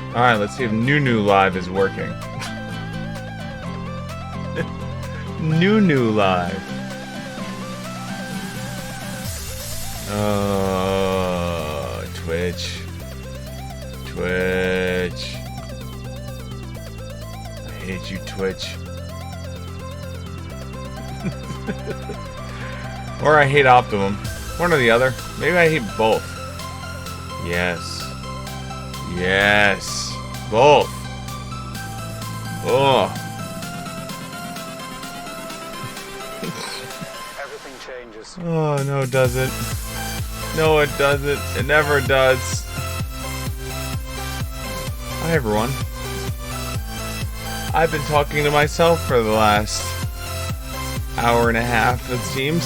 Alright, let's see if Nunu Live is working. Nunu Live. Oh, Twitch. Twitch. I hate you, Twitch. Or I hate Optimum. One or the other. Maybe I hate both. Yes. Yes. Both. Oh. Everything changes. Oh, no, it doesn't. No, it doesn't. It never does. Hi, everyone. I've been talking to myself for the last hour and a half, it seems.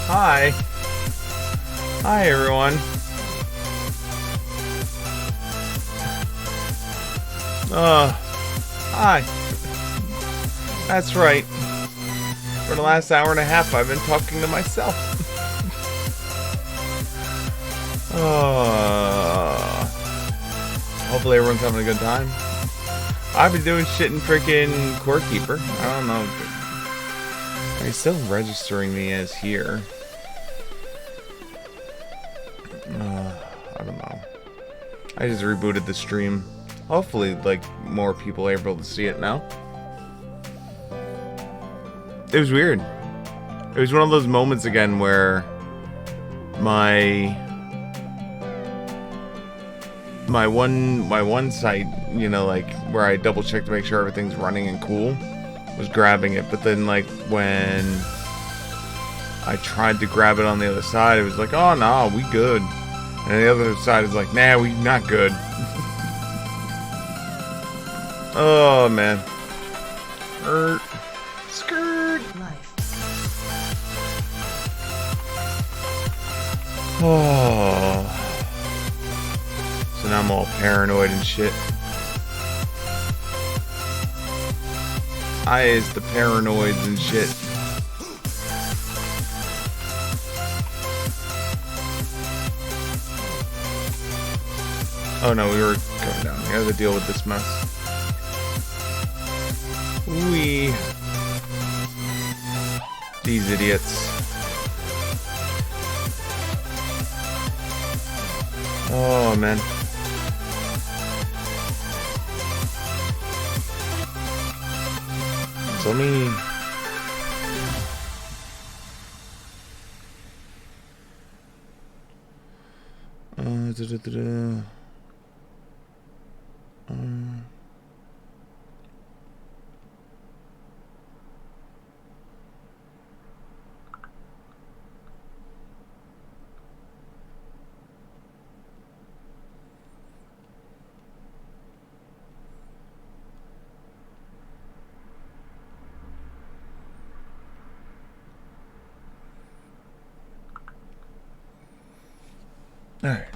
Hi. Hi, everyone. Hi. That's right. For the last hour and a half, I've been talking to myself. Hopefully everyone's having a good time. I've been doing shit in freaking Core Keeper. I don't know. He's still registering me as here. I don't know. I just rebooted the stream. Hopefully, like, more people are able to see it now. It was weird. It was one of those moments again where my one site, you know, like where I double check to make sure everything's running and cool, was grabbing it, but then like when I tried to grab it on the other side, it was like, oh no, we good, and the other side is like, nah, we not good. Oh man. Skirt. Life. Oh. So now I'm all paranoid and shit. I is the paranoids and shit. Oh no, we were going down. We have to deal with this mess. These idiots. Oh man. So let me... Alright.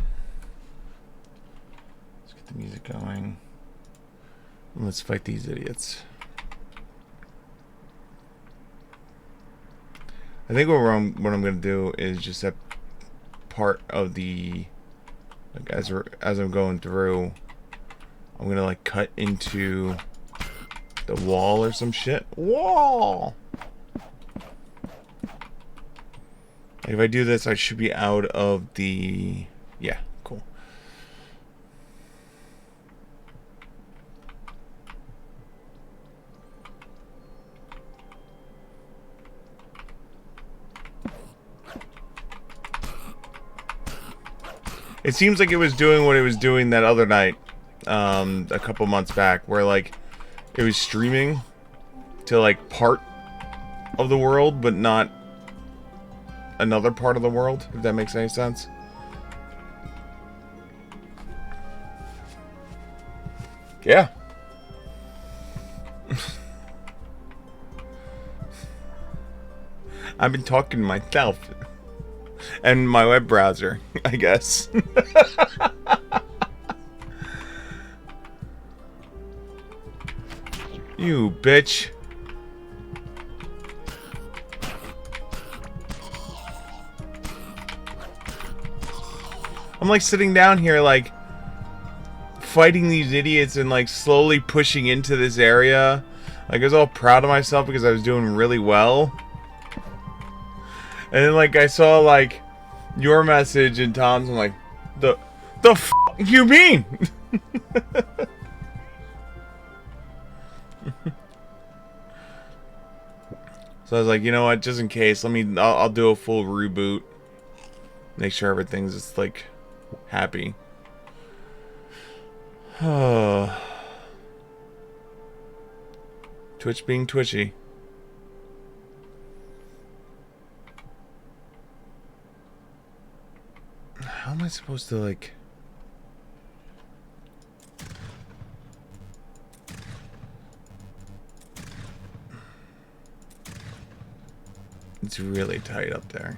Let's get the music going. Let's fight these idiots. I think what I'm gonna do is just that part of the, like, as I'm going through, I'm gonna like cut into the wall or some shit. Wall. Like if I do this, I should be out of the... Yeah, cool. It seems like it was doing what it was doing that other night, a couple months back, where like it was streaming to like part of the world, but not another part of the world, if that makes any sense. Yeah. I've been talking to myself and my web browser, I guess. You bitch. I'm like sitting down here like fighting these idiots and like slowly pushing into this area. Like I was all proud of myself because I was doing really well. And then like I saw like your message and Tom's. I'm like, the f you mean? So I was like, you know what? Just in case, I'll do a full reboot. Make sure everything's just like happy. Twitch being twitchy. How am I supposed to like... It's really tight up there.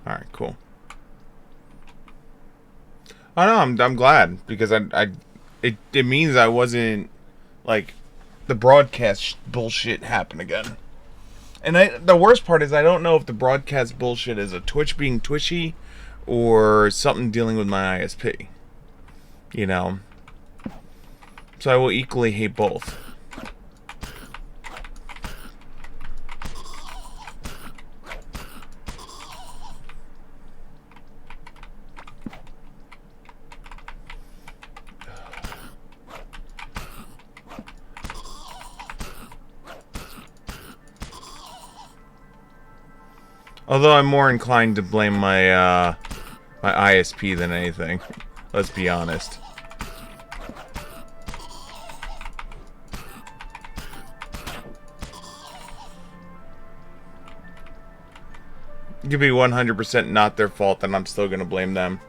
All right, cool. Oh no, I'm glad because it means I wasn't like the broadcast bullshit happened again. And the worst part is I don't know if the broadcast bullshit is a Twitch being twitchy or something dealing with my ISP. You know? So I will equally hate both. Although I'm more inclined to blame my my ISP than anything. Let's be honest. It could be 100% not their fault, and I'm still gonna blame them.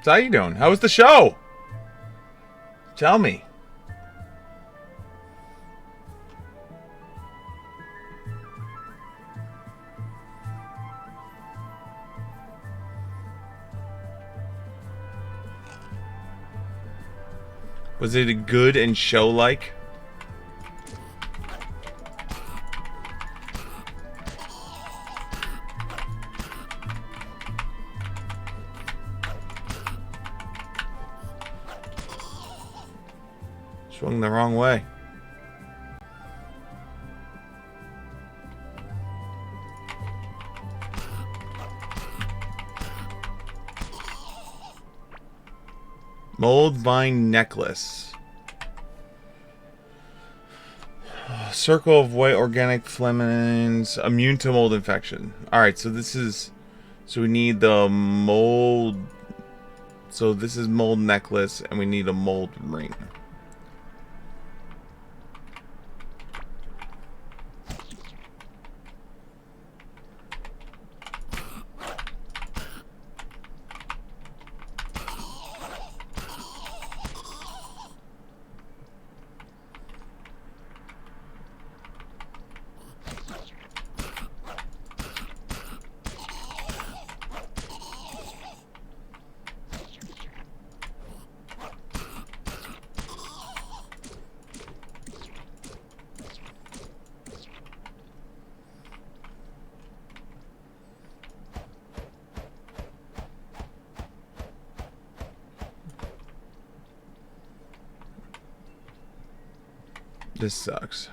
So how you doing? How was the show? Tell me. Was it good and show-like? Swung the wrong way. Mold vine necklace. Circle of white organic flamins immune to mold infection. Alright, so this is... So we need the mold... So this is mold necklace, and we need a mold ring. This sucks.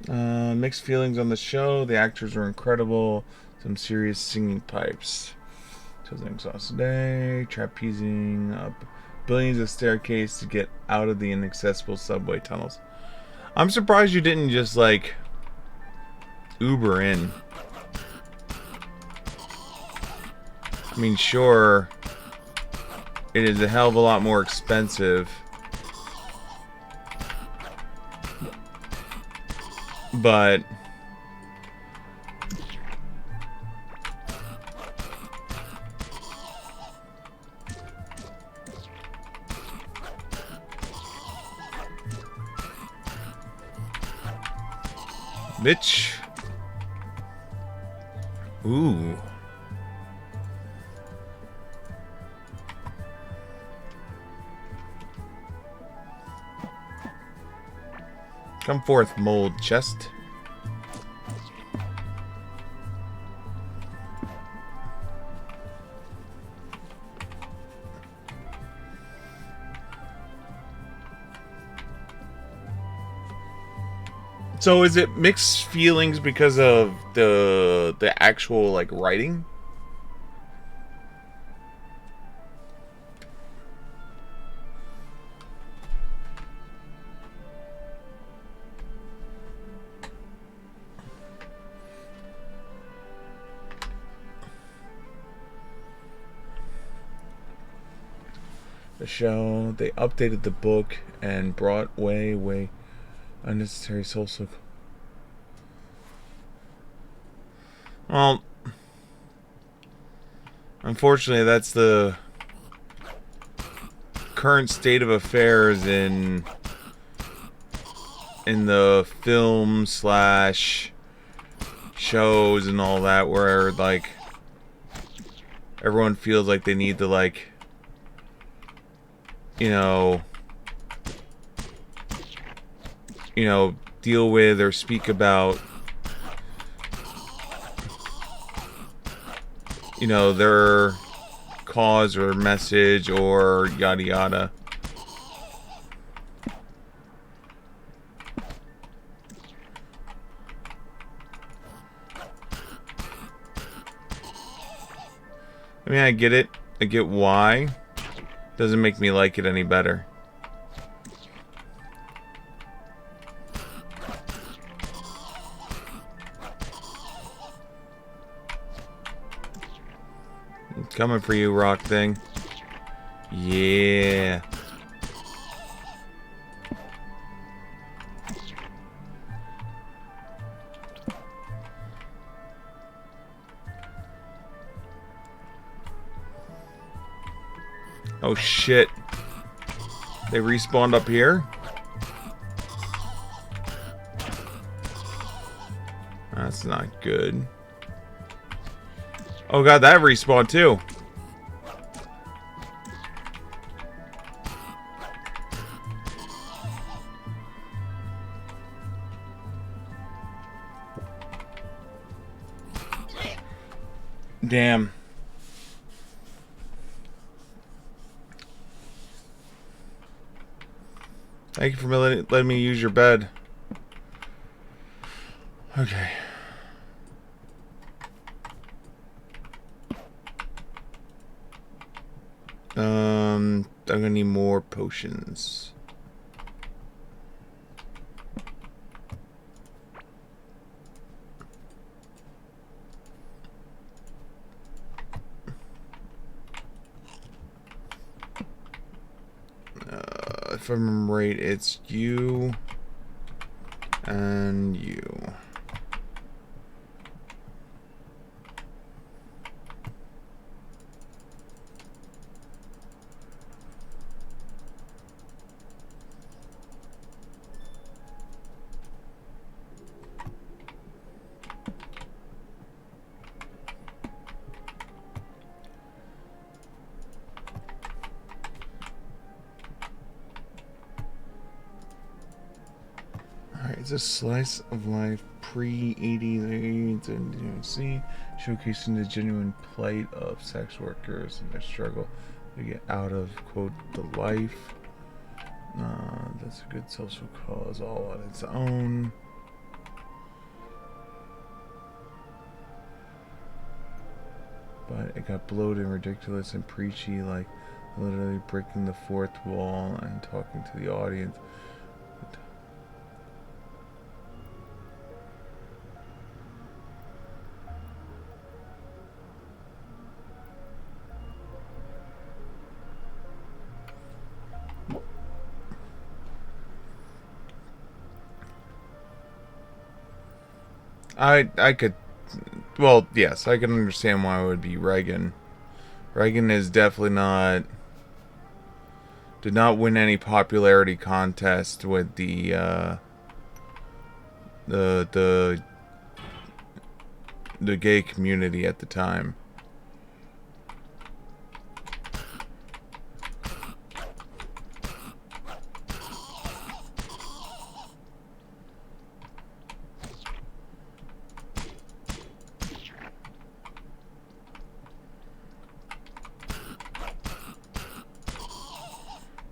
Mixed feelings on the show. The actors were incredible. Some serious singing pipes. Tilting exhausted day. Trapezing up billions of staircases to get out of the inaccessible subway tunnels. I'm surprised you didn't just like Uber in. I mean, sure. It is a hell of a lot more expensive. But Bitch. Ooh. Come forth, mold chest. So is it mixed feelings because of the actual like writing? The show, they updated the book and brought way unnecessary social. Well, unfortunately, that's the current state of affairs in the film slash shows and all that, where like everyone feels like they need to like, you know, deal with or speak about, you know, their cause or message or yada yada. I mean, I get it. I get why. Doesn't make me like it any better. Coming for you, rock thing. Yeah. Oh shit. They respawned up here? That's not good. Oh god, that respawned too. Damn. Thank you for letting me use your bed. Okay. I'm gonna need more potions. If I remember right, it's you and you. It's a slice of life pre-80s and showcasing the genuine plight of sex workers and their struggle to get out of, quote, the life. That's a good social cause all on its own. But it got bloated and ridiculous and preachy, like literally breaking the fourth wall and talking to the audience. I could, well, yes, I can understand why it would be Reagan. Reagan is definitely did not win any popularity contest with the the gay community at the time.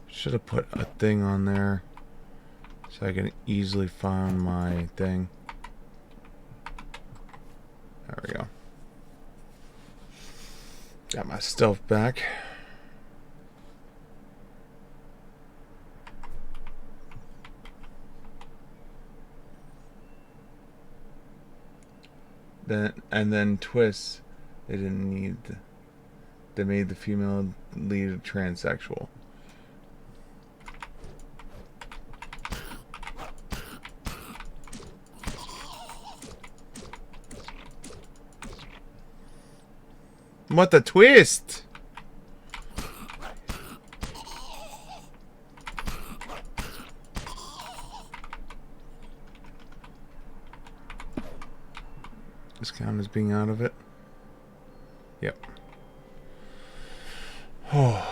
Should have put a thing on there so I can easily find my thing. There we go. Got my stuff back. Then twists. They didn't need. They made the female lead transsexual. What the twist? This count as being out of it? Yep. Oh.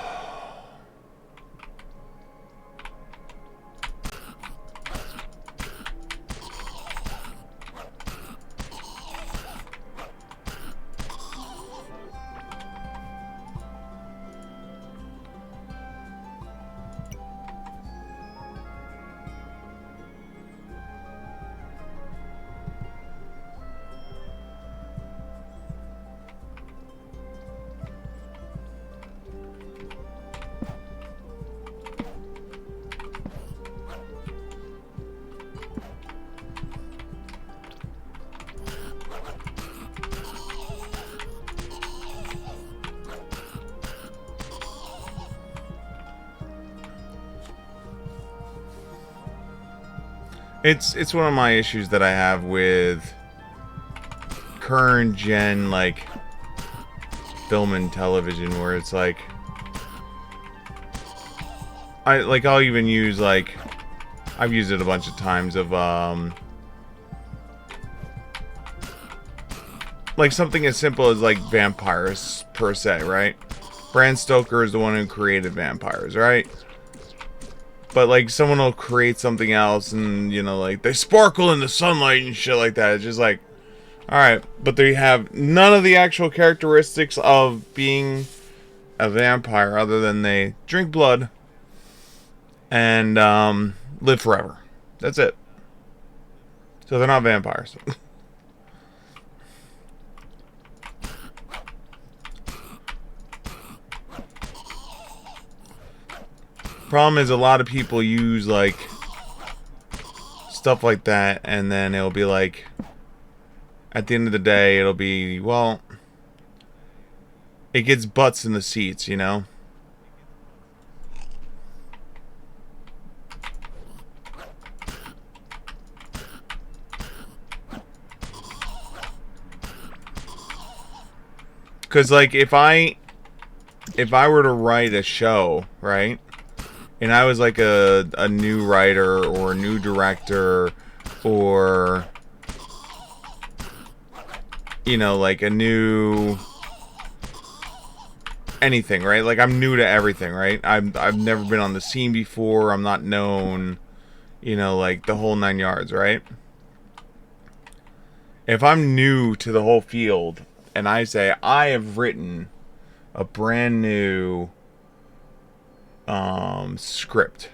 It's one of my issues that I have with current gen, like, film and television, where it's like, I'll even use, like, I've used it a bunch of times of, like, something as simple as, like, vampires, per se, right? Bram Stoker is the one who created vampires, right? But, like, someone will create something else and, you know, like, they sparkle in the sunlight and shit like that. It's just like, alright, but they have none of the actual characteristics of being a vampire other than they drink blood and live forever. That's it. So they're not vampires. Problem is, a lot of people use, like, stuff like that, and then it'll be like, at the end of the day, it'll be, well, it gets butts in the seats, you know? Because, like, if I were to write a show, right? And I was like a new writer or a new director or, you know, like a new anything, right? Like, I'm new to everything, right? I've never been on the scene before. I'm not known, you know, like the whole 9 yards, right? If I'm new to the whole field and I say I have written a brand new script.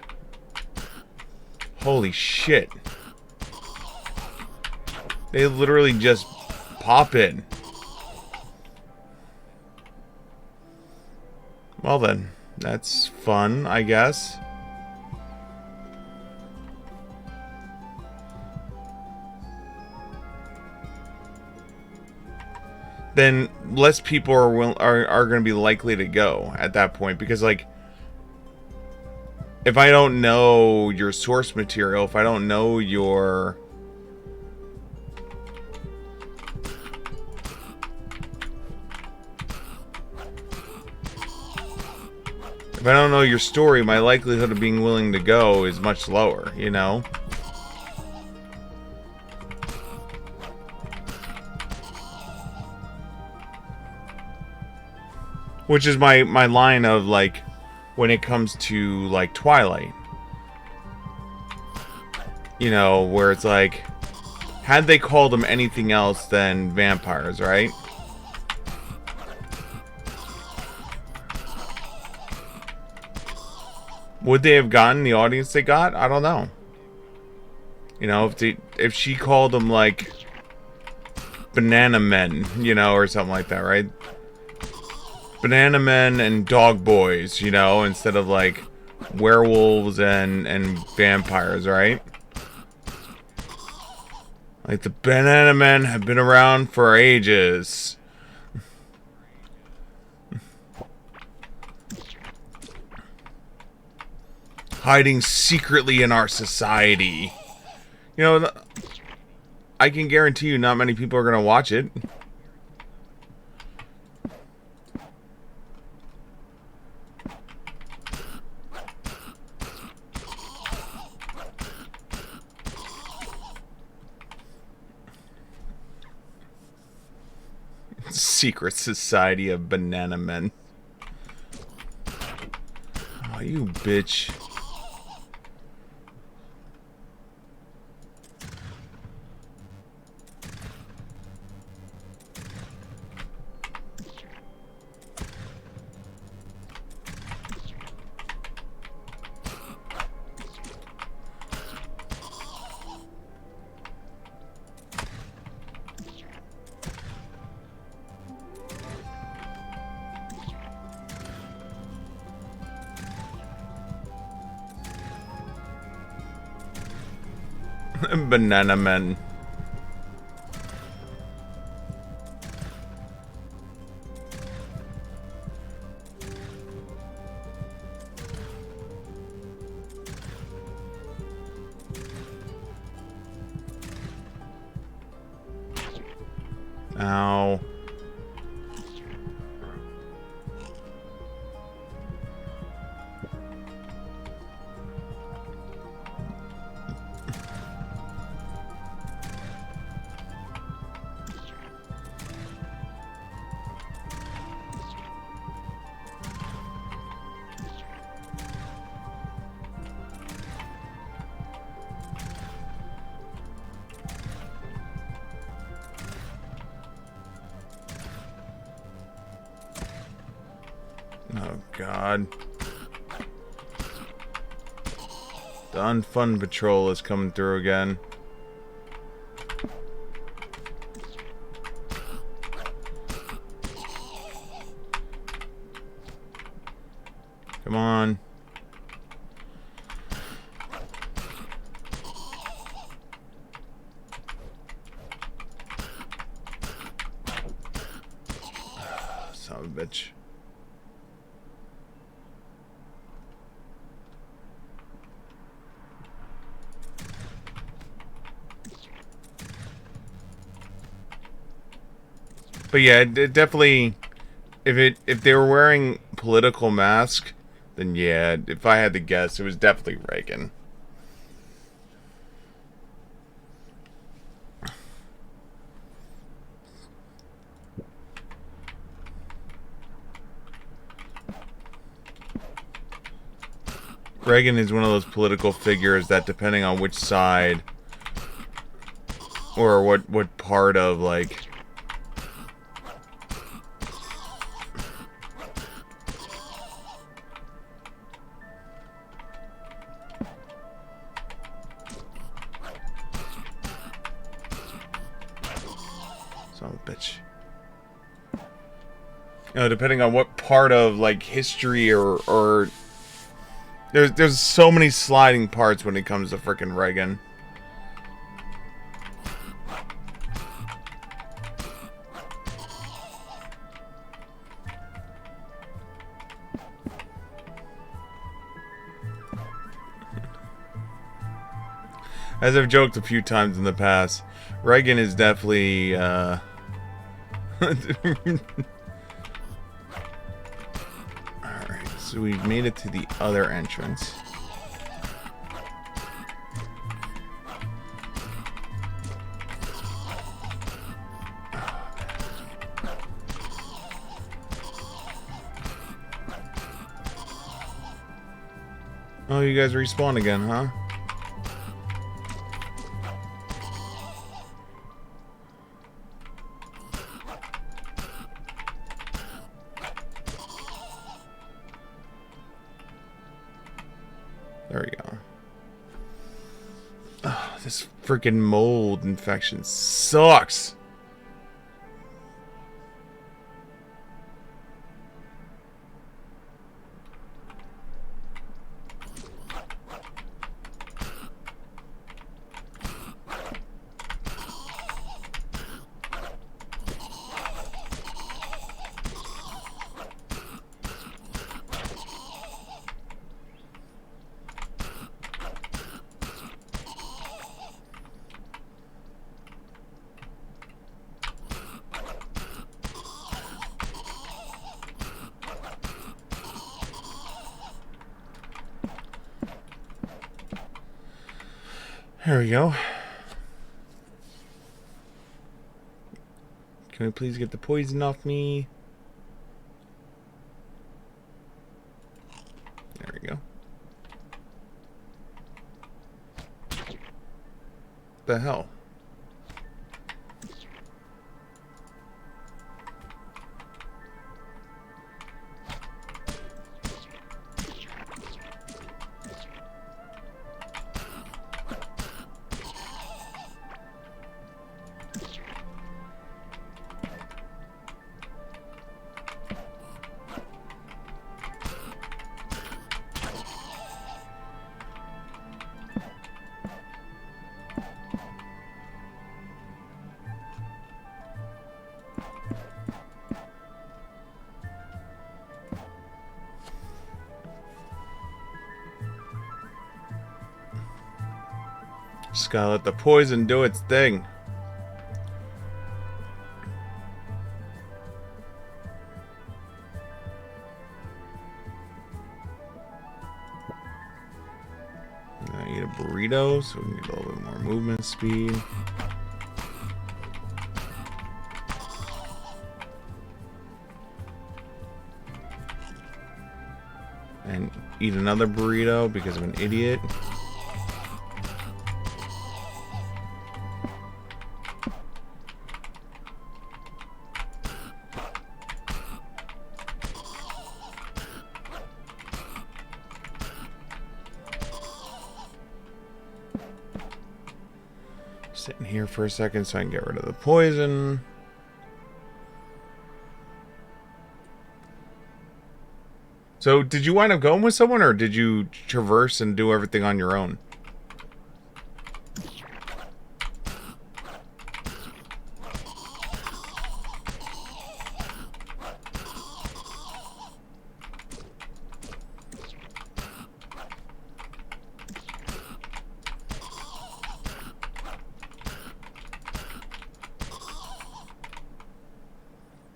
Holy shit. They literally just pop in. Well then, that's fun, I guess. Then less people are going to be likely to go at that point, because, like, if I don't know your source material, if I don't know your... If I don't know your story, my likelihood of being willing to go is much lower, you know? Which is my line of, like, when it comes to, like, Twilight. You know, where it's like, had they called them anything else than vampires, right? Would they have gotten the audience they got? I don't know. You know, if she called them, like, Banana Men, you know, or something like that, right? Banana Men and Dog Boys, you know, instead of, like, werewolves and vampires, right? Like, the Banana Men have been around for ages. Hiding secretly in our society. You know, I can guarantee you not many people are going to watch it. Secret Society of Banana Men. Oh, you bitch. Banana Men. Ow. Oh, God. The Unfun Patrol is coming through again. Come on. Son of a bitch. But yeah, it definitely, if they were wearing political mask, then yeah, if I had to guess, it was definitely Reagan. Reagan is one of those political figures that, depending on which side or what part of, like, son of a bitch. You know, depending on what part of, like, history or there's so many sliding parts when it comes to frickin' Reagan. As I've joked a few times in the past, Reagan is definitely so we've made it to the other entrance. Oh, you guys respawn again, huh? There we go. Oh, this freaking mold infection sucks. There we go. Can we please get the poison off me? There we go. The hell? Just gotta let the poison do its thing. I eat a burrito, so we need a little bit more movement speed. And eat another burrito because I'm an idiot. Sitting here for a second so I can get rid of the poison. So, did you wind up going with someone, or did you traverse and do everything on your own?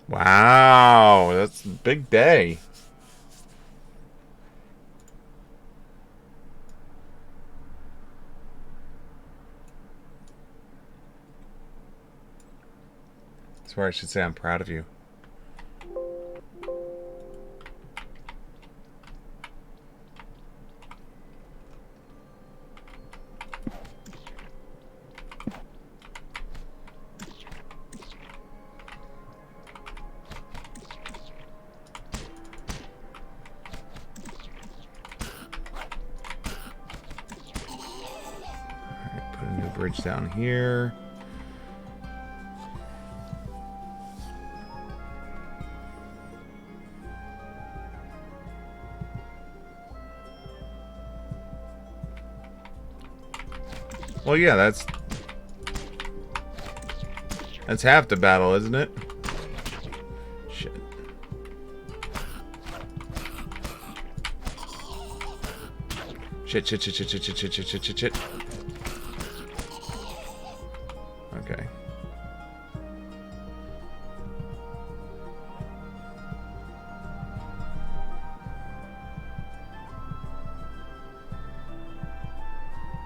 Wow, that's a big day. That's where I should say I'm proud of you. Alright, put a new bridge down here. Well, yeah, that's half the battle, isn't it? Shit. Shit. Okay.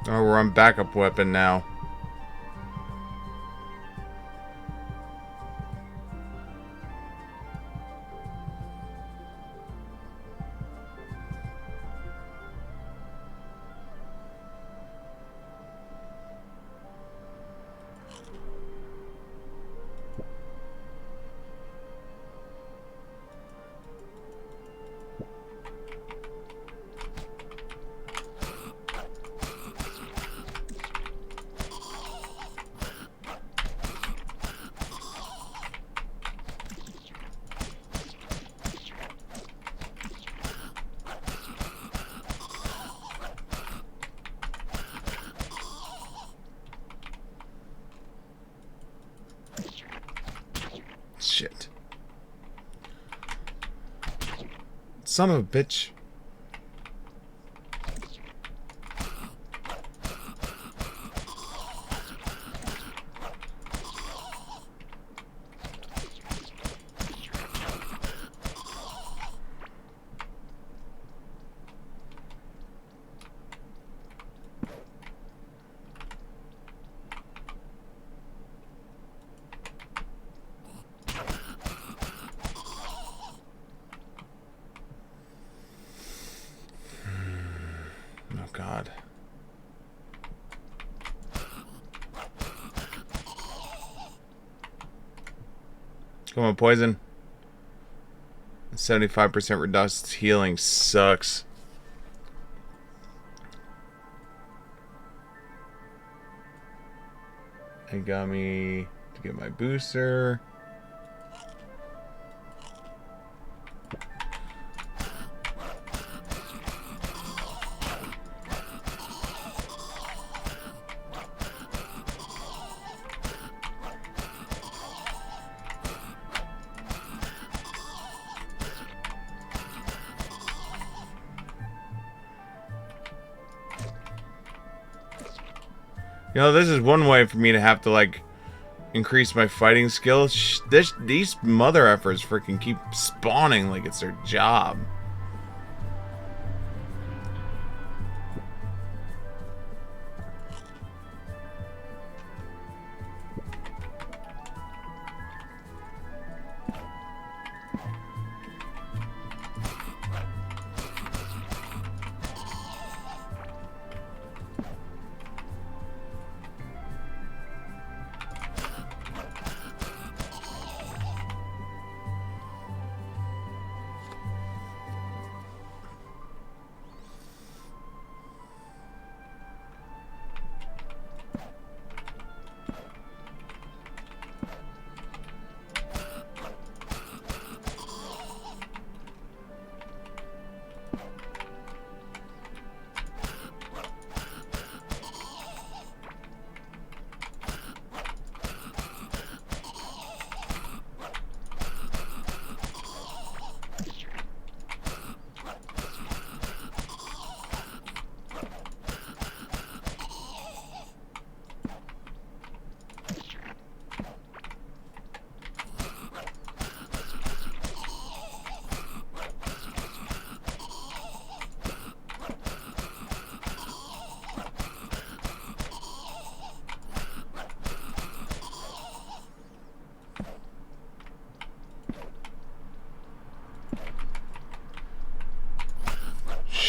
Oh, we're on backup weapon now. Shit. Son of a bitch. Oh, God. Come on, poison. 75% reduced healing sucks. It got me to get my booster. You know, this is one way for me to have to, like, increase my fighting skills. These mother effers freaking keep spawning like it's their job.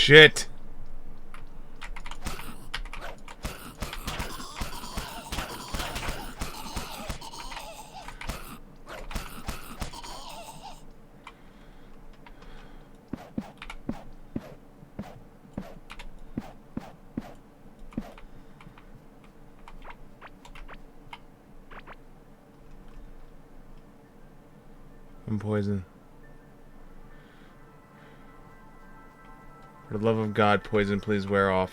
Shit. I'm poisoned. For the love of God, poison, please wear off.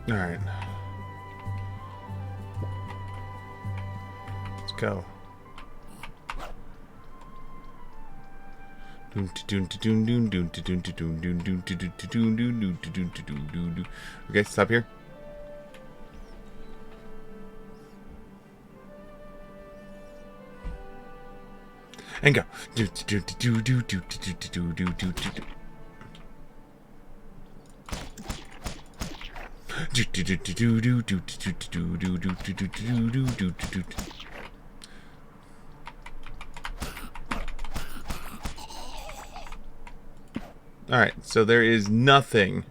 All right. Let's go. Okay, stop here. and go. Do do do do do do do do do do. Alright, so there is nothing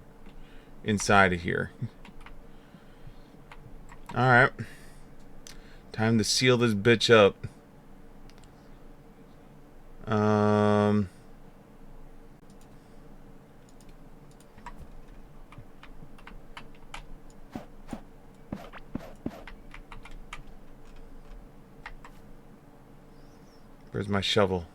inside of here. Alright. Time to seal this bitch up. Where's my shovel?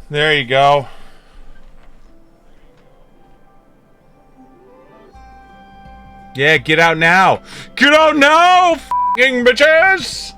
There you go. Yeah, get out now. Get out now, f***ing bitches!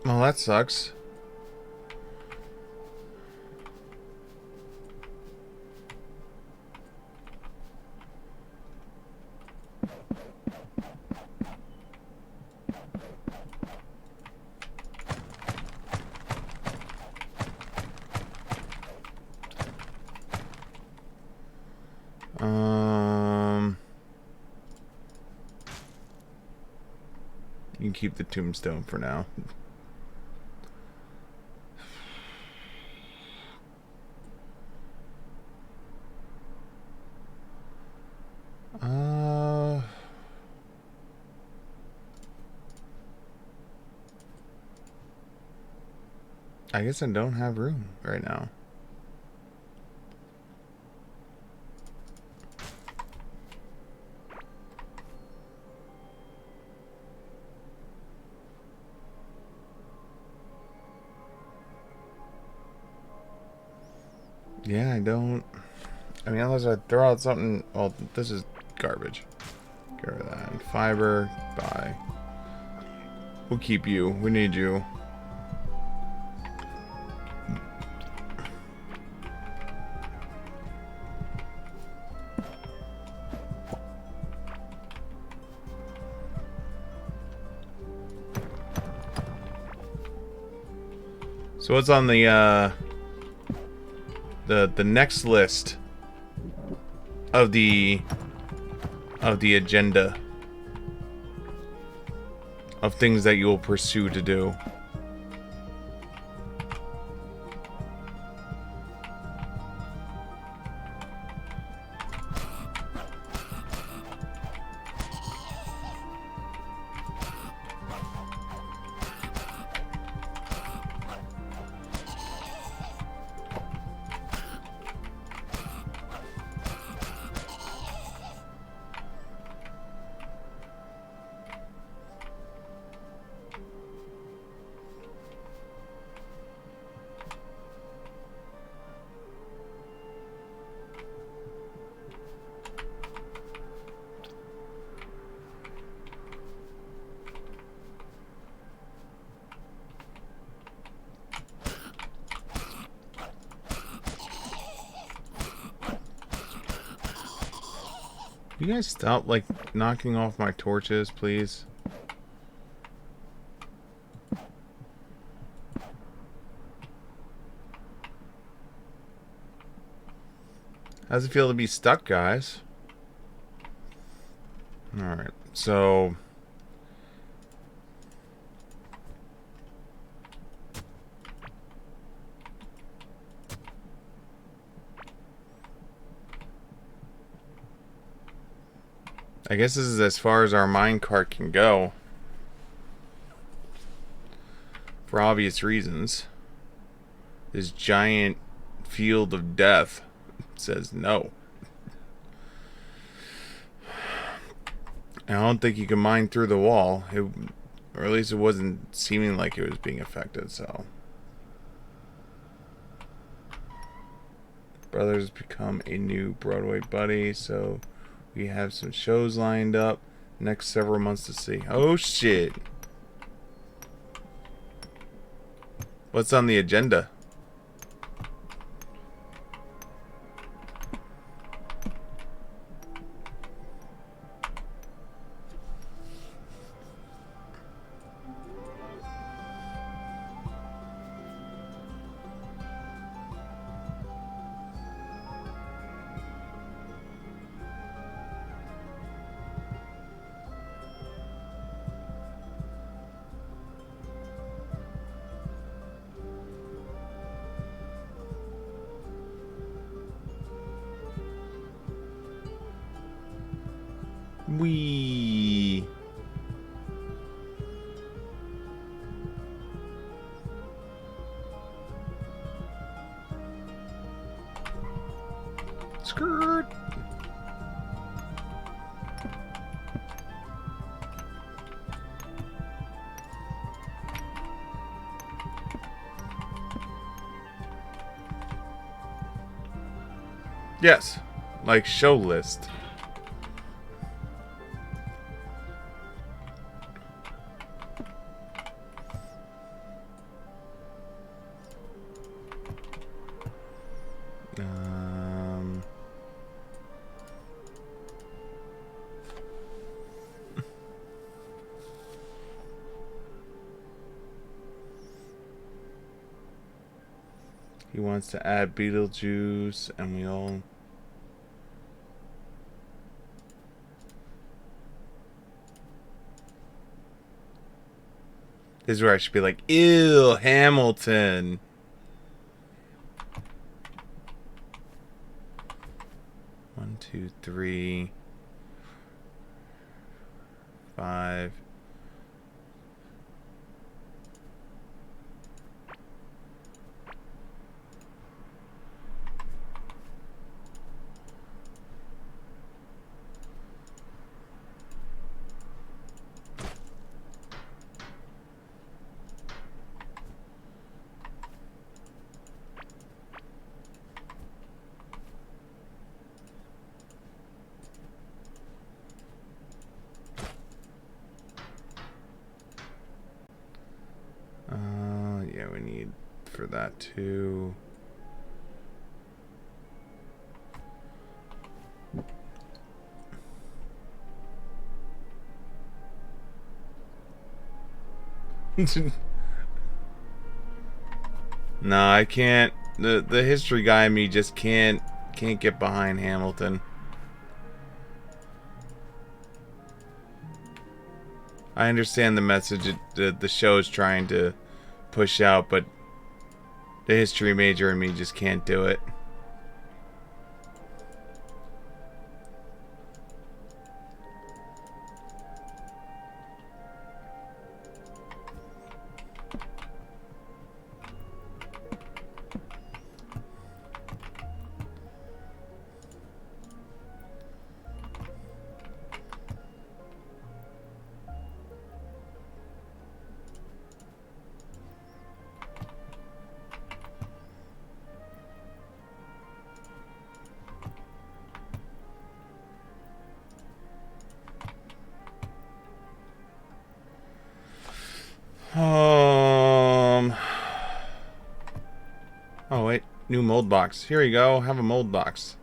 Well, that sucks. You can keep the tombstone for now. I guess I don't have room right now. Yeah, I don't. I mean, unless I throw out something. Well, this is garbage. Get rid of that. And fiber. Bye. We'll keep you. We need you. So what's on the next list of the agenda of things that you will pursue to do? You guys stop, like, knocking off my torches, please? How's it feel to be stuck, guys? Alright, so... I guess this is as far as our minecart can go. For obvious reasons. This giant field of death says no. I don't think you can mine through the wall. Or at least it wasn't seeming like it was being affected, so... Brothers become a new Broadway buddy, so... We have some shows lined up next several months to see. Oh shit. What's on the agenda? Wee. Skirt. Yes, like show list. He wants to add Beetlejuice, and we all... This is where I should be like, ew, Hamilton. One, two, three, 5. Yeah, we need for that too. No, I can't. The history guy in me just can't get behind Hamilton. I understand the message the show is trying to push out, but the history major in me just can't do it. Oh wait, new mold box. Here you go. Have a mold box.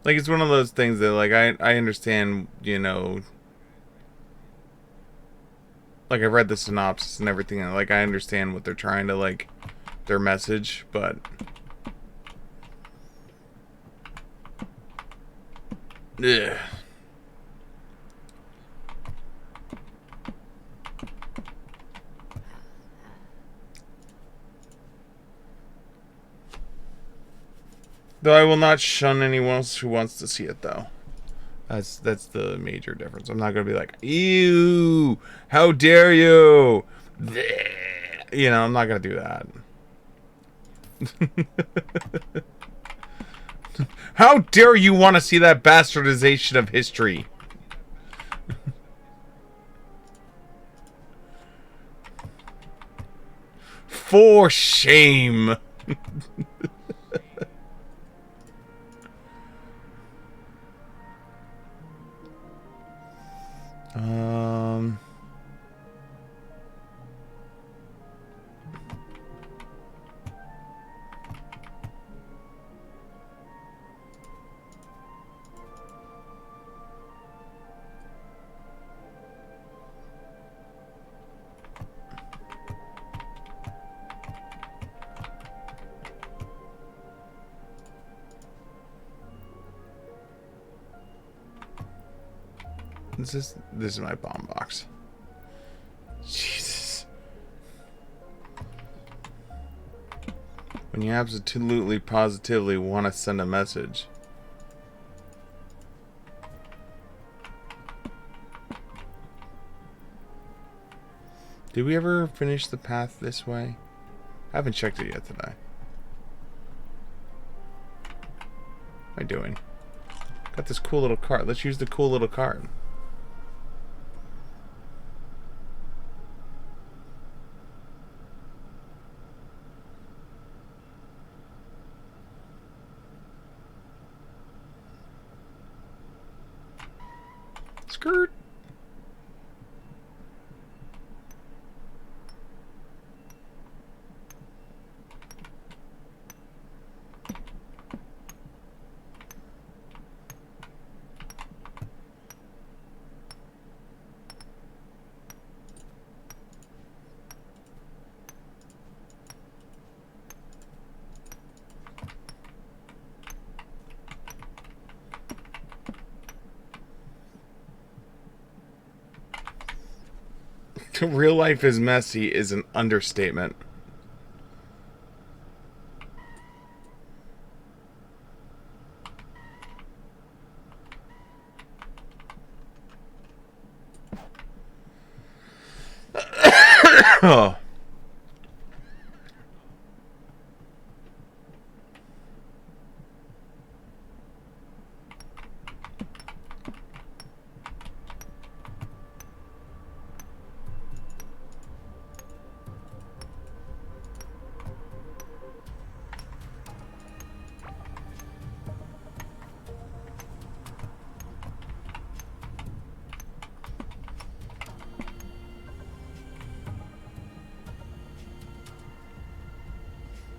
Like, it's one of those things that, like, I understand, you know, like, I read the synopsis and everything, and, like, I understand what they're trying to, like, their message, but... Ugh. Though I will not shun anyone else who wants to see it, though. That's the major difference. I'm not gonna be like, ew, how dare you? You know, I'm not gonna do that. How dare you want to see that bastardization of history? For shame. um... This is my bomb box. Jesus. When you absolutely positively want to send a message. Did we ever finish the path this way? I haven't checked it yet today. What am I doing? Got this cool little cart. Let's use the cool little cart. Skirt. Real life is messy is an understatement. Oh.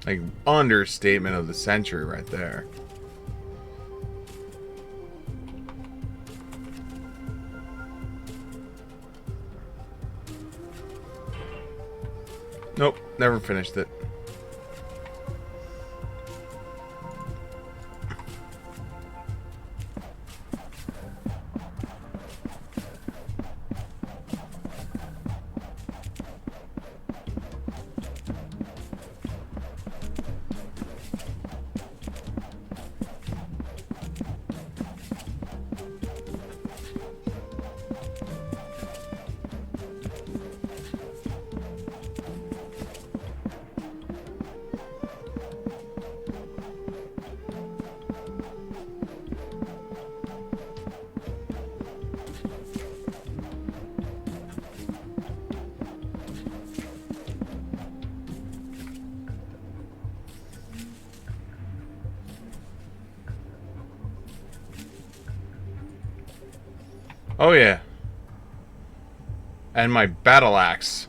Like, understatement of the century right there. Nope, never finished it. Oh yeah. And my battle axe.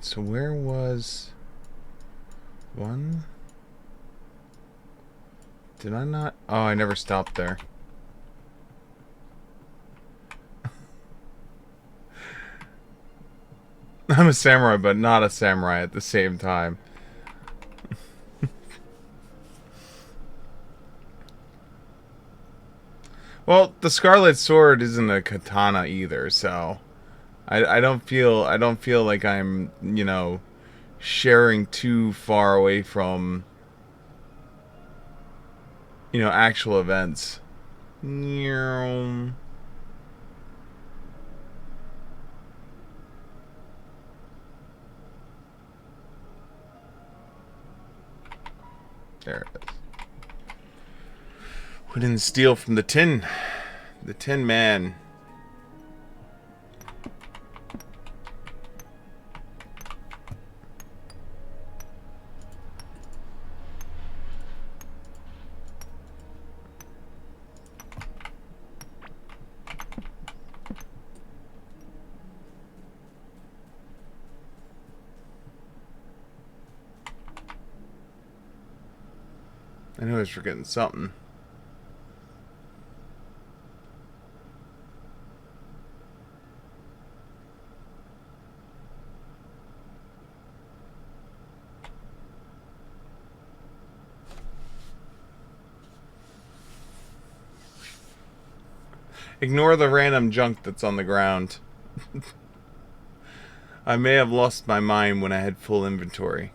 Alright, so where was... one? Did I not? Oh, I never stopped there. I'm a samurai, but not a samurai at the same time. Well, the Scarlet Sword isn't a katana either, so I don't feel like I'm, you know, sharing too far away from, you know, actual events. There it is. We didn't steal from the Tin Man. I knew I was forgetting something. Ignore the random junk that's on the ground. I may have lost my mind when I had full inventory.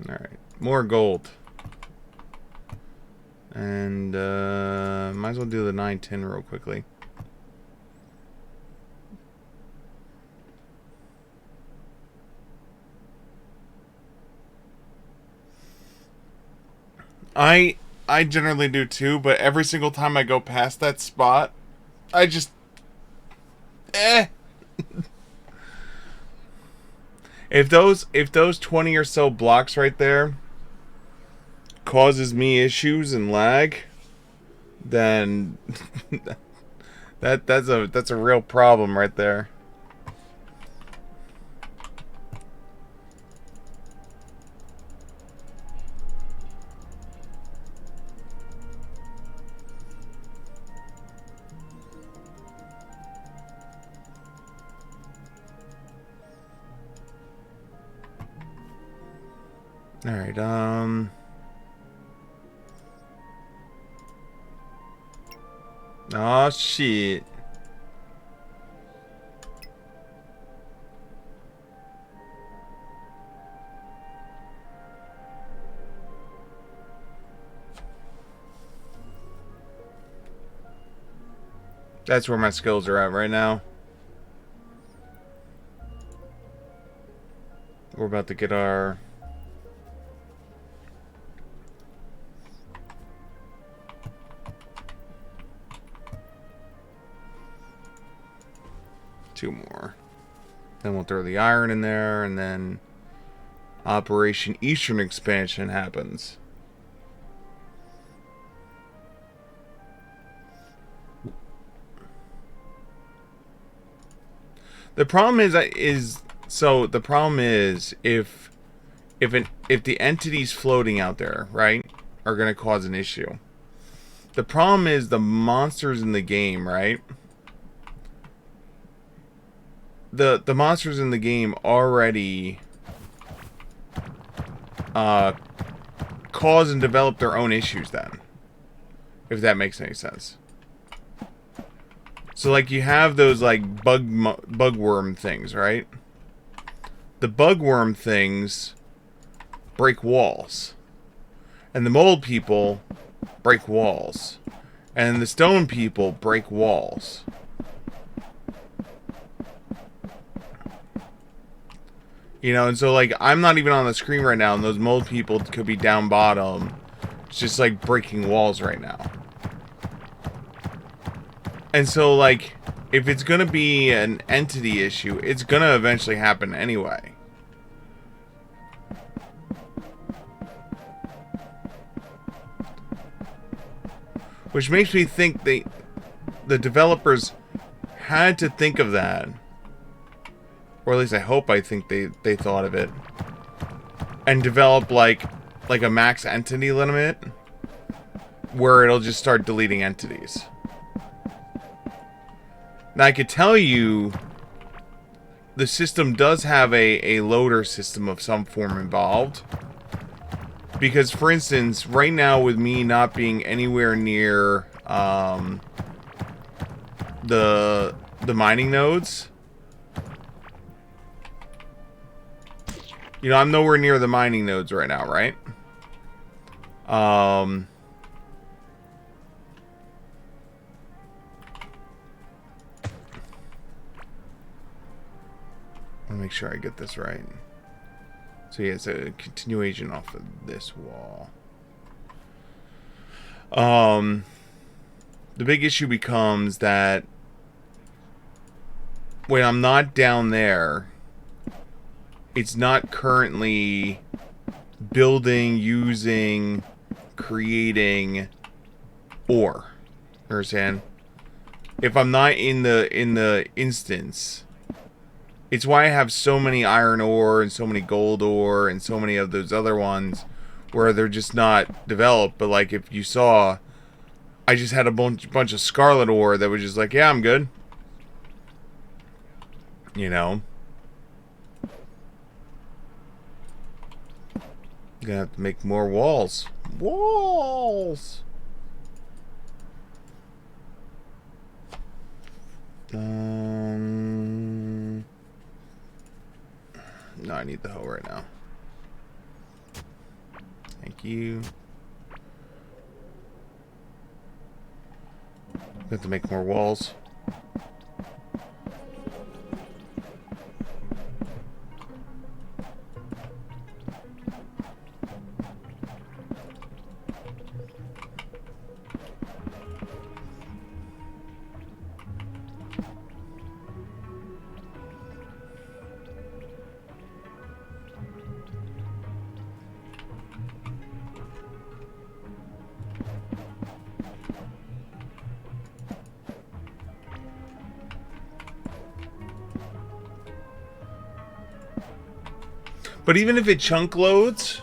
Alright, more gold. And, might as well do the 910 real quickly. I generally do too, but every single time I go past that spot, I just... If those 20 or so blocks right there causes me issues and lag, then that's a real problem right there. Alright, oh, shit. That's where my skills are at right now. We're about to get our... two more. Then we'll throw the iron in there, and then Operation Eastern Expansion happens. The problem is the problem is if the entities floating out there, right, are going to cause an issue. The problem is the monsters in the game, right? The monsters in the game already cause and develop their own issues then. If that makes any sense. So like you have those like bugworm things, right? The bugworm things break walls. And the mold people break walls. And the stone people break walls. You know, and so, like, I'm not even on the screen right now, and those mold people could be down bottom. It's just, like, breaking walls right now. And so, like, if it's gonna be an entity issue, it's gonna eventually happen anyway. Which makes me think the developers had to think of that. Or at least I think they thought of it. And develop like a max entity limit where it'll just start deleting entities. Now I could tell you the system does have a loader system of some form involved. Because, for instance, right now with me not being anywhere near the mining nodes, you know, I'm nowhere near the mining nodes right now, right? Let me make sure I get this right. So yeah, it's a continuation off of this wall. The big issue becomes that when I'm not down there, it's not currently building, using, creating ore. You understand? If I'm not in the instance, it's why I have so many iron ore and so many gold ore and so many of those other ones where they're just not developed. But like if you saw, I just had a bunch of scarlet ore that was just like, yeah, I'm good. You know? Gonna have to make more walls. Walls! No, I need the hoe right now. Thank you. Have to make more walls. But even if it chunk loads,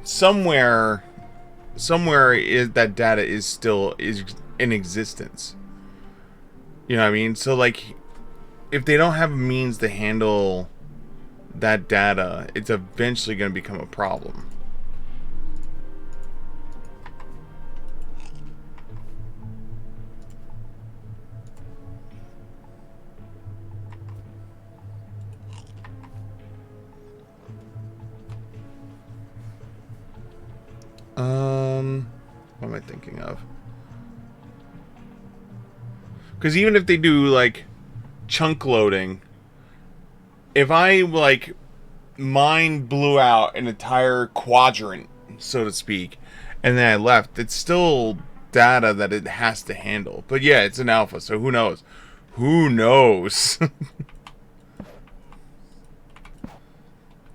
somewhere that data is still in existence. You know what I mean? So like, if they don't have a means to handle that data, it's eventually going to become a problem. What am I thinking of? Because even if they do like chunk loading, if I like blew out an entire quadrant, so to speak, and then I left, it's still data that it has to handle. But yeah, it's an alpha, so who knows? Who knows?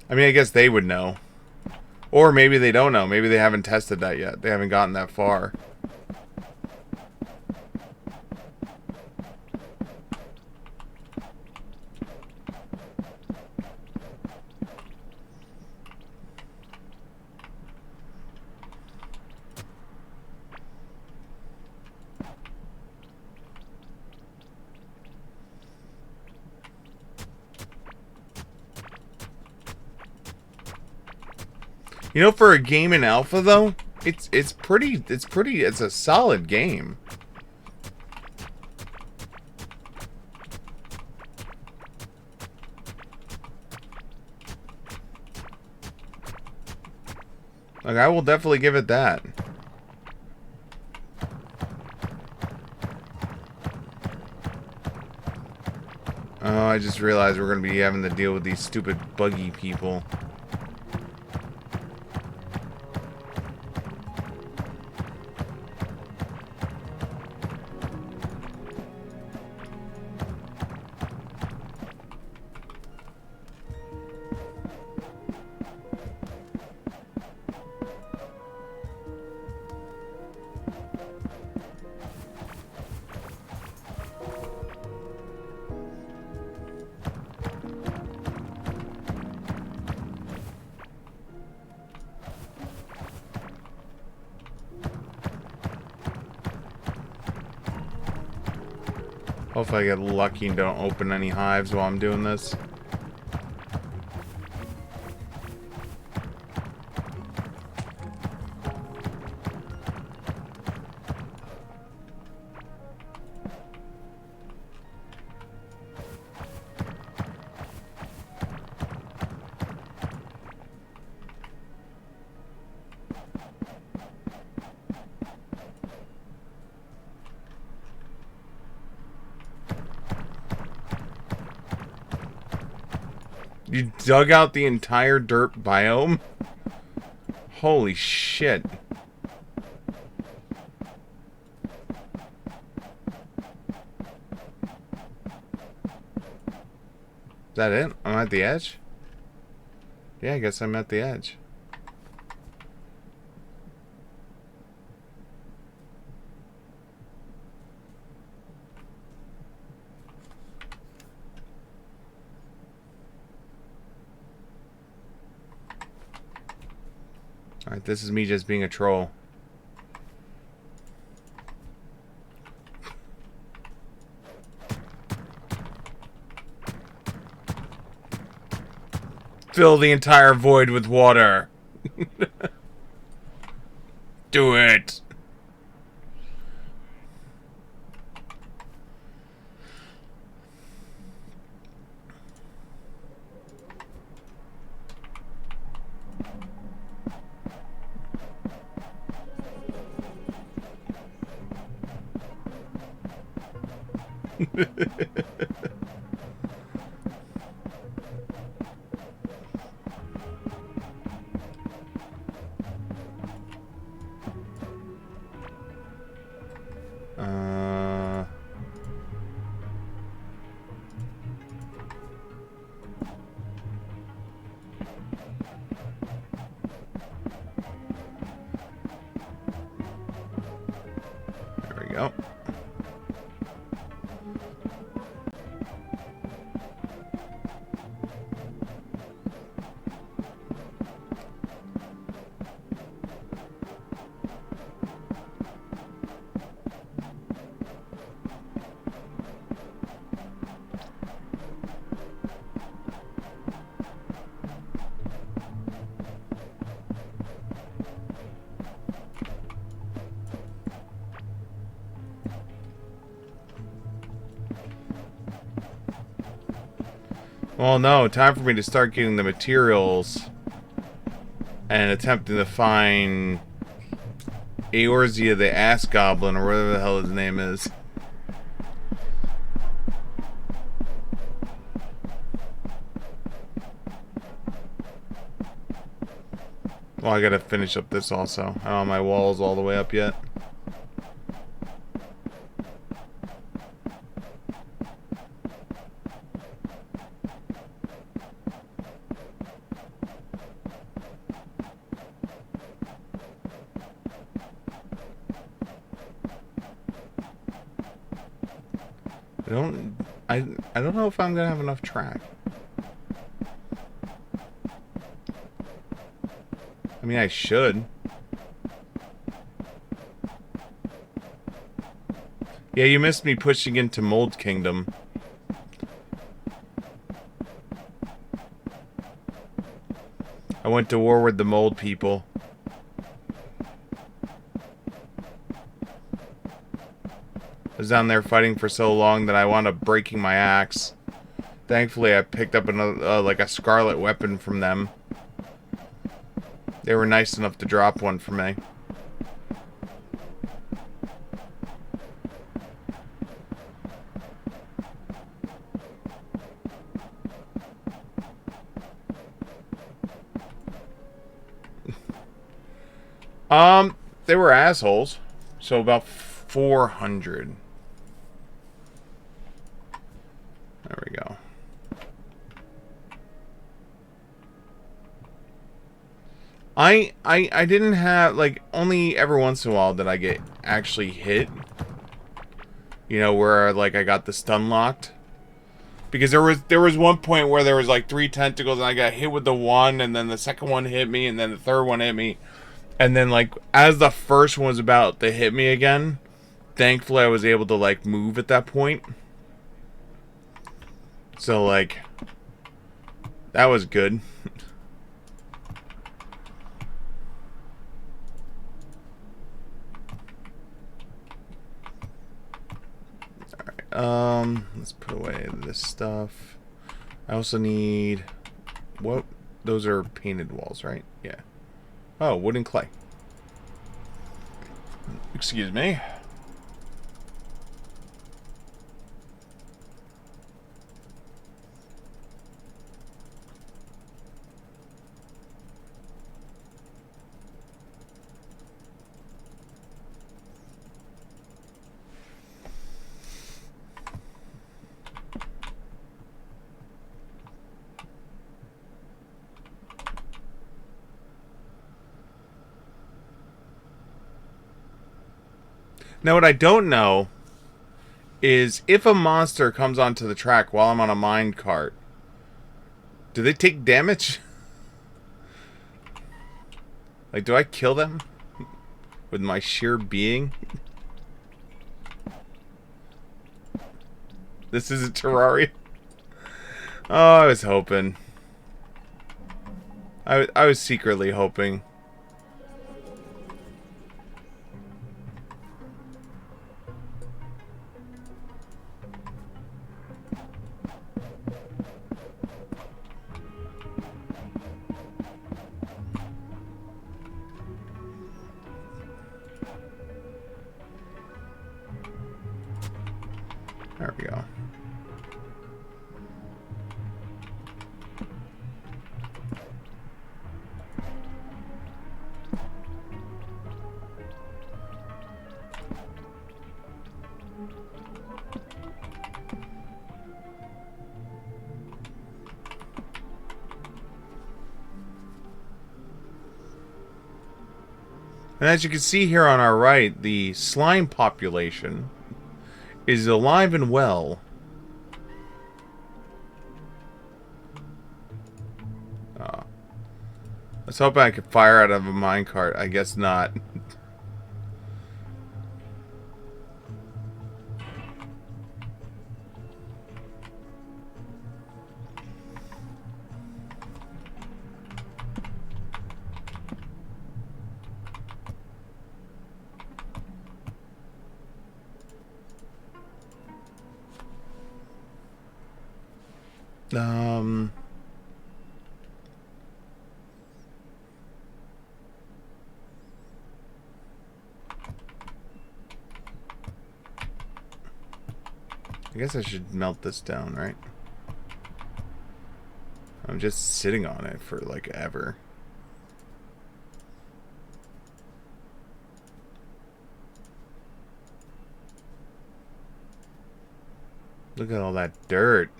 I mean, I guess they would know. Or maybe they don't know. Maybe they haven't tested that yet. They haven't gotten that far. You know, for a game in alpha though, it's a solid game. Like, I will definitely give it that. Oh, I just realized we're going to be having to deal with these stupid buggy people. Hopefully I get lucky and don't open any hives while I'm doing this. You dug out the entire dirt biome? Holy shit. Is that it? I'm at the edge? Yeah, I guess I'm at the edge. Alright, this is me just being a troll. Fill the entire void with water. Do it. There we go. Well, no, time for me to start getting the materials and attempting to find Eorzea the Ass Goblin, or whatever the hell his name is. Well, I gotta finish up this also. I don't have my walls all the way up yet. I don't know if I'm gonna have enough track. I mean, I should. Yeah, you missed me pushing into Mold Kingdom. I went to war with the Mold people. I was down there fighting for so long that I wound up breaking my axe. Thankfully, I picked up another, like a scarlet weapon from them. They were nice enough to drop one for me. They were assholes. So about 400. There we go. I didn't have, like, only every once in a while did I get actually hit. You know, where, like, I got the stun locked. Because there was one point where there was, like, 3 tentacles and I got hit with the one, and then the second one hit me, and then the third one hit me. And then, like, as the first one was about to hit me again, thankfully I was able to, like, move at that point. So, like, that was good. Let's put away this stuff. I also need... What? Those are painted walls, right? Yeah. Oh, wood and clay. Excuse me. Now, what I don't know is if a monster comes onto the track while I'm on a mine cart, do they take damage? Like, do I kill them with my sheer being? This isn't Terraria. Oh, I was hoping. I was secretly hoping. There we go. And as you can see here on our right, the slime population is alive and well. Let's hope I could fire out of a minecart. I guess not. I guess I should melt this down, right? I'm just sitting on it for like ever. Look at all that dirt.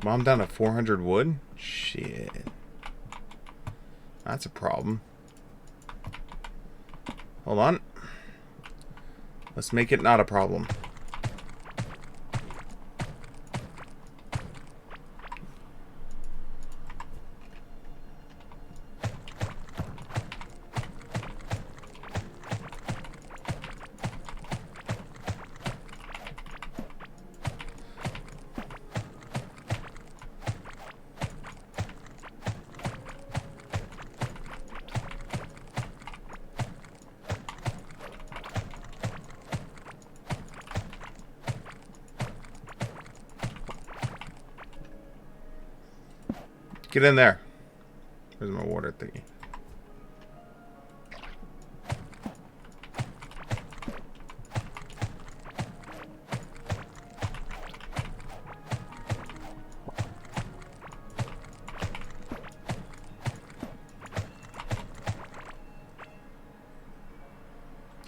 Well, I'm down to 400 wood? Shit. That's a problem. Hold on. Let's make it not a problem. Get in there. Where's my water thingy?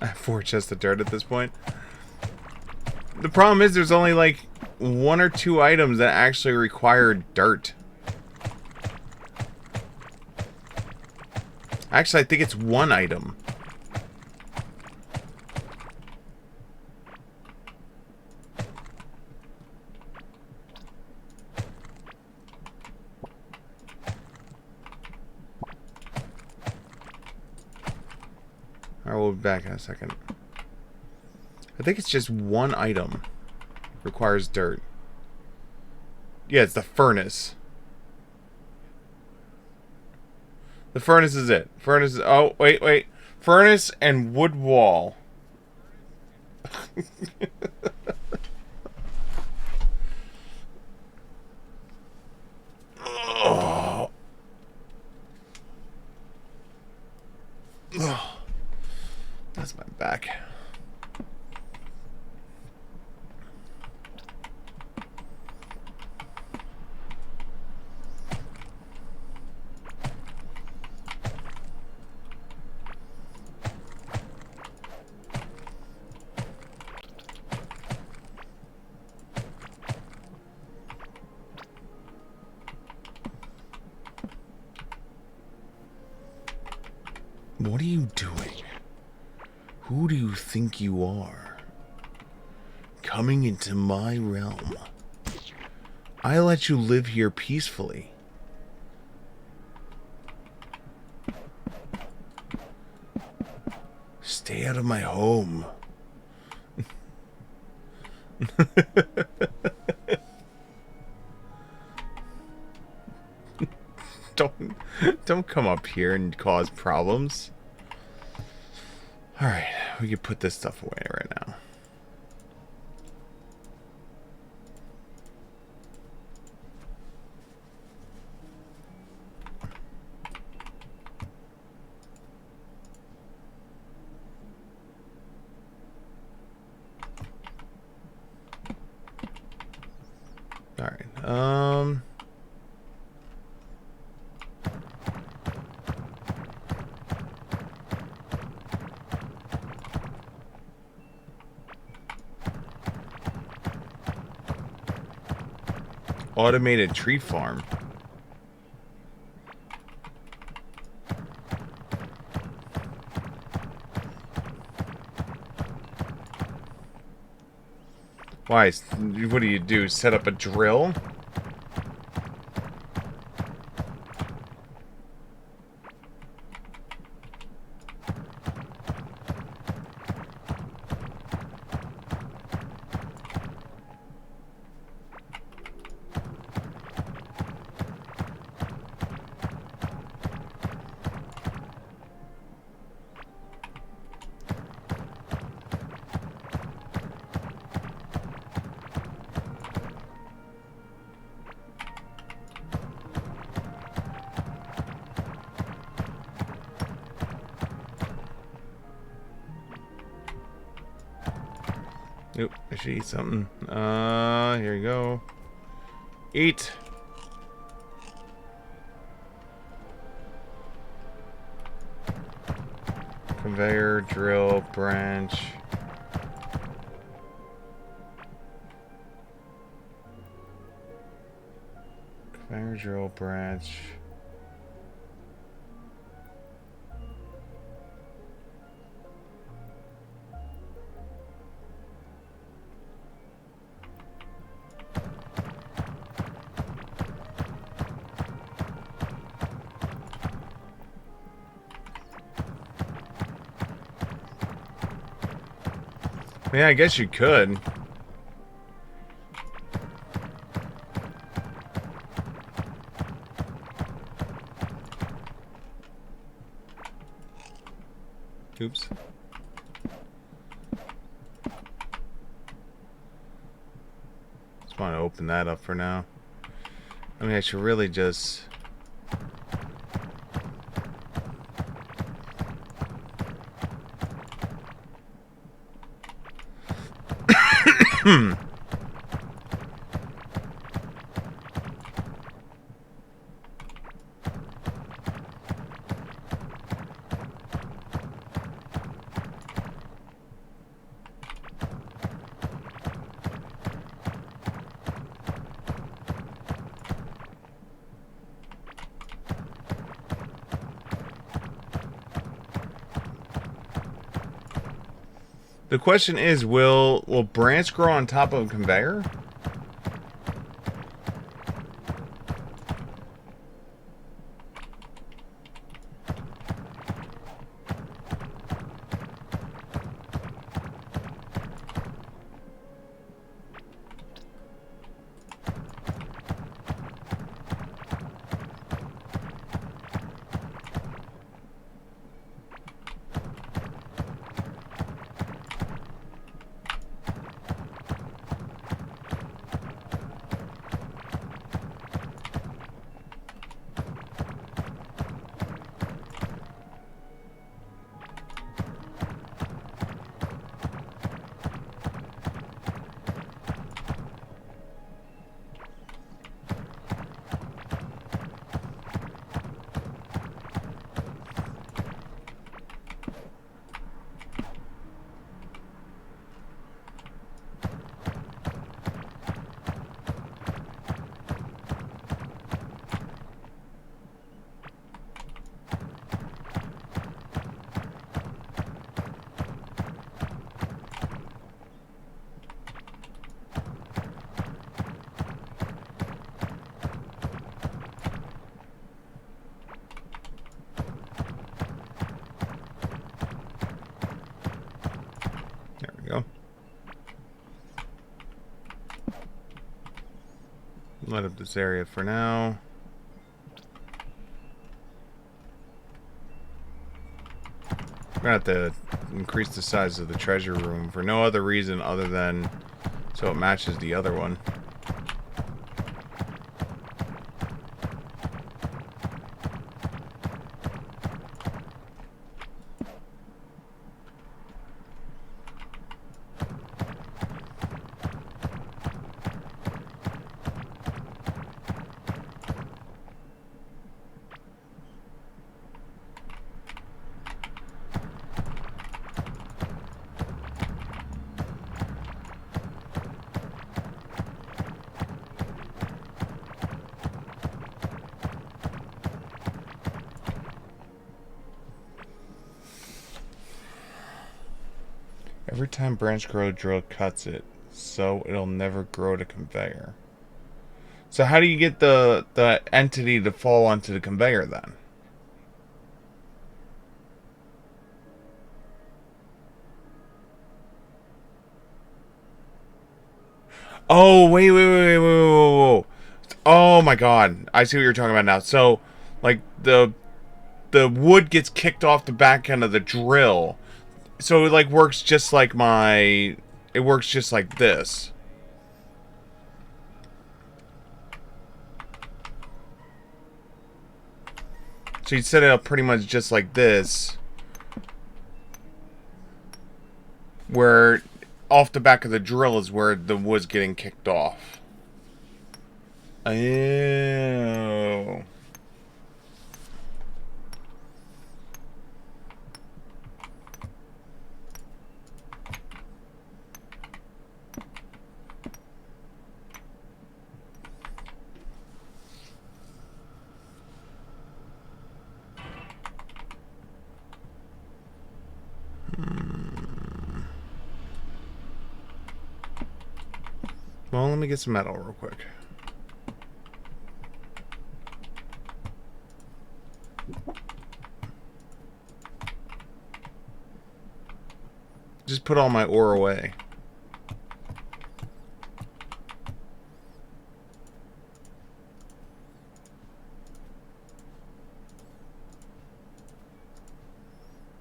I have 4 chests of dirt at this point. The problem is there's only like 1 or 2 items that actually require dirt. Actually, I think it's 1 item. Alright, we'll be back in a second. I think it's just one item. Requires dirt. Yeah, it's the furnace. The furnace is it. Furnace is... Oh, wait. Furnace and wood wall. Oh. Oh. That's my back. What are you doing? Who do you think you are? Coming into my realm. I let you live here peacefully. Stay out of my home. Don't come up here and cause problems. Alright, we can put this stuff away right now. Alright, automated tree farm. Why? What do you do? Set up a drill? Oop, I should eat something. Here you go. Eat. Conveyor, drill, branch. Conveyor, drill, branch. Yeah, I guess you could. Oops. Just want to open that up for now. I mean, I should really just... The question is, will branch grow on top of a conveyor? Light up this area for now. I'm gonna have to increase the size of the treasure room for no other reason other than so it matches the other one. Every time branch grow drill cuts it, so it'll never grow to conveyor. So how do you get the entity to fall onto the conveyor then? Oh, wait. Oh my god. I see what you're talking about now. So, like, the wood gets kicked off the back end of the drill. So it, like, works just like my... It works just like this. So you'd set it up pretty much just like this. Where off the back of the drill is where the wood's getting kicked off. Oh. Well, let me get some metal real quick. Just put all my ore away.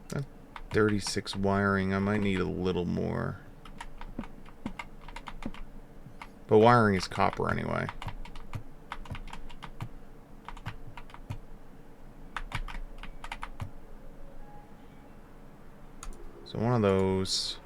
That 36 wiring, I might need a little more. But wiring is copper anyway. So one of those.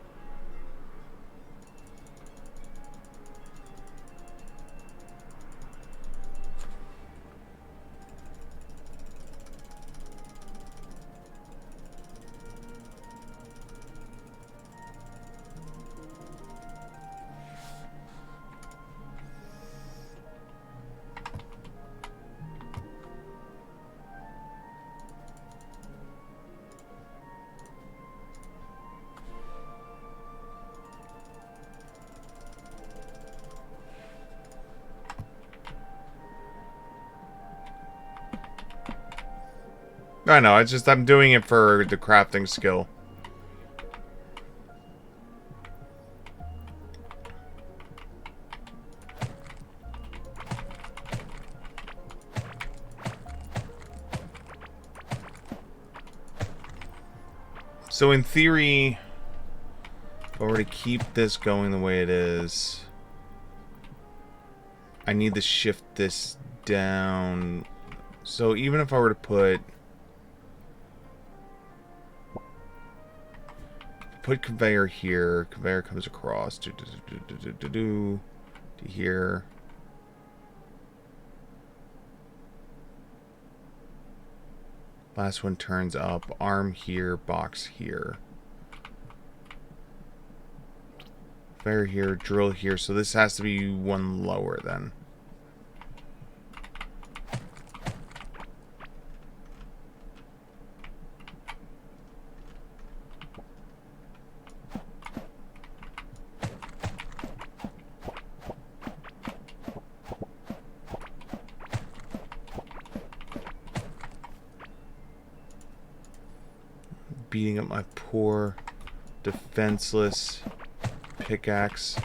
I know, it's just I'm doing it for the crafting skill. So in theory, if I were to keep this going the way it is, I need to shift this down. So even if I were to put conveyor here, conveyor comes across to here. Last one turns up, arm here, box here. Conveyor here, drill here, so this has to be one lower then. Beating up my poor, defenseless pickaxe.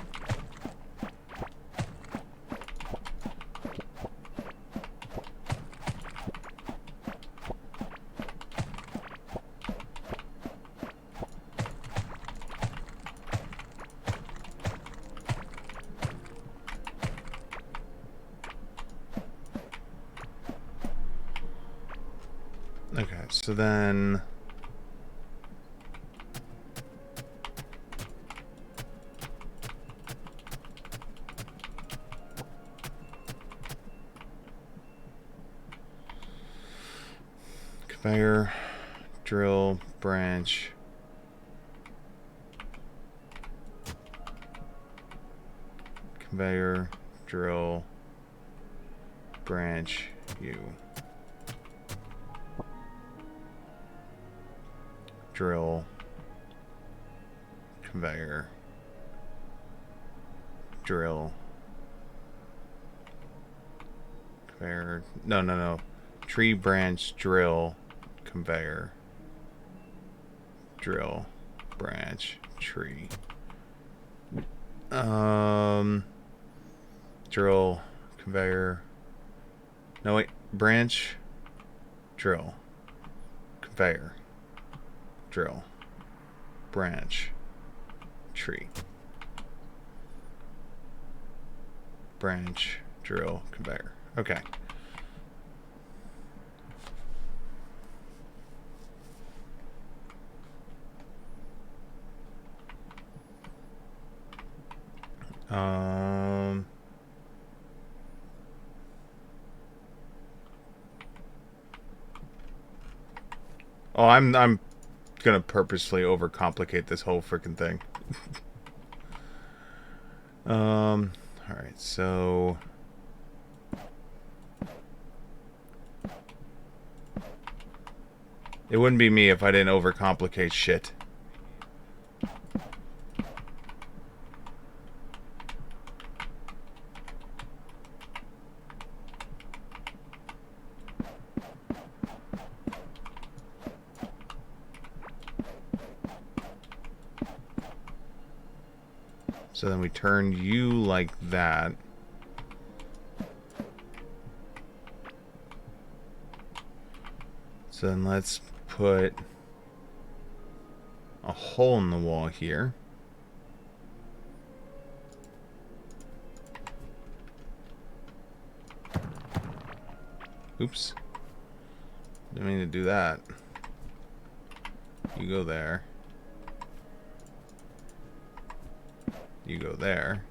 Okay, so then... Conveyor, drill, branch. Conveyor, drill, branch, U. Drill, conveyor, drill, conveyor, no. Tree, branch, drill, conveyor, drill, branch, tree. Drill, conveyor. No, wait. Branch, drill, conveyor, drill, branch, tree. Branch, drill, conveyor. Okay. Oh, I'm gonna purposely overcomplicate this whole freaking thing. All right, so it wouldn't be me if I didn't overcomplicate shit. So then we turn you like that. So then let's put a hole in the wall here. Oops. Didn't mean to do that. You go there. You go there.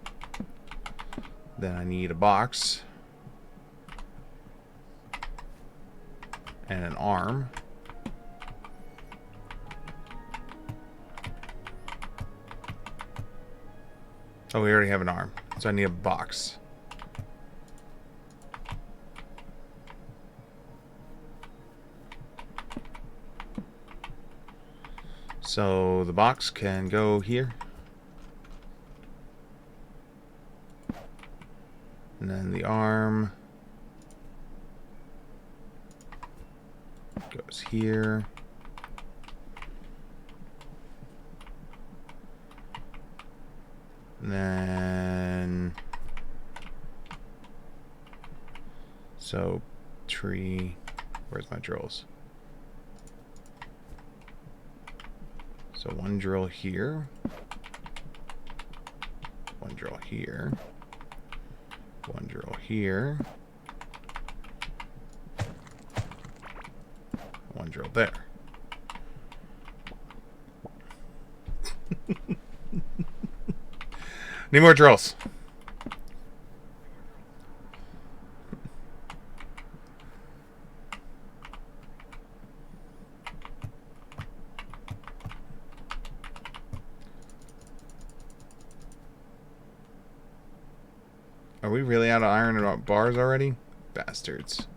Then I need a box. And an arm. Oh, we already have an arm. So I need a box. So the box can go here. And then the arm goes here. And then so tree, where's my drills? So one drill here. One drill here. One drill here. One drill there. Need more drills. Are we really out of iron bars already? Bastards.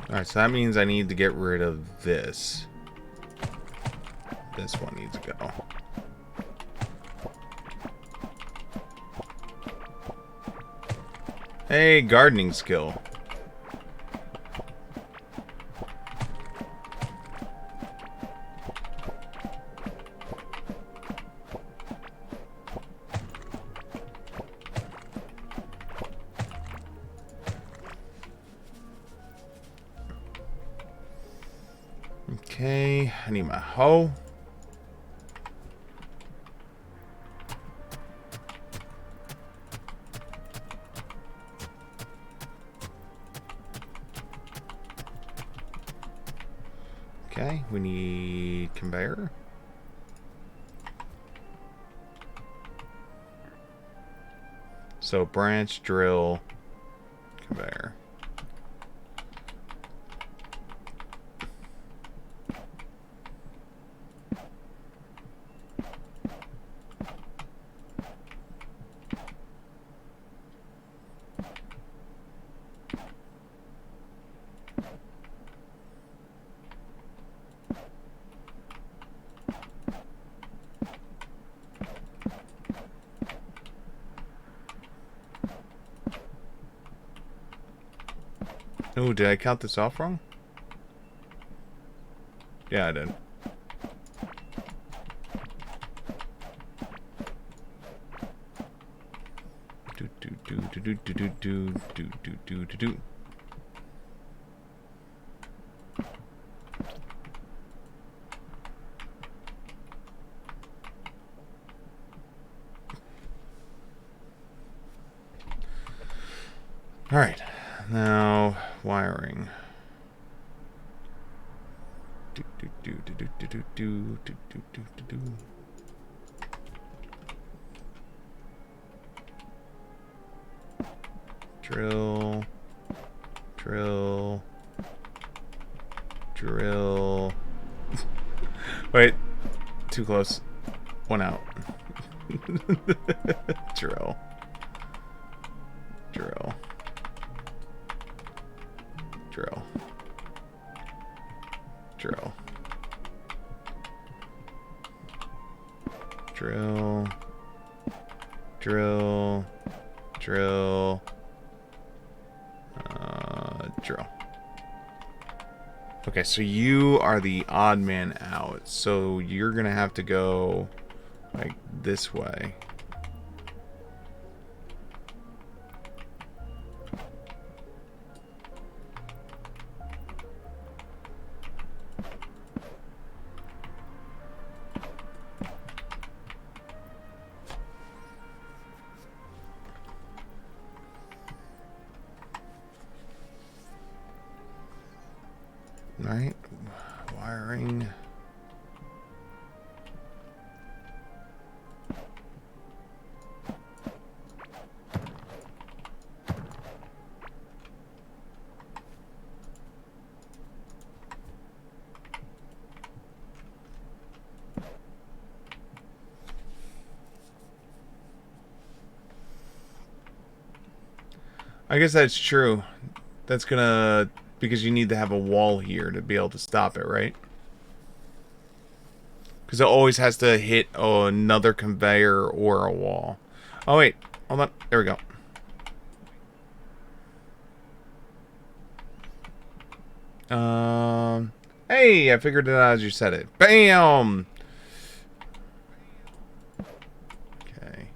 Alright, so that means I need to get rid of this. This one needs to go. Hey, gardening skill. Okay, I need my hoe. Okay, we need conveyor. So branch, drill, conveyor. Oh, did I count this off wrong? Yeah, I did. Do. All right, now wiring. Do. Drill. Drill. Drill. Wait, too close. One out. Drill. Drill. Drill. Drill. Drill. Drill. Drill. Drill. Okay, so you are the odd man out. So you're gonna have to go like this way. Right? Wiring. I guess that's true. That's gonna... because you need to have a wall here to be able to stop it, right? Because it always has to hit another conveyor or a wall. Oh, wait. Hold on. There we go. Hey, I figured it out as you said it. Bam! Okay.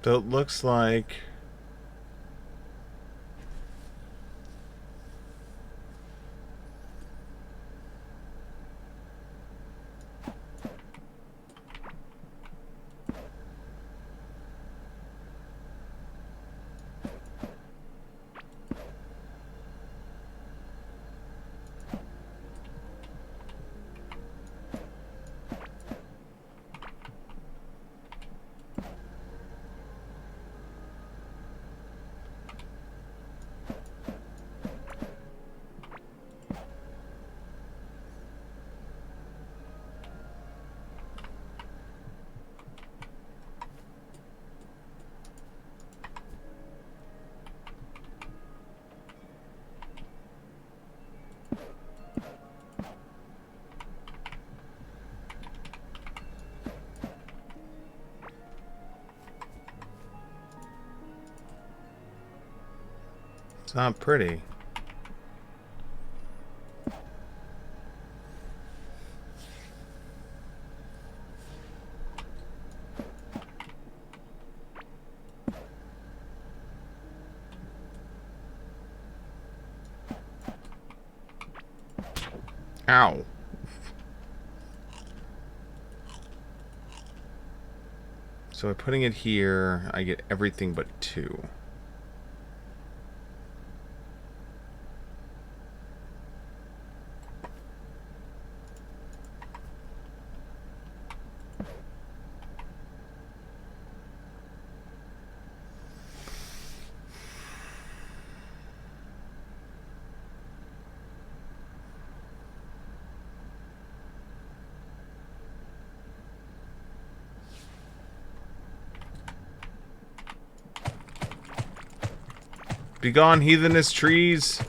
So it looks like... It's not pretty. Ow. So by putting it here, I get everything but 2. Begone, heathenous trees!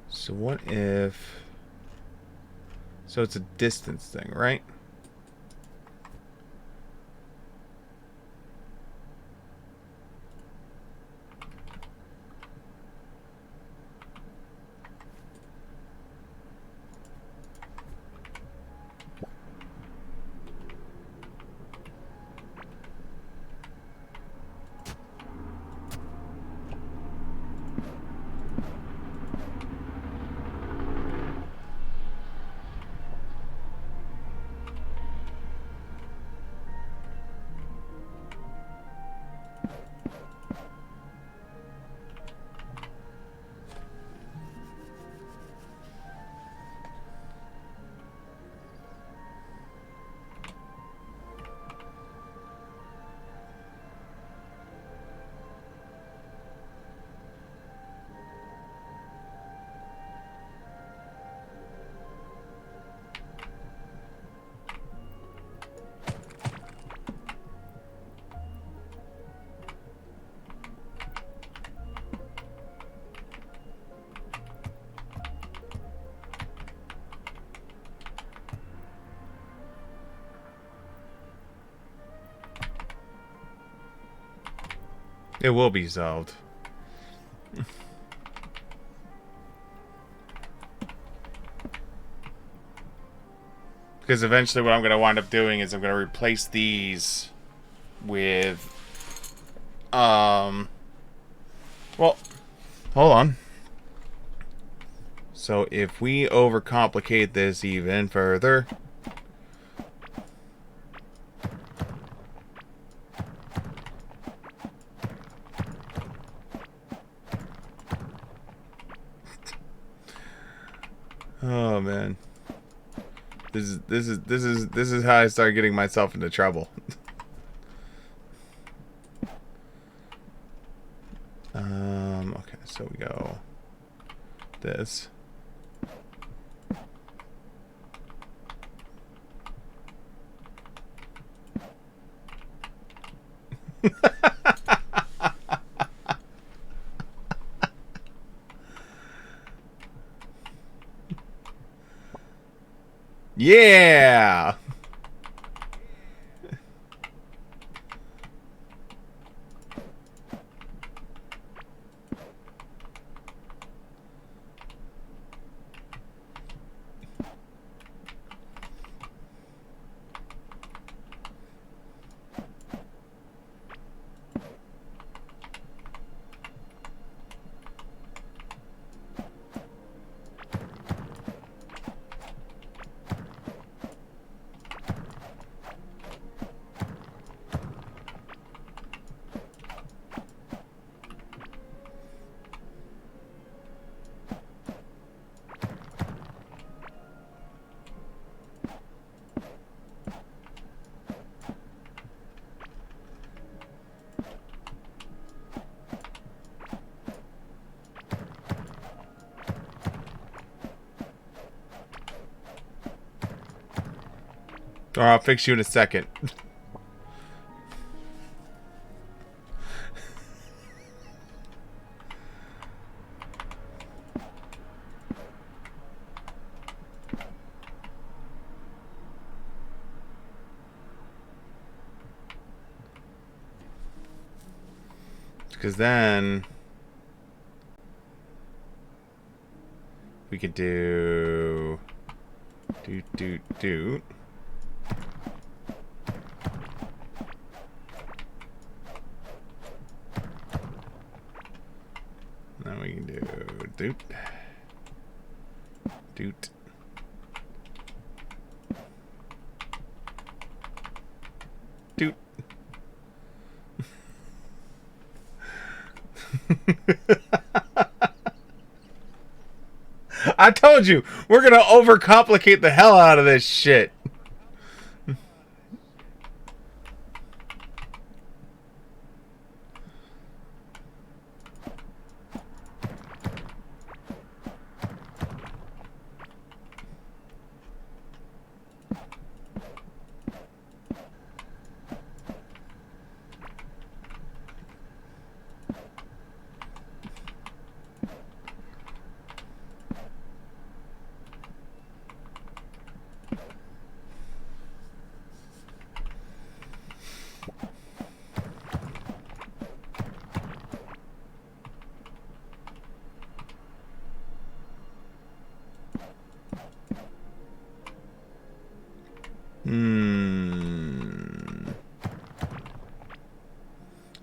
So what if... So it's a distance thing, right? It will be solved. Because eventually what I'm going to wind up doing is I'm going to replace these with... Well, hold on. So if we overcomplicate this even further... Oh man, this is how I start getting myself into trouble. Okay, so we go this. Yeah. Or I'll fix you in a second. Because then we could do doot. Then we can do doot. Doot. I told you, we're gonna overcomplicate the hell out of this shit.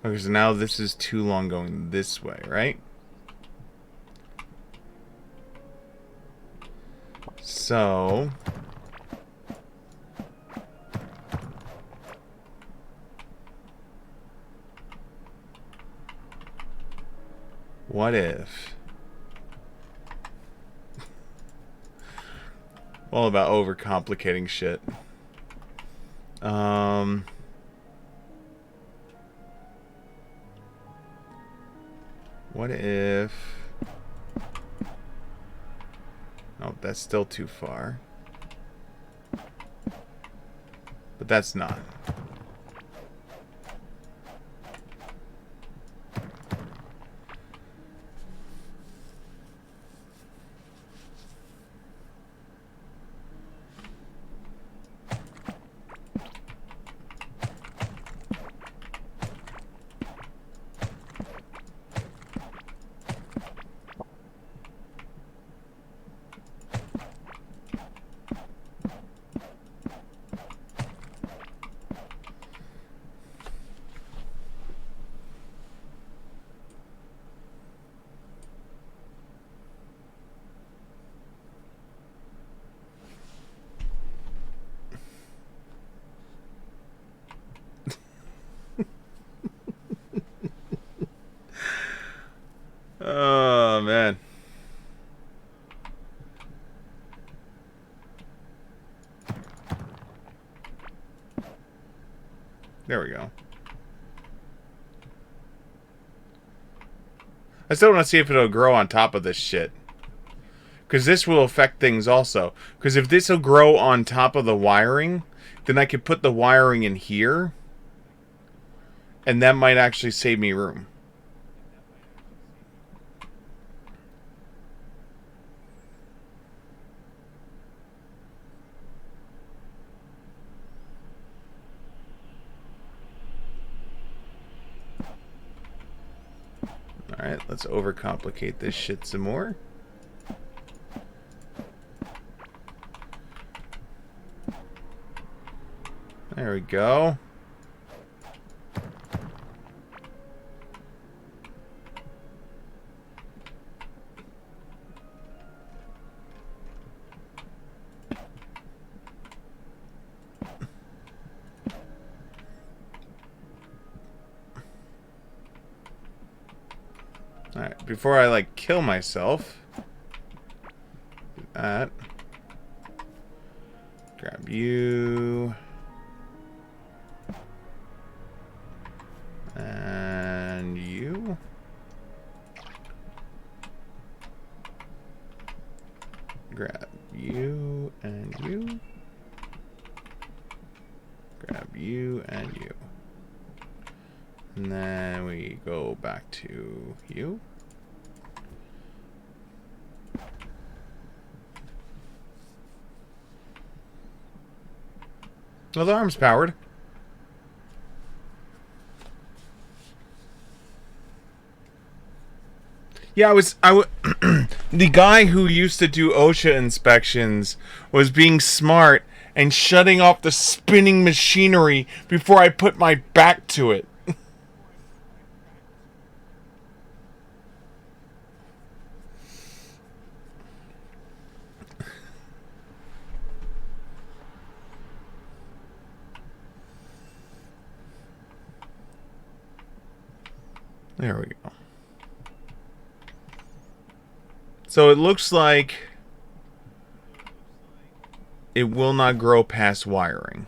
Okay, so now this is too long going this way, right? So what if? All about overcomplicating shit. What if... Oh, that's still too far. But that's not. Oh, man. There we go. I still want to see if it'll grow on top of this shit. Because this will affect things also. Because if this will grow on top of the wiring, then I could put the wiring in here. And that might actually save me room. Alright, let's overcomplicate this shit some more. There we go. Alright, before I, like, kill myself. Do that. Grab you. And you. Grab you and you. you and you. And then we go back to you. Well, the arm's powered. Yeah, the guy who used to do OSHA inspections was being smart and shutting off the spinning machinery before I put my back to it. There we go. So it looks like it will not grow past wiring.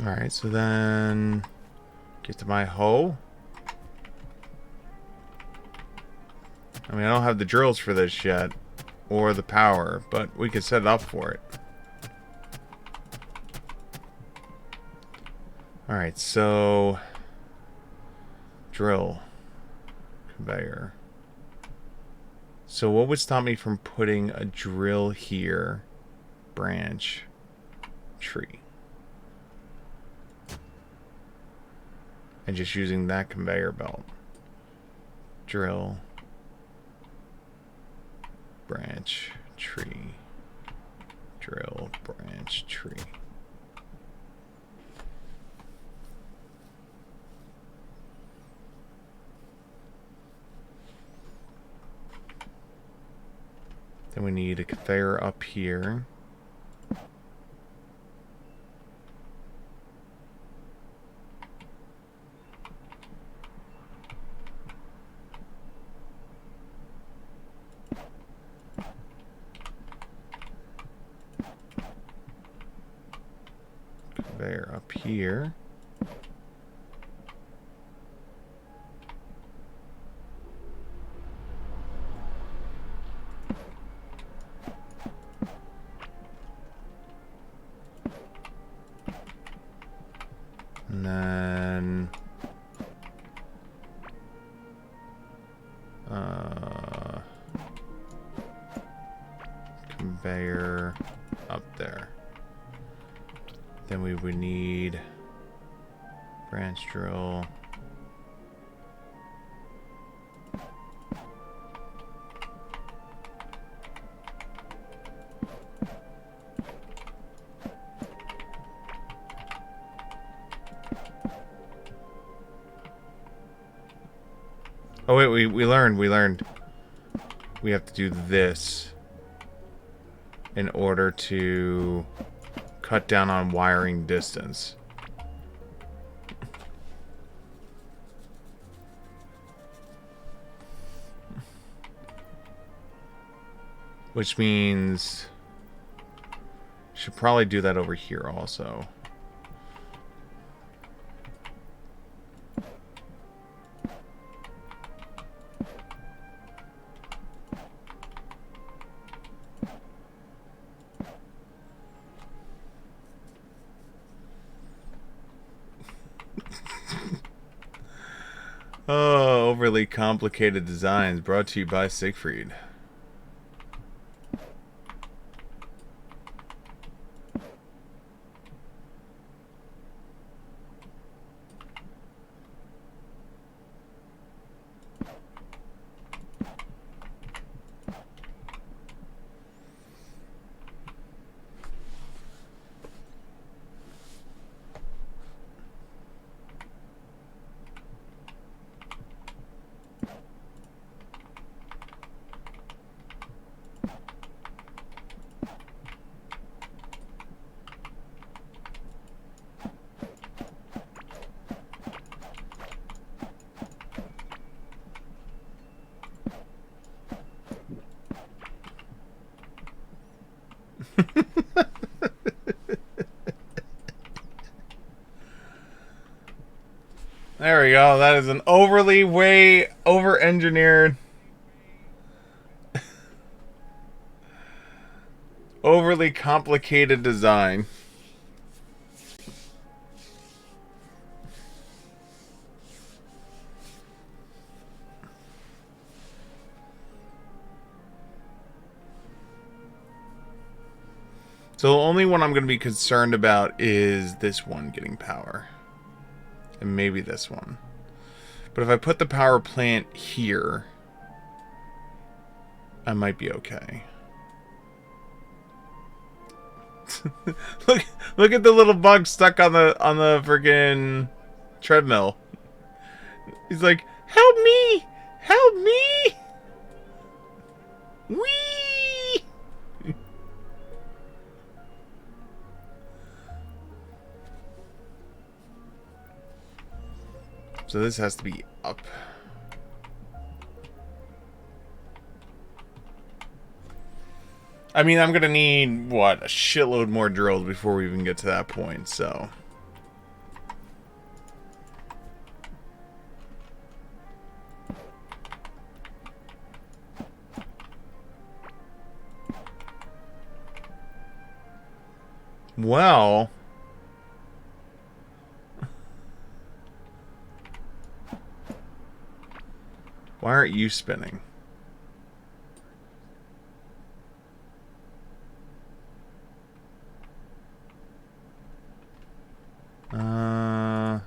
Alright, so then get to my hoe. I mean, I don't have the drills for this yet, or the power, but we could set it up for it. Alright, so drill, conveyor. So what would stop me from putting a drill here? Branch, tree. And just using that conveyor belt. Drill, branch, tree. Drill, branch, tree. Then we need a conveyor up here. Conveyor up here. And then conveyor up there. Then we would need branch drill. Oh wait, we learned. We have to do this in order to cut down on wiring distance. Which means should probably do that over here also. Oh, overly complicated designs brought to you by Siegfried. There we go. That is an overly way over-engineered, overly complicated design. So the only one I'm going to be concerned about is this one getting power. And maybe this one. But if I put the power plant here, I might be okay. look at the little bug stuck on the friggin' treadmill. He's like, "Help me! Help me!" Whee! So this has to be up. I mean, I'm gonna need, what, a shitload more drills before we even get to that point, so... Well... Why aren't you spinning?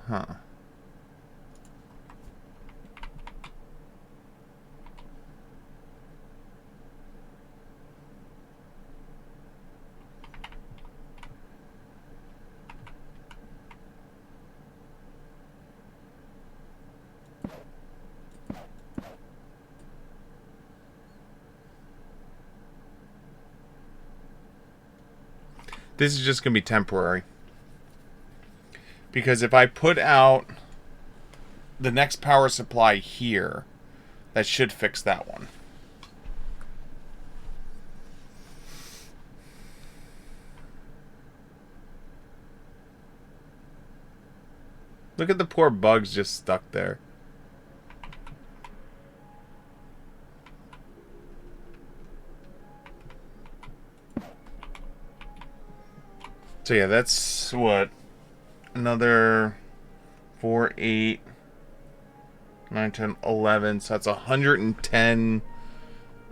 Huh. This is just going to be temporary. Because if I put out the next power supply here, that should fix that one. Look at the poor bugs just stuck there. So yeah, that's what? Another 4, 8, 9, 10, 11. So that's 110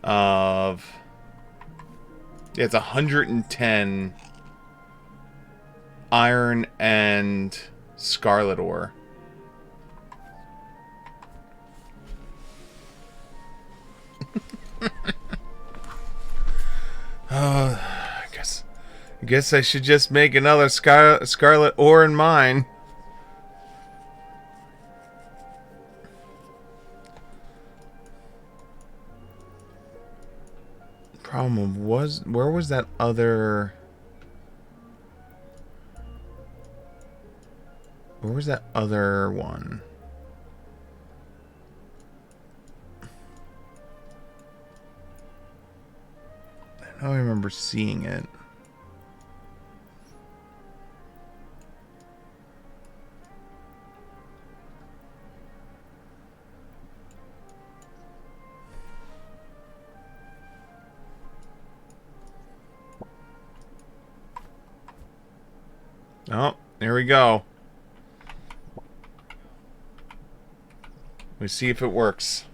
of... Yeah, it's 110 iron and scarlet ore. I guess I should just make another scarlet ore in mine. Problem was, where was that other... Where was that other one? I know I remember seeing it. Oh, there we go. We see if it works.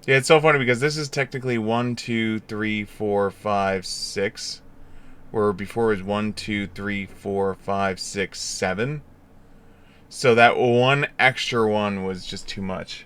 Yeah, it's so funny because this is technically 1, 2, 3, 4, 5, 6. Where before it was 1, 2, 3, 4, 5, 6, 7. So that one extra one was just too much.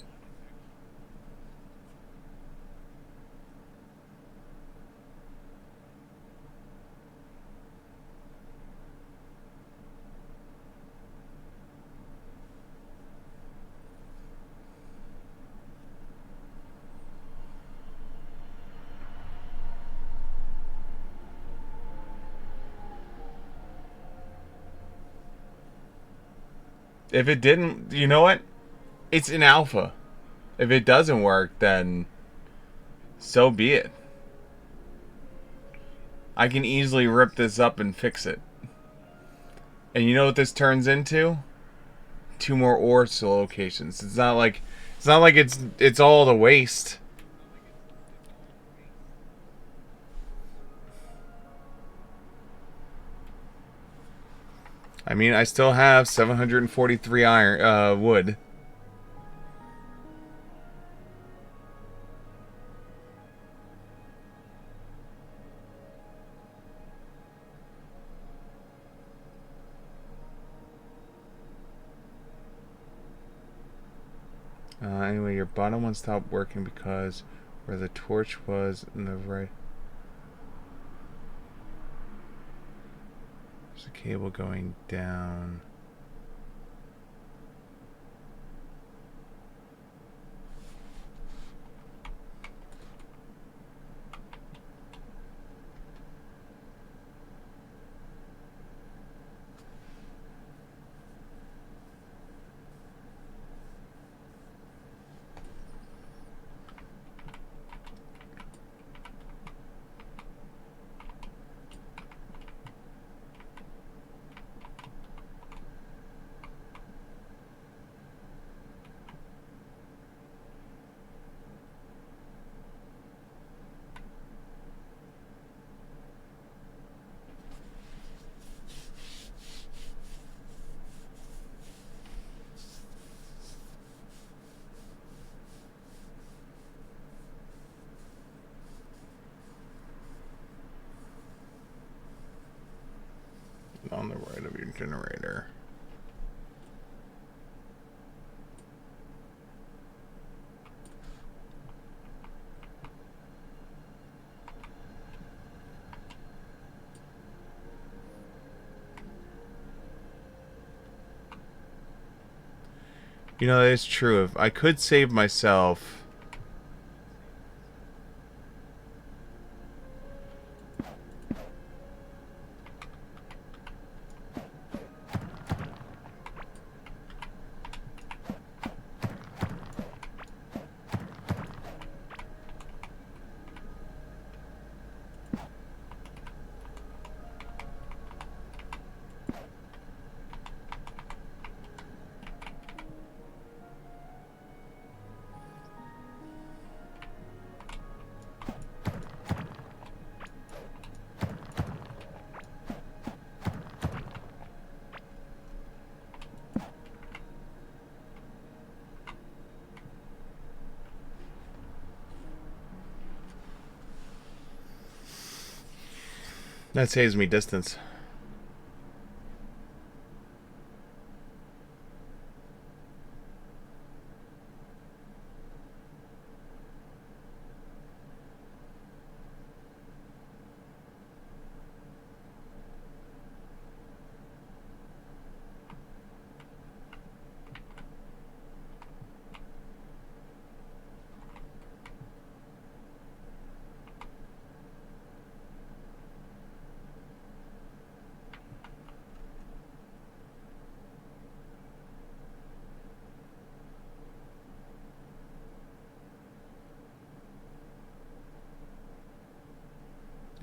If it didn't, you know what? It's in alpha. If it doesn't work, then so be it. I can easily rip this up and fix it. And you know what this turns into? 2 more ore locations. It's not like it's all the waste. I mean, I still have 743 iron wood. Anyway, your bottom one stopped working because where the torch was in the right. There's a cable going down. On the right of your generator. You know, that is true. If I could save myself. That saves me distance.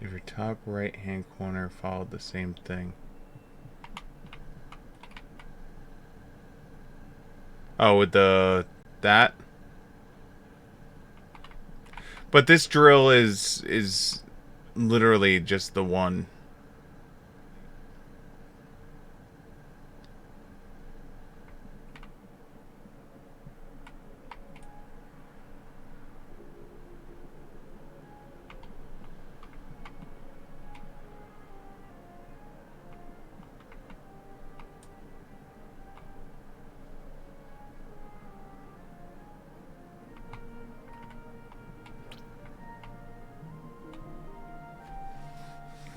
If your top right hand corner followed the same thing. Oh, with that? But this drill is literally just the one.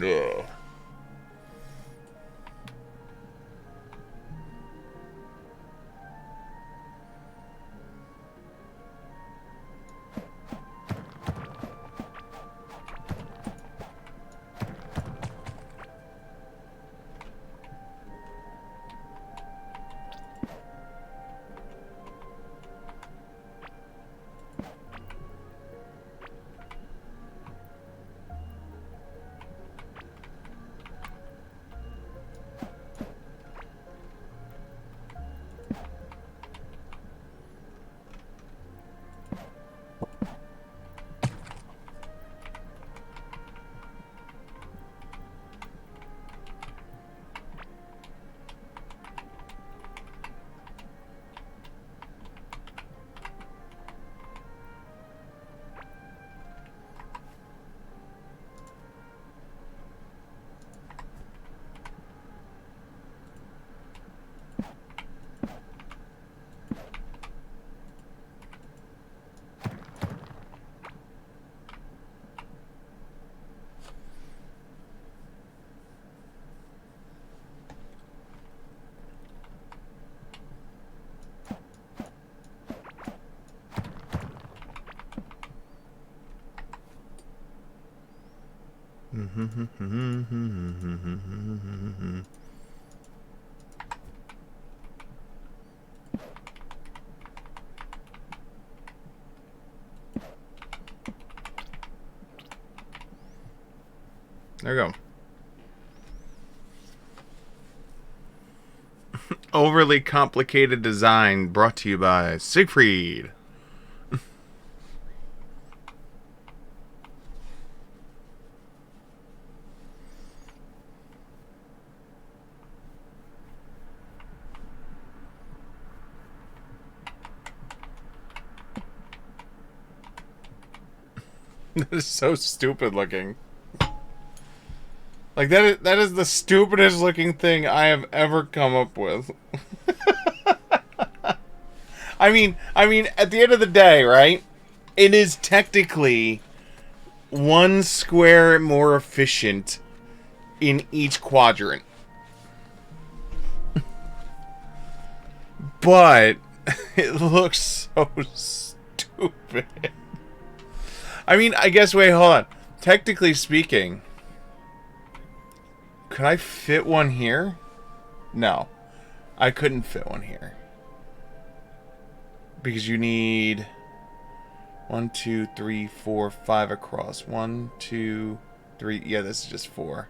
Ugh. There we go. Overly complicated design brought to you by Siegfried. That is so stupid looking. Like that is the stupidest looking thing I have ever come up with. I mean at the end of the day, right? It is technically one square more efficient in each quadrant. But it looks so stupid. I mean, I guess, wait, hold on. Technically speaking, could I fit one here? No. I couldn't fit one here. Because you need 1, 2, 3, 4, 5 across. 1, 2, 3. Yeah, this is just 4.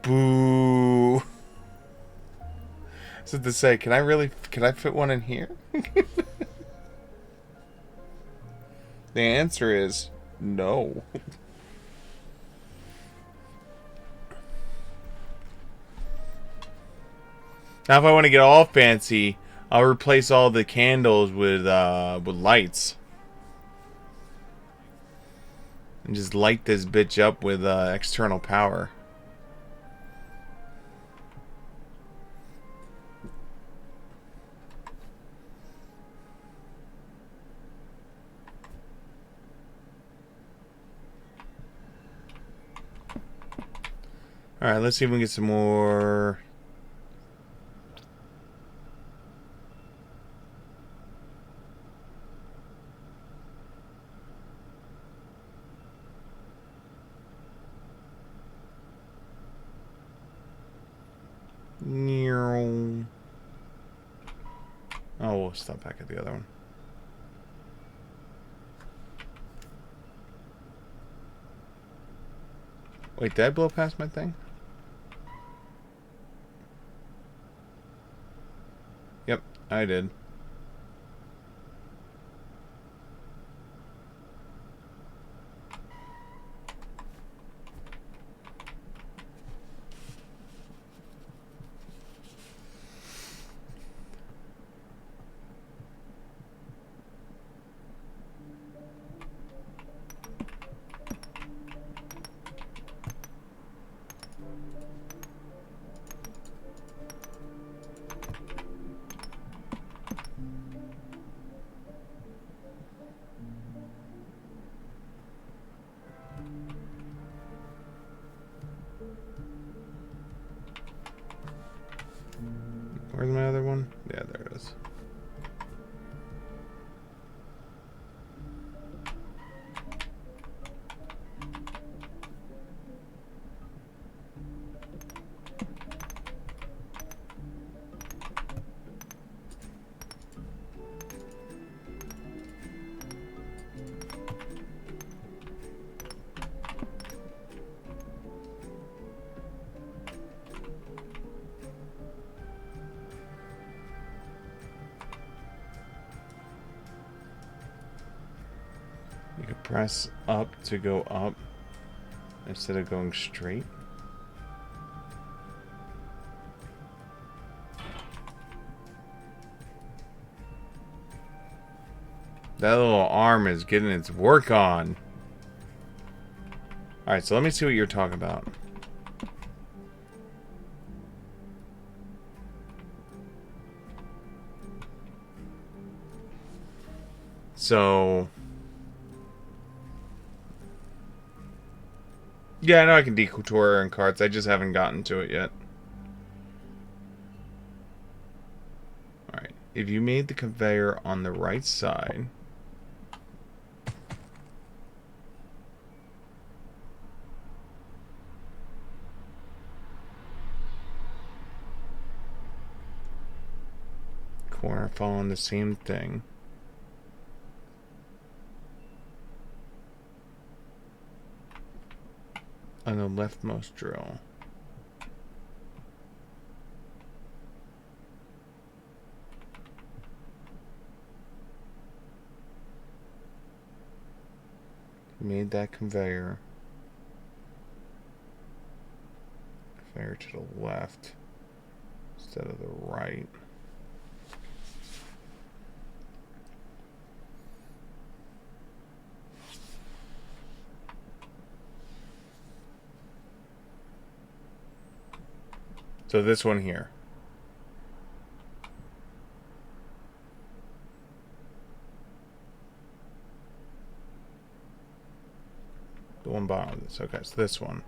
Boo. So to say, can I fit one in here? The answer is no. Now, if I want to get all fancy, I'll replace all the candles with lights, and just light this bitch up with external power. All right, let's see if we can get some more. Oh, we'll stop back at the other one. Wait, did I blow past my thing? Yep, I did. is. You could press up to go up instead of going straight. That little arm is getting its work on. Alright, so let me see what you're talking about. So... yeah, I know I can detour in carts. I just haven't gotten to it yet. Alright, if you made the conveyor on the right side... corner following the same thing. On the leftmost drill. Made that conveyor. Conveyor to the left instead of the right. So this one here. The one bottom of this. Okay, so this one.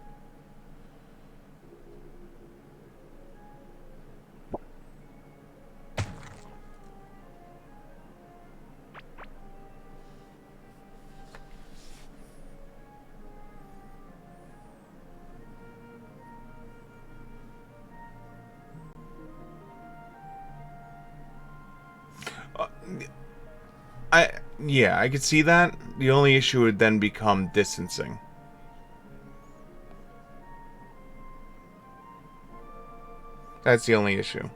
Yeah, I could see that. The only issue would then become distancing. That's the only issue.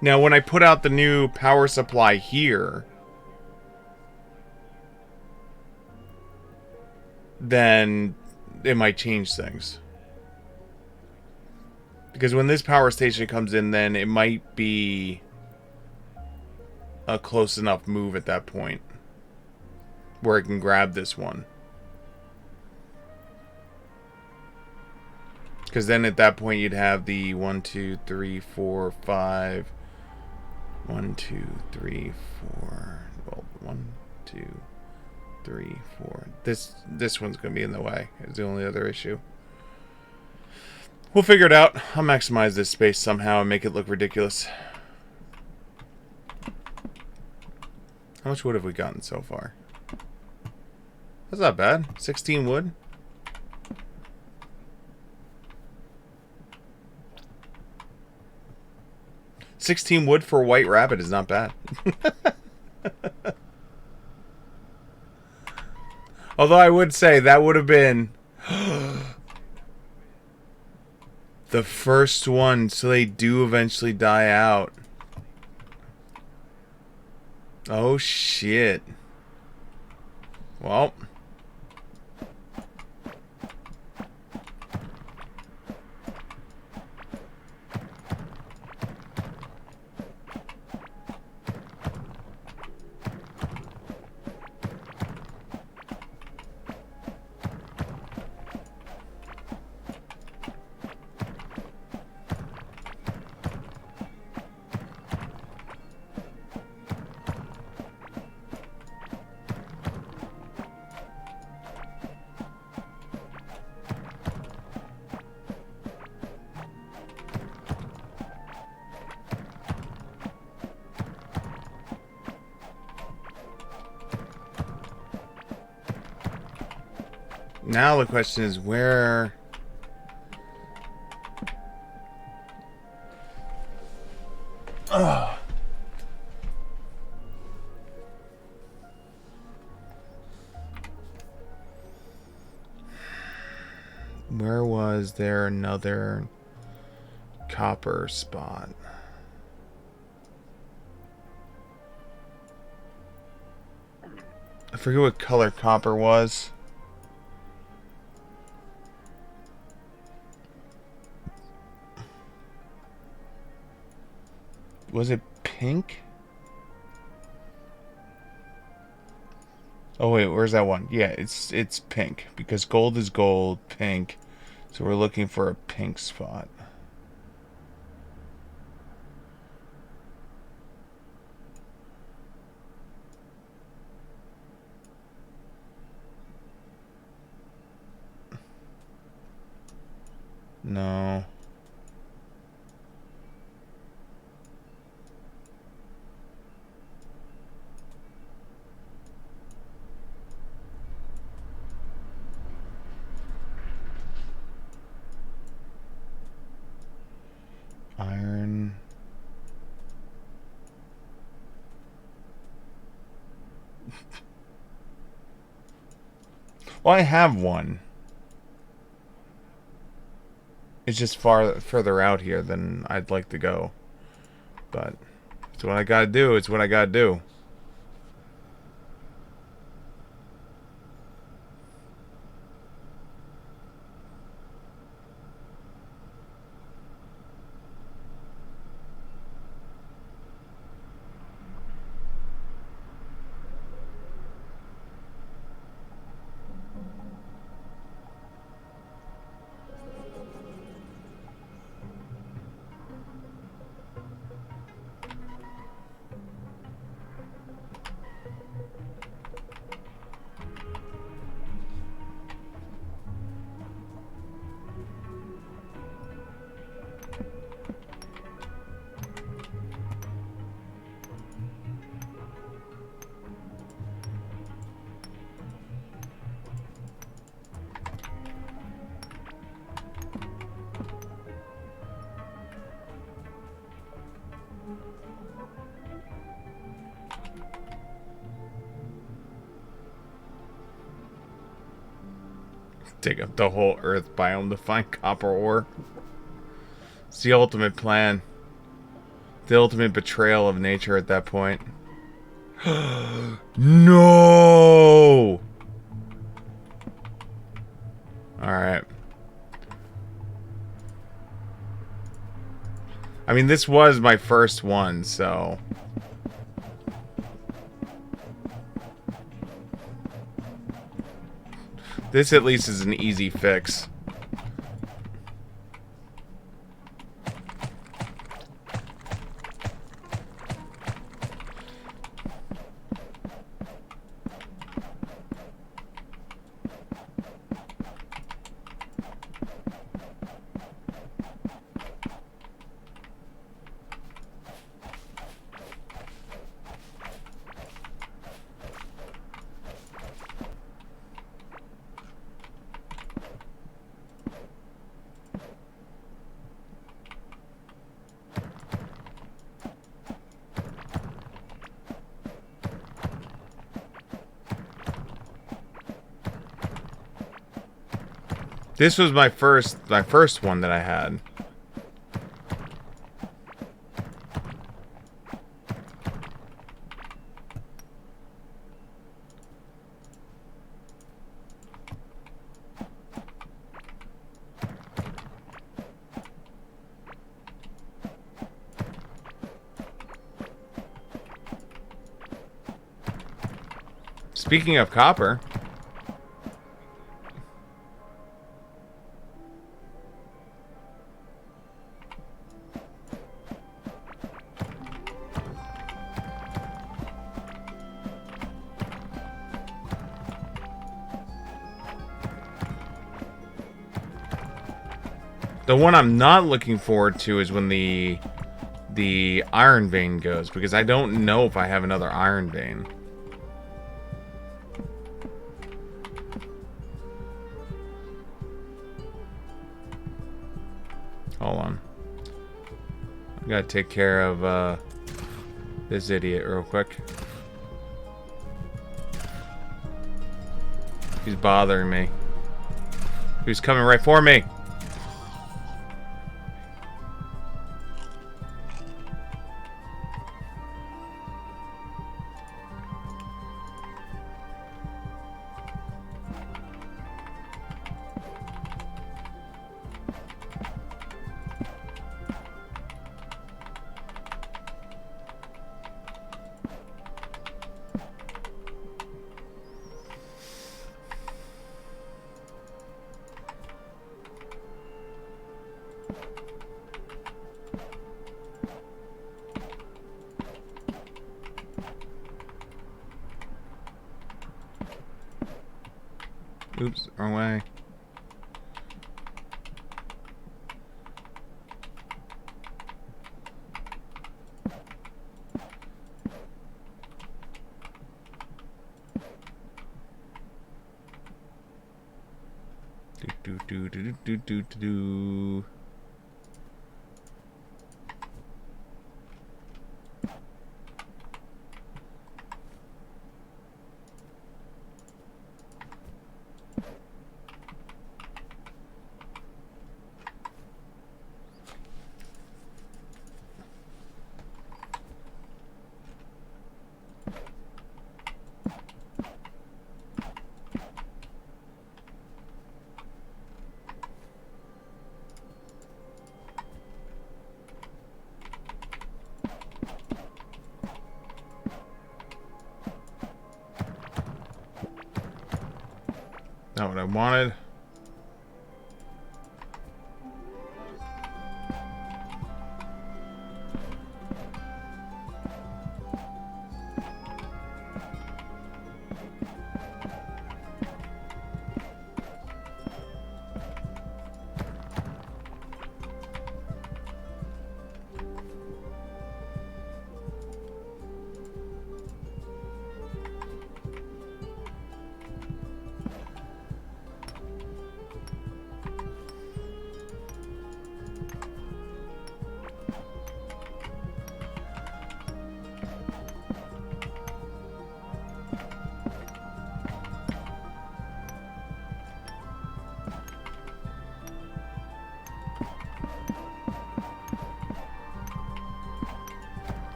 Now, when I put out the new power supply here, then it might change things. Because when this power station comes in, then it might be a close enough move at that point where it can grab this one. Because then at that point you'd have the 1, 2, 3, 4, 5. 1, 2, 3, 4. Well, 1, 2, 3, 4. This one's going to be in the way. Is the only other issue. We'll figure it out. I'll maximize this space somehow and make it look ridiculous. How much wood have we gotten so far? That's not bad. 16 wood. $16 wood for a white rabbit is not bad. Although I would say that would have been the first one, so they do eventually die out. Oh shit. Well. Now the question is where... Ugh. Where was there another copper spot? I forget what color copper was. Was it pink? Oh wait, where's that one? Yeah, it's pink because gold is gold, pink. So we're looking for a pink spot. No. Iron. Well, I have one. It's just further out here than I'd like to go. But it's what I gotta do. It's what I gotta do. Dig up the whole Earth biome to find copper ore. It's the ultimate plan. The ultimate betrayal of nature at that point. No! Alright. I mean, this was my first one, so... This at least is an easy fix. This was my first one that I had. Speaking of copper, the one I'm not looking forward to is when the iron vein goes, because I don't know if I have another iron vein. Hold on. I gotta take care of this idiot real quick. He's bothering me. He's coming right for me. Oops, wrong way. Do. Not what I wanted.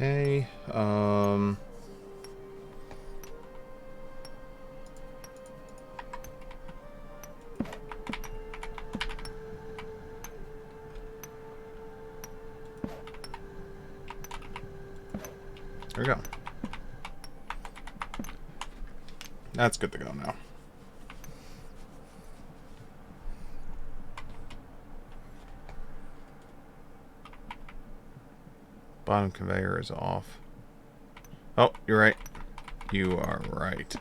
Okay, there we go. That's good to go now. Bottom conveyor is off. Oh, you're right. You are right.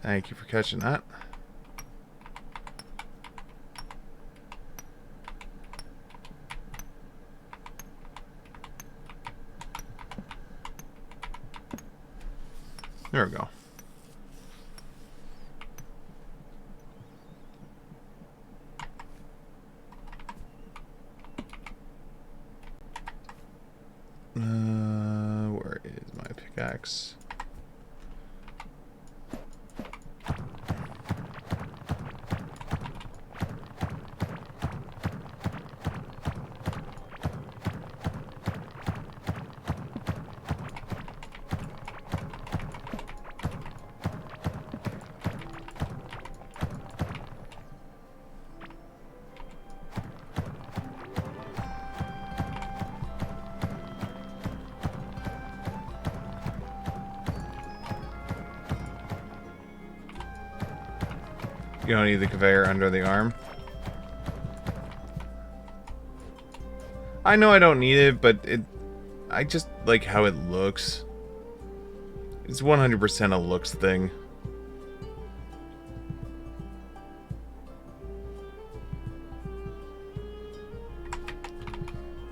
Thank you for catching that. There we go. Where is my pickaxe? You don't need the conveyor under the arm. I know I don't need it, but I just like how it looks. It's 100% a looks thing.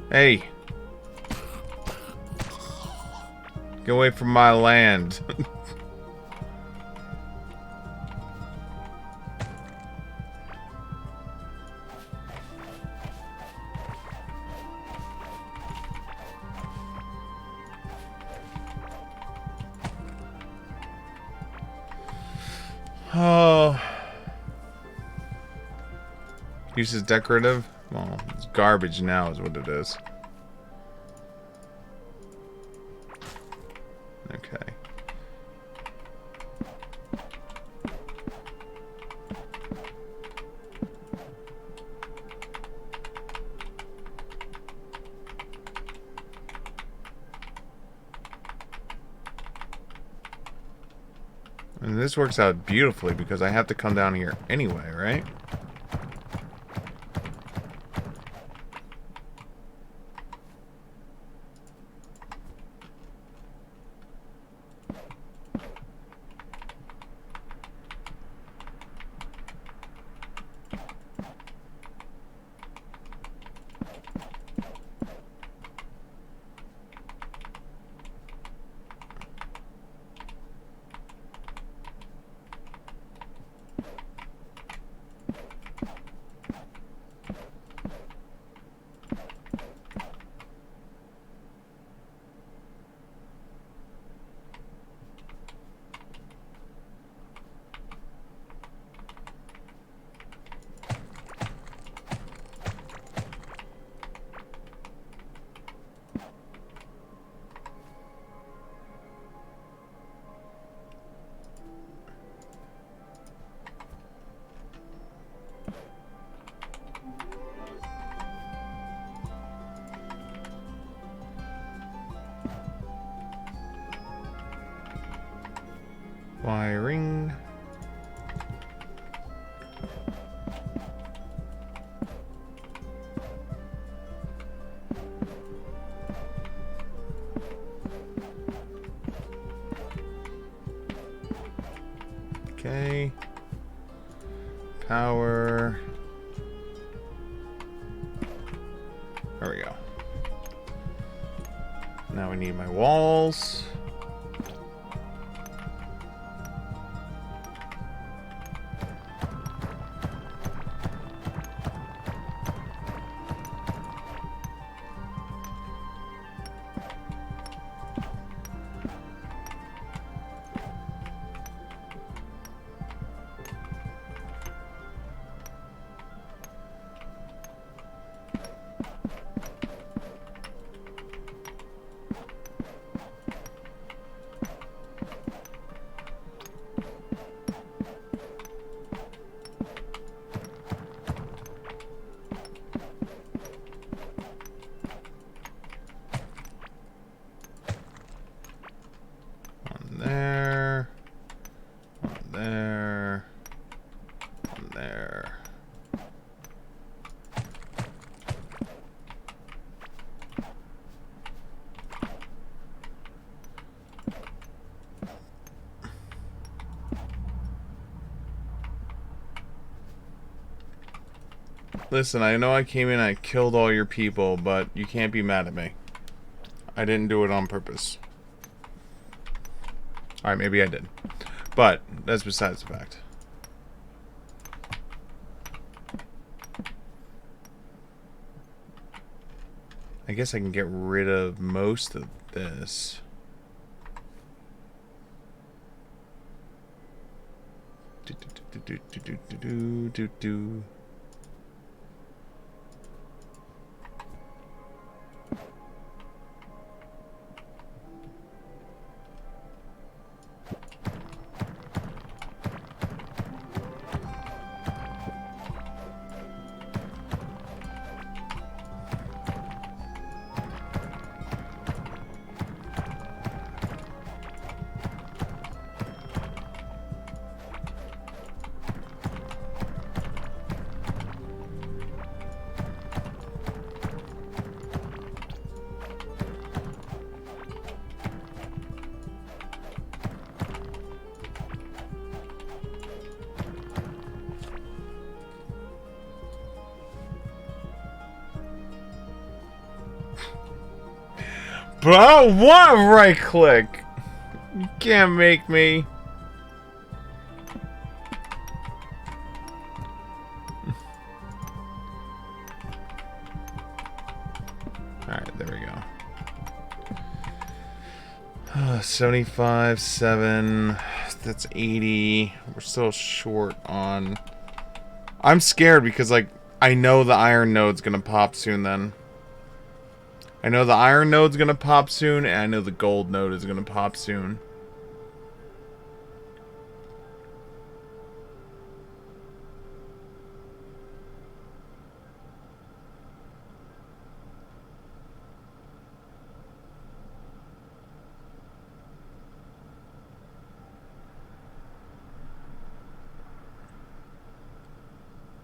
Hey. Get away from my land. Oh. Uses decorative? Well, it's garbage now is what it is. Okay. And this works out beautifully because I have to come down here anyway, right? Wiring. Okay. Power. There we go. Now we need my walls. There. There. There. Listen, I know I came in and I killed all your people, but you can't be mad at me. I didn't do it on purpose. Alright, maybe I did. But, that's besides the fact. I guess I can get rid of most of this. Do. But I don't want right click. You can't make me. Alright, there we go. 75, 7. That's 80. We're still short on... I'm scared because, like, I know the iron node's gonna pop soon then. I know the iron node's gonna pop soon, and I know the gold node is gonna pop soon.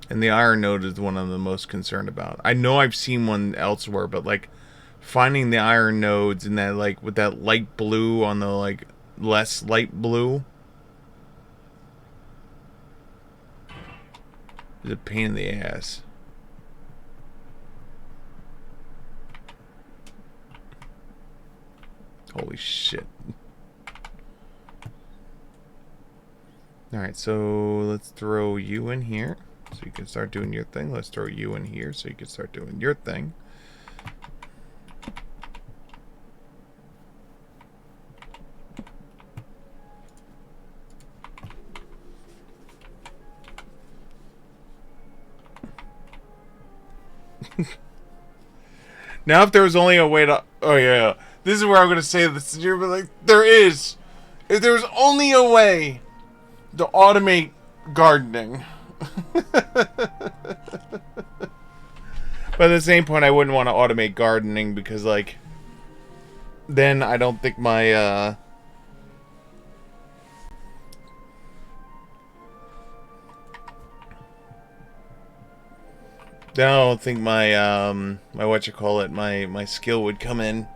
And the iron node is the one I'm the most concerned about. I know I've seen one elsewhere, but like finding the iron nodes and that like with that light blue on the like less light blue is a pain in the ass. Holy shit. Alright, so let's throw you in here. So you can start doing your thing. Let's throw you in here so you can start doing your thing. Now if there was only a way to... Oh yeah, this is where I'm going to say this. You're like, there is. If there was only a way to automate gardening... But at the same point, I wouldn't want to automate gardening because, like, then I don't think my, then I don't think my, my whatchamacallit, my skill would come in.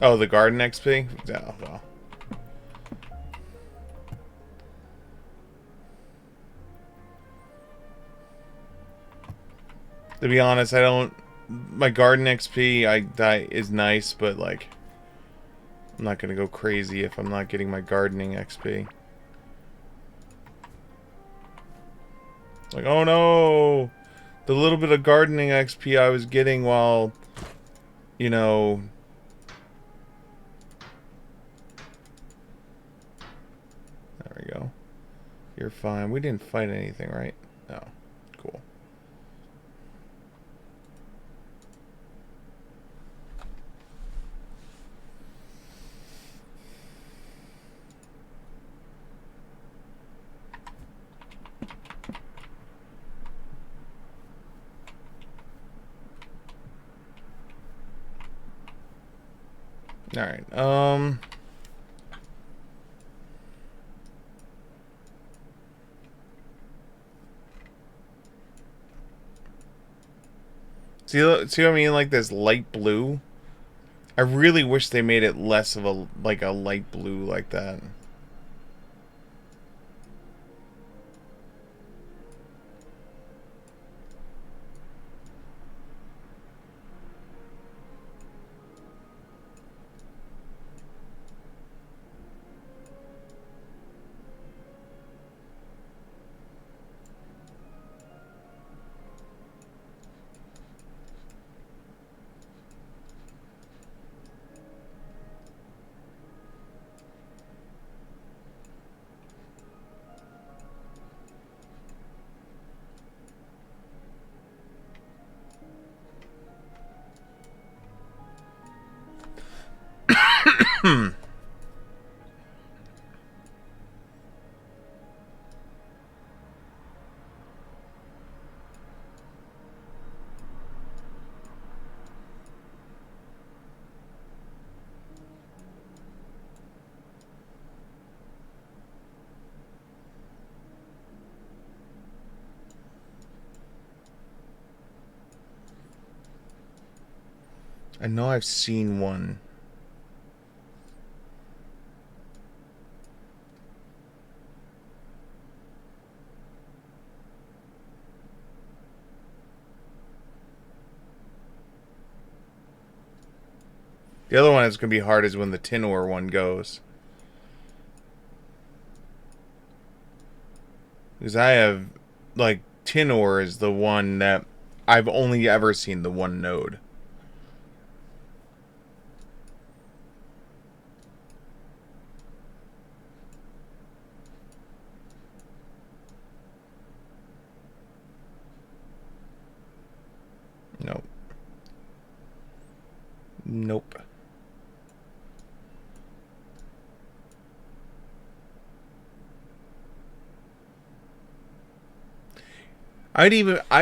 Oh, the garden XP? Oh, well. To be honest, I don't... My garden XP is nice, but, like... I'm not gonna go crazy if I'm not getting my gardening XP. Like, oh no! The little bit of gardening XP I was getting while... You know... There we go. You're fine. We didn't fight anything, right? No. Cool. Alright, see what I mean? Like this light blue? I really wish they made it less of a, like a light blue like that. I know I've seen one. The other one that's going to be hard is when the tin ore one goes. Because I have, like, tin ore is the one that I've only ever seen the one node. Nope. Nope. I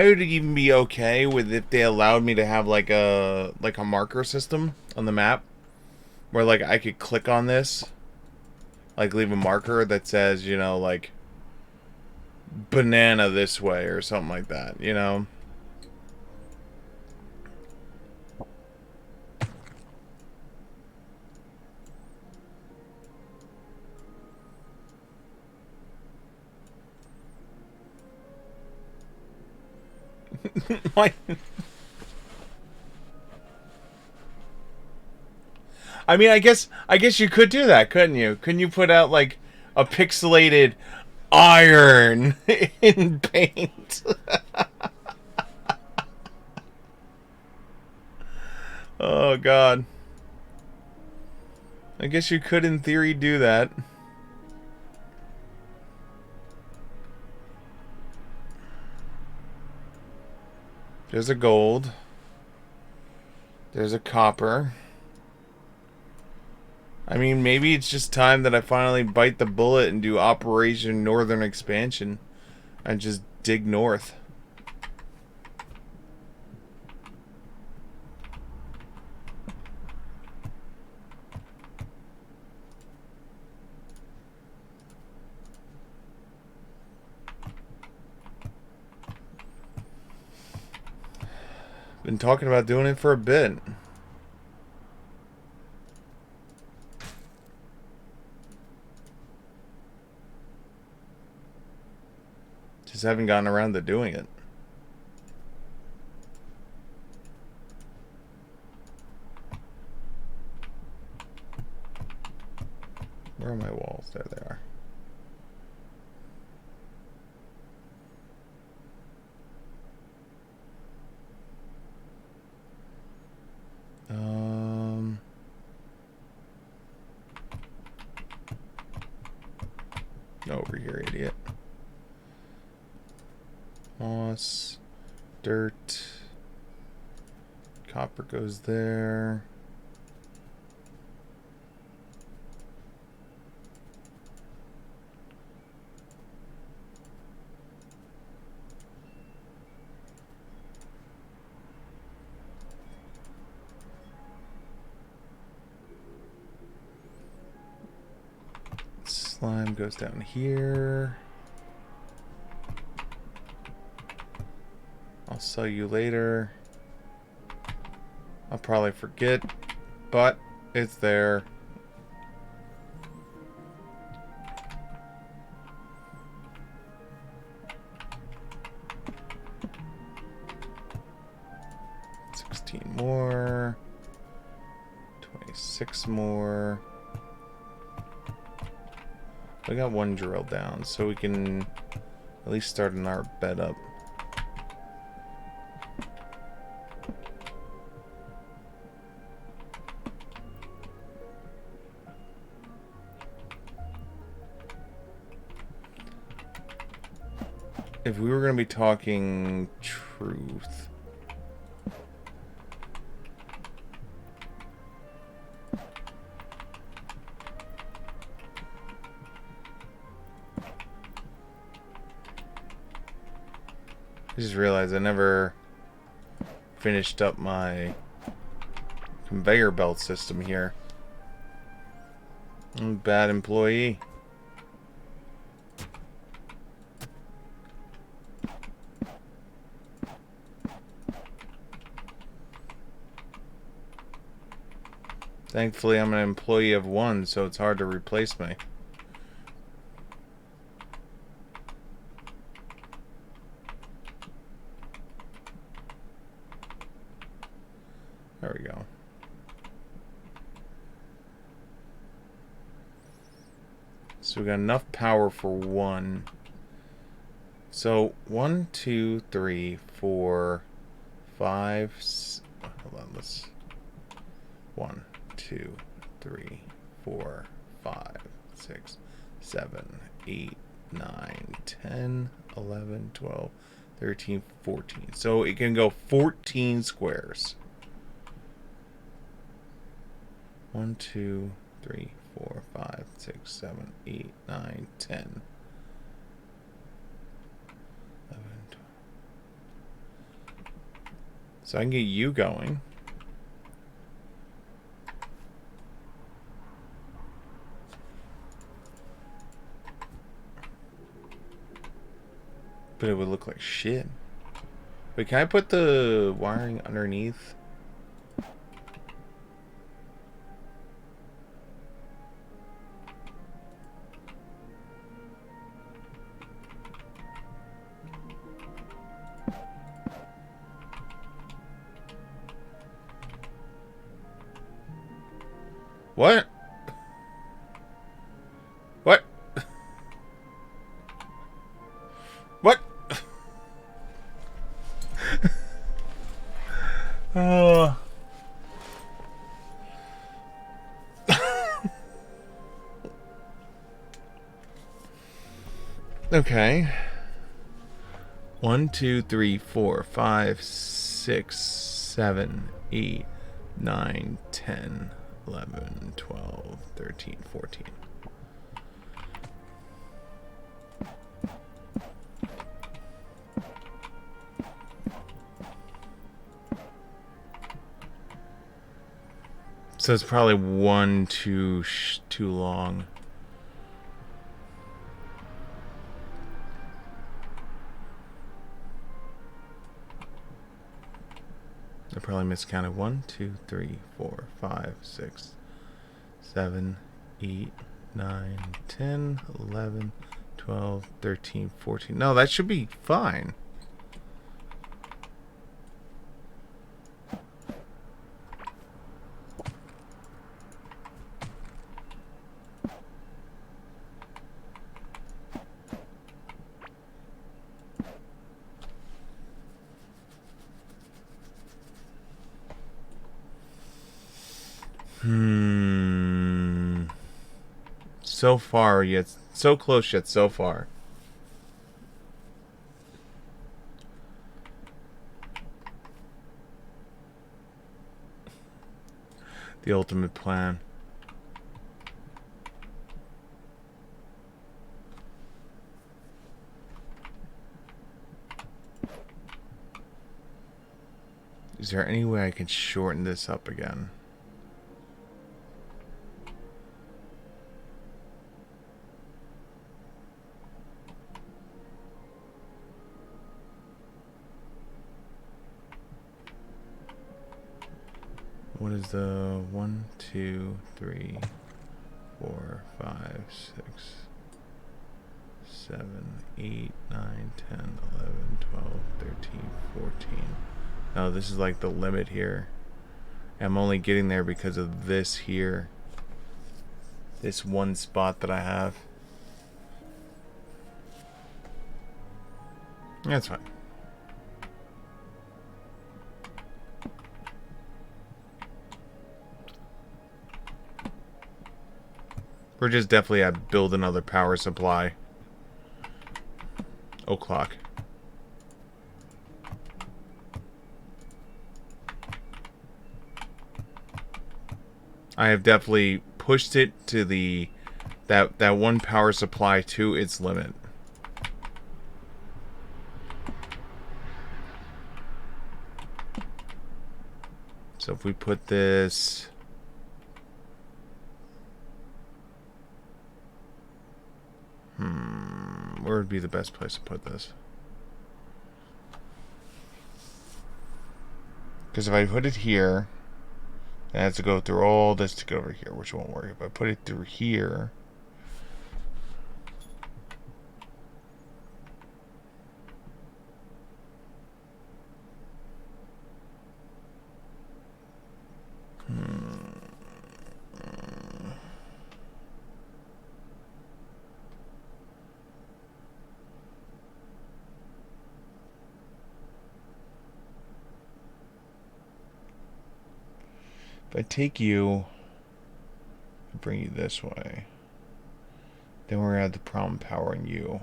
would even be okay with if they allowed me to have like a marker system on the map where like I could click on this, like leave a marker that says, you know, like banana this way or something like that, you know? Like, I mean, I guess you could do that, couldn't you? Couldn't you put out like a pixelated iron in paint? Oh god. I guess you could in theory do that. There's a gold. There's a copper. I mean, maybe it's just time that I finally bite the bullet and do Operation Northern Expansion and just dig north. Been talking about doing it for a bit. Just haven't gotten around to doing it. Where are my walls? There they are. Over here, idiot. Moss, dirt, copper goes there. Slime goes down here. I'll sell you later. I'll probably forget, but it's there. More. 26 more. We got one drill down, so we can at least start in our bed up. If we were going to be talking truth... I just realized I never finished up my conveyor belt system here. I'm a bad employee. Thankfully, I'm an employee of one, so it's hard to replace me. There we go. So we got enough power for one. So 1, 2, 3, 4, 5. Hold on, let's. 1, 2, 3, 4, 5, 6, 7, 8, 9, 10, 11, 12, 13, 14. So it can go 14 squares. 1, 2, 3, 4, 5, 6, 7, 8, 9, 10. 11, 12. So I can get you going. But it would look like shit. Wait, can I put the wiring underneath? What? What? What? Oh. Okay. 1, 2, 3, 4, 5, 6, 7, 8, 9, 10, 11, 12, 13, 14. So it's probably one too long. I probably miscounted. 1, 2, 3, 4, 5, 6, 7, 8, 9, 10, 11, 12, 13, 14. No, that should be fine. So far, yet so close, yet so far. The ultimate plan. Is there any way I can shorten this up again? What is the 1, 2, 3, 4, 5, 6, 7, 8, 9, 10, 11, 12, 13, 14. No, this is like the limit here. I'm only getting there because of this here. This one spot that I have. That's fine. We're just definitely at build another power supply. O'clock. I have definitely pushed it to the that one power supply to its limit. So if we put this where would be the best place to put this? Because if I put it here, it has to go through all this to get over here, which won't work. If I put it through here, If I take you and bring you this way, then we're gonna have the problem powering you.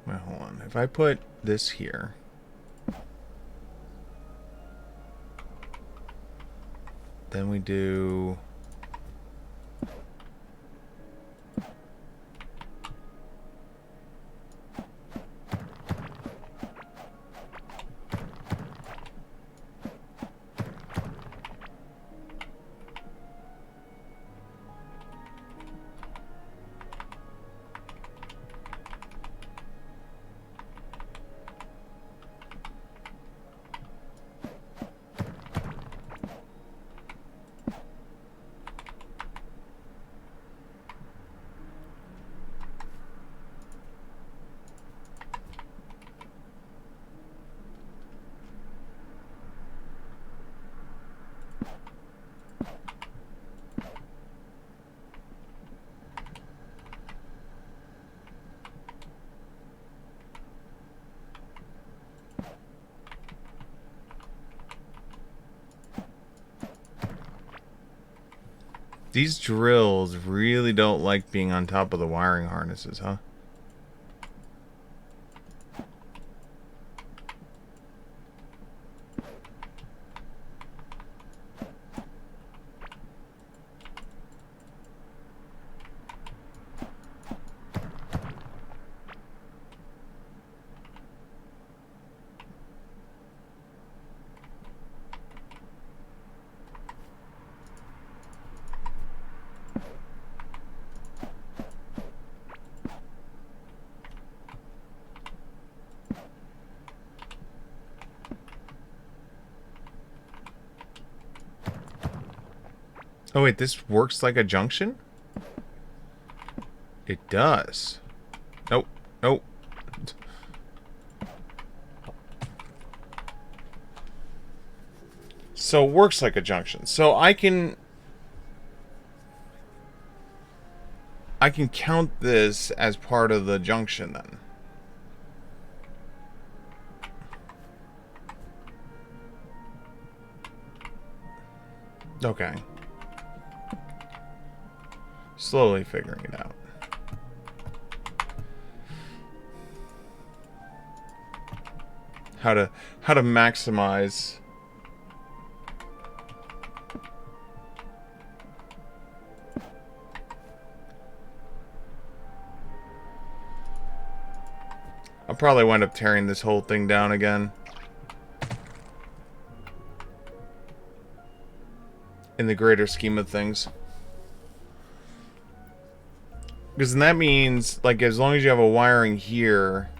Wait, hold on. If I put this here, then we do... These drills really don't like being on top of the wiring harnesses, huh? Oh wait, this works like a junction? It does. Nope. Nope. So it works like a junction. So I can count this as part of the junction then. Okay. Slowly figuring it out. How to maximize I'll probably wind up tearing this whole thing down again. In the greater scheme of things. Because then that means, like, as long as you have a wiring here,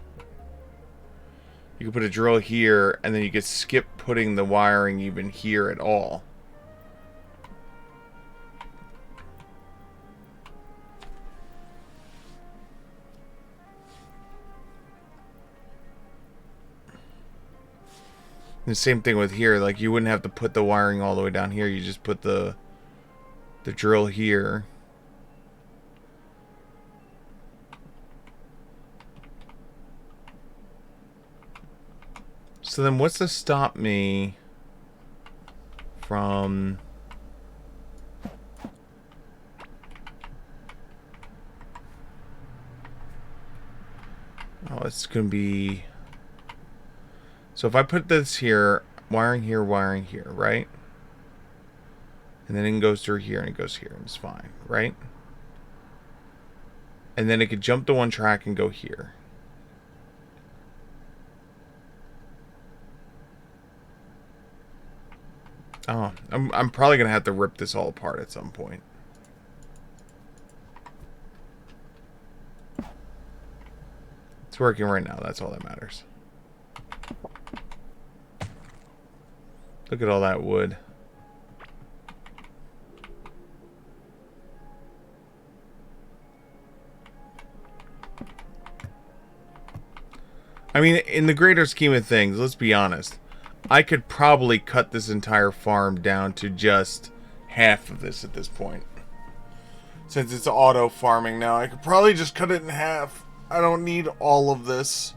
you can put a drill here, and then you could skip putting the wiring even here at all. The same thing with here, like you wouldn't have to put the wiring all the way down here, you just put the drill here. So then what's to stop me from... Oh, it's gonna be... So if I put this here, wiring here, right? And then it goes through here and it goes here and it's fine, right? And then it could jump to one track and go here. Oh, I'm probably gonna have to rip this all apart at some point. It's working right now, that's all that matters. Look at all that wood. I mean, in the greater scheme of things, let's be honest. I could probably cut this entire farm down to just half of this at this point. Since it's auto farming now, I could probably just cut it in half. I don't need all of this.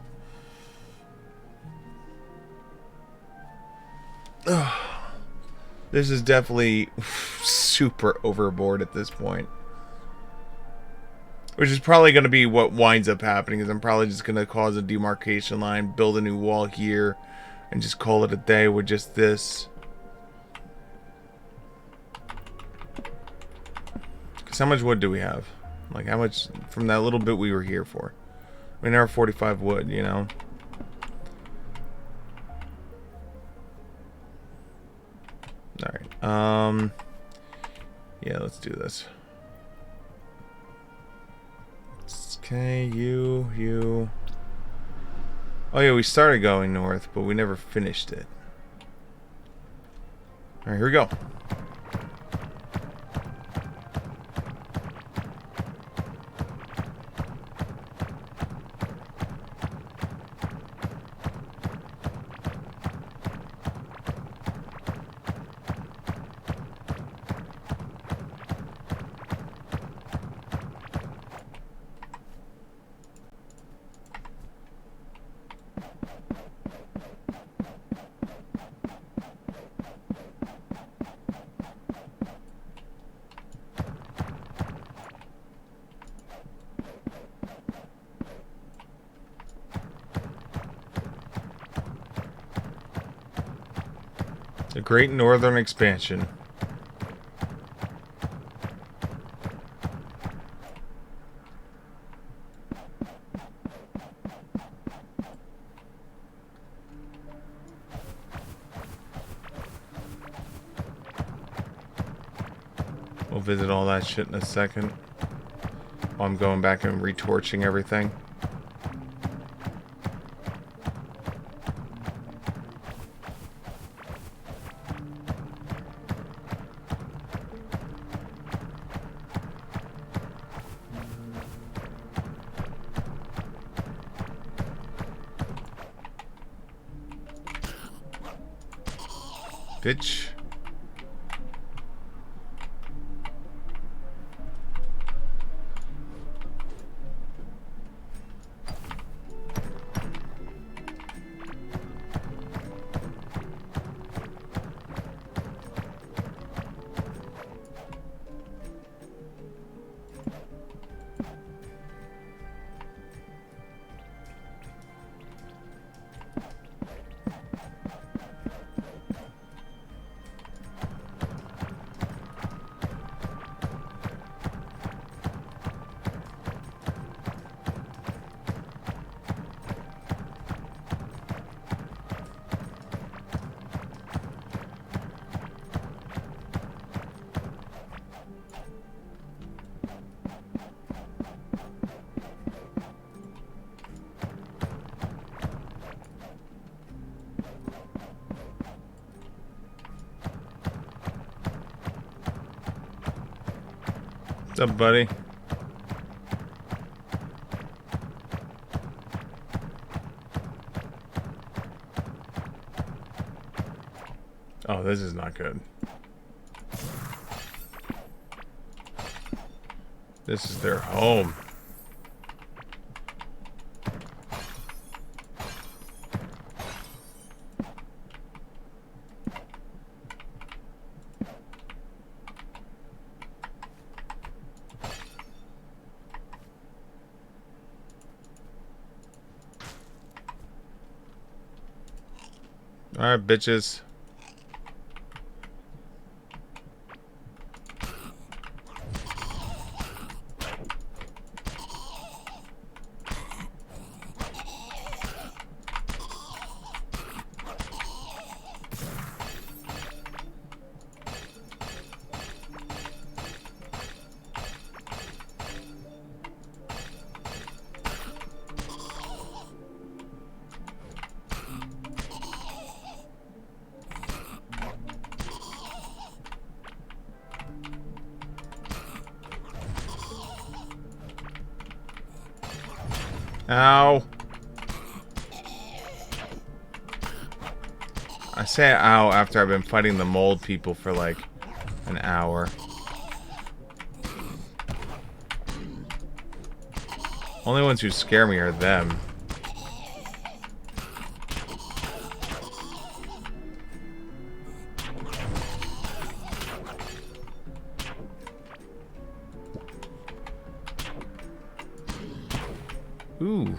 This is definitely super overboard at this point. Which is probably going to be what winds up happening, is I'm probably just going to cause a demarcation line, build a new wall here, and just call it a day with just this. Because how much wood do we have? Like, how much from that little bit we were here for? I mean, there are 45 wood, you know? Alright, yeah, let's do this. Okay, you. Oh yeah, we started going north, but we never finished it. Alright, here we go. The Great Northern Expansion. We'll visit all that shit in a second. While I'm going back and retorching everything. Bitch. What's up, buddy? Oh, this is not good. This is their home. Alright, bitches. Ow. I say ow after I've been fighting the mold people for like an hour. Only ones who scare me are them. Ooh.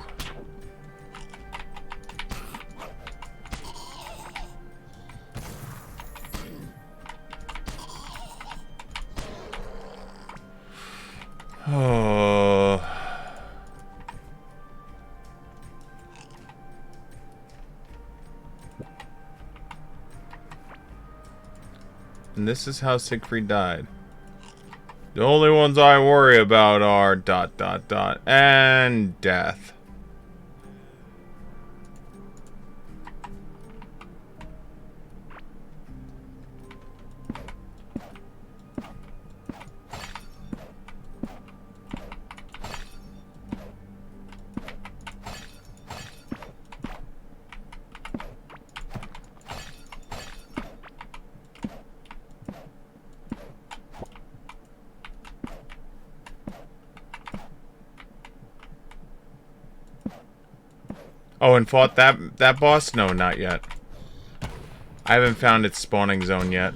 Oh. And this is how Siegfried died. The only ones I worry about are ... and death. Oh, and fought that boss? No, not yet. I haven't found its spawning zone yet.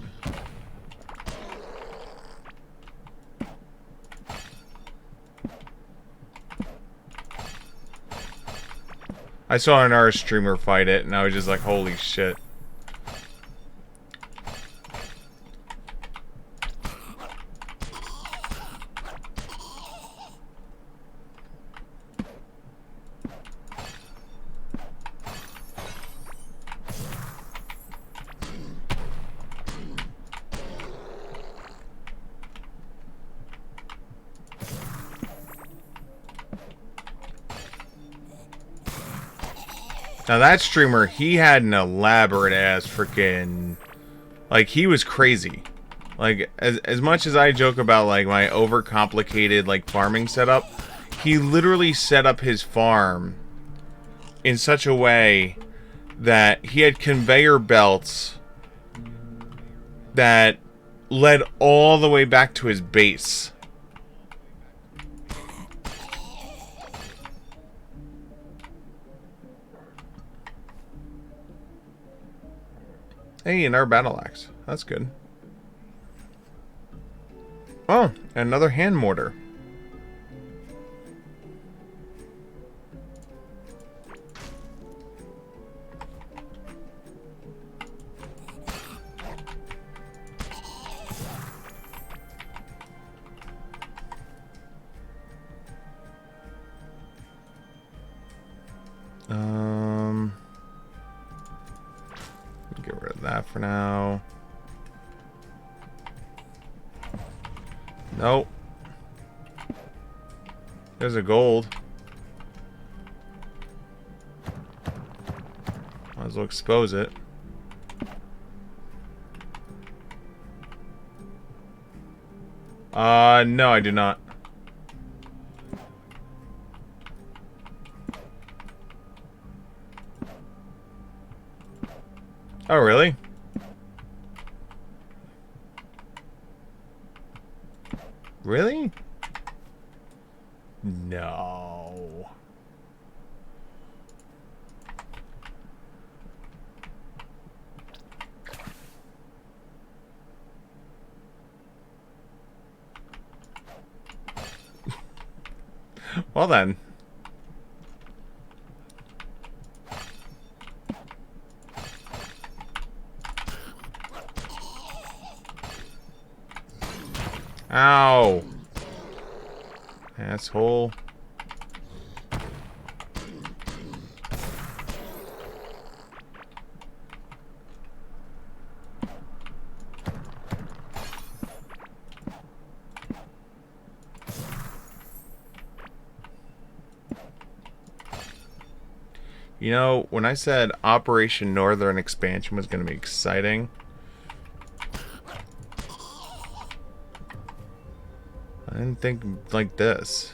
I saw another streamer fight it, and I was just like, holy shit. Now that streamer, he had an elaborate ass freaking... Like, he was crazy. Like, as much as I joke about, like, my overcomplicated, like, farming setup, he literally set up his farm in such a way that he had conveyor belts that led all the way back to his base. Hey, another battle axe. That's good. Oh, another hand mortar. Get rid of that for now. Nope. There's a gold. Might as well expose it. No, I do not. Oh, really? Really? No. Well then. Ow. Asshole. You know, when I said Operation Northern Expansion was going to be exciting, I didn't think like this.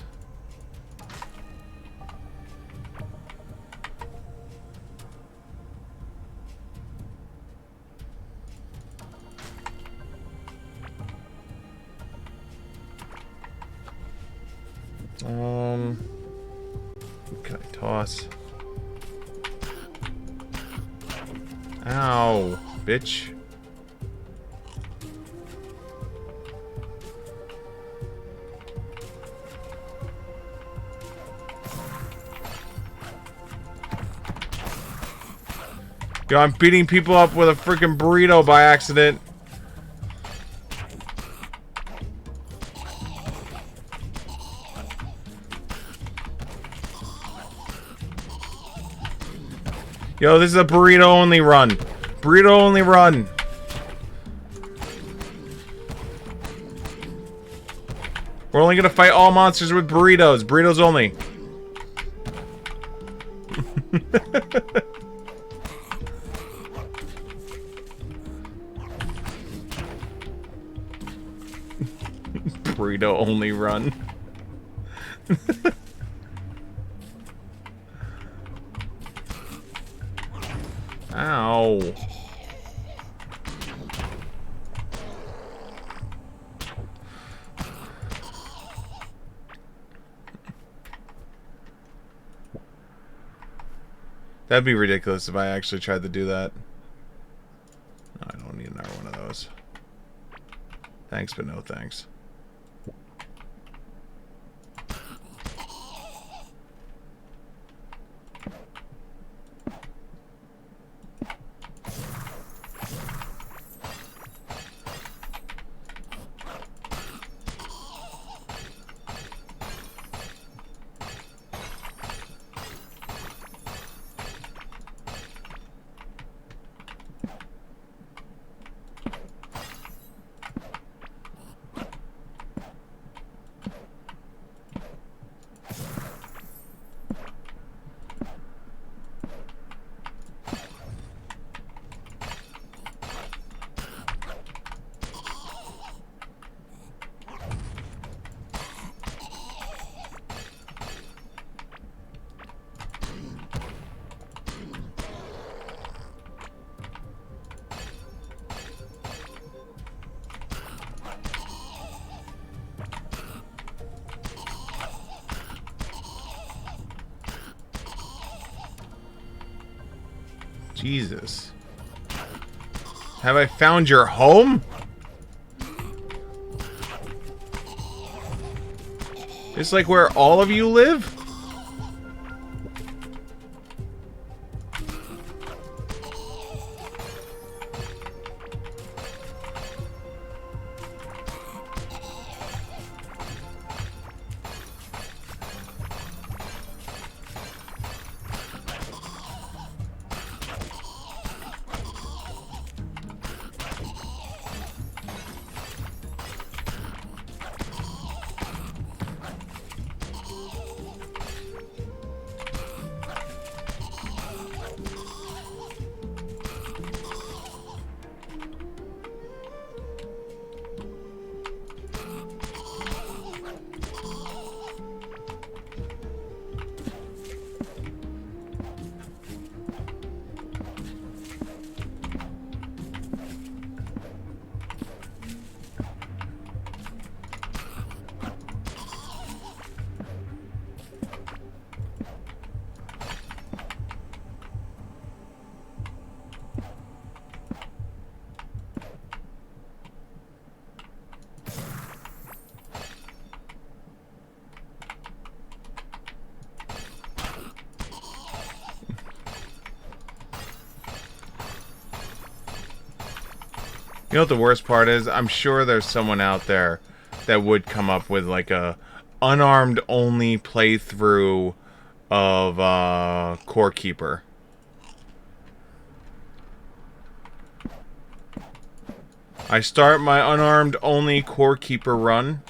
What can I toss? Ow, bitch. Yo, I'm beating people up with a freaking burrito by accident. Yo, this is a burrito only run. Burrito only run. We're only gonna fight all monsters with burritos. Burritos only. Burrito only run. Ow. That'd be ridiculous if I actually tried to do that. No, I don't need another one of those. Thanks, but no thanks. Jesus. Have I found your home? It's like where all of you live? You know what the worst part is? I'm sure there's someone out there that would come up with like a unarmed only playthrough of Core Keeper. I start my unarmed only Core Keeper run.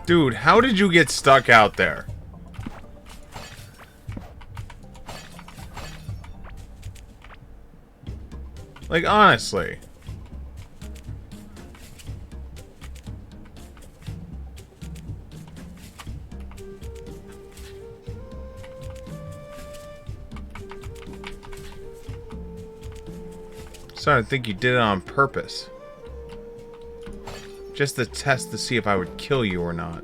Dude, how did you get stuck out there? Like, honestly. Starting to think you did it on purpose. Just to test to see if I would kill you or not.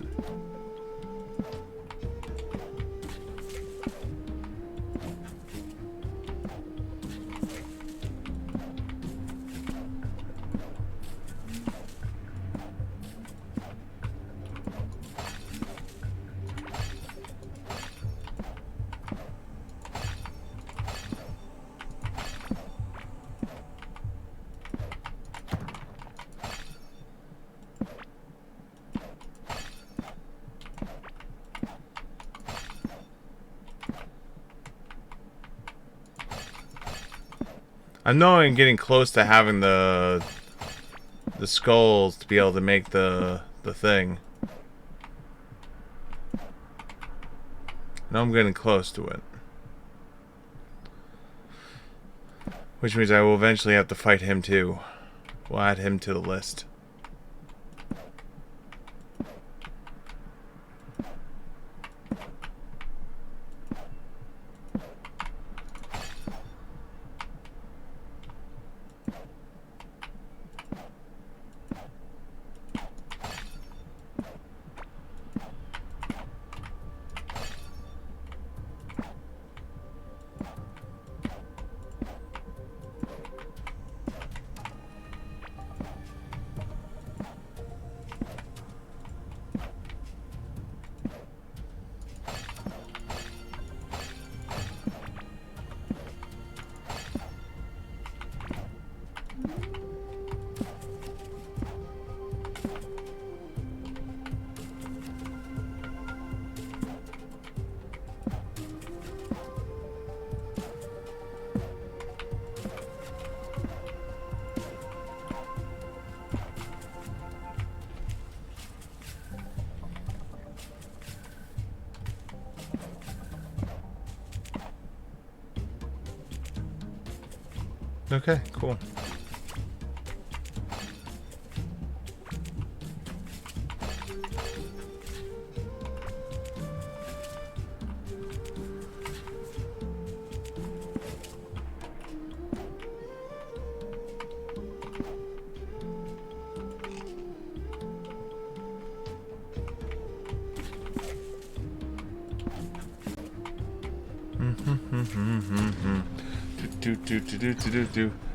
I know I'm getting close to having the skulls to be able to make the thing. I know I'm getting close to it. Which means I will eventually have to fight him too. We'll add him to the list. Okay, cool.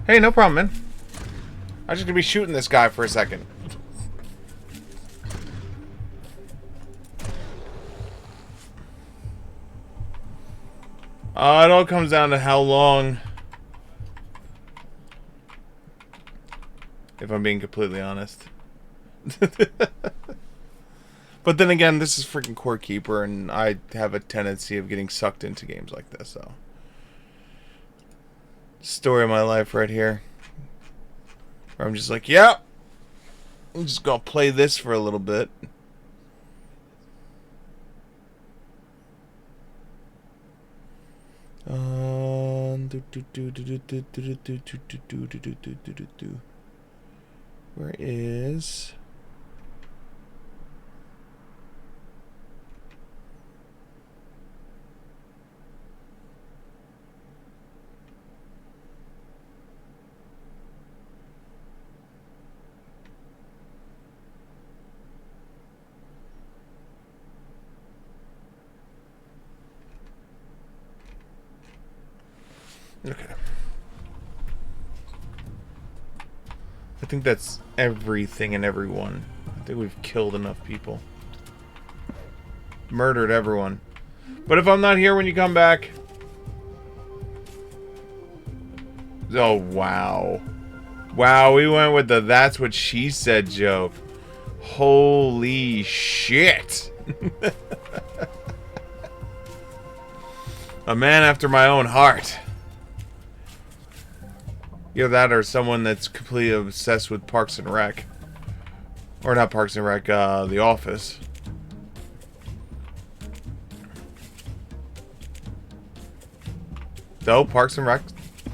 Hey, no problem, man. I'm just gonna be shooting this guy for a second. It all comes down to how long. If I'm being completely honest. But then again, this is freaking Core Keeper, and I have a tendency of getting sucked into games like this, so. Story of my life right here. Where I'm just like, yep. I'm just gonna play this for a little bit. Where is... Okay. I think that's everything and everyone. I think we've killed enough people. Murdered everyone. But if I'm not here when you come back... Oh, wow. Wow, we went with the that's what she said joke. Holy shit. A man after my own heart. Either that or someone that's completely obsessed with Parks and Rec. Or not Parks and Rec, The Office. So, Parks and Rec,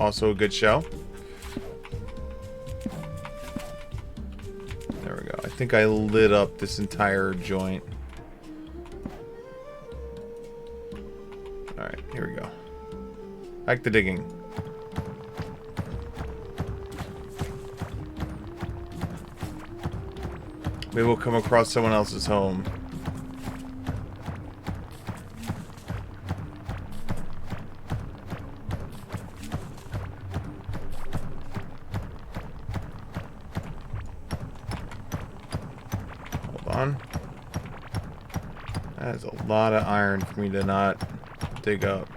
also a good show. There we go. I think I lit up this entire joint. Alright, here we go. Back to digging. Maybe we'll come across someone else's home. Hold on. That is a lot of iron for me to not dig up.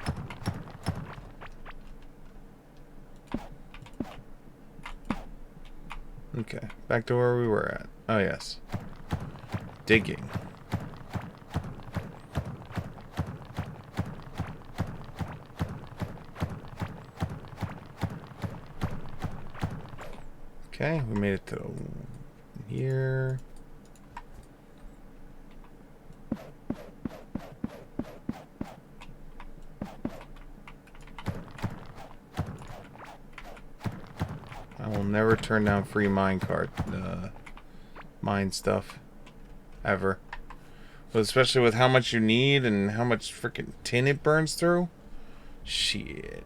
Okay, back to where we were at. Oh, yes. Digging. Okay, we made it to here. I will never turn down free minecart mine stuff ever. But especially with how much you need and how much freaking tin it burns through. Shit.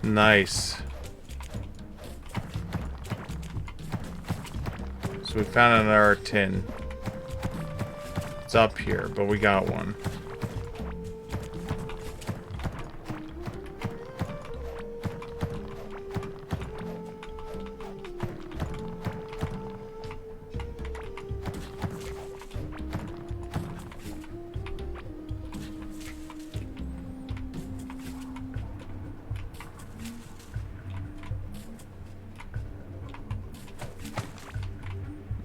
Nice. So we found another tin. It's up here, but we got one.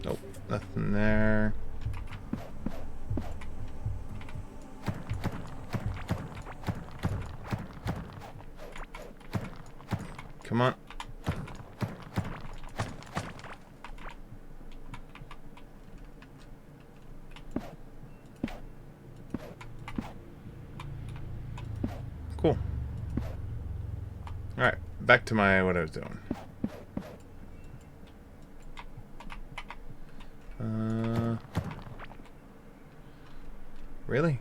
Nope, nothing there. Come on. Cool. Alright, back to what I was doing. Really?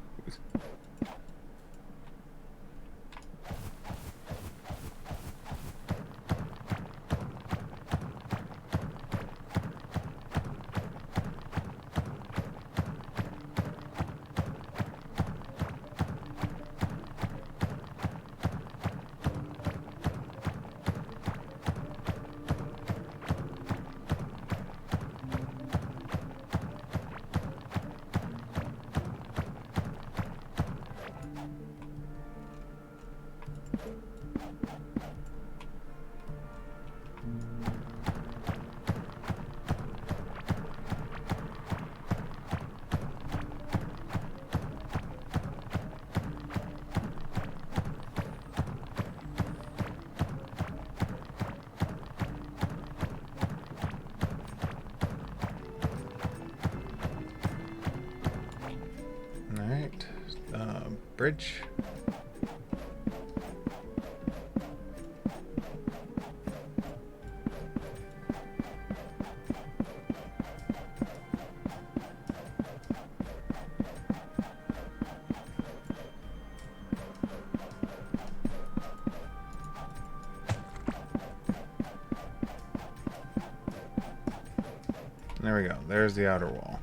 Alright. Bridge. There we go. There's the outer wall.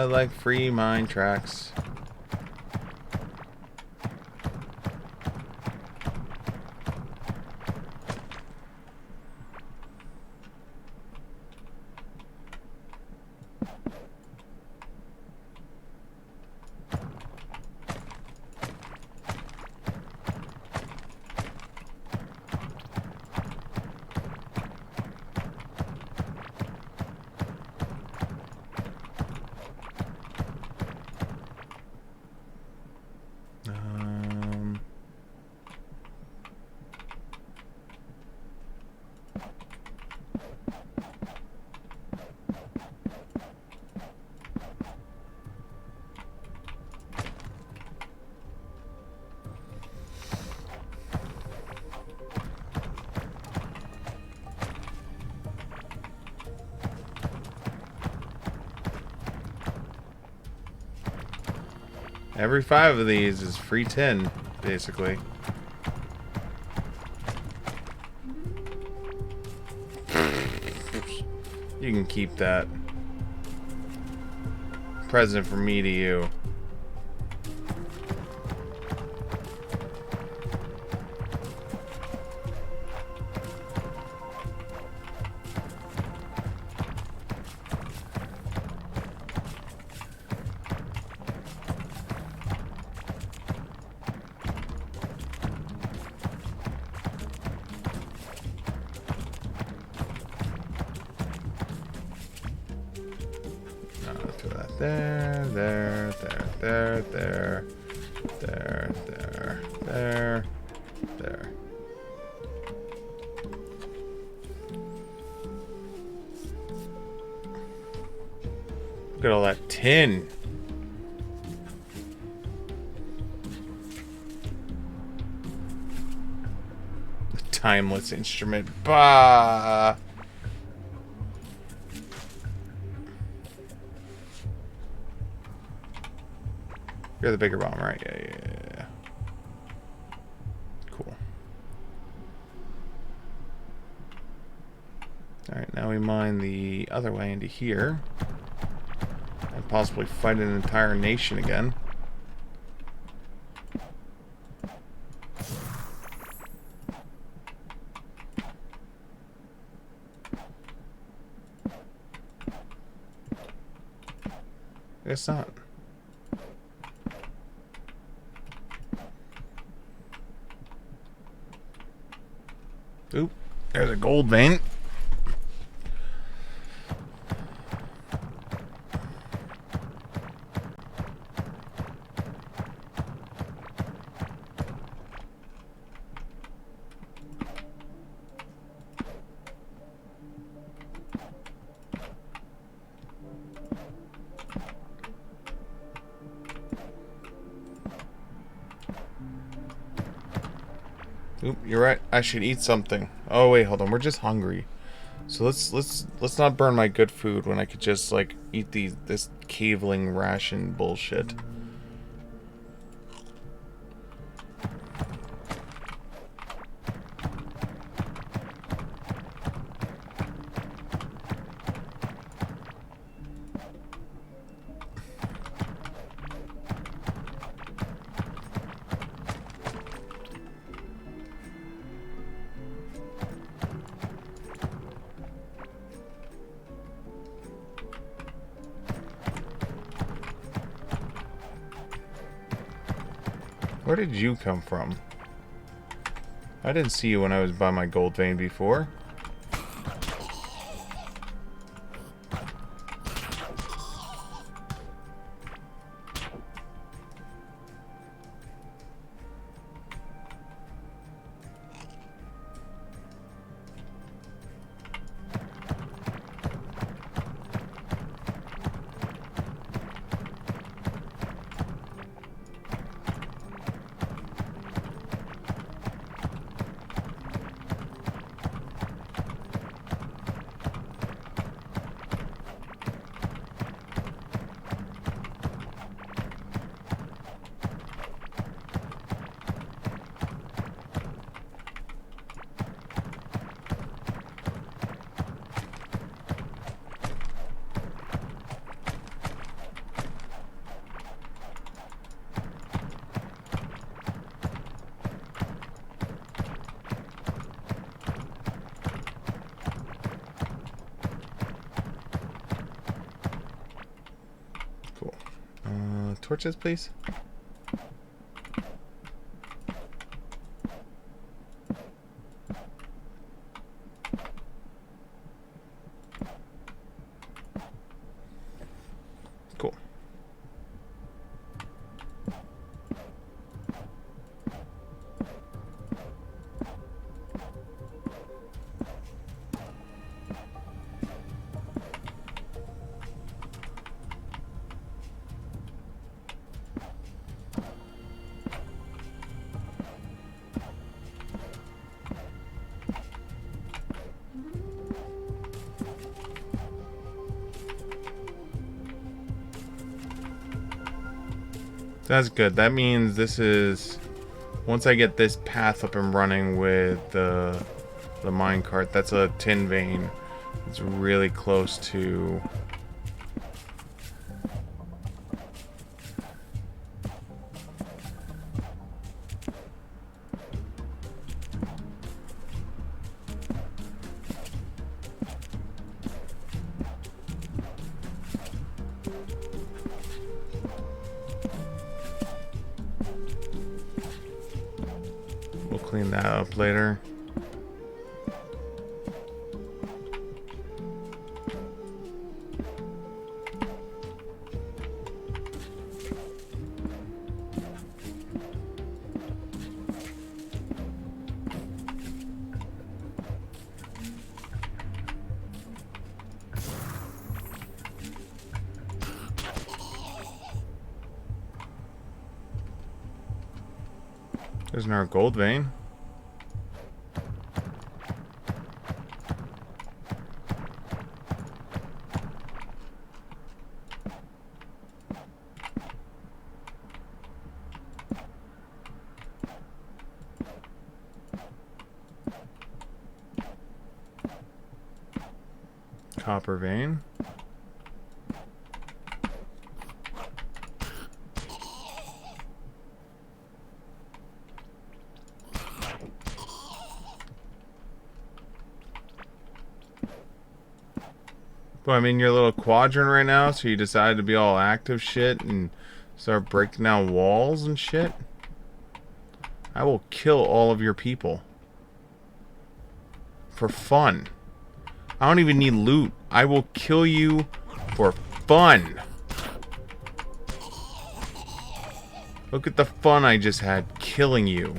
like free mine tracks. Every 5 of these is free 10, basically. You can keep that. Present from me to you. There. Look at all that tin. The timeless instrument. Bah. You're the bigger bomb, right? Yeah. Cool. Alright, now we mine the other way into here. And possibly fight an entire nation again. Guess not. Oop, there's a gold vein. Oop, you're right. I should eat something. Oh wait, hold on. We're just hungry. So let's not burn my good food when I could just like eat this caveling ration bullshit. Where did you come from? I didn't see you when I was by my gold vein before. Torches, please. Cool. That's good. That means this is... Once I get this path up and running with the minecart, that's a tin vein. It's really close to... We'll clean that up later. There's another gold vein. Copper vein. Well, I'm in your little quadrant right now, so you decided to be all active shit and start breaking down walls and shit? I will kill all of your people. For fun. I don't even need loot. I will kill you for fun. Look at the fun I just had killing you.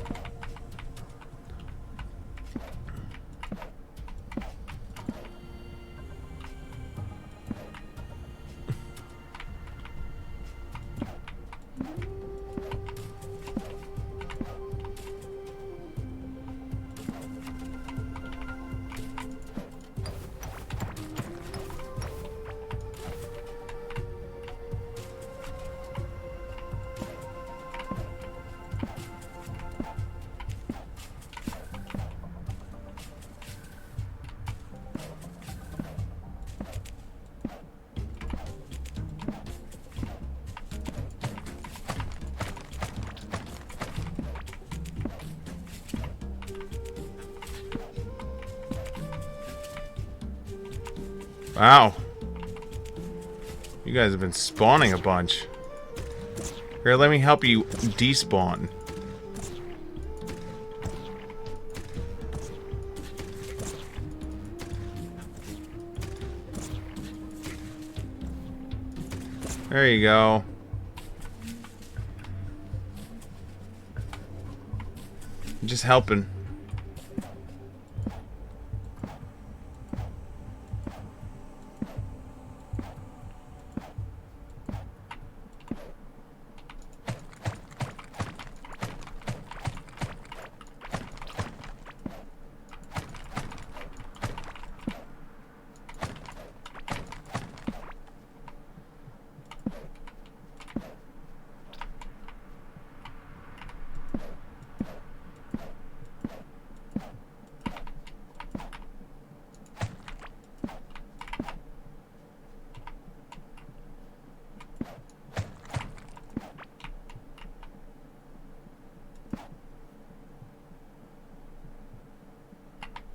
Wow. You guys have been spawning a bunch. Here, let me help you despawn. There you go. Just helping.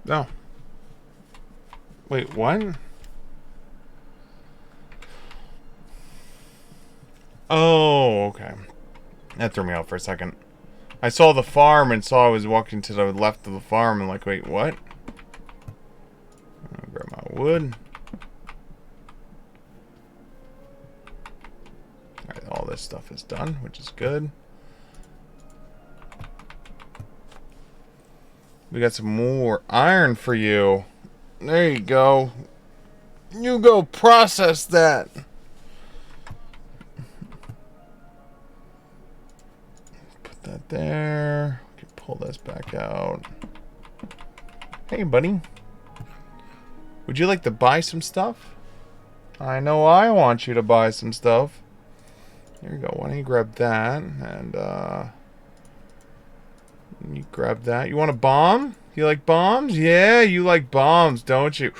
Oh. Wait, what? Oh, okay. That threw me out for a second. I saw the farm and saw I was walking to the left of the farm and like, wait, what? I'll grab my wood. Alright, all this stuff is done, which is good. We got some more iron for you. There you go. You go process that. Put that there. We can pull this back out. Hey, buddy. Would you like to buy some stuff? I know I want you to buy some stuff. Here you go. Why don't you grab that? And, you grab that. You want a bomb? You like bombs? Yeah, you like bombs, don't you?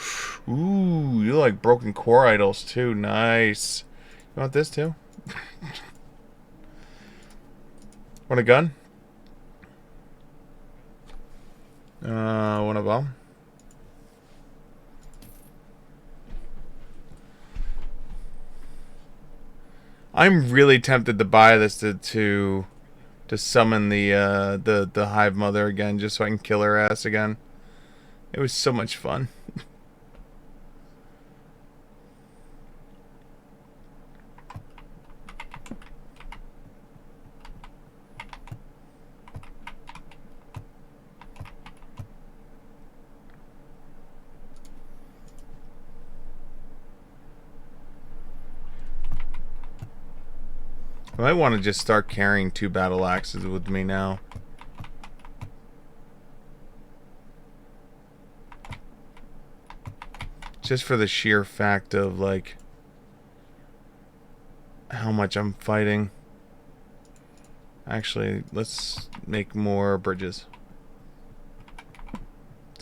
Ooh, you like broken core idols too. Nice. You want this too? Want a gun? Want a bomb? I'm really tempted to buy this to summon the Hive Mother again, just so I can kill her ass again. It was so much fun. I might want to just start carrying 2 battle axes with me now. Just for the sheer fact of, like, how much I'm fighting. Actually, let's make more bridges.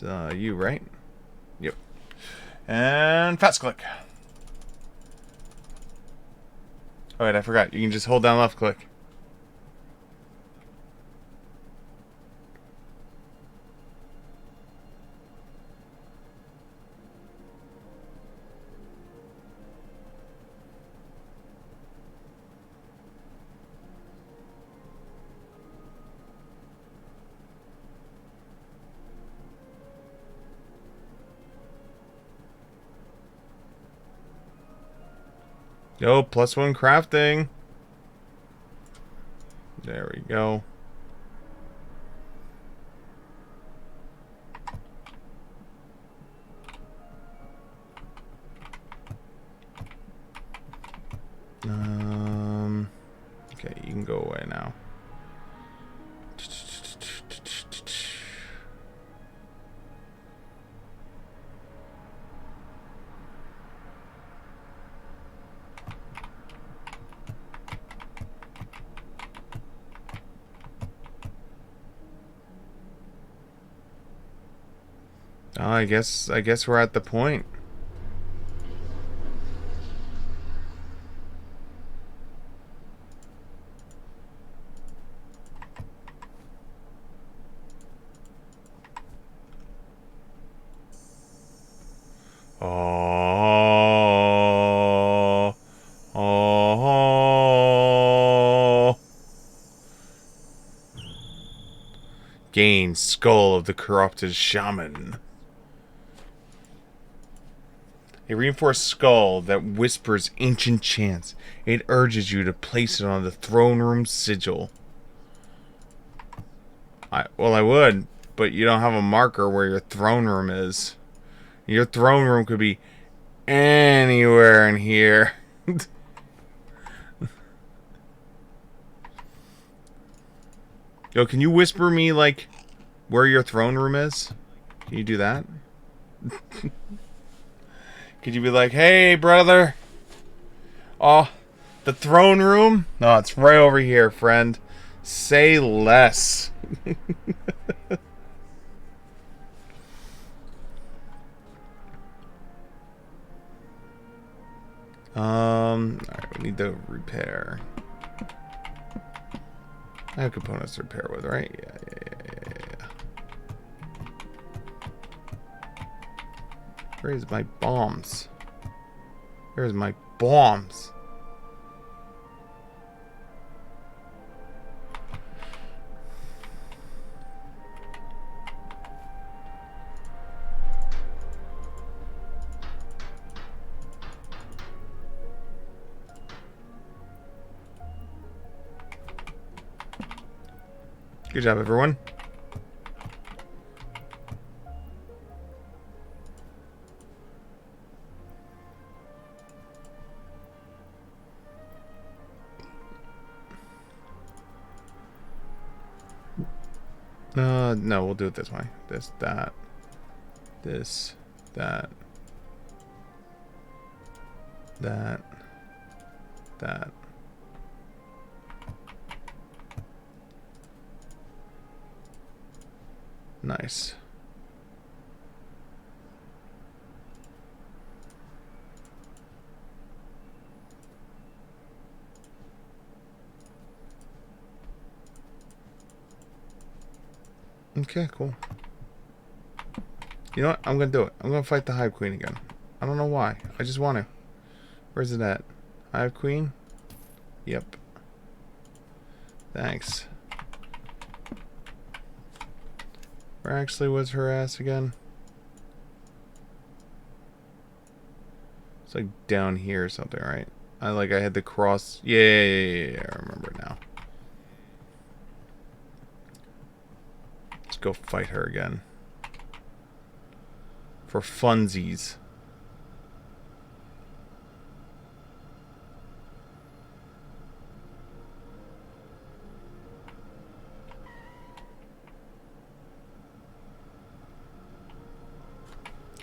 You, right? Yep. And fast click. Oh wait, I forgot. You can just hold down left click. Yo, +1 crafting. There we go. Okay, you can go away now. Oh, I guess we're at the point. Oh. Oh. Gain Skull of the Corrupted Shaman. A reinforced skull that whispers ancient chants. It urges you to place it on the throne room sigil. Well, I would, but you don't have a marker where your throne room is. Your throne room could be anywhere in here. Yo, can you whisper me, like, where your throne room is? Can you do that? Could you be like, hey, brother? Oh, the throne room? No, it's right over here, friend. Say less. Alright, we need to repair. I have components to repair with, right? Yeah. Where's my bombs? Where's my bombs? Good job, everyone. No, we'll do it this way. This, that. This, that. That. That. Nice. Okay, cool. You know what? I'm gonna do it. I'm gonna fight the Hive Queen again. I don't know why. I just want to. Where's it at? Hive Queen? Yep. Thanks. Where actually was her ass again? It's like down here or something, right? I had the cross. Yeah, I remember now. Let's go fight her again. For funsies.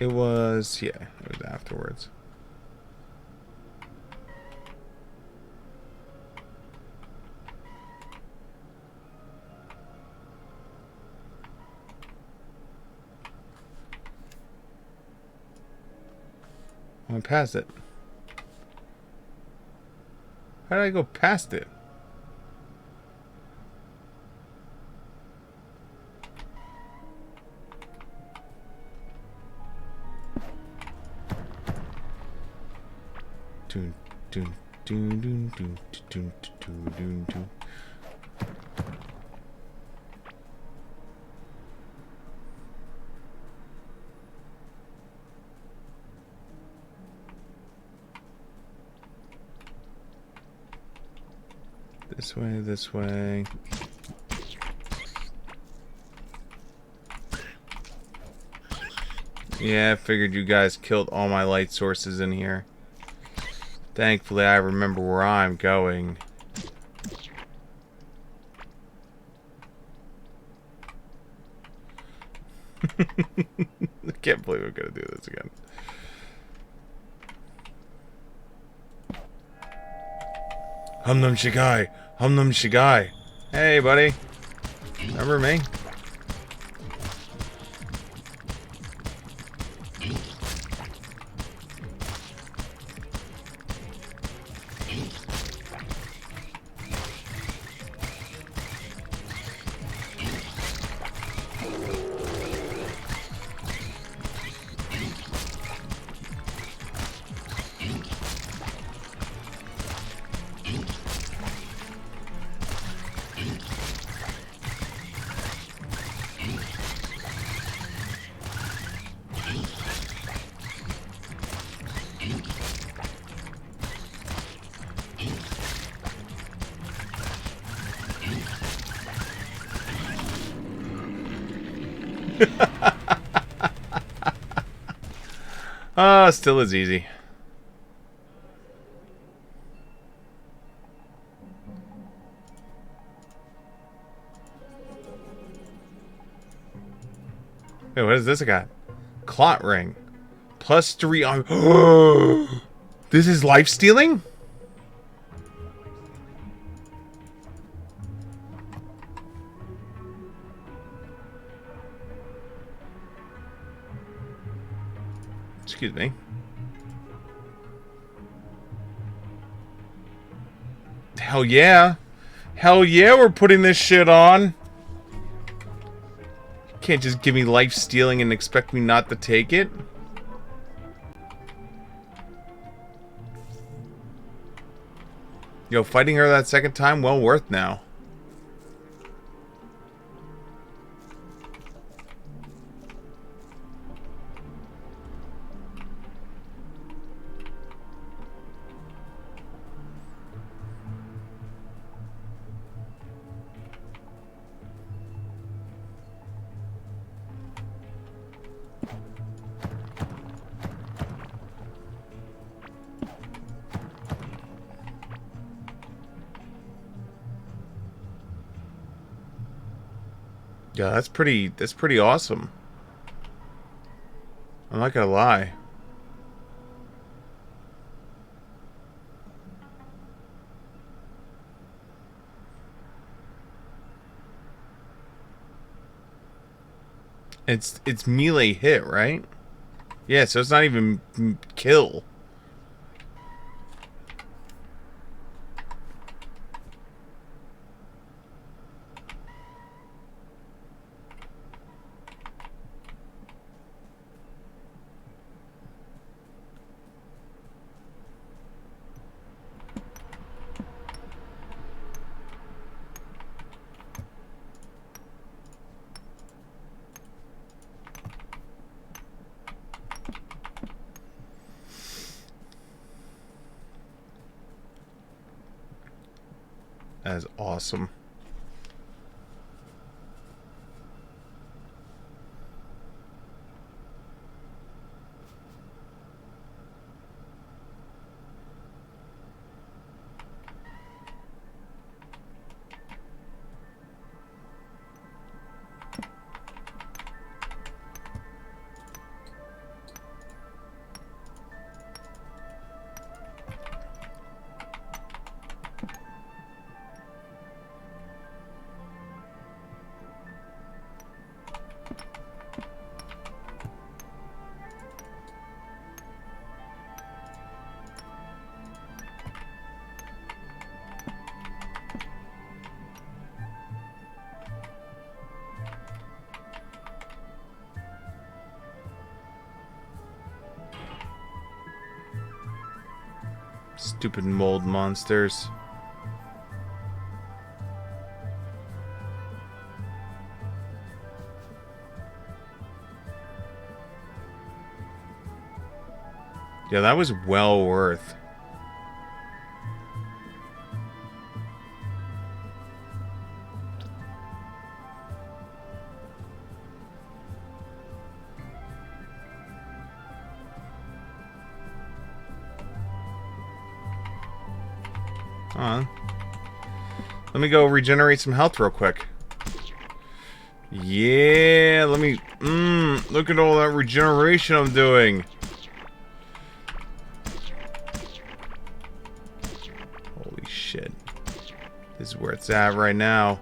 It was, yeah, it was afterwards. I went past it. How did I go past it? Doon, doon, doon, doon, doon, doon, doon, doon, doon. This way, this way. Yeah, I figured you guys killed all my light sources in here. Thankfully, I remember where I'm going. I can't believe I'm gonna do this again. Hum Num Shigai! Hum Num Shigai! Hey, buddy. Remember me? Still as easy. Wait, what is this I got? Clot ring. +3 on. This is life stealing? Excuse me. Hell yeah. Hell yeah, we're putting this shit on. You can't just give me life stealing and expect me not to take it. Yo, fighting her that second time, well worth now. Yeah, that's pretty awesome. I'm not gonna lie. It's melee hit, right? Yeah, so it's not even kill. That is awesome. Stupid mold monsters. Yeah, that was well worth. Let me go regenerate some health real quick. Yeah, let me... look at all that regeneration I'm doing. Holy shit. This is where it's at right now.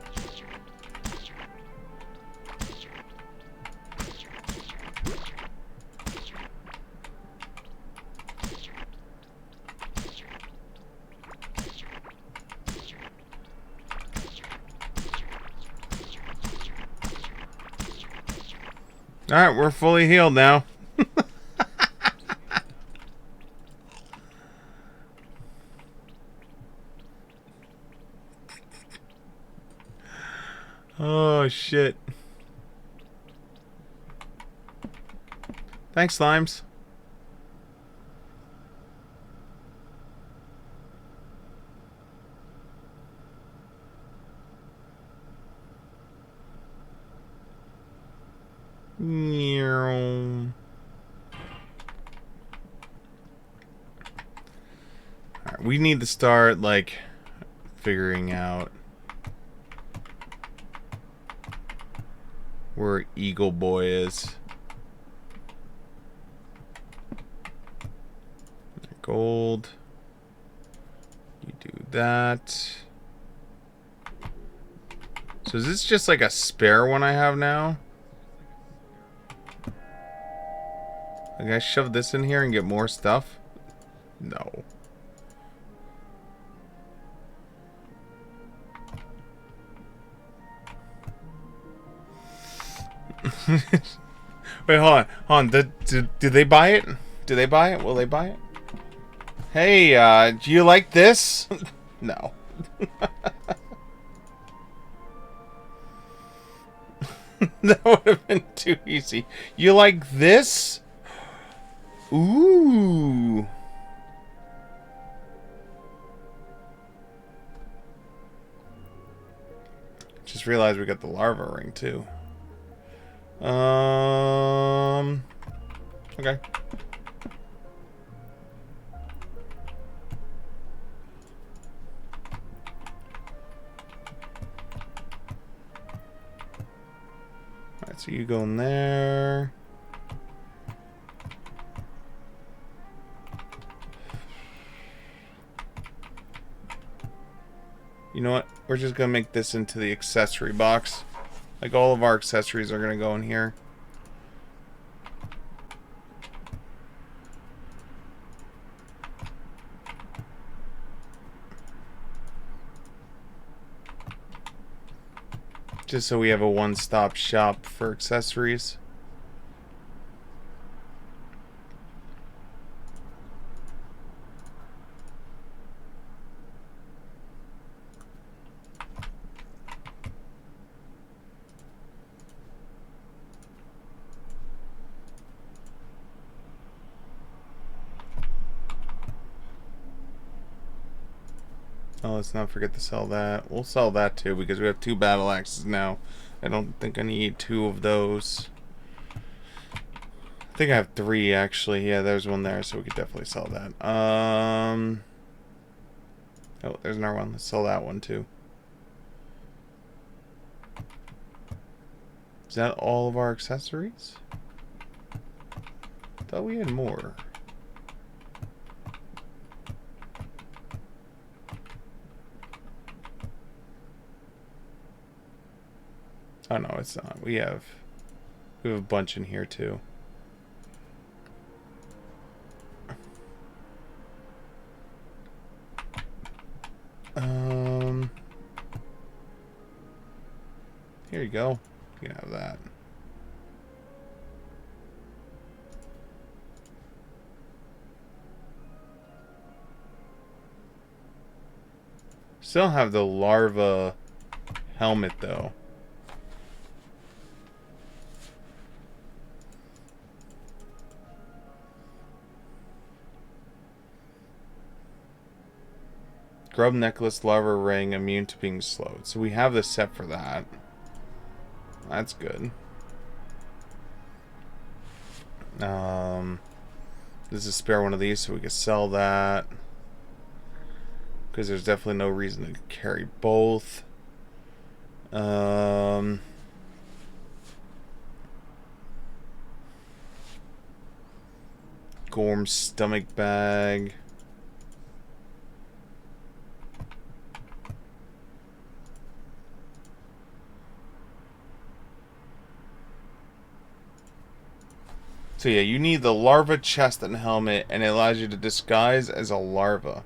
Alright, we're fully healed now. Oh, shit. Thanks, Slimes. Alright, we need to start, like, figuring out where Eagle Boy is. Gold. You do that. So is this just like a spare one I have now? Can I shove this in here and get more stuff? No. Wait, hold on. Did they buy it? Do they buy it? Will they buy it? Hey, do you like this? No. That would have been too easy. You like this? Ooh. Just realized we got the larva ring too. Okay. Alright, so you go in there. You know what? We're just gonna make this into the accessory box. Like, all of our accessories are gonna go in here. Just so we have a one-stop shop for accessories. Oh, let's not forget to sell that. We'll sell that too because we have 2 battle axes now. I don't think I need 2 of those. I think I have 3 actually. Yeah, there's one there, so we could definitely sell that. Oh, there's another one. Let's sell that one too. Is that all of our accessories? I thought we had more. Oh no, it's not. We have a bunch in here too. Here you go. You can have that. Still have the larva helmet though. Grub necklace, larva ring, immune to being slowed. So we have the set for that. That's good. This is a spare one of these, so we can sell that. Because there's definitely no reason to carry both. Gorm's stomach bag. So yeah, you need the larva chest and helmet, and it allows you to disguise as a larva.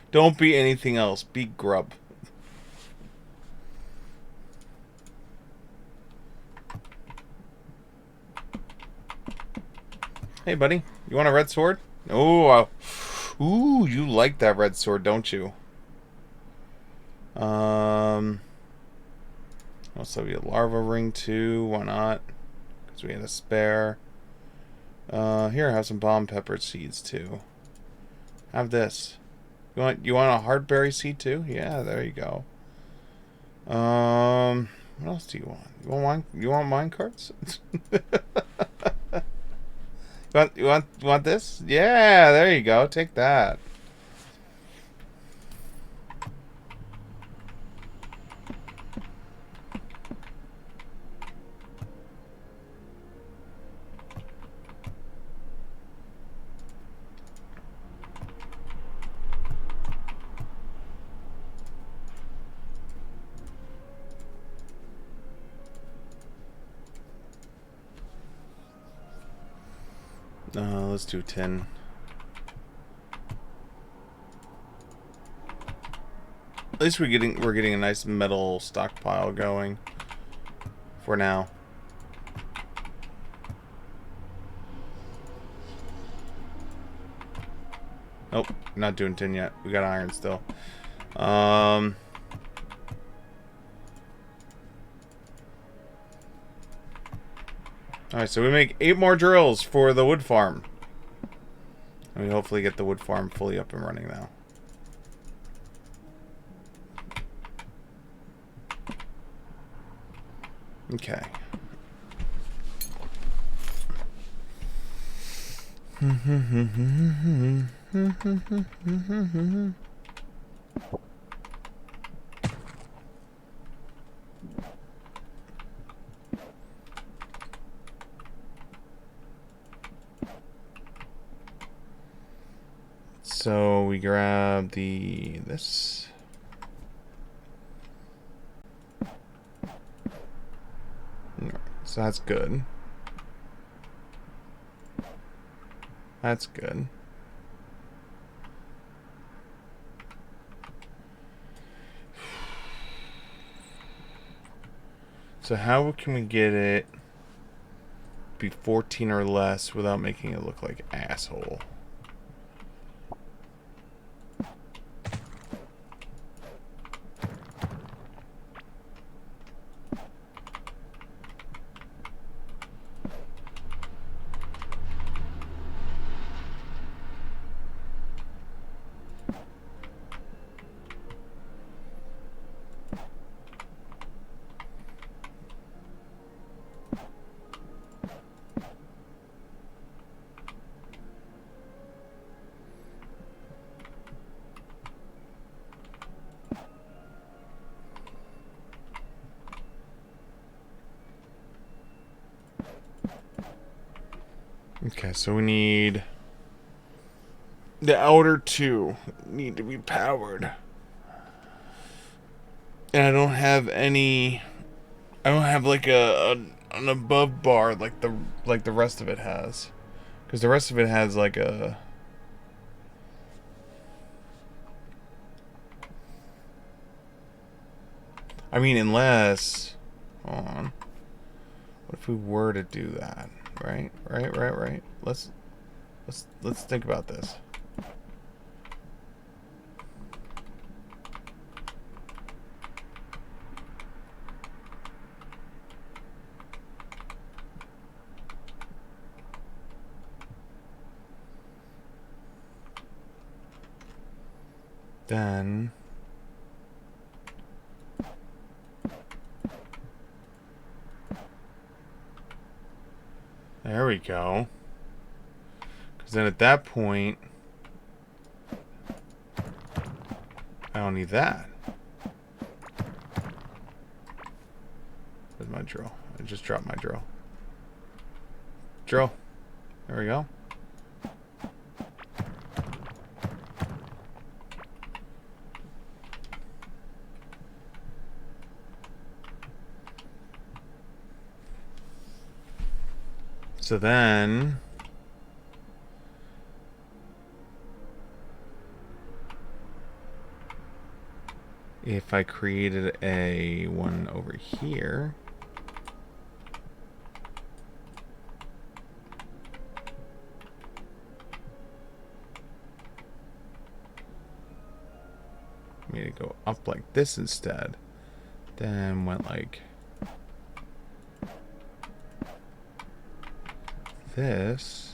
Don't be anything else. Be grub. Hey, buddy. You want a red sword? Oh, ooh, you like that red sword, don't you? Also, we have larva ring too. Why not? Because we had a spare. Here, have some bomb pepper seeds too. Have this. You want a heartberry seed too? Yeah, there you go. What else do you want? You want mine carts? You want this? Yeah, there you go. Take that. Let's do 10. At least we're getting a nice metal stockpile going for now. Nope, not doing 10 yet. We got iron still. Alright, so we make 8 more drills for the wood farm. And we hopefully get the wood farm fully up and running now. Okay. we grab this. So that's good. That's good. So how can we get it be 14 or less without making it look like asshole? Okay, so we need the outer two need to be powered. And I don't have any. I don't have like an above bar like the rest of it has, because the rest of it has like a. I mean, unless, hold on. What if we were to do that? Right. Let's think about this. Then there we go. Because then at that point, I don't need that. Where's my drill? I just dropped my drill. Drill. There we go. So then if I created a one over here, made it go up like this instead, then went like this.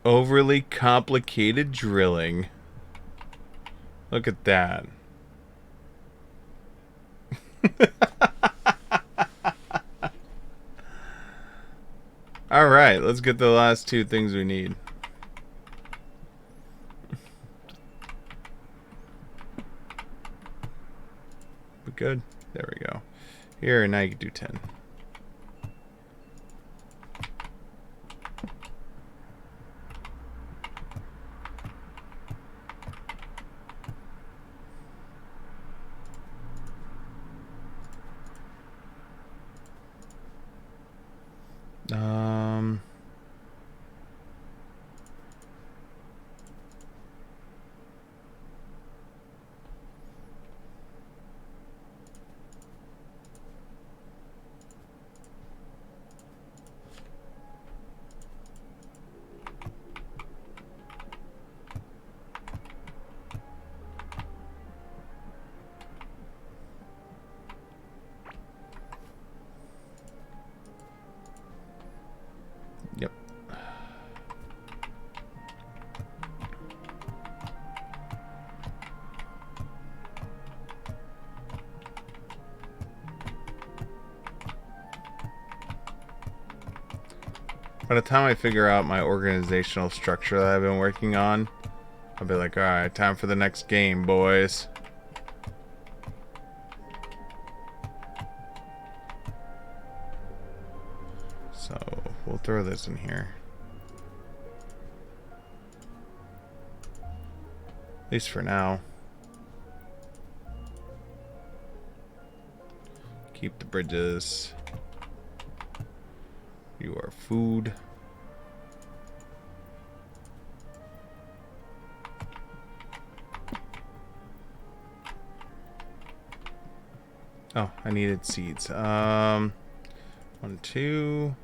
Overly complicated drilling. Look at that. Alright, let's get the last two things we need. We good? There we go. Here, now you can do 10. By the time I figure out my organizational structure that I've been working on, I'll be like, alright, time for the next game, boys. So, we'll throw this in here. At least for now. Keep the bridges. You are food. Oh, I needed seeds. 1, 2.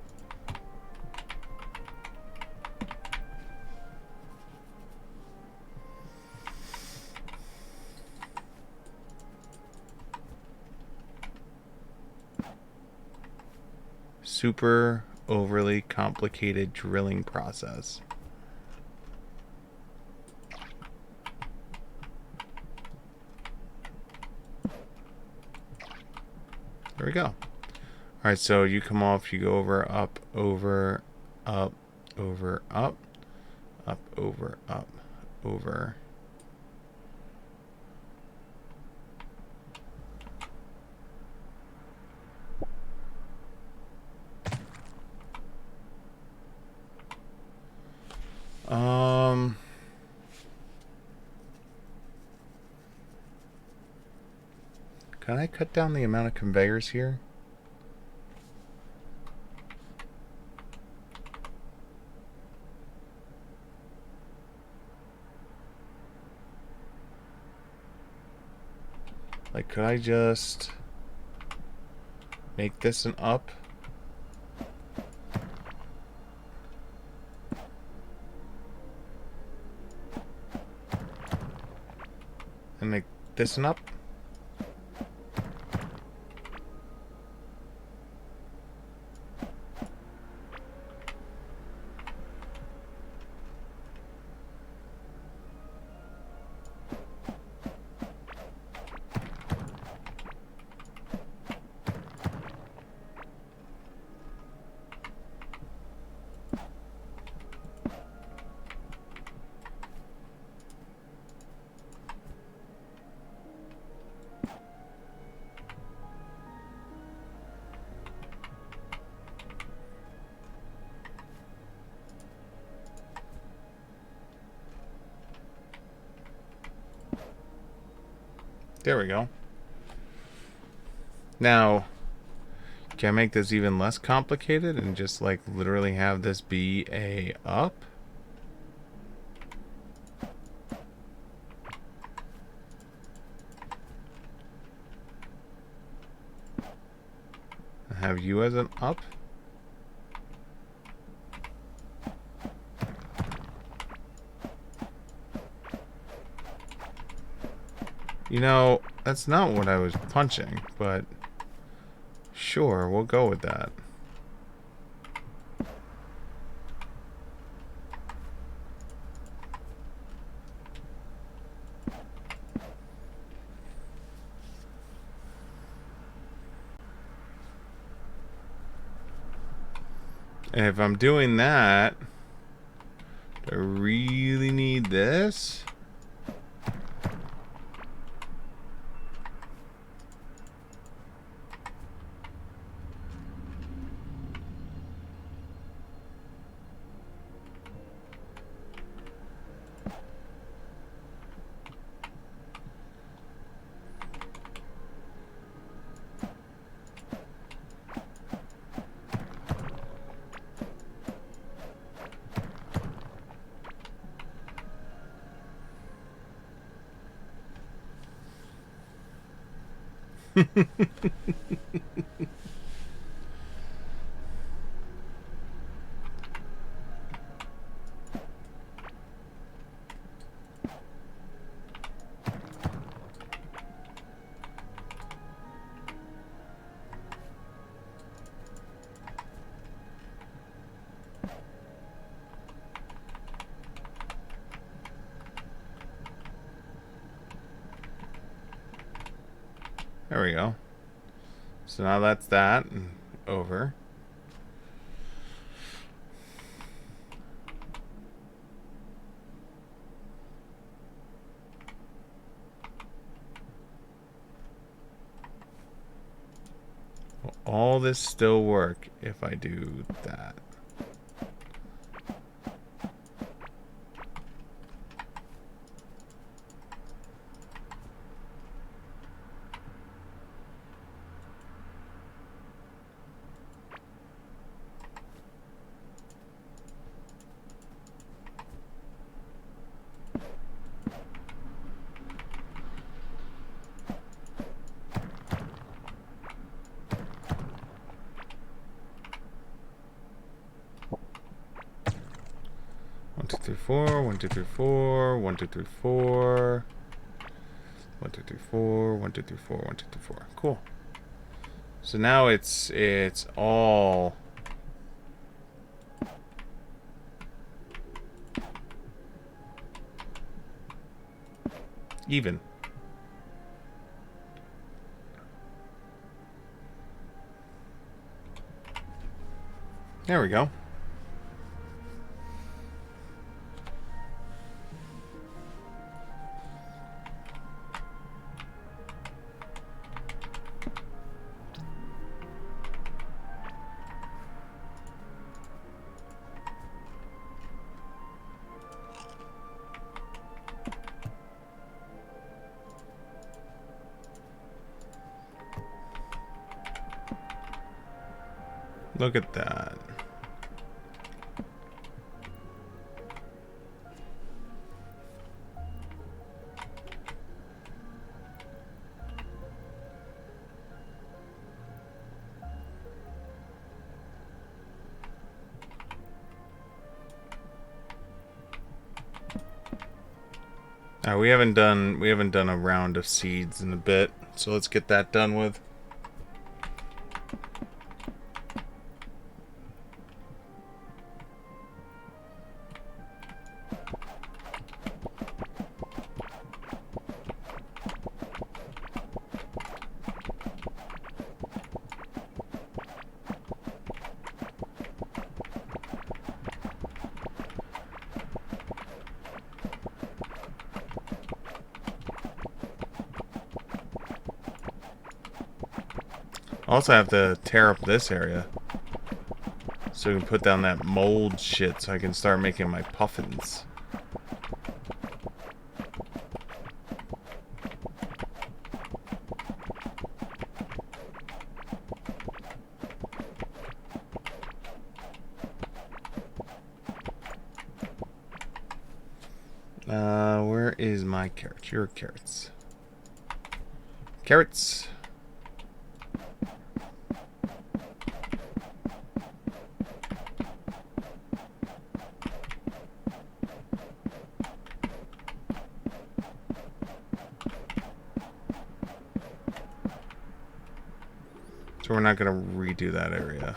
Super overly complicated drilling process. There we go. Alright, so you come off, you go over, up, over, up, over, up, up, over, up, over. Can I cut down the amount of conveyors here? Like, could I just make this an up? And make this an up? There we go. Now, can I make this even less complicated and just like literally have this be a up? Have you as an up? You know, that's not what I was punching, but sure, we'll go with that. And if I'm doing that, do I really need this? There we go. So now that's that and over. all this still work if I do that? One, two, three, four. 1, 2, 3, 4. 1, 2, 3, 4. 1, 2, 3, 4. 1, 2, 3, 4. 1, 2, 3, 4. Cool. So now it's all even. There we go. Look at that. We haven't done a round of seeds in a bit, so let's get that done with. Also have to tear up this area so we can put down that mold shit so I can start making my puffins. Where is my carrots? Your carrots. Carrots. So we're not going to redo that area.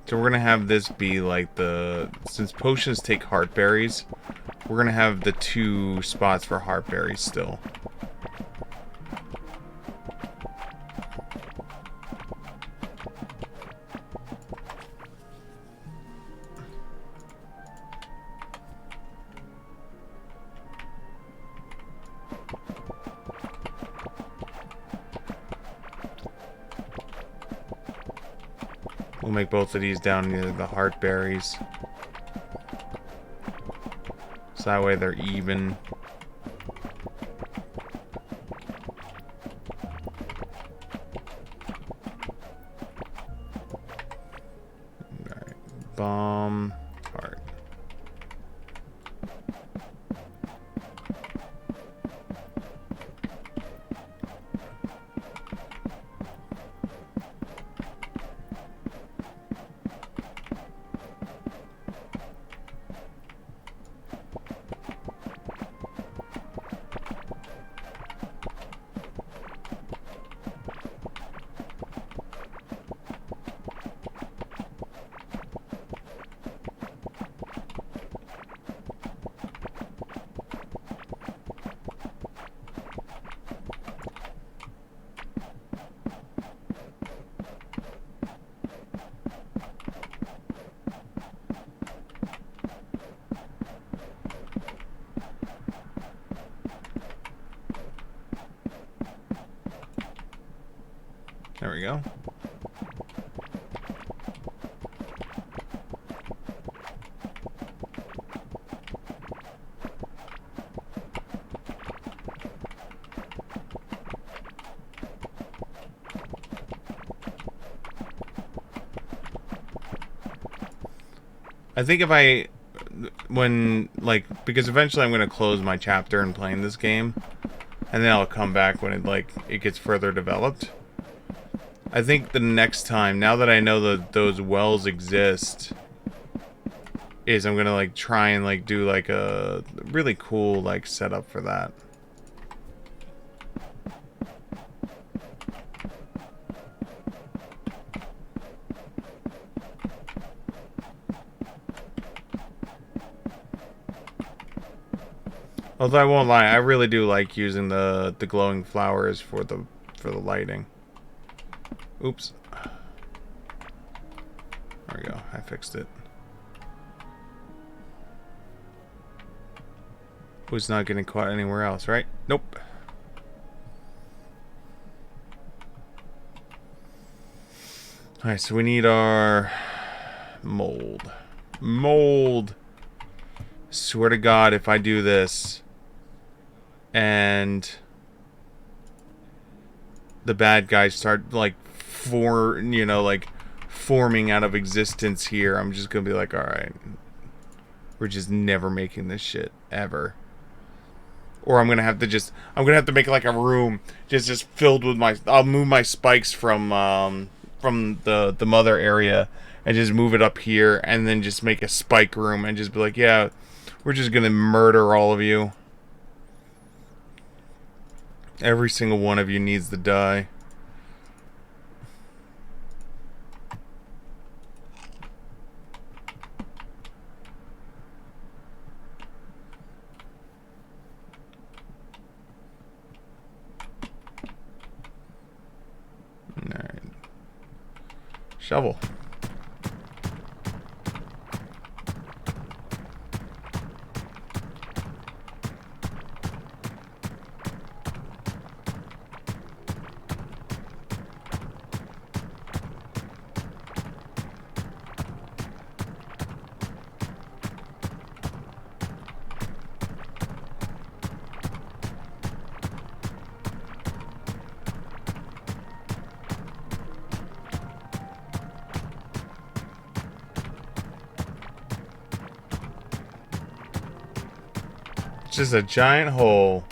So we're going to have this be like the... Since potions take heartberries, we're going to have the 2 spots for heartberries still. We'll make both of these down near the heartberries. So that way they're even. Alright. Bomb. Heart. There we go. I think if I, because eventually I'm going to close my chapter in playing this game, and then I'll come back when it gets further developed. I think the next time, now that I know that those wells exist, is I'm going to, try and, do, a really cool, setup for that. Although I won't lie, I really do like using the glowing flowers for the lighting. Oops. There we go. I fixed it. Who's not getting caught anywhere else, right? Nope. Alright, so we need our mold. Mold! Swear to God, if I do this and the bad guys start forming out of existence here, I'm just gonna be like, alright, we're just never making this shit ever. Or I'm gonna have to make like a room just filled with I'll move my spikes from the mother area and just move it up here and then just make a spike room and just be like, yeah, we're just gonna murder all of you. Every single one of you needs to die. Alright. Shovel. It's just a giant hole.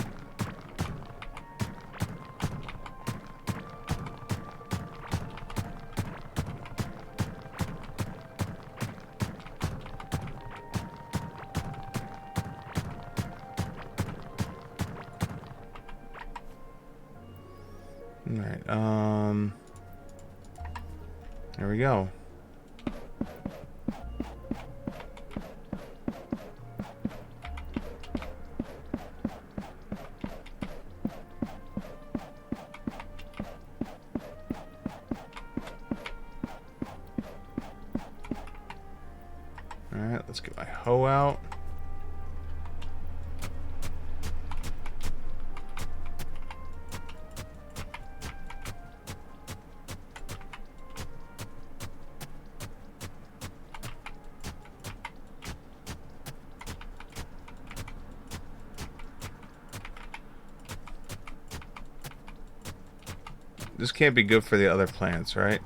Alright, there we go. Alright, let's get my hoe out. This can't be good for the other plants, right?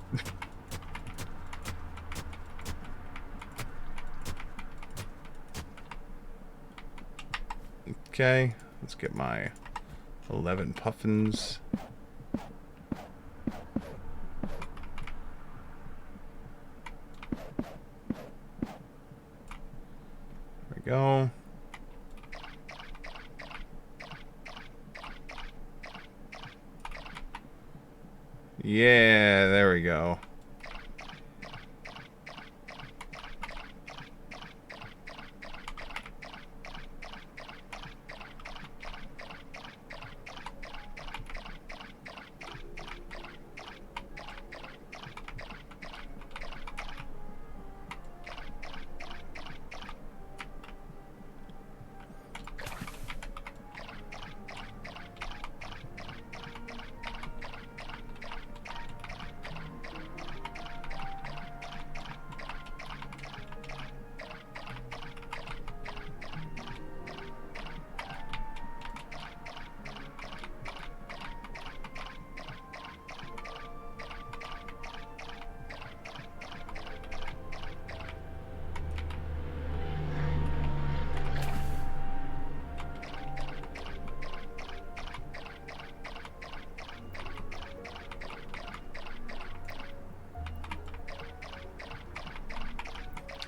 Okay, let's get my 11 puffins. There we go. Yeah, there we go.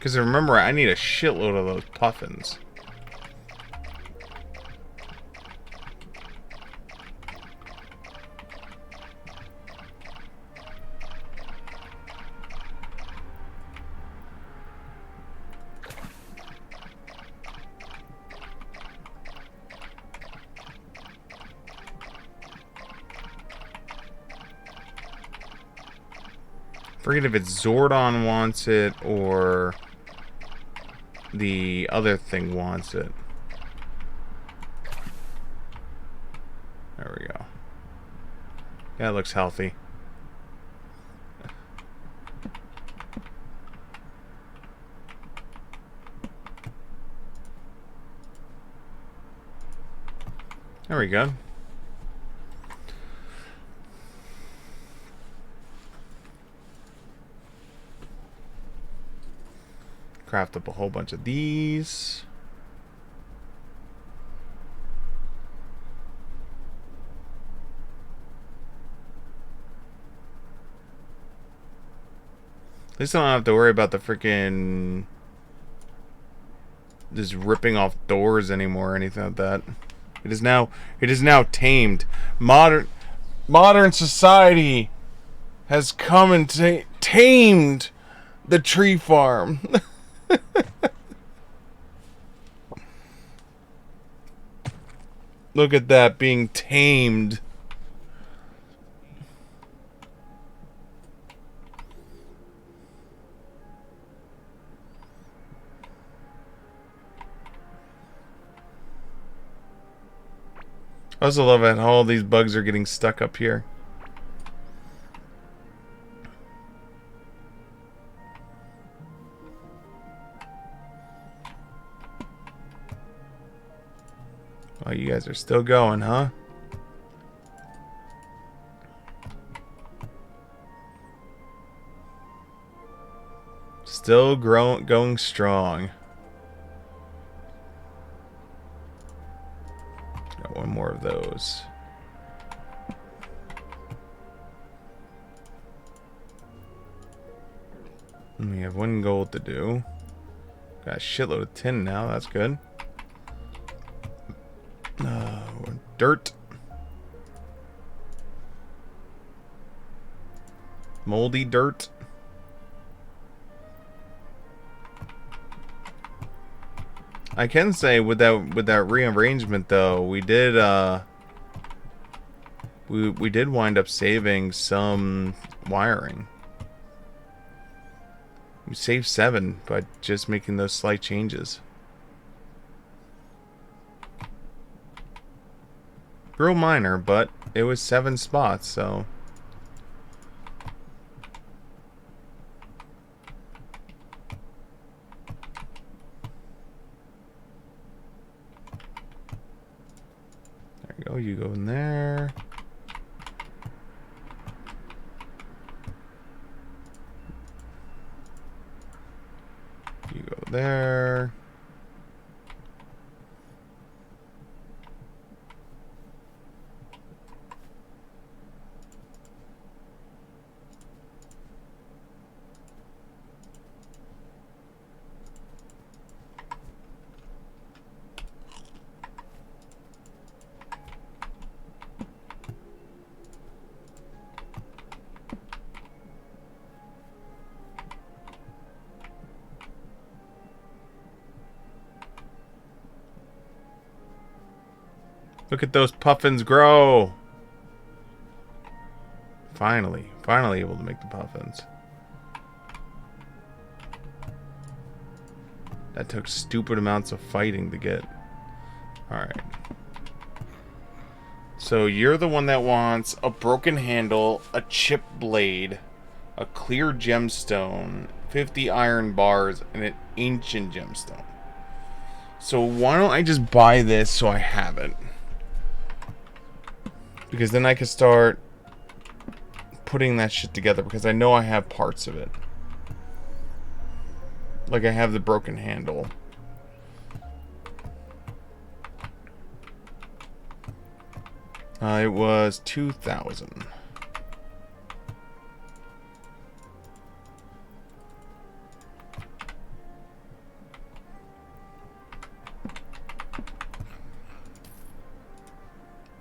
Because remember, I need a shitload of those puffins. Forget if it's Zordon wants it or the other thing wants it. There we go. Yeah, it looks healthy. There we go. Craft up a whole bunch of these. At least I don't have to worry about the freaking just ripping off doors anymore or anything like that. It is now tamed. Modern society has come and tamed the tree farm. Look at that being tamed. I also love it how all these bugs are getting stuck up here. Oh, you guys are still going, huh? Still going strong. Got one more of those. And we have one gold to do. Got a shitload of tin now. That's good. Dirt. Moldy dirt. I can say with that rearrangement though, we did we did wind up saving some wiring. We saved 7 by just making those slight changes. Real minor, but it was 7 spots, so. There you go, you go in there. You go there. Look at those puffins grow. Finally able to make the puffins. That took stupid amounts of fighting to get. Alright. So you're the one that wants a broken handle, a chip blade, a clear gemstone, 50 iron bars, and an ancient gemstone. So why don't I just buy this so I have it? Because then I can start putting that shit together, because I know I have parts of it. Like I have the broken handle. It was 2,000.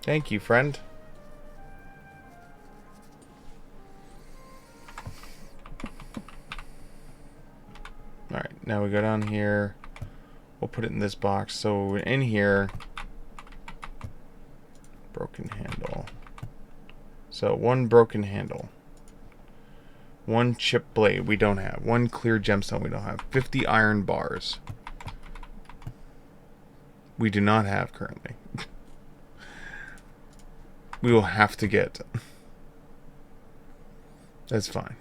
Thank you, friend. Alright, now we go down here. We'll put it in this box. So in here, broken handle. So 1 broken handle. 1 chip blade we don't have. 1 clear gemstone we don't have. 50 iron bars. We do not have currently. We will have to get. That's fine.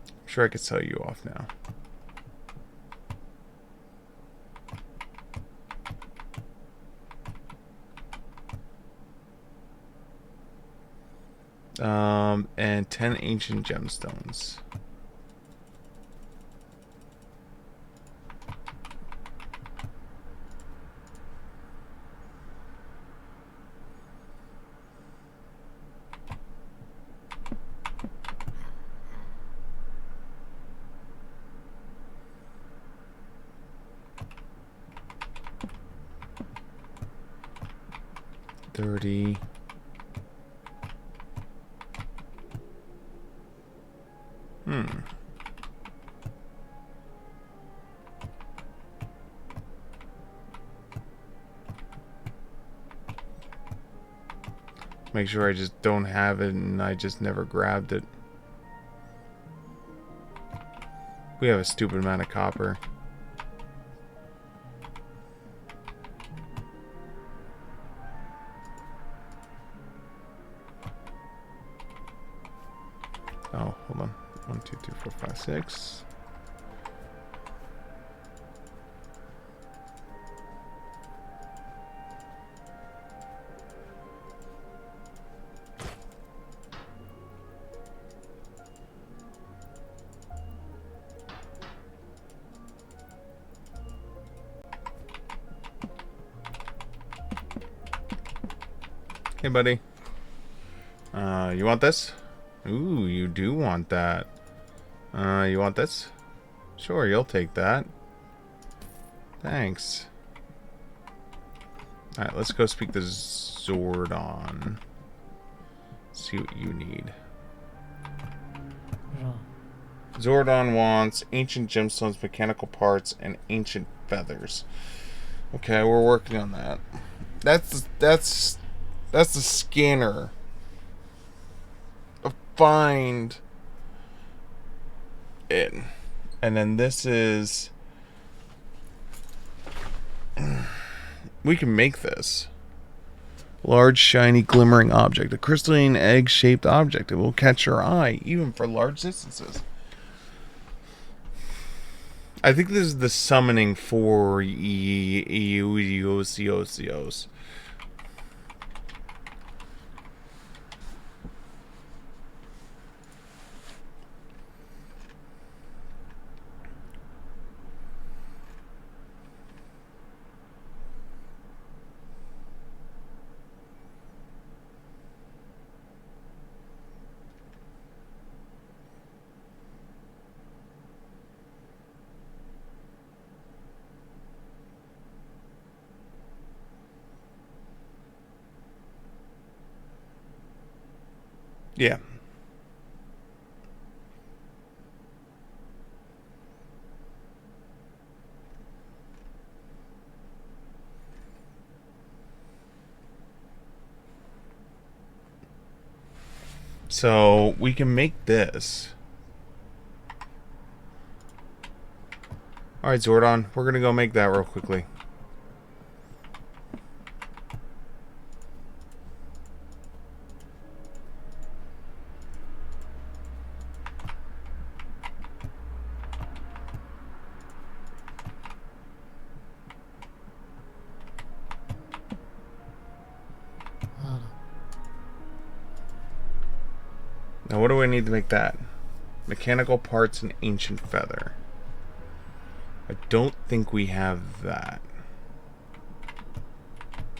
I'm sure I could sell you off now. And 10 ancient gemstones. $30. Make sure I just don't have it and I just never grabbed it. We have a stupid amount of copper. Oh, hold on. 1, 2, 3, 4, 5, 6. Hey, buddy. You want this? Ooh, you do want that. You want this? Sure, you'll take that. Thanks. Alright, let's go speak to Zordon. See what you need. Zordon wants ancient gemstones, mechanical parts, and ancient feathers. Okay, we're working on that. That's the scanner. Find it. And then this is... We can make this. Large, shiny, glimmering object. A crystalline, egg-shaped object. It will catch your eye, even for large distances. I think this is the summoning for Eosios. Yeah. So we can make this. Alright, Zordon, we're gonna go make that real quickly. Now what do I need to make that? Mechanical parts and ancient feather. I don't think we have that.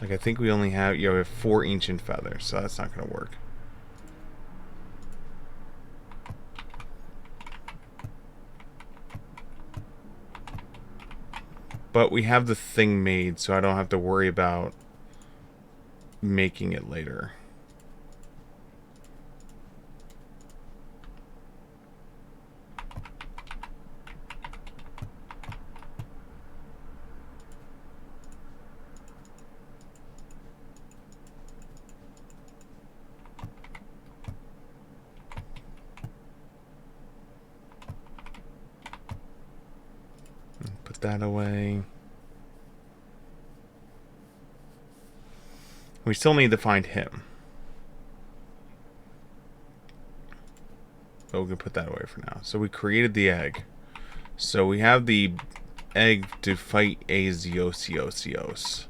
Like, I think we only have... Yeah, we have 4 ancient feathers, so that's not going to work. But we have the thing made, so I don't have to worry about making it later. Put that away. We still need to find him. But we can put that away for now. So we created the egg. So we have the egg to fight a Zeosios.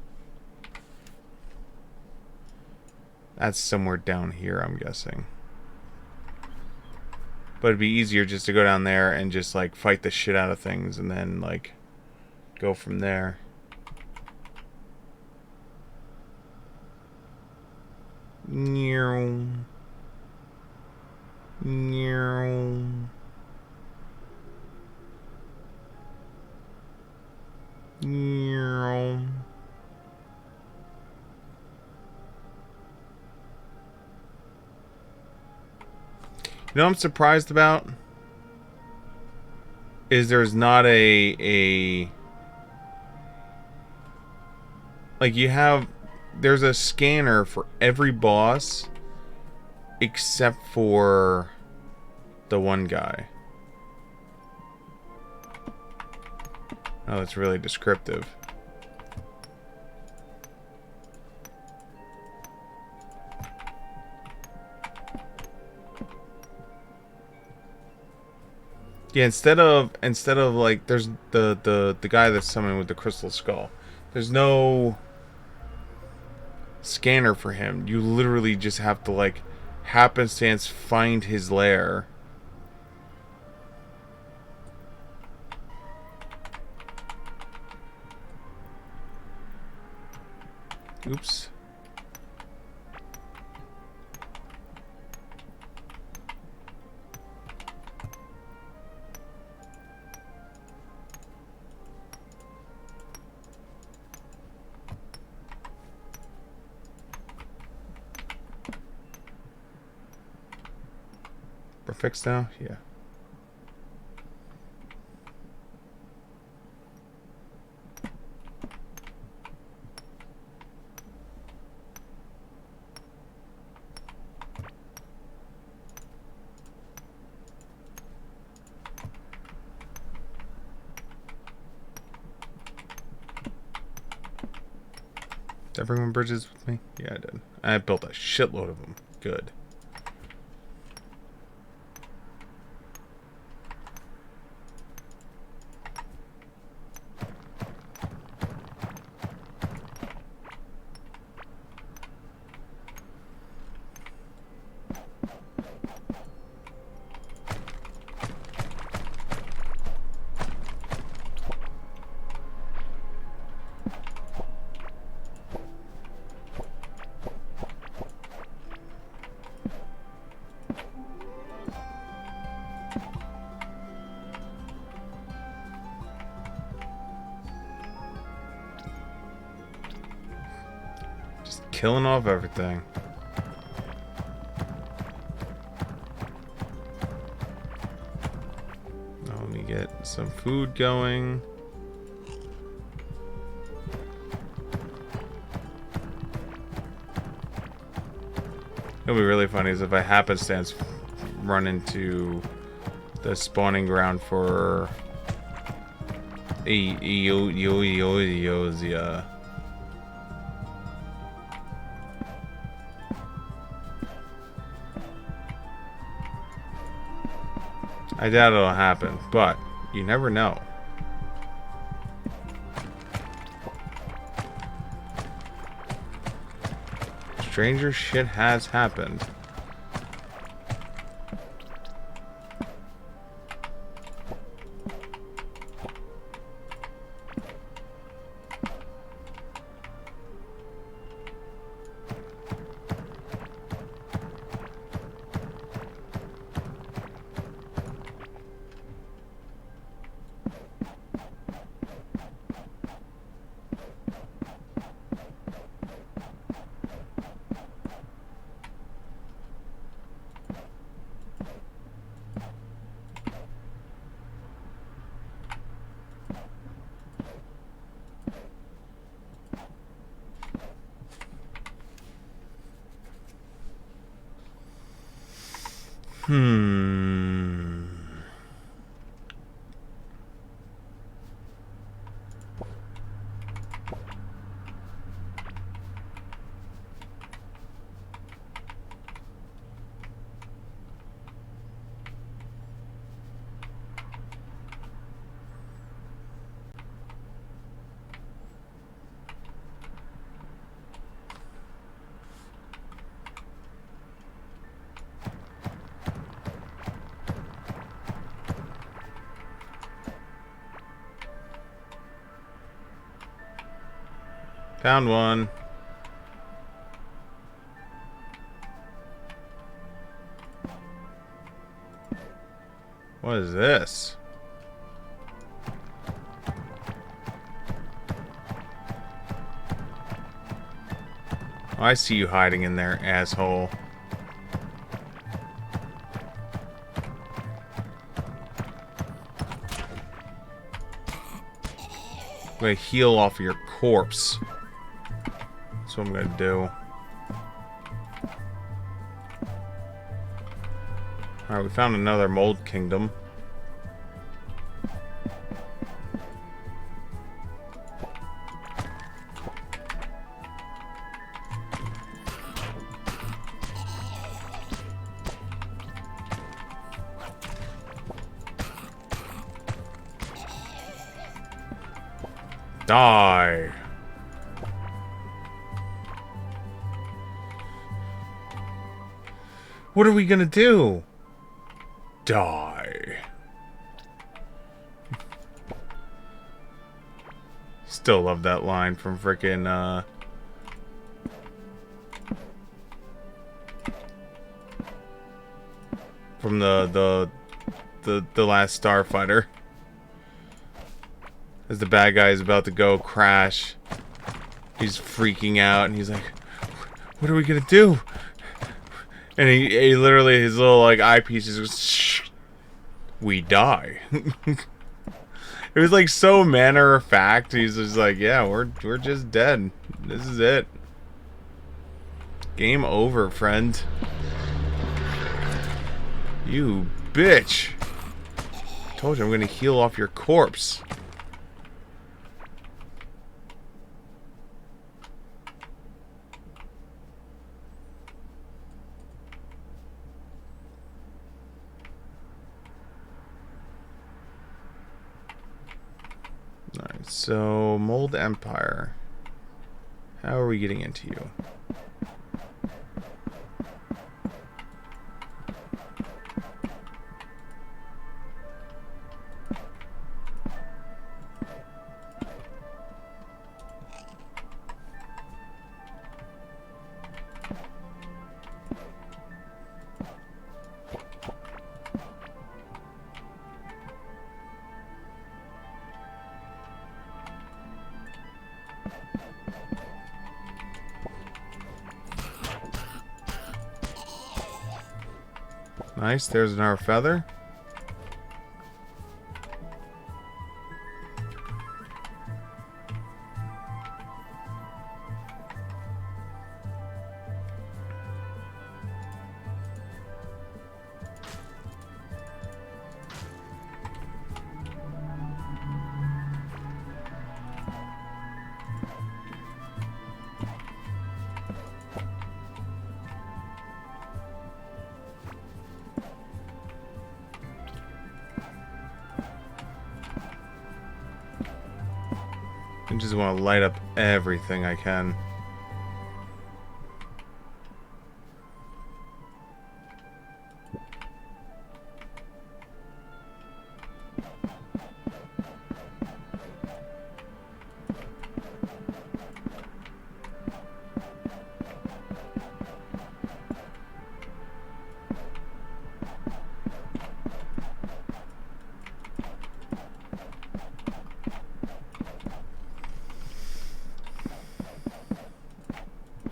That's somewhere down here, I'm guessing. But it'd be easier just to go down there and just, like, fight the shit out of things and then, like, go from there. Meow. Meow. Meow. You know what I'm surprised about? Is there's not a like you have there's a scanner for every boss except for the one guy. Oh, that's really descriptive. Yeah, instead of like there's the guy that's summoned with the crystal skull. There's no scanner for him. You literally just have to, like, happenstance find his lair. Oops. We're fixed now? Yeah. Did I bring my bridges with me? Yeah, I did. I built a shitload of them. Good. Killing off everything. Now let me get some food going. It'll be really funny is if I happenstance run into the spawning ground for Eosia. I doubt it'll happen, but you never know. Stranger shit has happened. Hmm. Found one. What is this? Oh, I see you hiding in there, asshole. I'm gonna heal off of your corpse. That's what I'm gonna do. Alright, we found another mold kingdom. Die. What are we gonna do? Die. Still love that line from frickin' from the last Starfighter. As the bad guy is about to go crash, he's freaking out and he's like, "What are we gonna do?" And he literally, his little like eyepiece just goes, "Shh, we die." It was like so matter of fact. He's just like, "Yeah, we're just dead. This is it. Game over, friend." You bitch! Told you I'm gonna heal off your corpse. Alright, so Mold Empire. How are we getting into you? Nice, there's another feather. I just want to light up everything I can.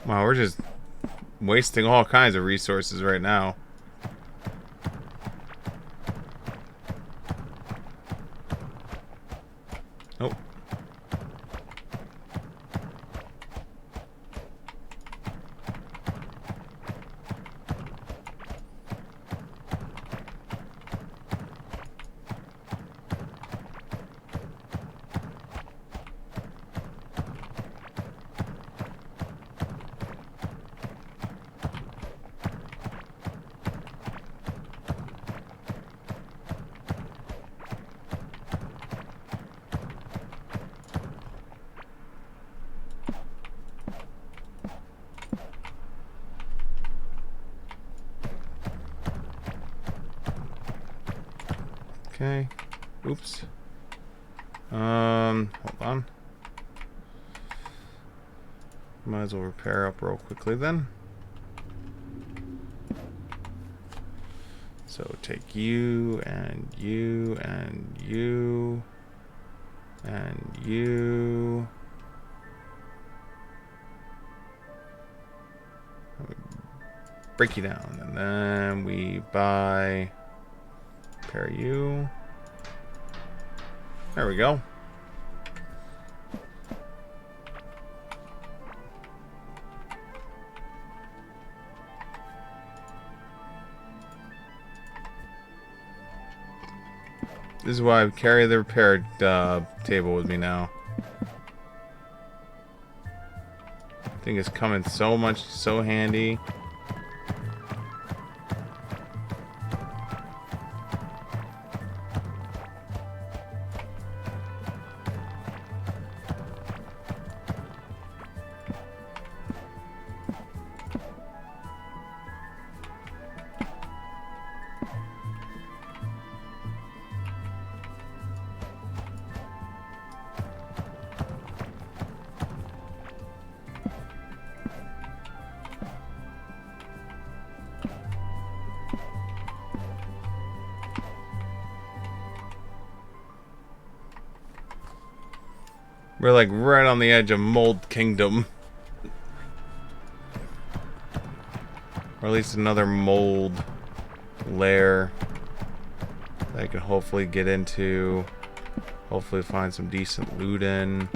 Wow, we're just wasting all kinds of resources right now. Oh. Okay. Oops. Hold on. Might as well repair up real quickly then. So take you and you and you and you. Break you down, and then we buy repair you. There we go. This is why I carry the repair table with me now. I think it's coming so handy. We're like right on the edge of Mold Kingdom. Or at least another mold lair that I can hopefully get into. Hopefully find some decent loot in.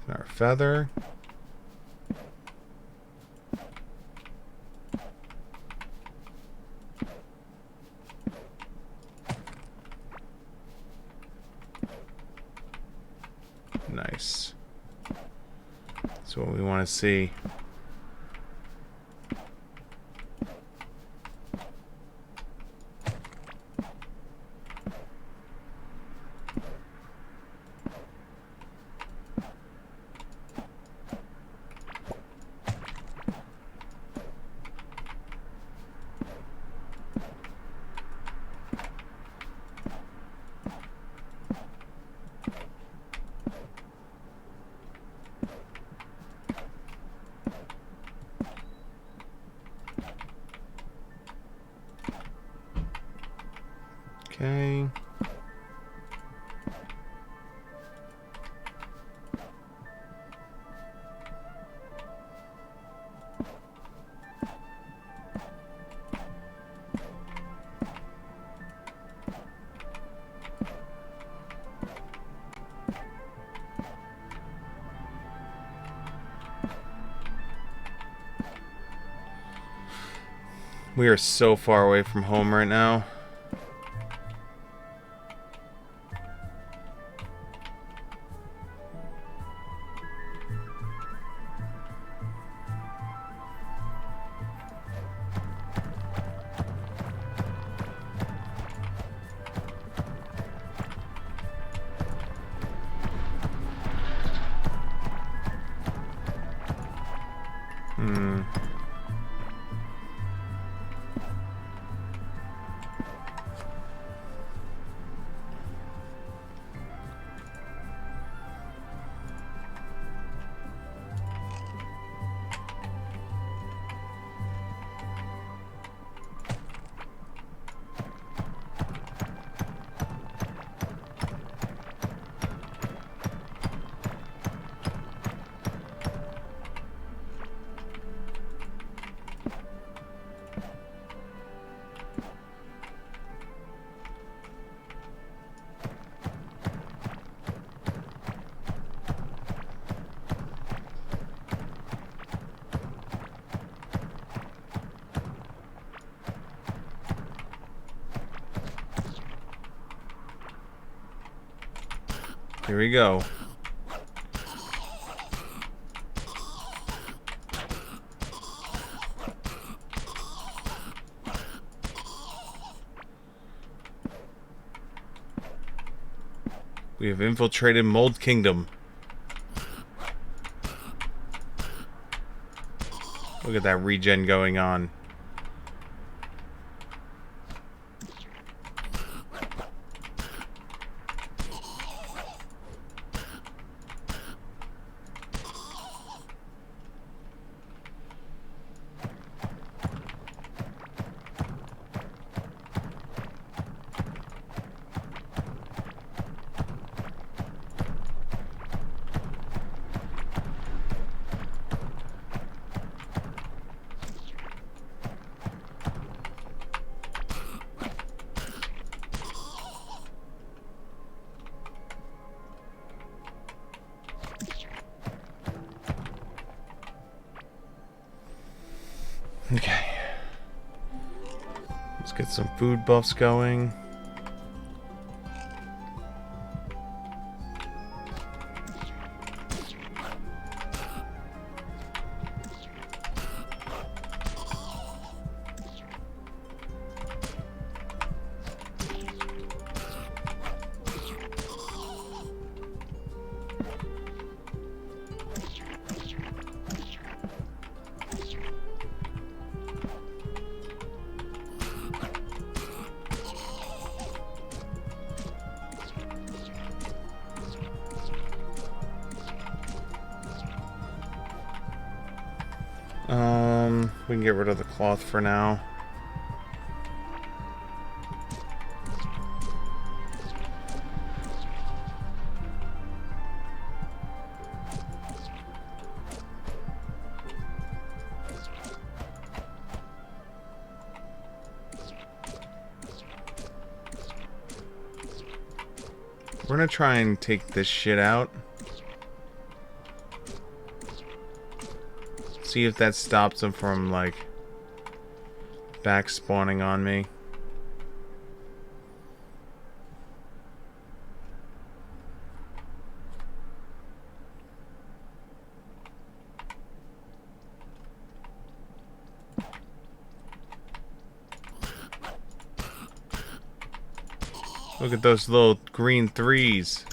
Our feather. Nice. That's what we want to see. Okay. We are so far away from home right now. Here we go. We have infiltrated Mold Kingdom. Look at that regen going on. Okay. Let's get some food buffs going. We can get rid of the cloth for now. We're gonna try and take this shit out. See if that stops them from, like, back spawning on me. Look at those little green threes.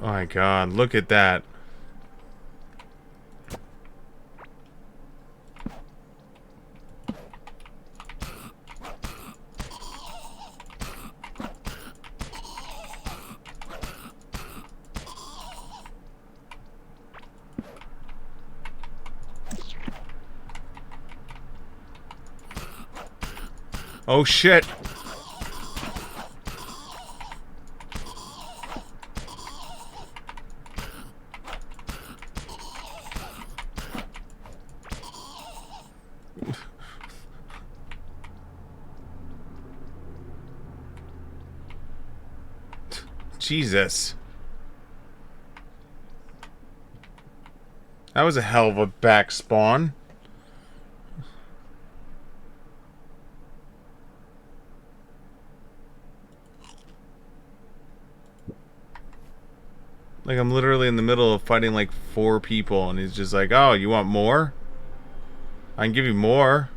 Oh my god, look at that. Oh shit. Jesus. That was a hell of a back spawn. Like, I'm literally in the middle of fighting like 4 people, and he's just like, oh, you want more? I can give you more.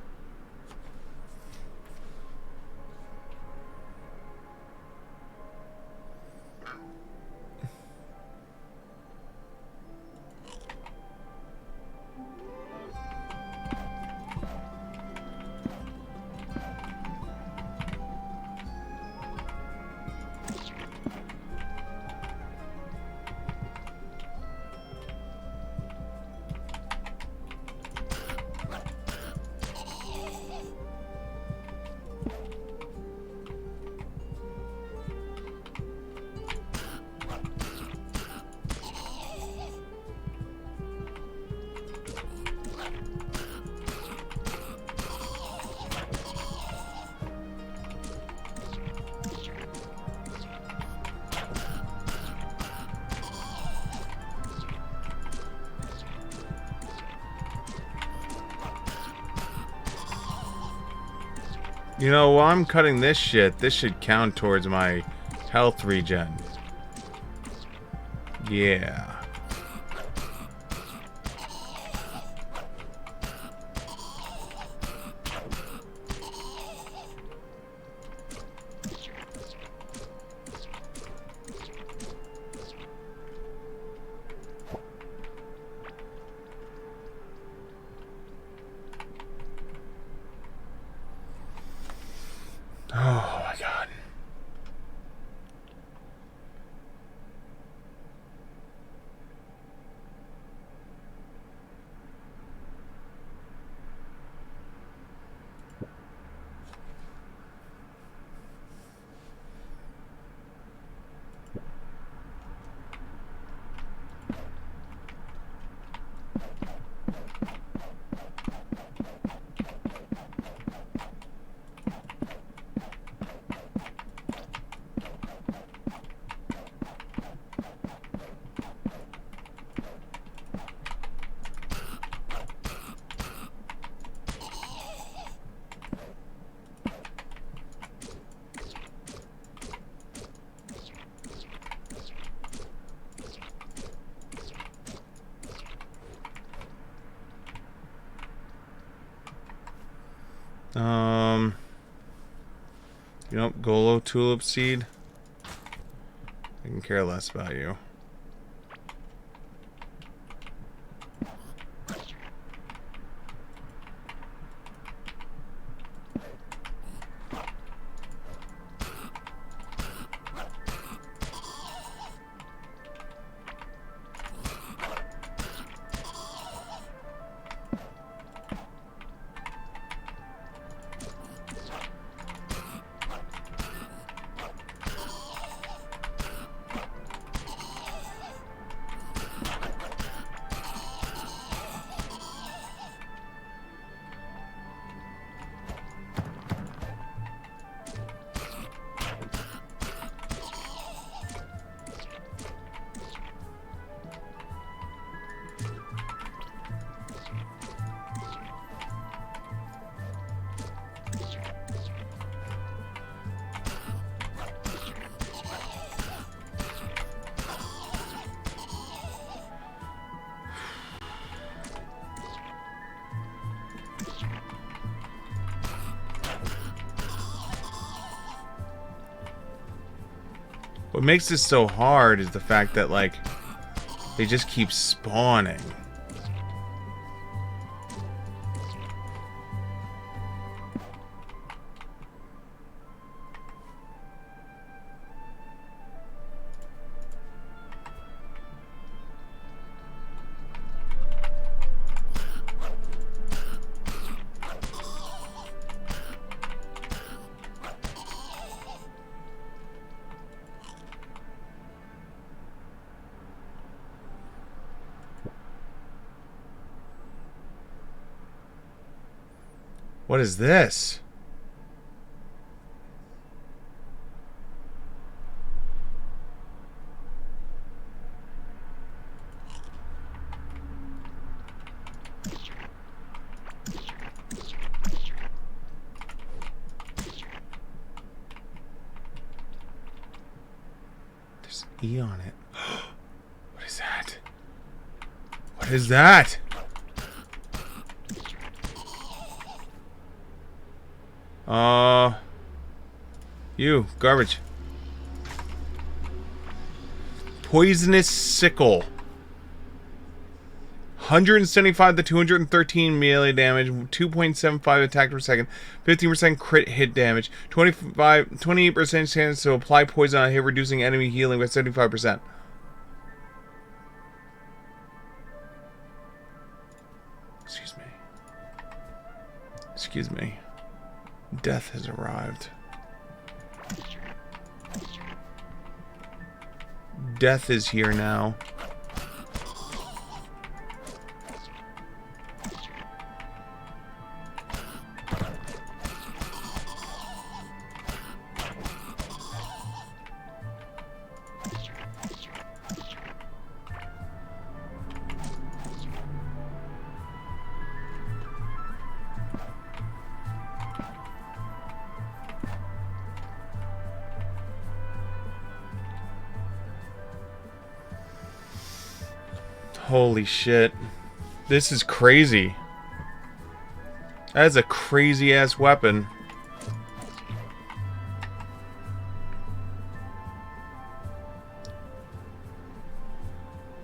You know, while I'm cutting this shit, this should count towards my health regen. Yeah. Oh my god. You know, Golo Tulip Seed. I can care less about you. What makes this so hard is the fact that, like, they just keep spawning. What is this? There's E on it. What is that? What is that? You, garbage. Poisonous sickle. 175 to 213 melee damage, 2.75 attack per second, 15% crit hit damage, 28% chance to apply poison on hit, reducing enemy healing by 75%. Excuse me. Excuse me. Death has arrived. Death is here now. Holy shit. This is crazy. That is a crazy ass weapon.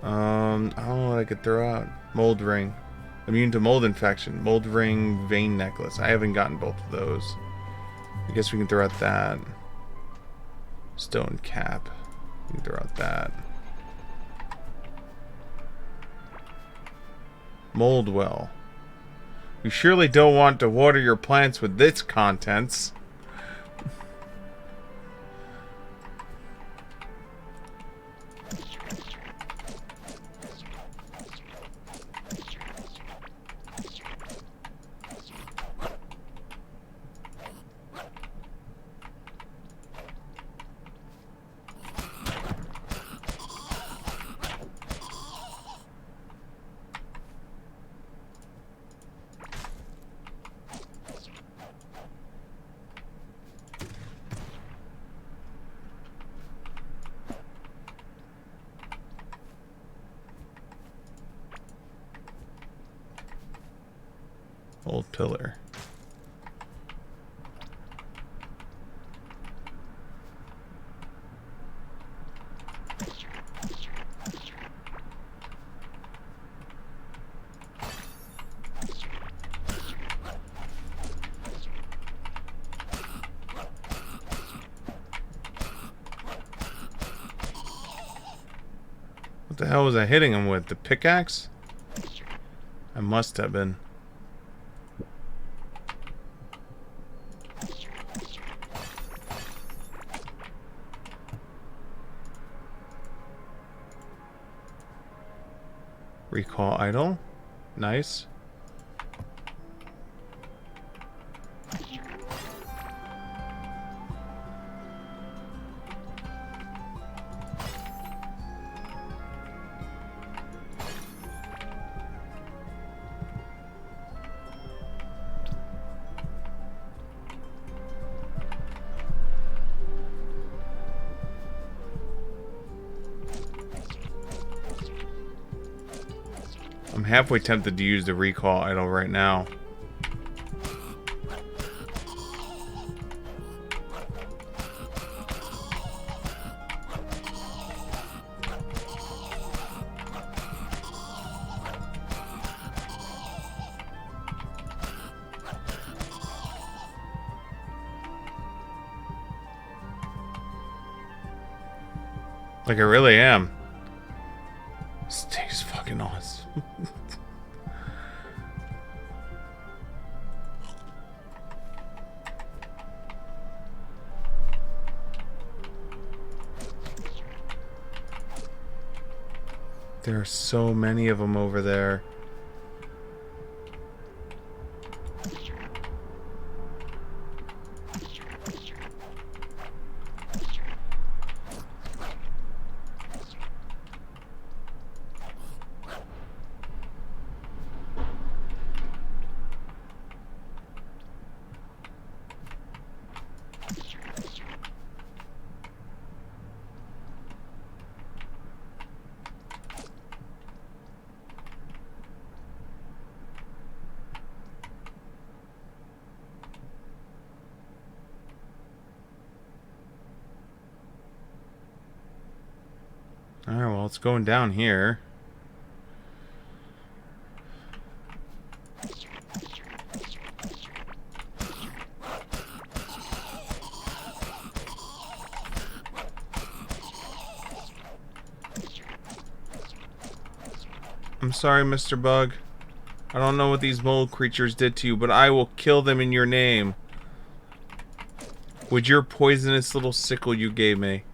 I don't know what I could throw out. Mold ring. Immune to mold infection. Mold ring vein necklace. I haven't gotten both of those. I guess we can throw out that. Stone cap. We can throw out that. Mold well. You surely don't want to water your plants with its contents. Old pillar. What the hell was I hitting him with? The pickaxe? I must have been. Recall idol. Nice. I'm halfway tempted to use the recall idol right now. Like I really am. This thing's fucking awesome. There are so many of them over there. Alright, well, it's going down here. I'm sorry, Mr. Bug. I don't know what these mole creatures did to you, but I will kill them in your name. With your poisonous little sickle you gave me.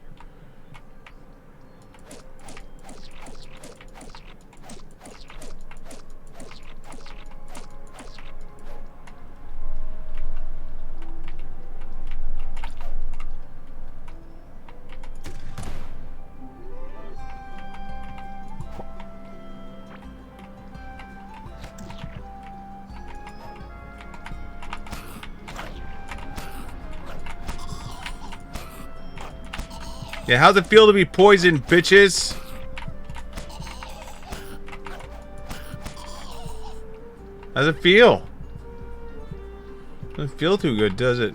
Yeah, how's it feel to be poisoned, bitches? How's it feel? Doesn't feel too good, does it?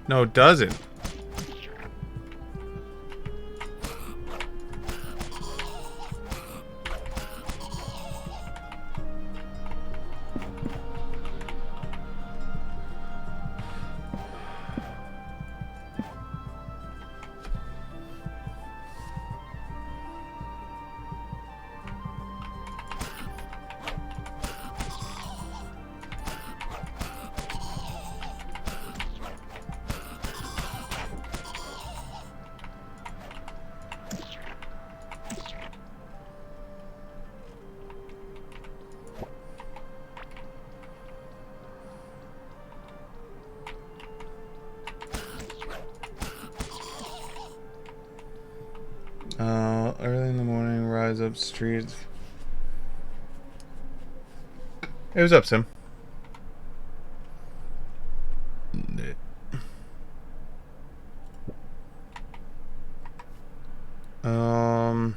No, it doesn't. Early in the morning, rise up streets. It was up, Sim. Um...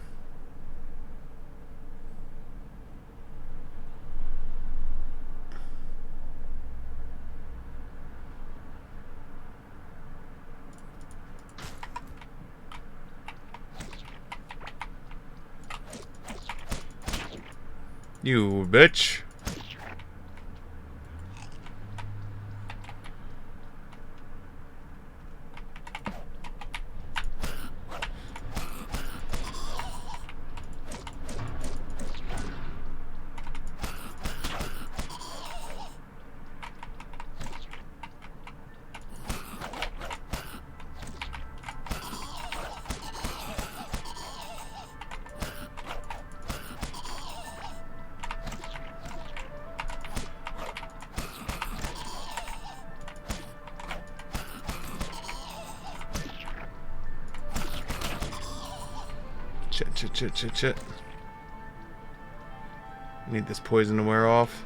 You bitch. Shit. Need this poison to wear off.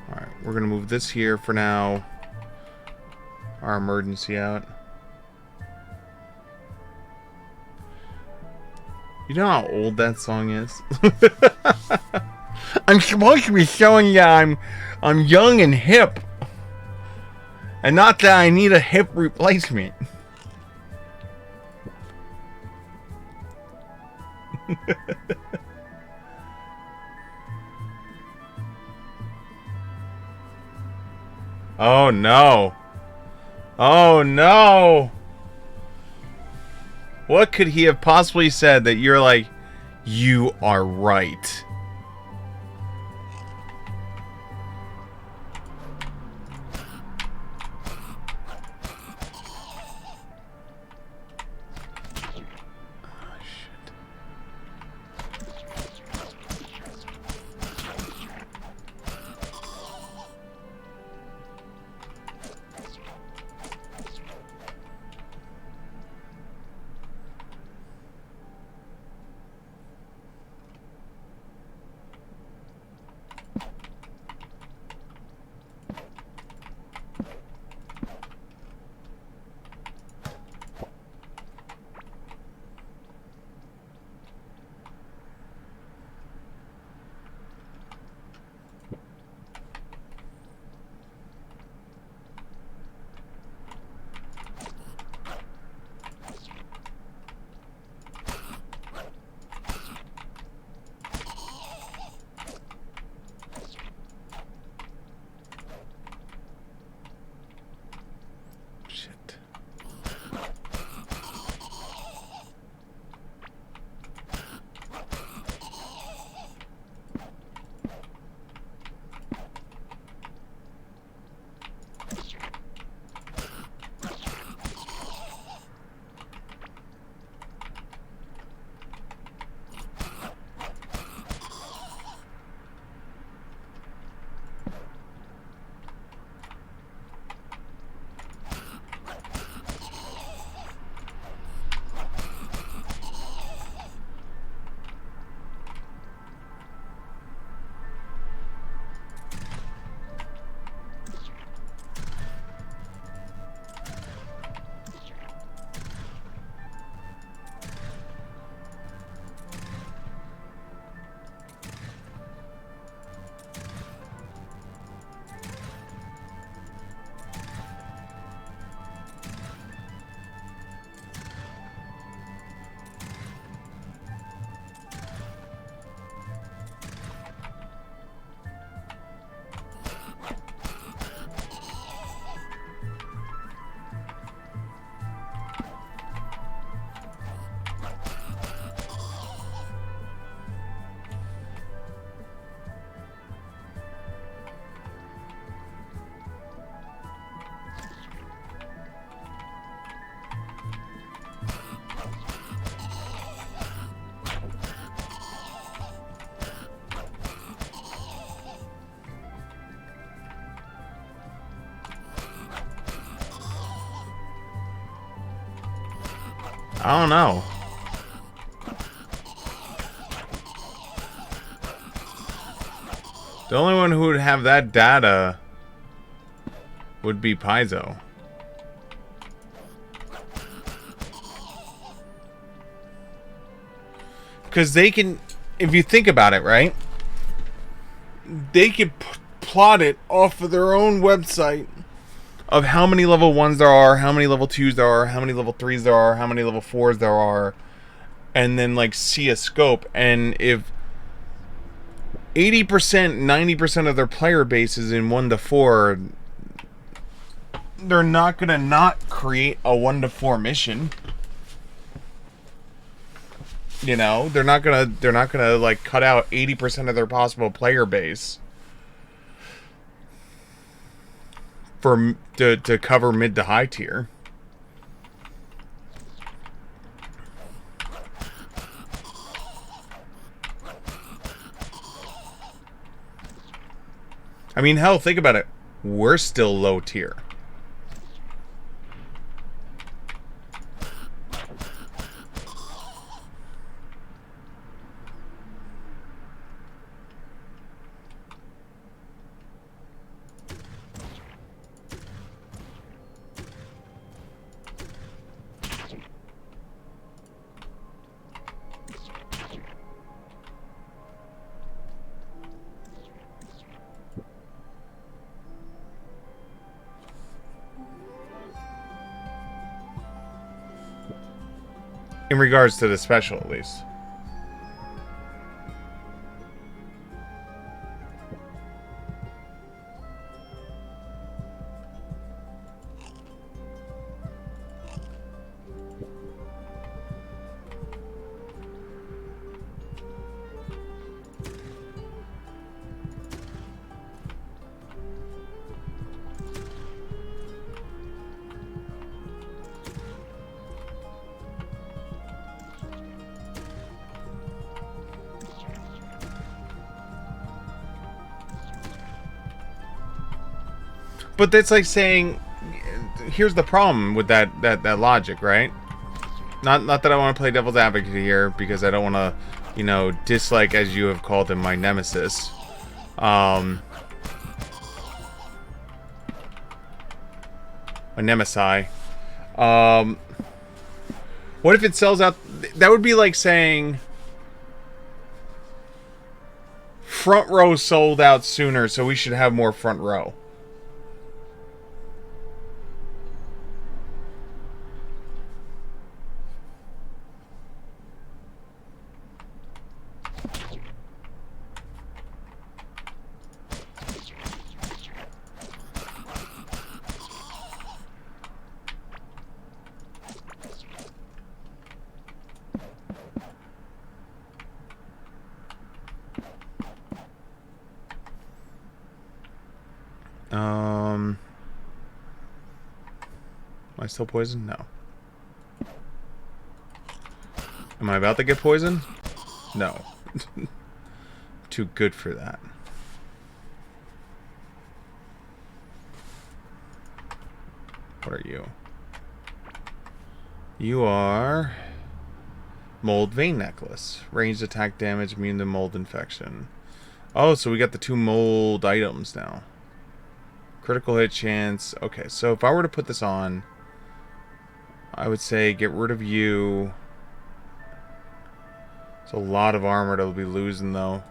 Alright, we're gonna move this here for now. Our emergency out. You know how old that song is? I'm supposed to be showing you I'm young and hip. And not that I need a hip replacement. Oh no. Oh no. What could he have possibly said that you're like, you are right? Shit. I don't know. The only one who would have that data would be Paizo. Because they can, if you think about it, right? They could plot it off of their own website of how many level 1s there are, how many level 2s there are, how many level 3s there are, how many level 4s there are, and then like see a scope. And if 80%, 90% of their player base is in 1 to 4, they're not gonna not create a 1 to 4 mission. You know, they're not gonna like cut out 80% of their possible player base for to cover mid to high tier. I mean, hell, think about it. We're still low tier. In regards to the special, at least. But that's like saying, here's the problem with that logic, right? Not that I want to play devil's advocate here, because I don't want to, you know, dislike, as you have called him, my nemesis. My nemesi. What if it sells out? That would be like saying front row sold out sooner, so we should have more front row. Am I still poisoned? No. Am I about to get poisoned? No. Too good for that. What are you? You are... Mold Vein Necklace. Ranged attack damage, immune to mold infection. Oh, so we got the 2 mold items now. Critical hit chance. Okay, so if I were to put this on, I would say get rid of you. It's a lot of armor to be losing, though.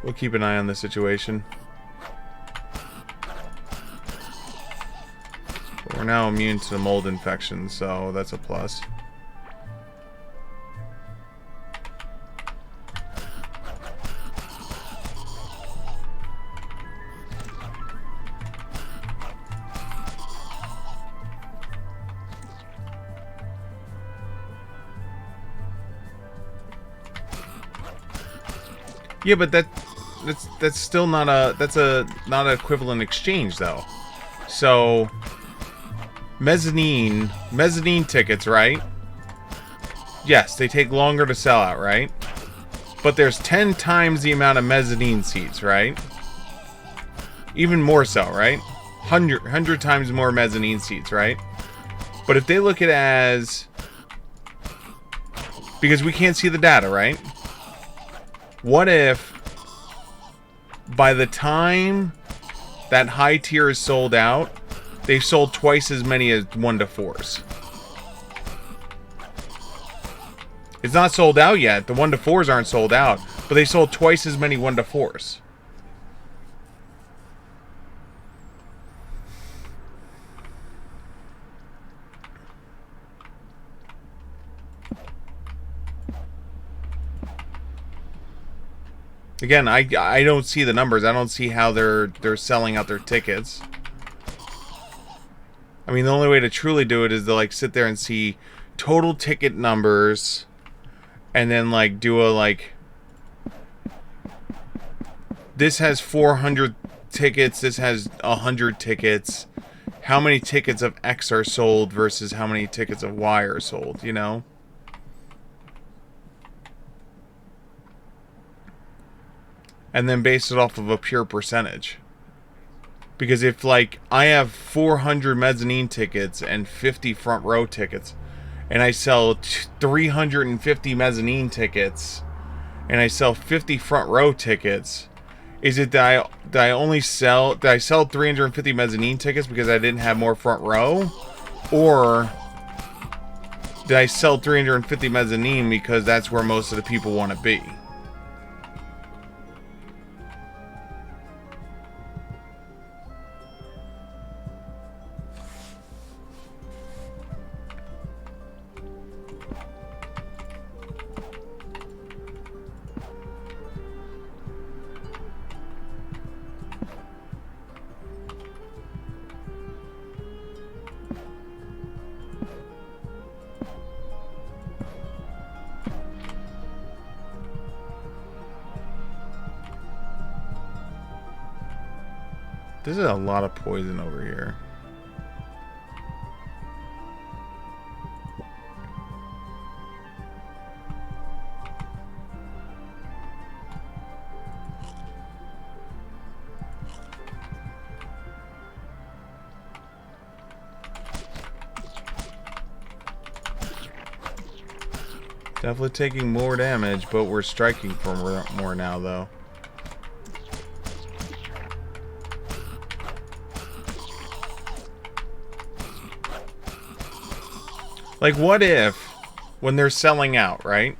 We'll keep an eye on the situation. But we're now immune to the mold infection, so that's a plus. Yeah, but that's still not a not an equivalent exchange though. So mezzanine tickets, right? Yes, they take longer to sell out, right? But there's 10 times the amount of mezzanine seats, right? Even more so, right? 100 times more mezzanine seats, right? But if they look at it as, because we can't see the data, right? What if by the time that high tier is sold out, they've sold twice as many as 1 to 4s? It's not sold out yet. The 1 to 4s aren't sold out, but they sold twice as many 1 to 4s. Again, I don't see the numbers. I don't see how they're selling out their tickets. I mean, the only way to truly do it is to like sit there and see total ticket numbers, and then like do a like, this has 400 tickets, this has 100 tickets. How many tickets of X are sold versus how many tickets of Y are sold, you know? And then base it off of a pure percentage. Because if, like, I have 400 mezzanine tickets and 50 front row tickets, and I sell 350 mezzanine tickets, and I sell 50 front row tickets, is it that I only sell, did I sell 350 mezzanine tickets because I didn't have more front row? Or did I sell 350 mezzanine because that's where most of the people want to be? This is a lot of poison over here. Definitely taking more damage, but we're striking for more now, though. Like, what if, when they're selling out, right?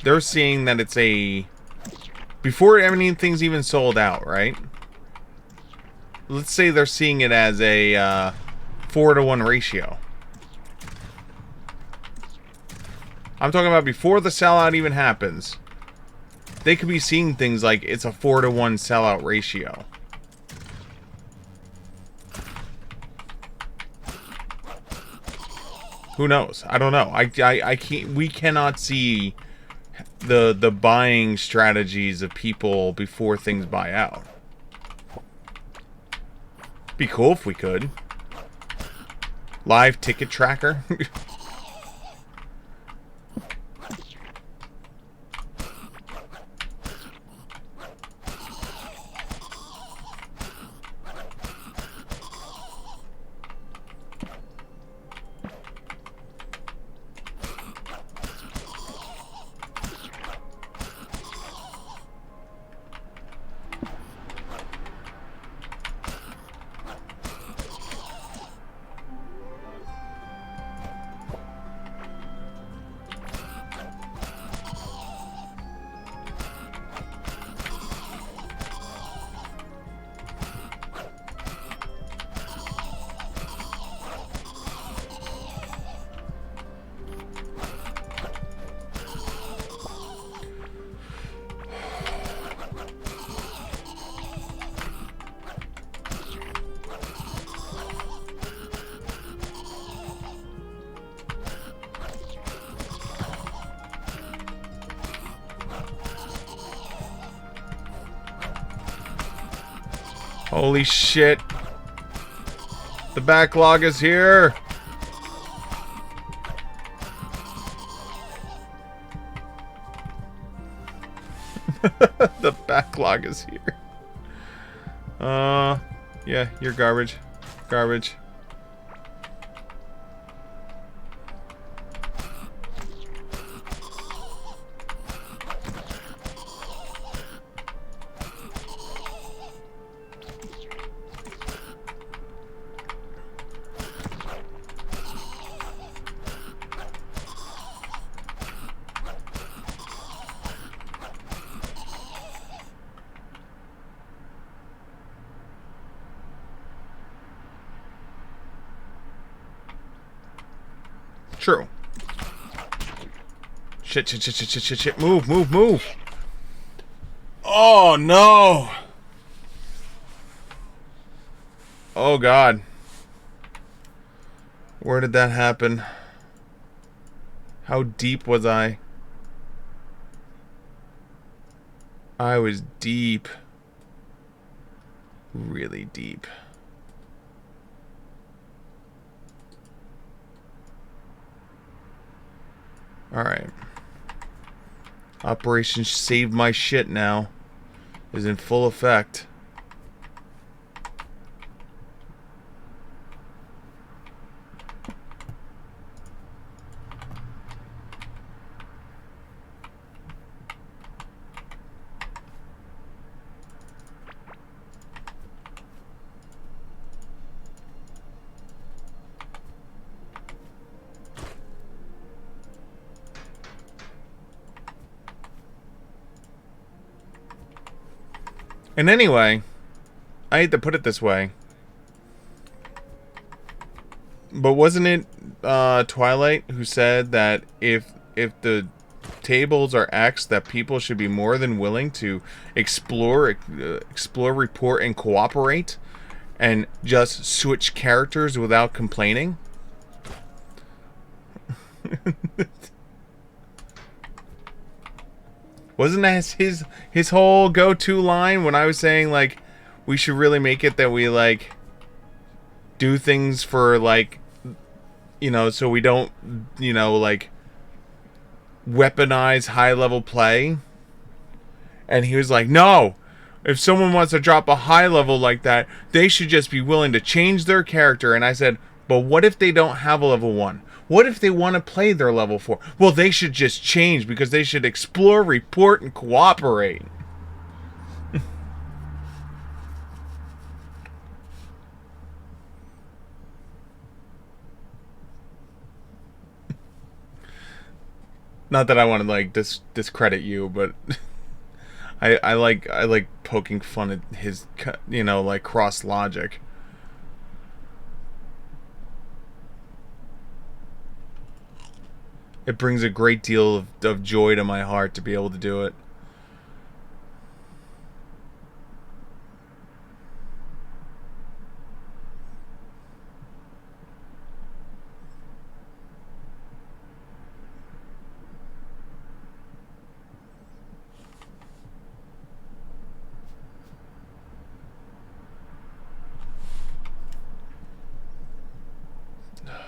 They're seeing that it's a... Before anything's even sold out, right? Let's say they're seeing it as a 4-to-1 ratio. I'm talking about before the sellout even happens. They could be seeing things like it's a 4-to-1 sellout ratio. Who knows? I don't know. I can't. We cannot see the buying strategies of people before things buy out. Be cool if we could. Live ticket tracker. Holy shit. The backlog is here. The backlog is here. Yeah, you're garbage. Garbage. True. Shit, shit, shit, shit, shit, shit, shit. Move, move, move. Oh, no. Oh, God. Where did that happen? How deep was I? I was deep. Really deep. Alright. Operation Save My Shit now is in full effect. And anyway, I hate to put it this way, but wasn't it Twilight who said that if the tables are X, that people should be more than willing to explore, report, and cooperate, and just switch characters without complaining? Wasn't that his whole go-to line when I was saying, like, we should really make it that we, like, do things for, like, you know, so we don't, you know, like, weaponize high-level play? And he was like, no! If someone wants to drop a high level like that, they should just be willing to change their character. And I said, but what if they don't have a level 1? What if they want to play their level 4? Well, they should just change because they should explore, report, and cooperate. Not that I want to, like, discredit you, but I like poking fun at his, you know, like, cross logic. It brings a great deal of joy to my heart to be able to do it.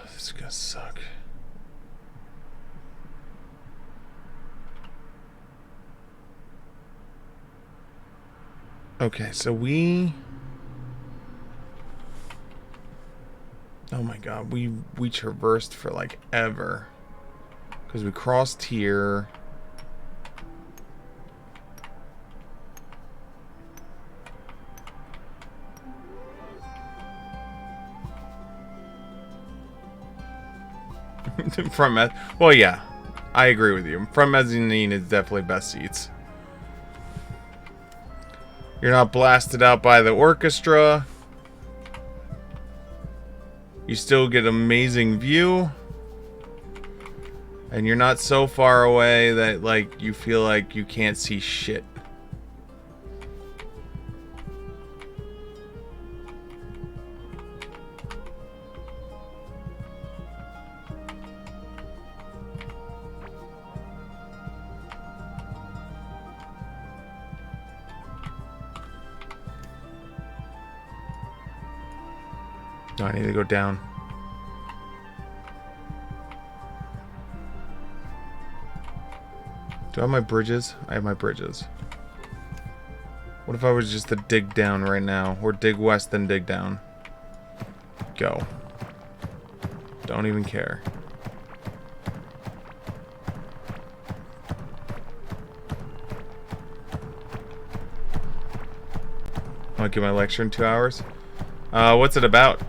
This is gonna suck. Okay, so we... Oh my god, we traversed for like ever. Because we crossed here. Well, yeah, I agree with you. Front mezzanine is definitely best seats. You're not blasted out by the orchestra. You still get amazing view. And you're not so far away that, like, you feel like you can't see shit. No, I need to go down. Do I have my bridges? I have my bridges. What if I was just to dig down right now? Or dig west, then dig down? Go. Don't even care. I'll give my lecture in 2 hours. What's it about?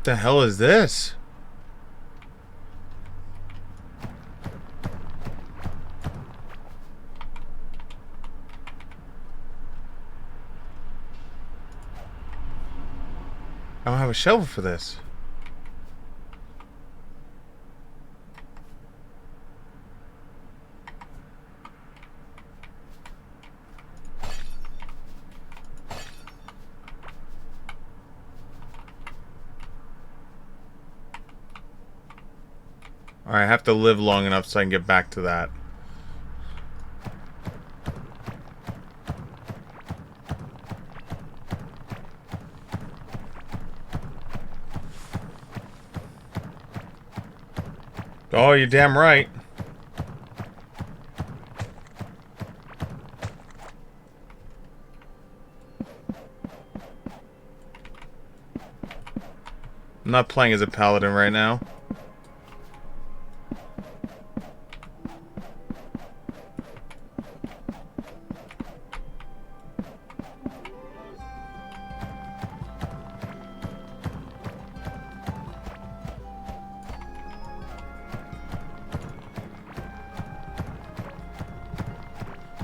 The hell is this? I don't have a shovel for this. Alright, I have to live long enough so I can get back to that. Oh, you're damn right. I'm not playing as a paladin right now.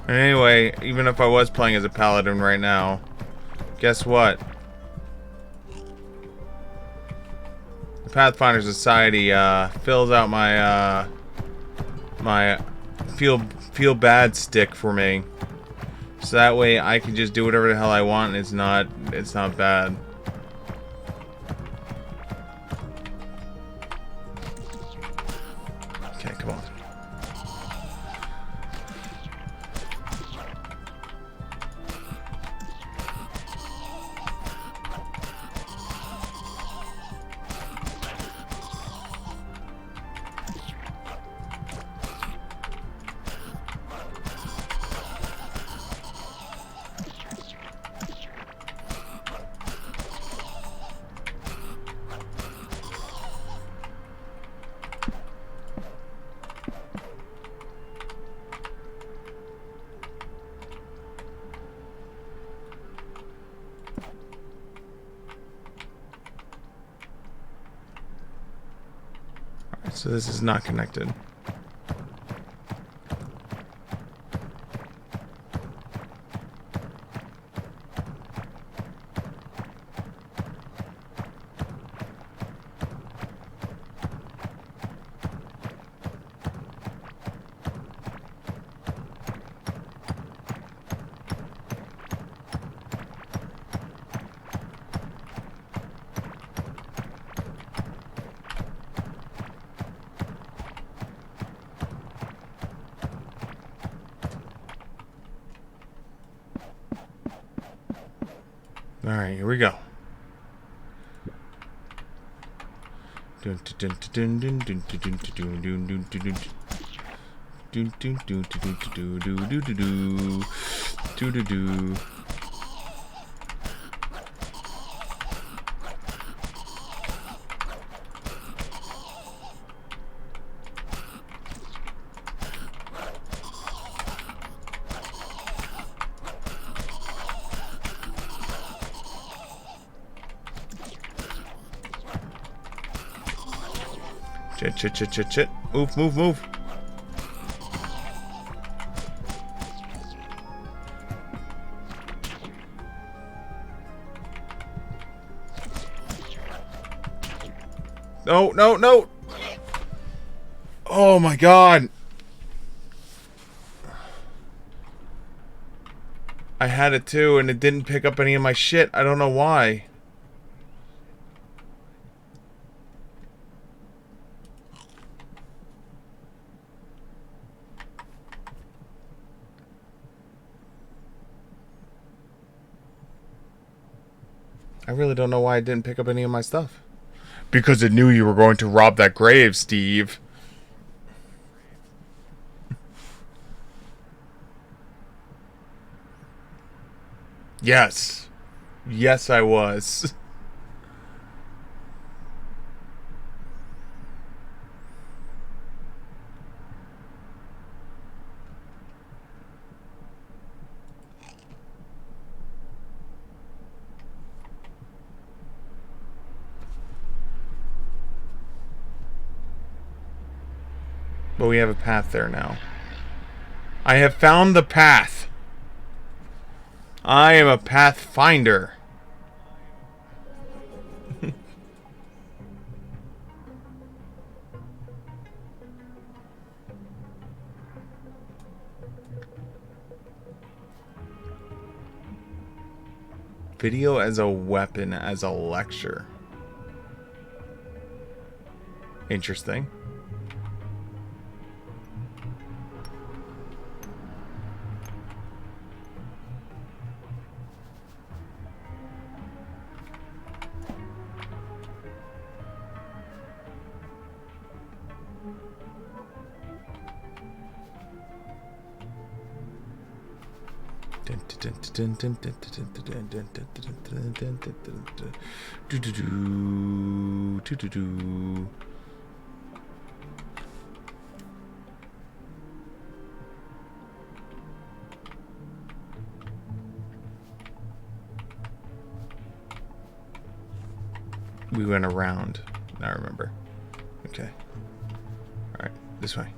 And anyway, even if I was playing as a paladin right now, guess what? The Pathfinder Society fills out my my feel bad stick for me, so that way I can just do whatever the hell I want. And it's not bad. Okay, come on. So this is not connected. Alright, here we go. Chit. Move. No. Oh my god. I had it too, and it didn't pick up any of my shit. I don't know why. I really don't know why it didn't pick up any of my stuff. Because it knew you were going to rob that grave, Steve. Yes. Yes, I was. But we have a path there now. I have found the path. I am a pathfinder. Video as a weapon, as a lecture. Interesting. We went around. I remember. Okay. Alright, this way.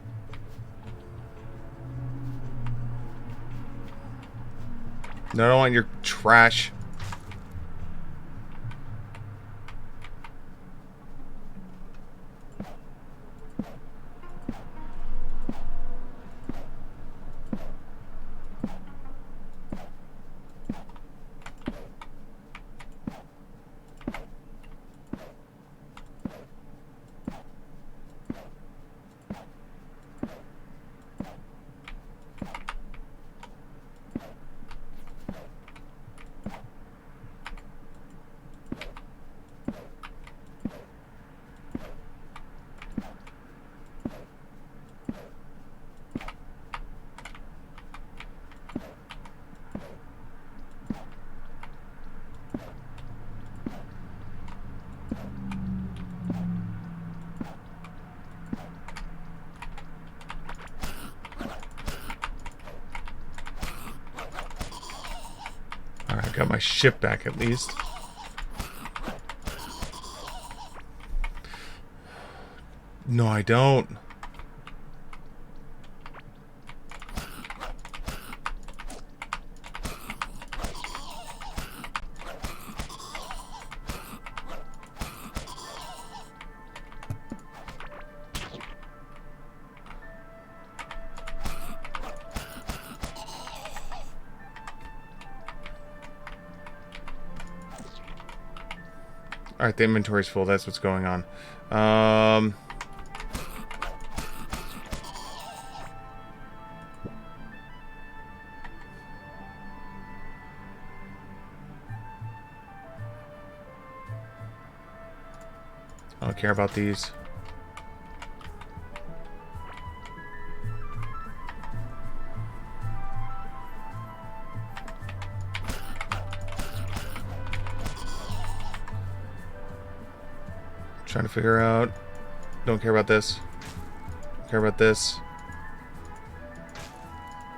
No, I don't want your trash. Alright, I got my ship back at least. No, I don't. Alright, the inventory's full. That's what's going on. care about these. Trying to figure out. Don't care about this. Don't care about this.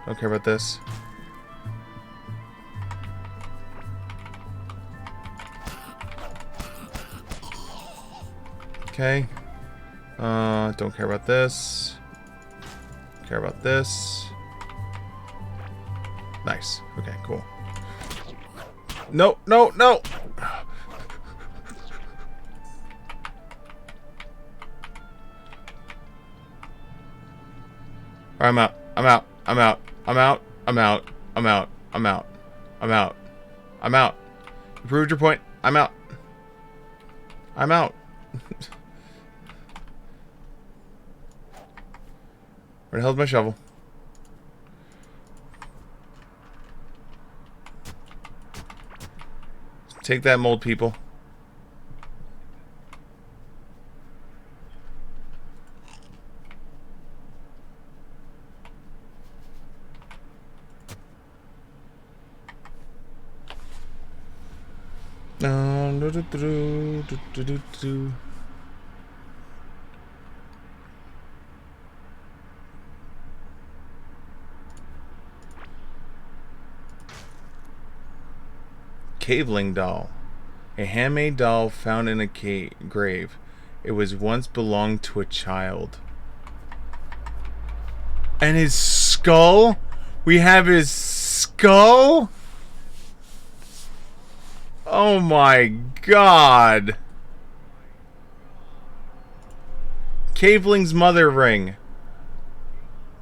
Don't care about this. Okay. Don't care about this. Care about this. Nice. Okay, cool. No, no, no! I'm out. I'm out. I'm out. I'm out. I'm out. I'm out. I'm out. I'm out. I'm out. You proved your point. I'm out. I'm out. Where the hell's my shovel? Take that, mold people. Caveling doll. A handmade doll found in a grave. It was once belonged to a child. And his skull? We have his skull? Oh my god. Caveling's mother ring.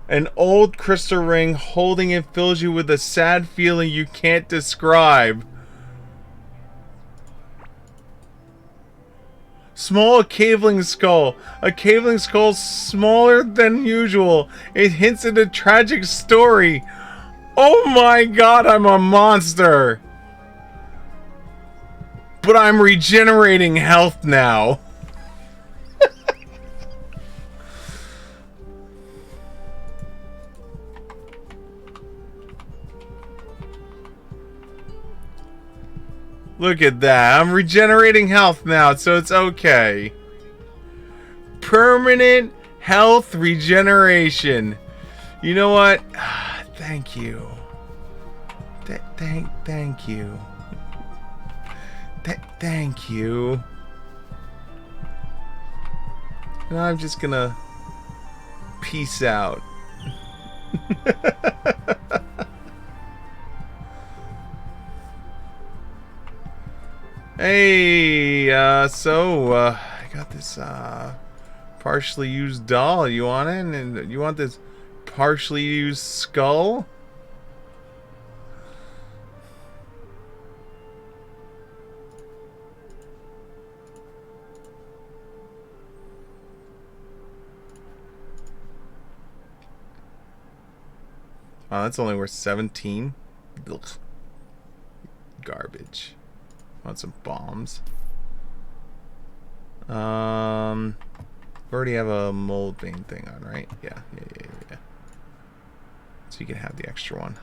An old crystal ring, holding it fills you with a sad feeling you can't describe. Small caveling skull. A caveling skull smaller than usual. It hints at a tragic story. Oh my god, I'm a monster. But I'm regenerating health now. Look at that. I'm regenerating health now, so it's okay. Permanent health regeneration. You know what? Thank you. Thank you. Thank you. And I'm just gonna peace out. Hey, I got this partially used doll. You want it? And you want this partially used skull? Oh, that's only worth 17. Ugh. Garbage. Want some bombs? We already have a mold vein thing on, right? Yeah. So you can have the extra one.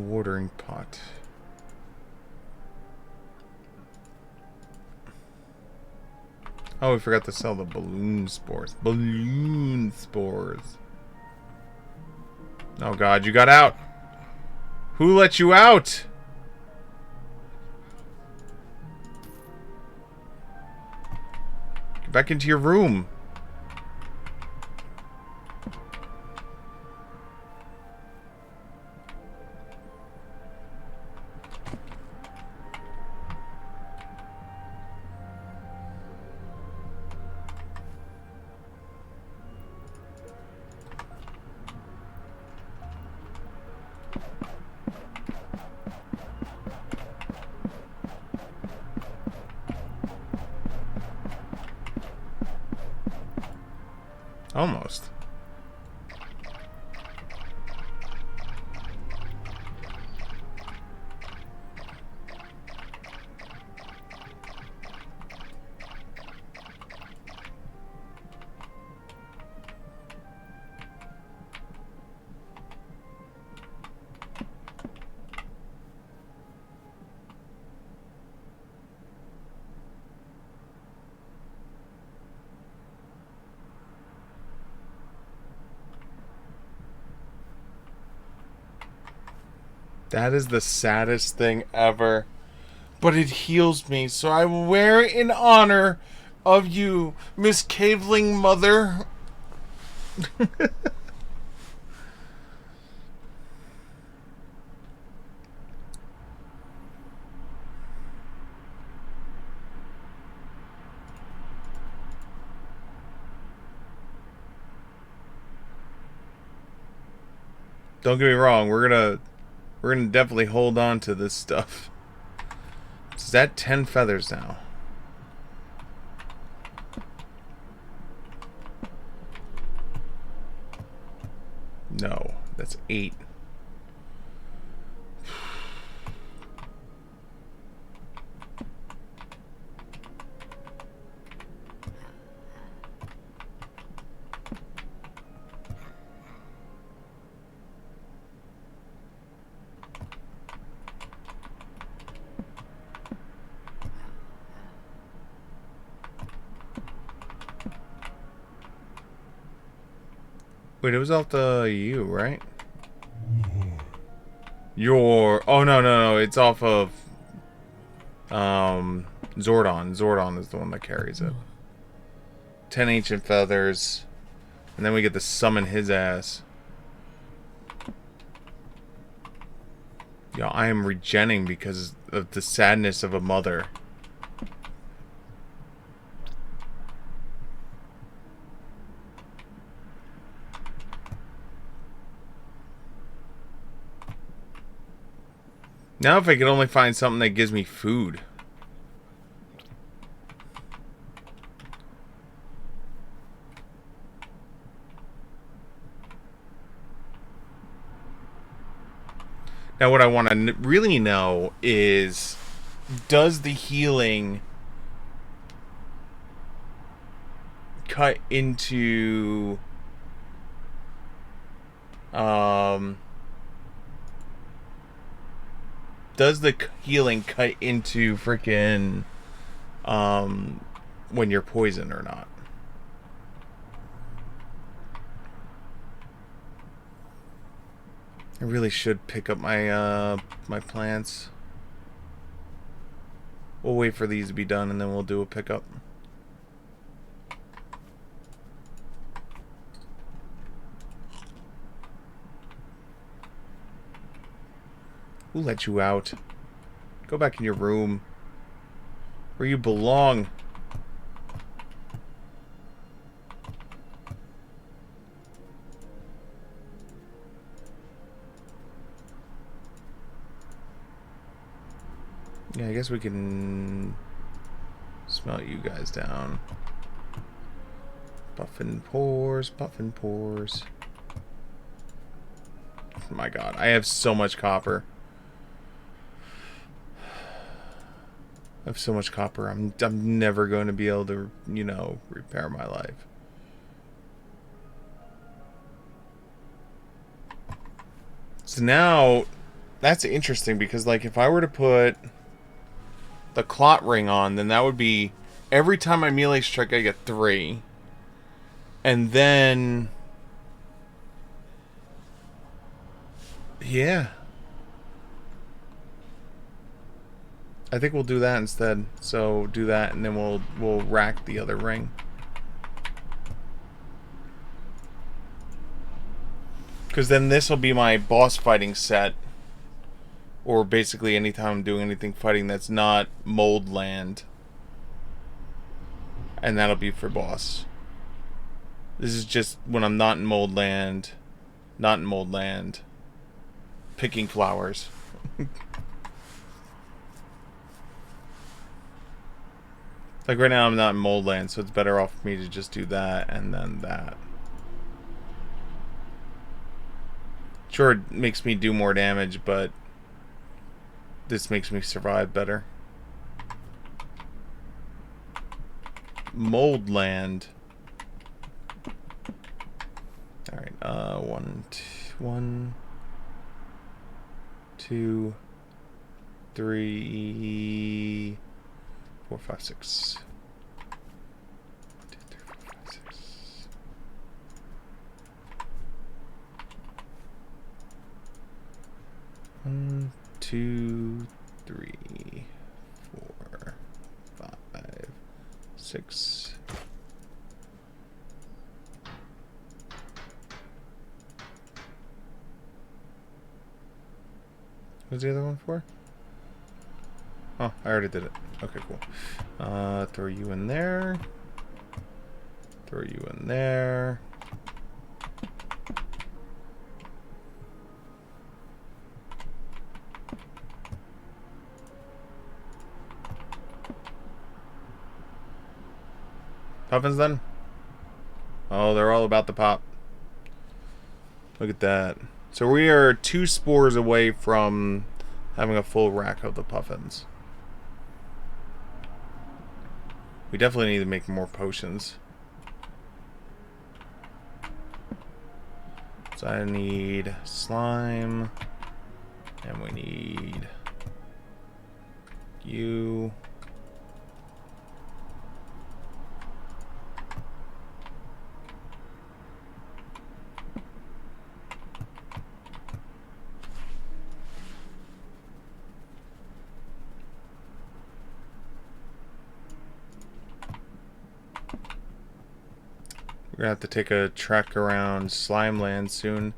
Watering pot. Oh, we forgot to sell the balloon spores. Balloon spores. Oh god, you got out. Who let you out? Get back into your room. Almost. That is the saddest thing ever. But it heals me, so I will wear it in honor of you, Miss Caveling Mother. Don't get me wrong, we're gonna definitely hold on to this stuff. Is that 10 feathers now? No, that's 8. Wait, it was off the U, right? Oh, no, it's off of Zordon. Zordon is the one that carries it. 10 ancient feathers, and then we get to summon his ass. Yo, I am regenning because of the sadness of a mother. Now if I could only find something that gives me food. Now what I want to really know is, does the healing cut into does the healing cut into freaking when you're poisoned or not? I really should pick up my my plants. We'll wait for these to be done and then we'll do a pickup. Who let you out? Go back in your room, where you belong. Yeah, I guess we can smelt you guys down. Puffin pores, puffin pores. Oh my god, I have so much copper. I have so much copper. I'm never going to be able to, you know, repair my life. So now, that's interesting because, like, if I were to put the clot ring on, then that would be every time I melee strike, I get 3, and then yeah. I think we'll do that instead. So do that, and then we'll rack the other ring. Because then this will be my boss fighting set, or basically anytime I'm doing anything fighting that's not Mold Land, and that'll be for boss. This is just when I'm not in Mold Land, picking flowers. Like right now I'm not in Mold Land, so it's better off for me to just do that and then that. Sure, it makes me do more damage, but this makes me survive better. Moldland. Alright, one, two, three, four, five, six. 1, 2, 3, 4, 5, 6. One, two, three, 4, 5, 6. What's the other one for? Oh, I already did it. Okay, cool. Throw you in there. Throw you in there. Puffins then? Oh, they're all about the pop. Look at that. So we are 2 spores away from having a full rack of the puffins. We definitely need to make more potions. So I need slime. And we need you. We're gonna have to take a trek around Slime Land soon.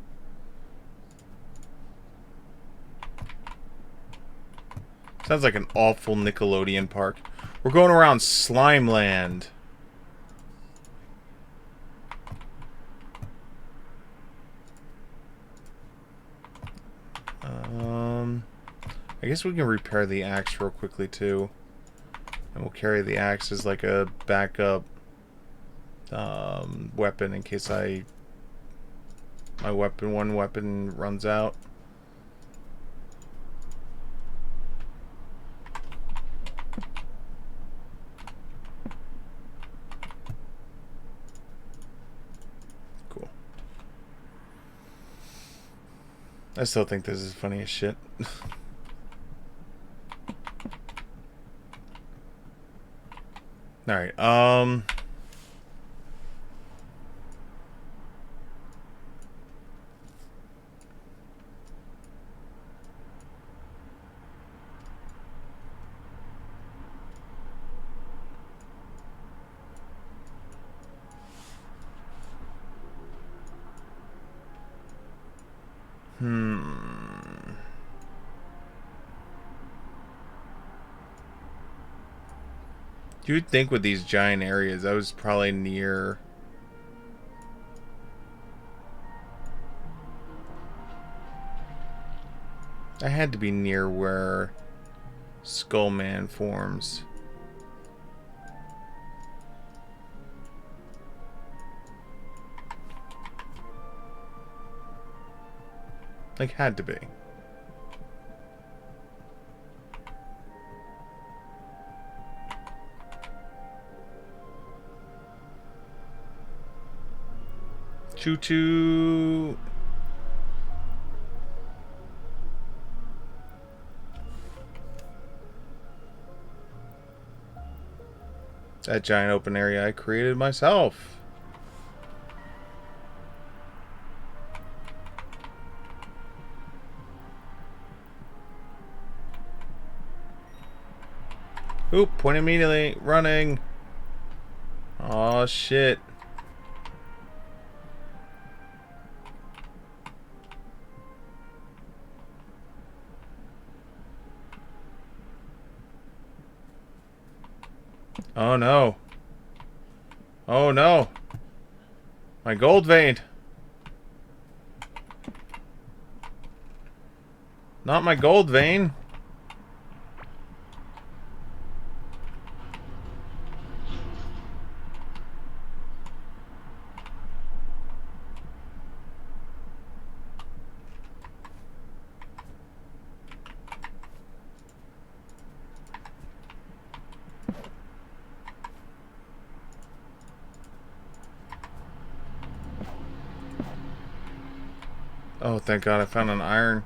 Sounds like an awful Nickelodeon park. We're going around Slime Land. I guess we can repair the axe real quickly too. And we'll carry the axe as like a backup weapon in case my one weapon runs out. Cool. I still think this is funny as shit. Alright, You'd think with these giant areas, I was probably near... I had to be near where Skullman forms. Like, had to be. Choo-choo! That giant open area I created myself. Oop, point immediately. Running. Oh shit. Oh no. Oh no. My gold vein. Not my gold vein. Oh, thank God, I found an iron.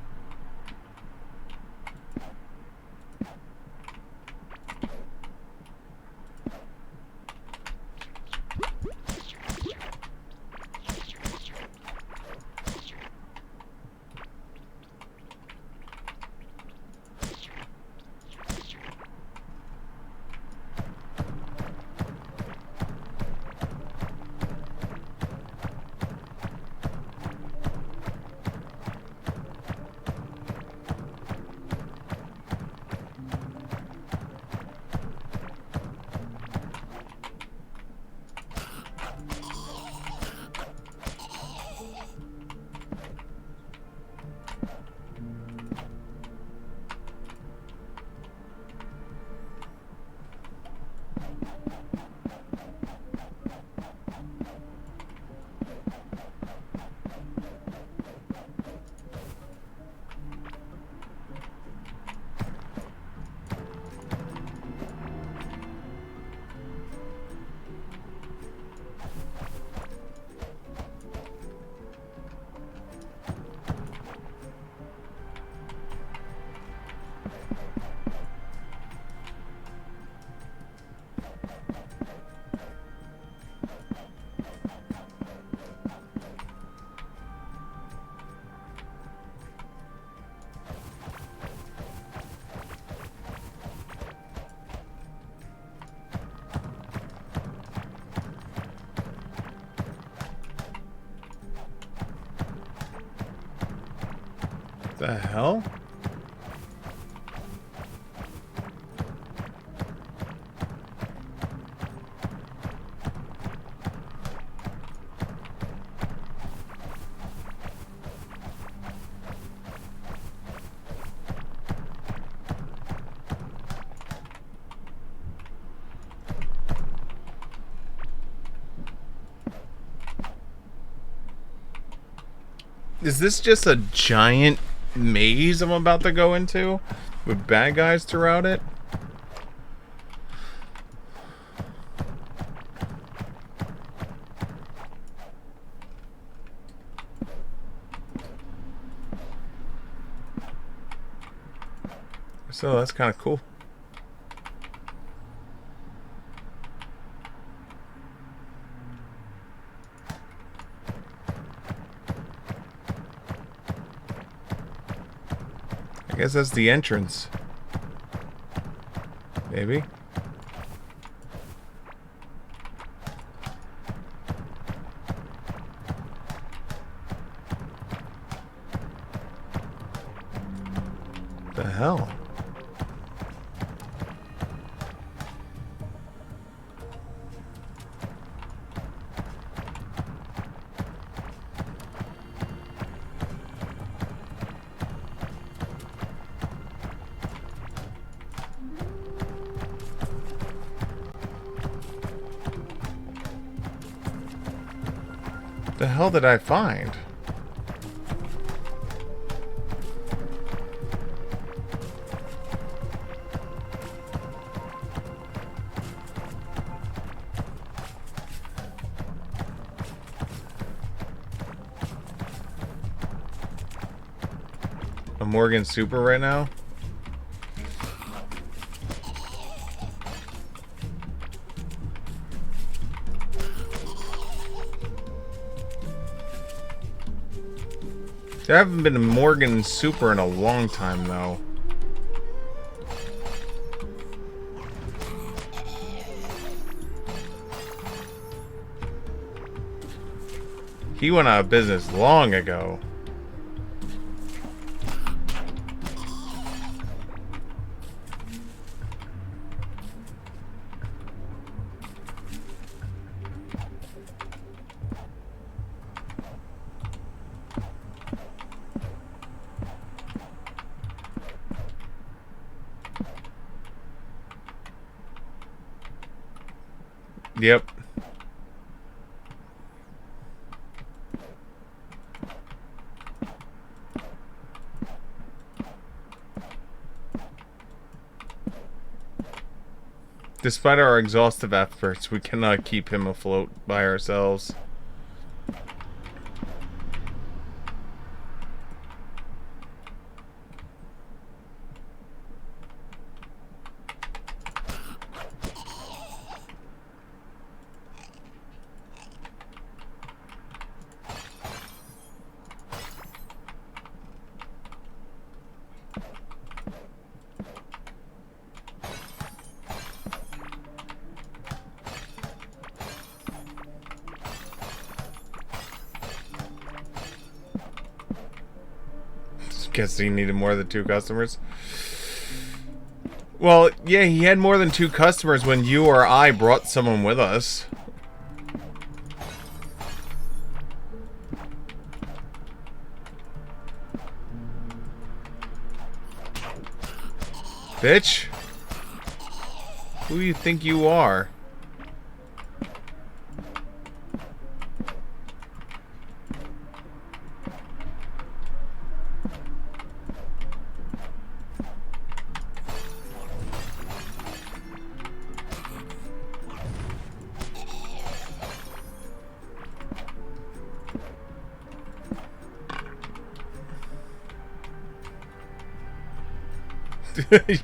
The hell? Is this just a giant maze I'm about to go into? With bad guys throughout it? So that's kind of cool. I guess that's the entrance. Maybe. The hell? The hell did I find? A Morgan Super right now? There haven't been a Morgan Super in a long time, though. He went out of business long ago. Yep. Despite our exhaustive efforts, we cannot keep him afloat by ourselves. Guess he needed more than 2 customers. Well, yeah, he had more than 2 customers when you or I brought someone with us. Bitch. Who do you think you are?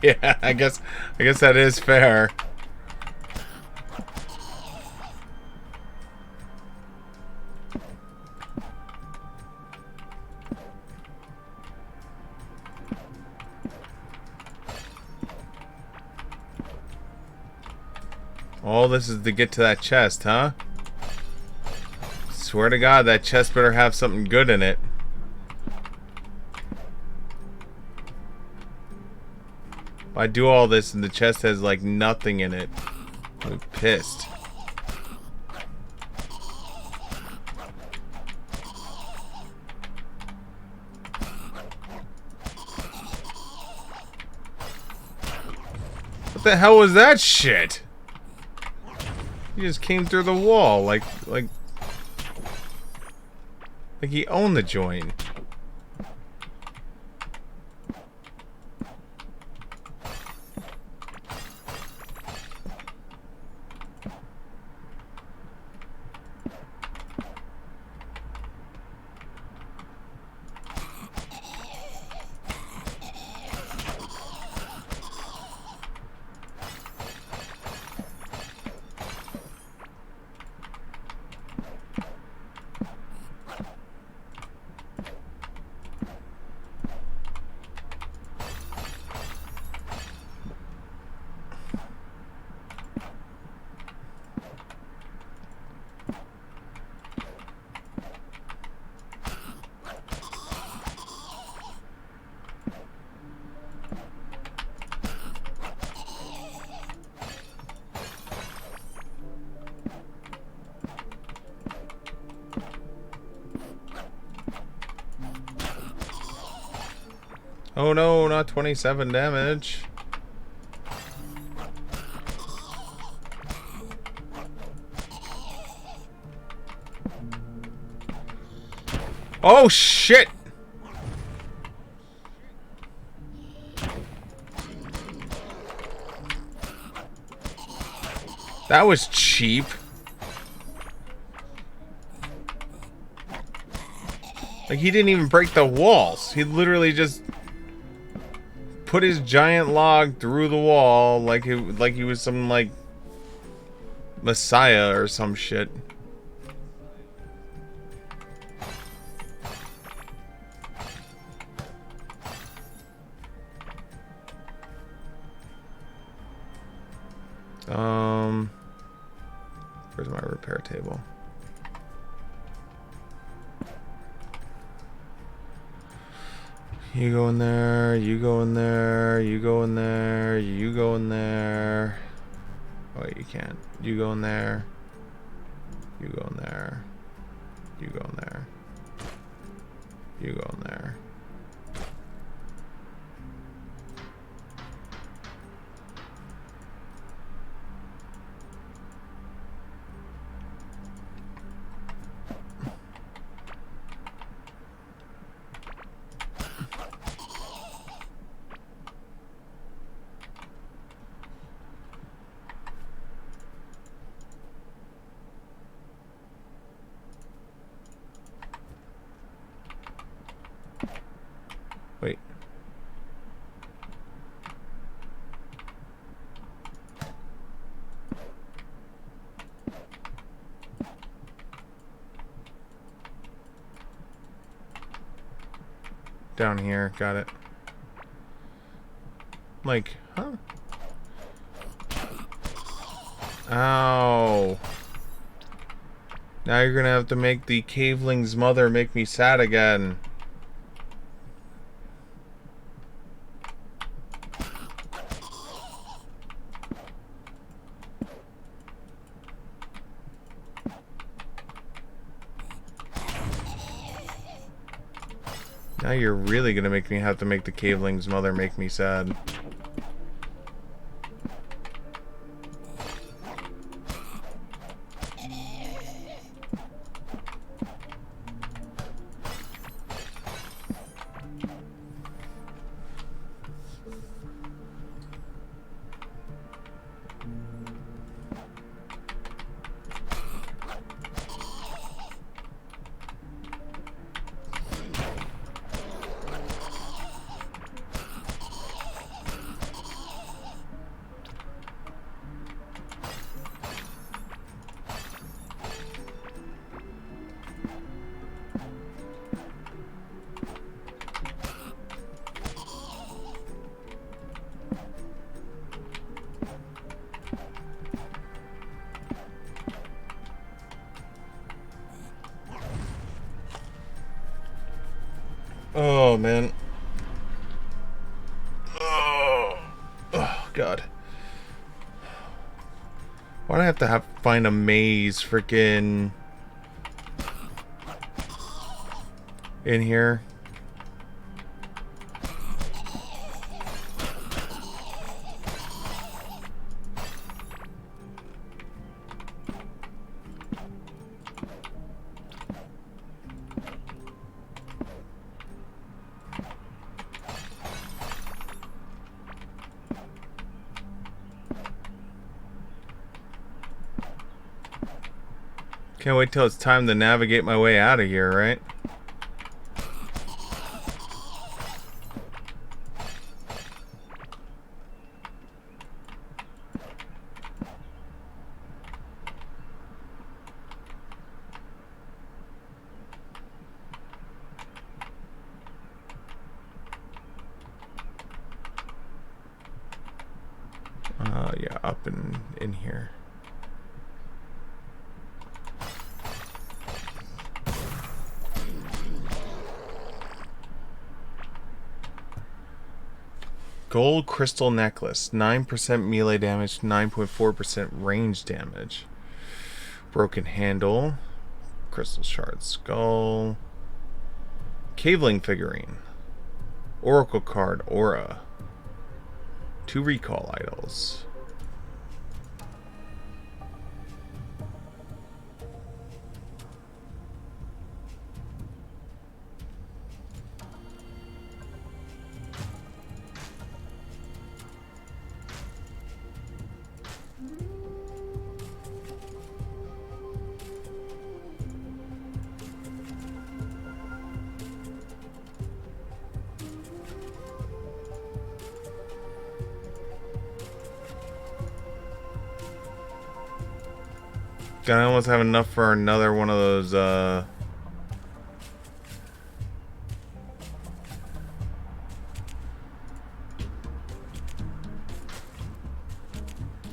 Yeah, I guess that is fair. All this is to get to that chest, huh? Swear to God, that chest better have something good in it. If I do all this and the chest has like nothing in it, I'm pissed. What the hell was that shit? He just came through the wall like he owned the joint. Oh no, not 27 damage. Oh shit! That was cheap. Like, he didn't even break the walls. He literally just put his giant log through the wall like he was some, like, messiah or some shit. Where's my repair table? You go in there, you go in there, you go in there, you go in there. Oh, wait, you can't. You go in there. You go in there. You go in there. You go in there. Wait. Down here, got it. Like, huh? Ow. Now you're gonna have to make the caveling's mother make me sad again. Now you're really gonna make me have to make the caveling's mother make me sad. Oh, man. Oh, God. Why do I have to find a maze freaking in here? Can't wait till it's time to navigate my way out of here, right? Yeah, up and in here. Gold crystal necklace, 9% melee damage, 9.4% range damage. Broken handle, crystal shard skull, caveling figurine, oracle card aura, 2 recall idols. I almost have enough for another one of those,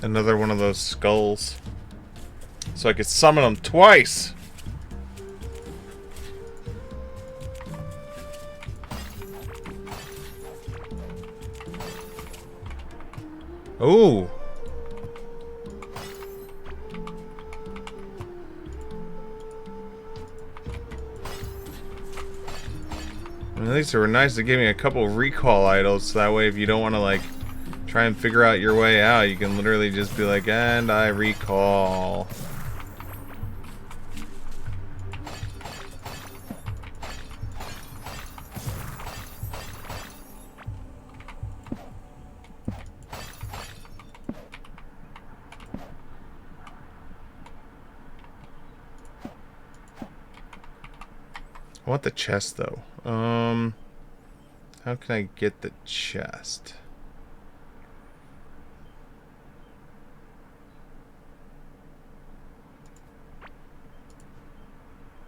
another one of those skulls. So I could summon them twice! Ooh! At least they were nice to give me a couple recall idols, so that way if you don't want to, like, try and figure out your way out, you can literally just be like, and I recall. I want the chest, though. How can I get the chest?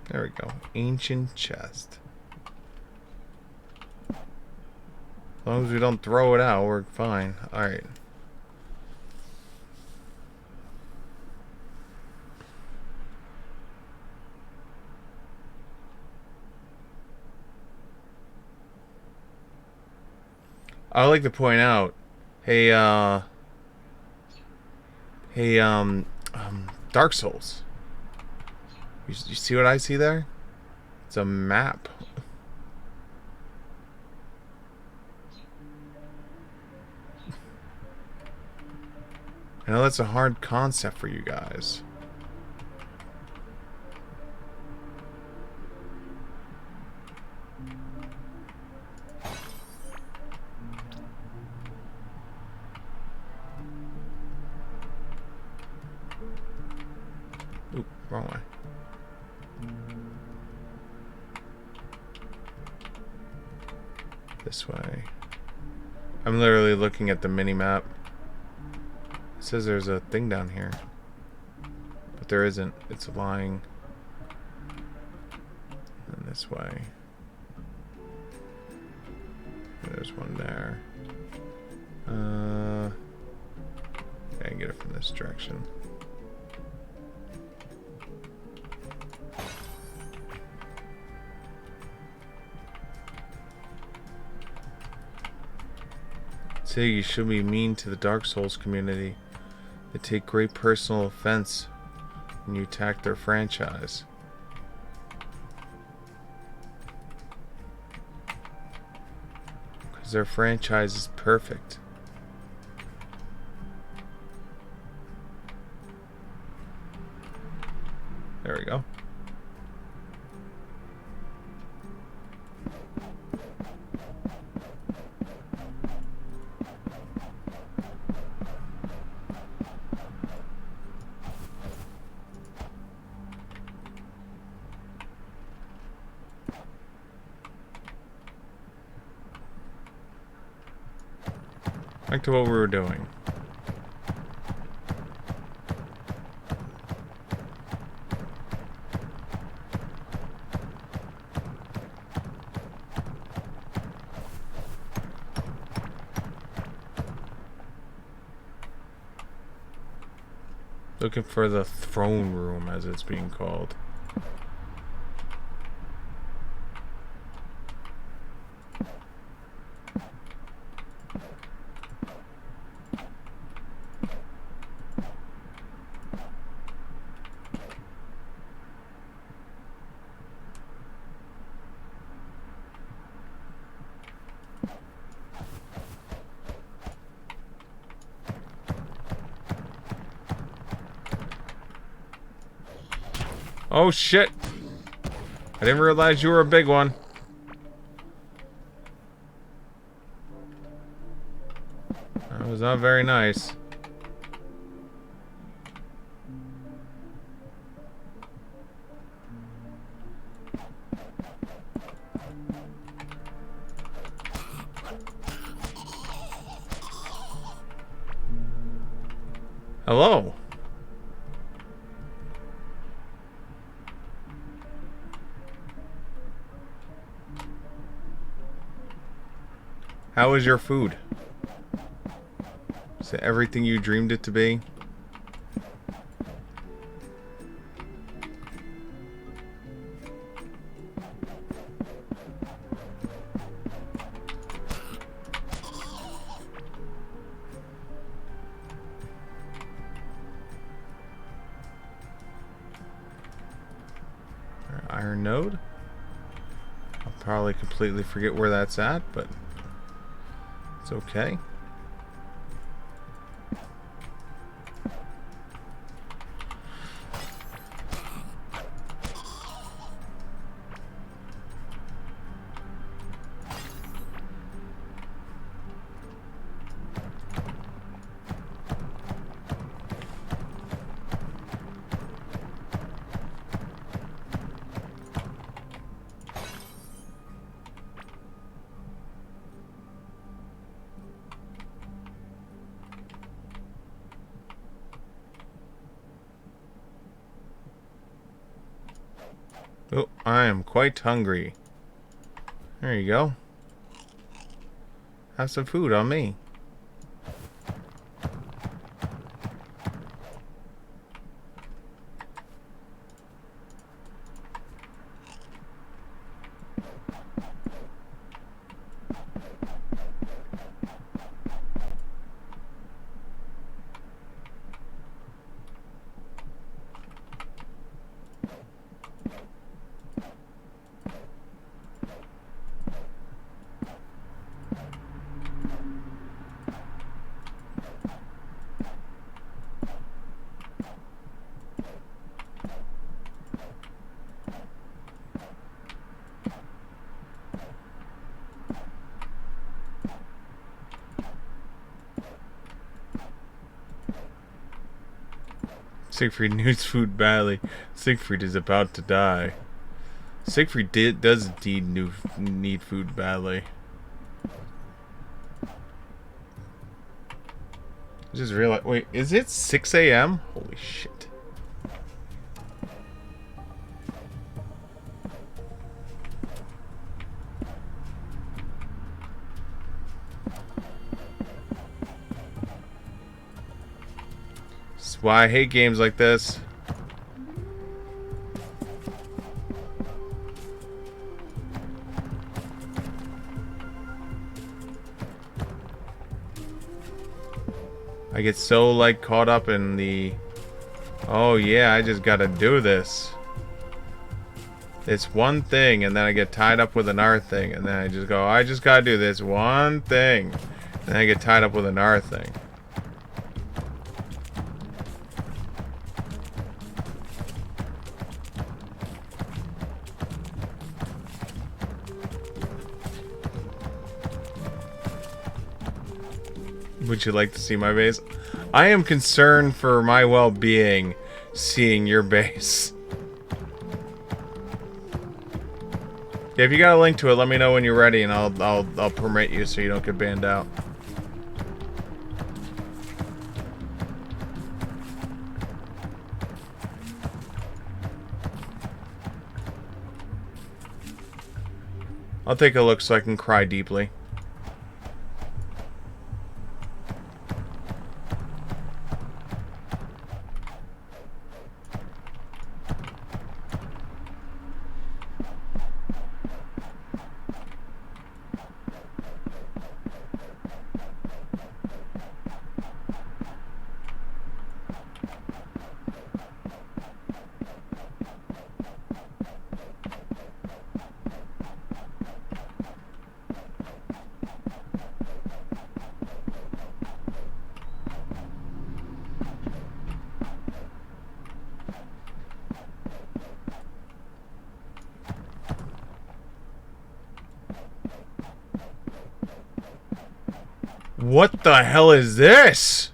There we go. Ancient chest. As long as we don't throw it out, we're fine. Alright. I would like to point out, hey, Dark Souls. You see what I see there? It's a map. I know that's a hard concept for you guys. Oop, wrong way. This way. I'm literally looking at the mini-map. It says there's a thing down here. But there isn't. It's lying. And this way. There's one there. I can get it from this direction. Say you should be mean to the Dark Souls community. They take great personal offense when you attack their franchise. Because their franchise is perfect. There we go. Back to what we were doing. Looking for the throne room, as it's being called. Oh shit! I didn't realize you were a big one. That was not very nice. Hello. How was your food? Is it everything you dreamed it to be? Iron node? I'll probably completely forget where that's at, but it's okay. Oh, I am quite hungry. There you go. Have some food on me. Siegfried needs food badly. Siegfried is about to die. Siegfried does indeed need food badly. I just realized. Wait, is it 6 a.m.? Holy shit. That's why I hate games like this. I get so, like, caught up in the... Oh, yeah, I just gotta do this. It's one thing, and then I get tied up with another thing, and then I just go, I just gotta do this one thing. And then I get tied up with another thing. Would you like to see my base? I am concerned for my well-being seeing your base. Yeah, if you got a link to it, let me know when you're ready and I'll permit you so you don't get banned out. I'll take a look so I can cry deeply. What the hell is this?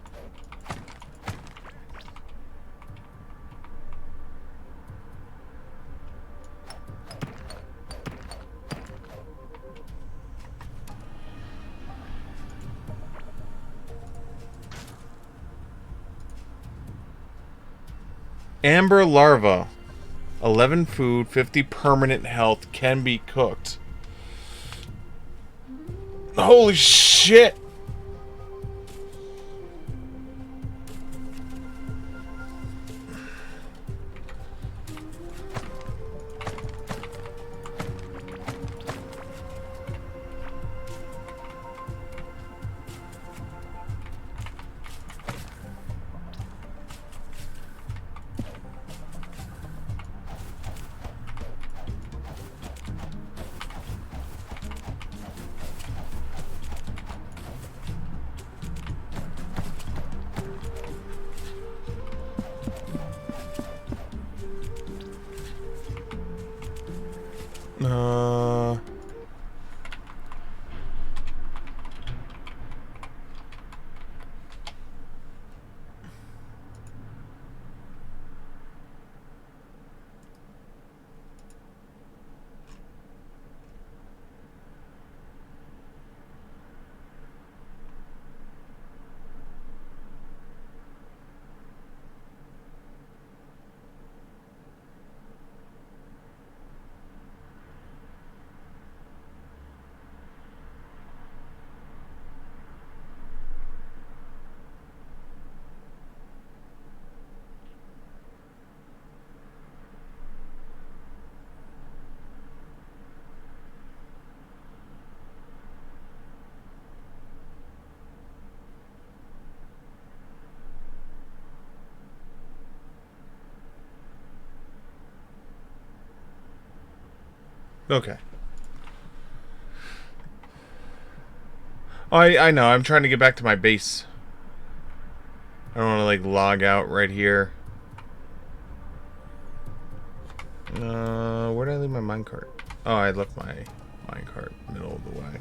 Amber larva. 11 food, 50 permanent health, can be cooked. Holy shit! Okay. Oh, I know. I'm trying to get back to my base. I don't want to, like, log out right here. Where did I leave my minecart? Oh, I left my minecart middle of the way.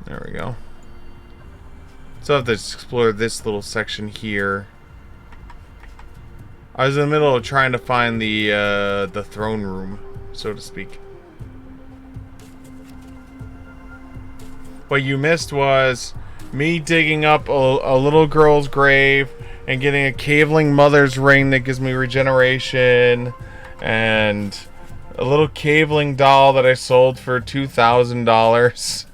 There we go. So I have to explore this little section here. I was in the middle of trying to find the throne room, so to speak. What you missed was me digging up a little girl's grave and getting a caveling mother's ring that gives me regeneration, and a little caveling doll that I sold for $2,000.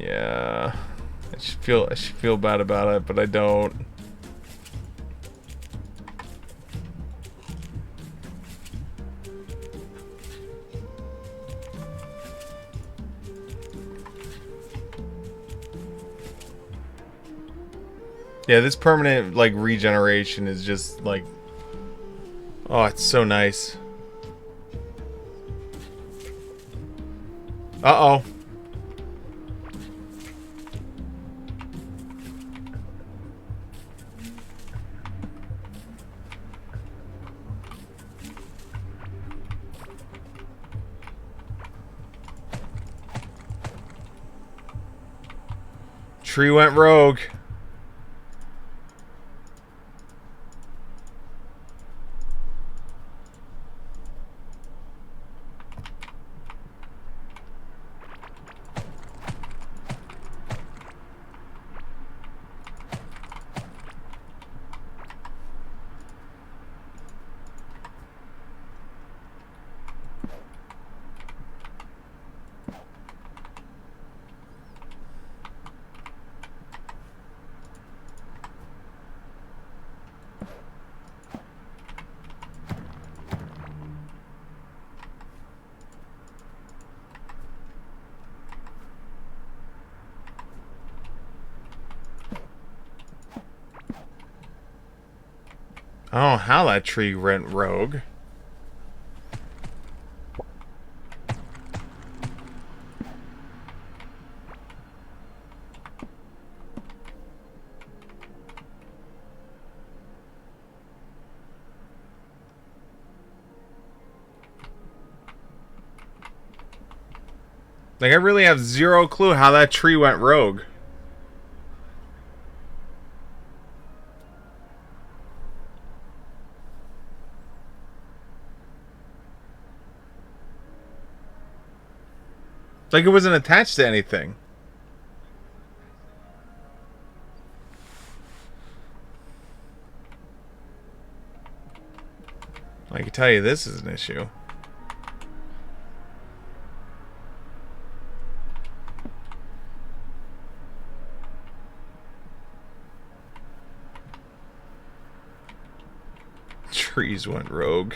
Yeah, I should feel bad about it, but I don't. Yeah, this permanent, like, regeneration is just, like... Oh, it's so nice. Uh-oh. Tree went rogue. I don't know how that tree went rogue. Like, I really have zero clue how that tree went rogue. Like, it wasn't attached to anything. I can tell you this is an issue. Trees went rogue.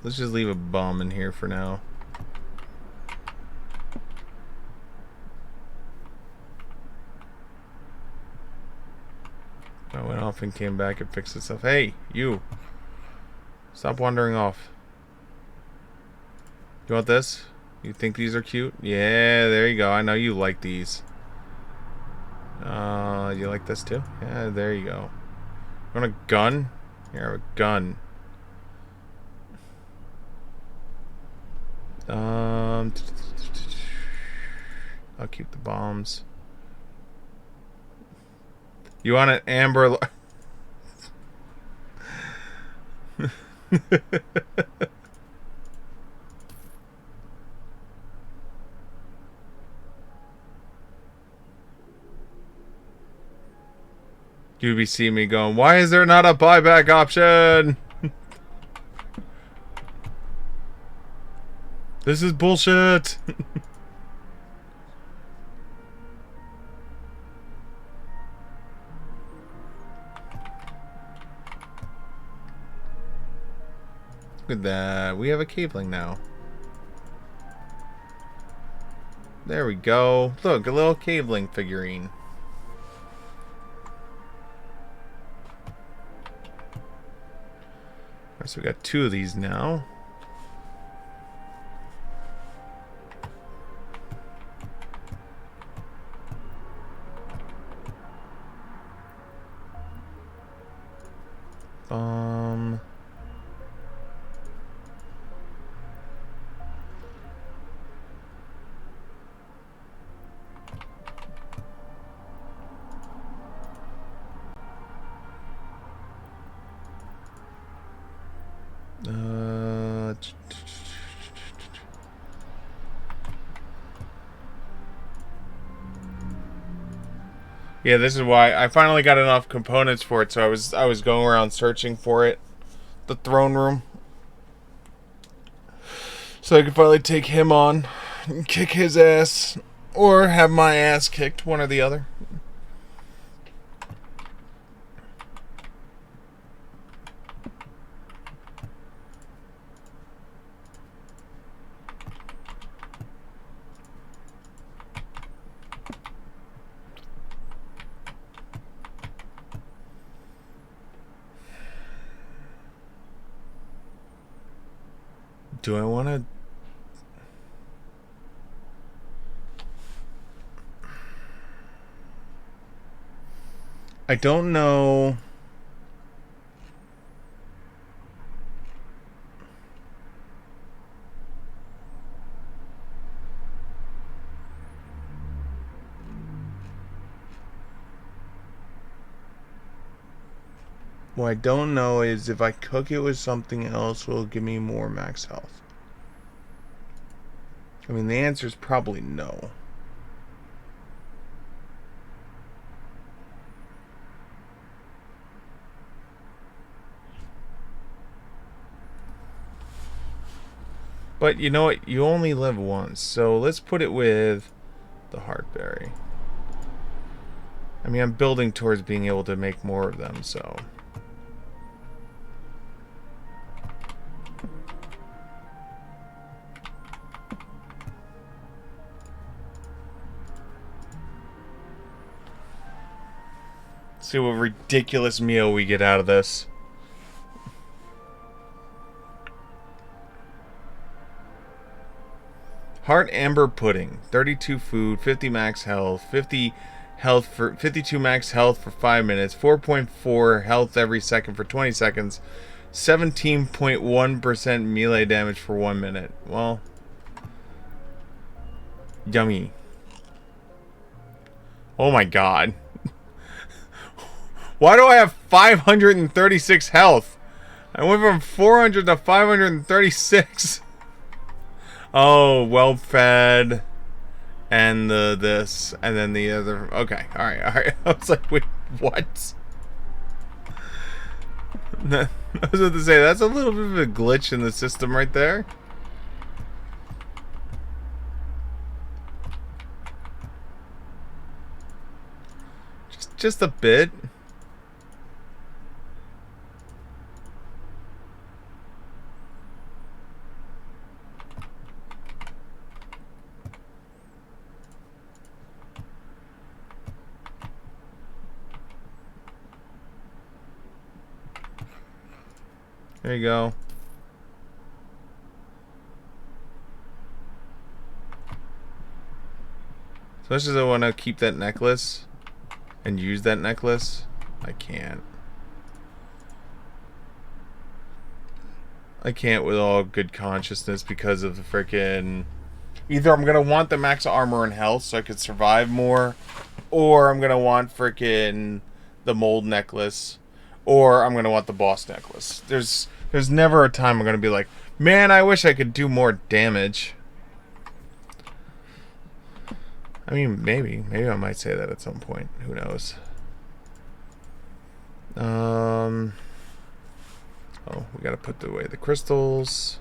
Let's just leave a bomb in here for now. I went off and came back and fixed itself. Hey, you! Stop wandering off. You want this? You think these are cute? Yeah, there you go. I know you like these. You like this too? Yeah, there you go. You want a gun? Here, I have a gun. I'll keep the bombs. You want an amber? You be seeing me going, why is there not a buyback option? This is bullshit. Look at that. We have a caveling now. There we go. Look, a little caveling figurine. So we got two of these now. Bomb. Yeah, this is why I finally got enough components for it. So I was going around searching for it, the throne room, so I could finally take him on, and kick his ass, or have my ass kicked, one or the other. Do I want to? I don't know. What I don't know is if I cook it with something else, will it give me more max health? I mean, the answer is probably no. But you know what? You only live once, so let's put it with the Heartberry. I mean, I'm building towards being able to make more of them, so... See what ridiculous meal we get out of this. Heart Amber Pudding. 32 food, 50 max health, 50 health for 52 max health for 5 minutes, 4.4 health every second for 20 seconds, 17.1% melee damage for 1 minute. Well, yummy. Oh my god. Why do I have 536 health? I went from 400 to 536. Oh, well fed. And this. And then the other. Okay, alright. I was like, wait, what? I was about to say, that's a little bit of a glitch in the system right there. Just a bit. There you go. So much as I want to keep that necklace and use that necklace, I can't. I can't with all good consciousness because of the frickin'... Either I'm gonna want the max armor and health so I could survive more, or I'm gonna want frickin' the mold necklace, or I'm gonna want the boss necklace. There's never a time I'm gonna be like, man, I wish I could do more damage. I mean, maybe I might say that at some point. Who knows? Oh, we gotta put away the crystals.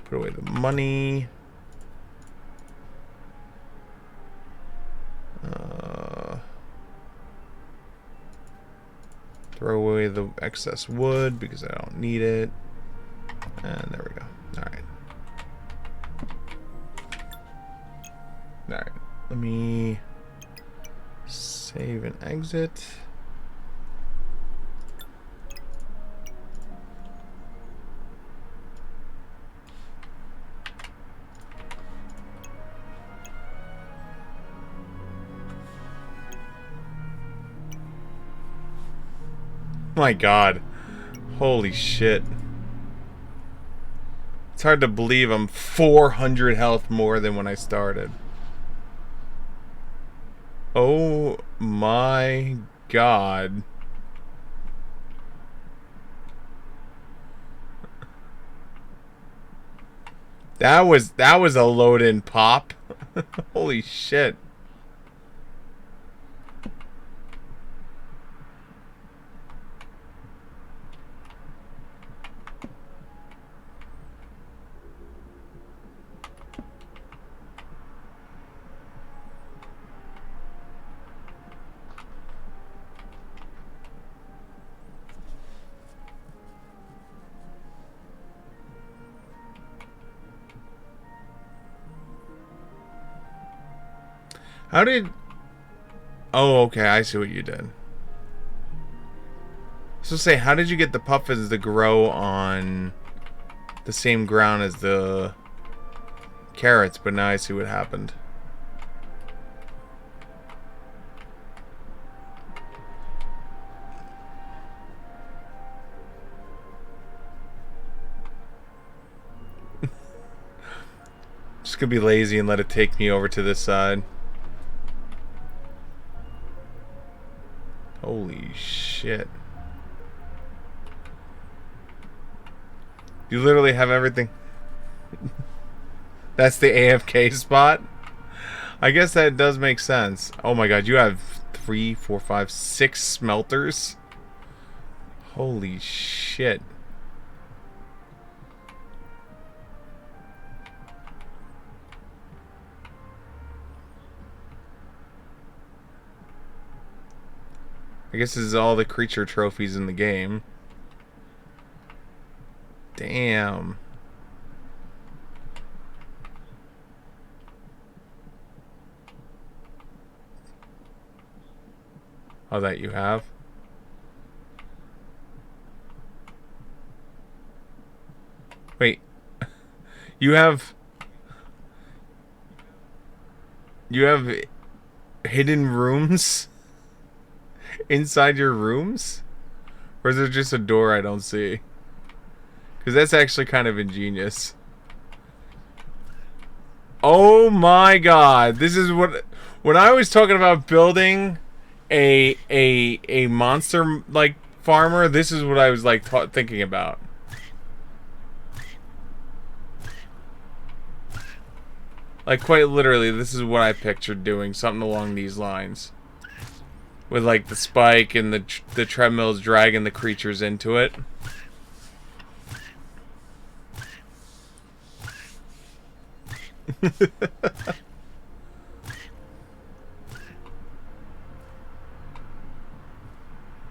Put away the money. Throw away the excess wood because I don't need it. And there we go. Alright. Alright. Let me save and exit. My god. Holy shit. It's hard to believe I'm 400 health more than when I started. Oh my god. That was a load-in pop. Holy shit. How did... Oh, okay, I see what you did. So say, how did you get the puffins to grow on the same ground as the carrots? But now I see what happened. Just gonna be lazy and let it take me over to this side. Holy shit. You literally have everything. That's the AFK spot? I guess that does make sense. Oh my god, you have 3, 4, 5, 6 smelters? Holy shit. I guess this is all the creature trophies in the game. Damn. Oh, that you have? Wait. You have hidden rooms inside your rooms? Or is there just a door I don't see? Because that's actually kind of ingenious. Oh my god. This is what... When I was talking about building a monster, like, farmer, this is what I was, like, thinking about. Like, quite literally, this is what I pictured doing. Something along these lines. With, like, the spike and the treadmills dragging the creatures into it.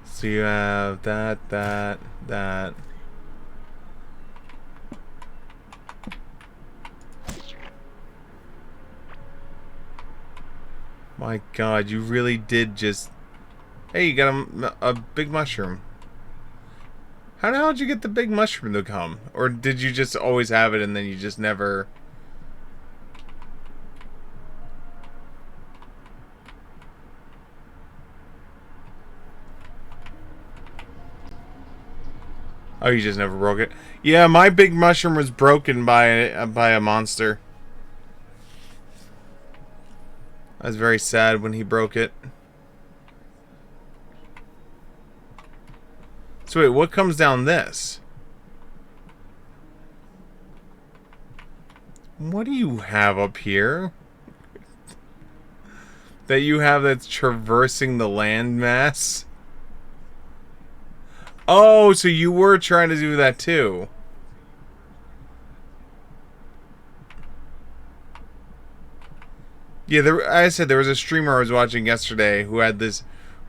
So you have that. My god, you really did just... Hey, you got a big mushroom. How the hell did you get the big mushroom to come? Or did you just always have it and then you just never... Oh, you just never broke it? Yeah, my big mushroom was broken by a monster. I was very sad when he broke it. So wait, what comes down this? What do you have up here? That you have that's traversing the landmass? Oh, so you were trying to do that too. Yeah, I said there was a streamer I was watching yesterday who had this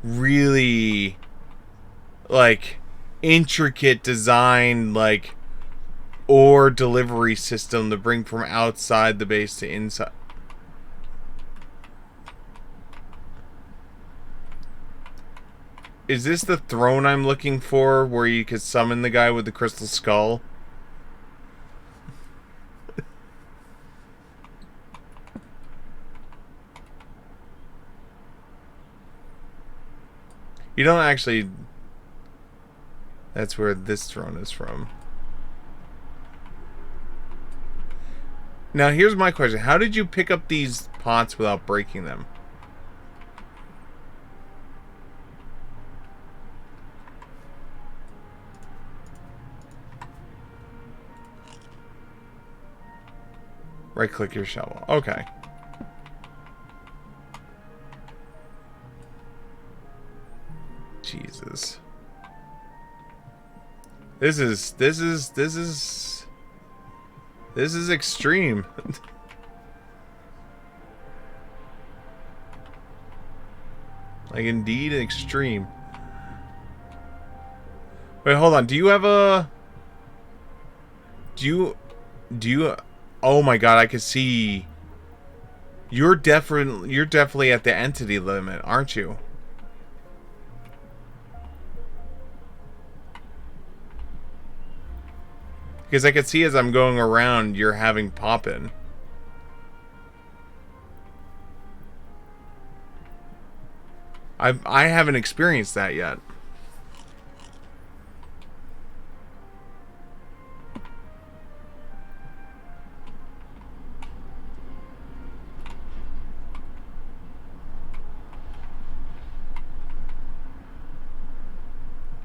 really, like, intricate design, like, ore delivery system to bring from outside the base to inside. Is this the throne I'm looking for, where you could summon the guy with the crystal skull? You don't actually... That's where this throne is from. Now, here's my question. How did you pick up these pots without breaking them? Right-click your shovel. Okay. Jesus. This is extreme. Like, indeed extreme. Wait, hold on. Do you have a... Do you... Oh my god, I can see... You're definitely at the entity limit, aren't you? Because I can see as I'm going around, you're having pop-in. I haven't experienced that yet.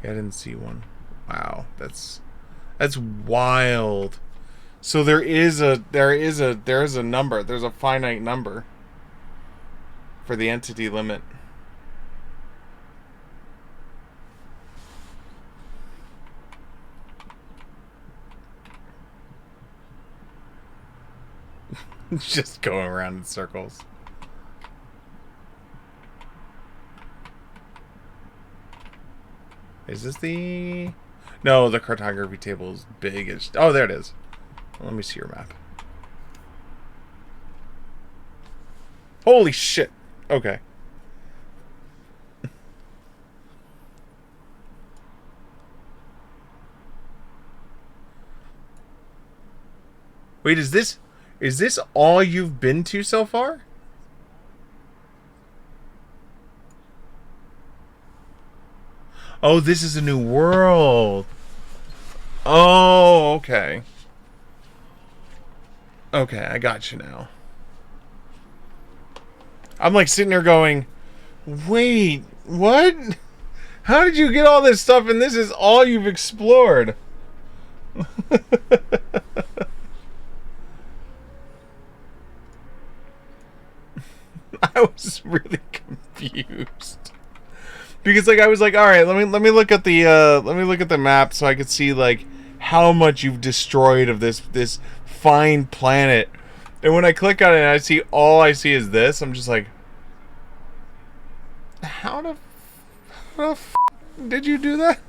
Yeah, I didn't see one. Wow, that's wild. So there is a number. There's a finite number for the entity limit. Just going around in circles. Is this the... No, the cartography table is big. Oh, there it is. Let me see your map. Holy shit. Okay. Wait, is this all you've been to so far? Oh, this is a new world. Oh, okay. Okay, I got you now. I'm like sitting there going, wait, what? How did you get all this stuff and this is all you've explored? I was really confused. Because like I was like, all right, let me look at the map so I could see like how much you've destroyed of this fine planet. And when I click on it and I see all I see is this, I'm just like, how the f did you do that?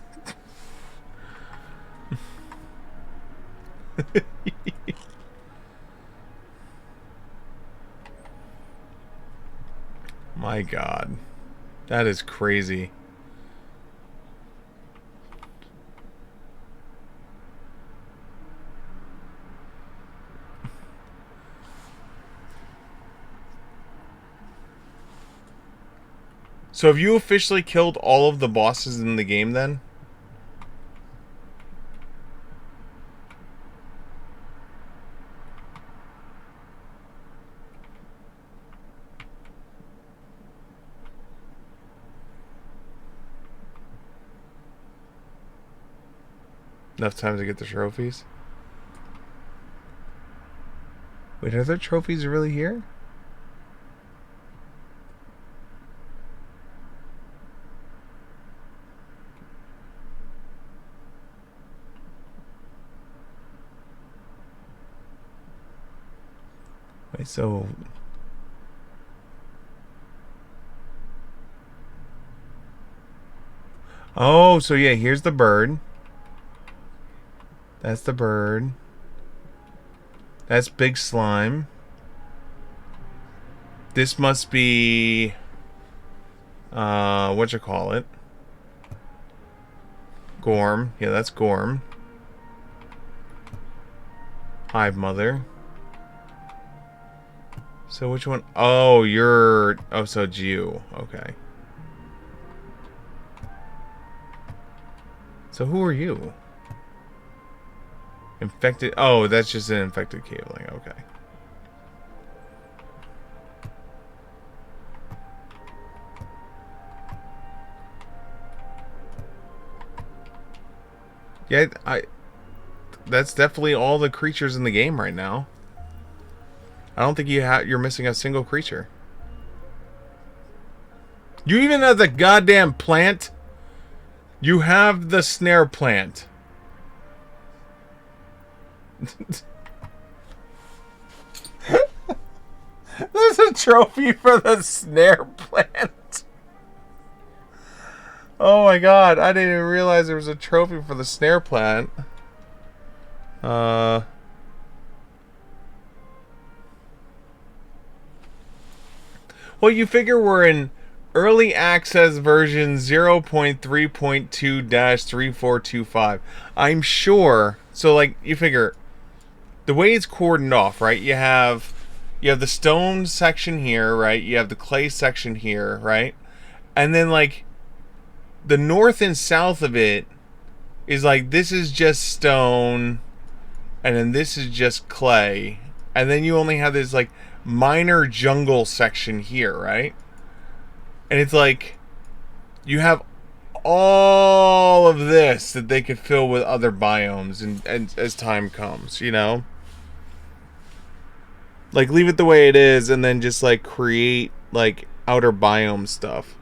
My god. That is crazy. So have you officially killed all of the bosses in the game then? Enough time to get the trophies? Wait, are there trophies really here? Wait, so... Oh, so yeah, here's the bird. That's the bird. That's Big Slime. This must be... whatchamacallit? Gorm. Yeah, that's Gorm. Hive Mother. So which one? Oh, you're... Oh, so it's you. Okay. So who are you? Infected. Oh, that's just an infected cabling. Okay. Yeah, that's definitely all the creatures in the game right now. I don't think you're missing a single creature. You even have the goddamn plant. You have the snare plant. There's a trophy for the snare plant. Oh my god, I didn't even realize there was a trophy for the snare plant. Well, you figure we're in early access version 0.3.2-3425. I'm sure. So, like, you figure the way it's cordoned off, right? You have the stone section here, right? You have the clay section here, right? And then, like, the north and south of it is like, this is just stone, and then this is just clay, and then you only have this like minor jungle section here, right? And it's like you have all of this that they could fill with other biomes, and as time comes, you know, like leave it the way it is, and then just like create like outer biome stuff.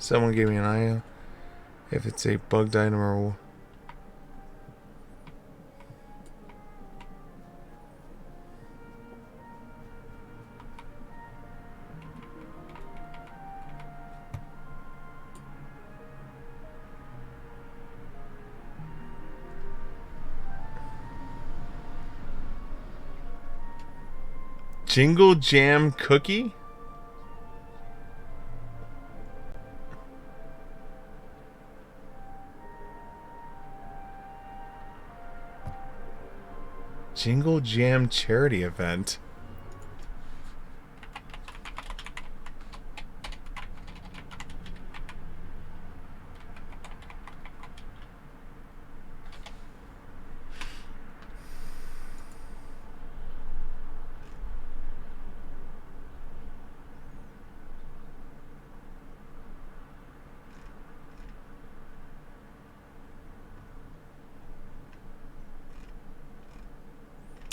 Someone gave me an idea. If it's a bugged item or... Jingle Jam Cookie? Jingle Jam charity event.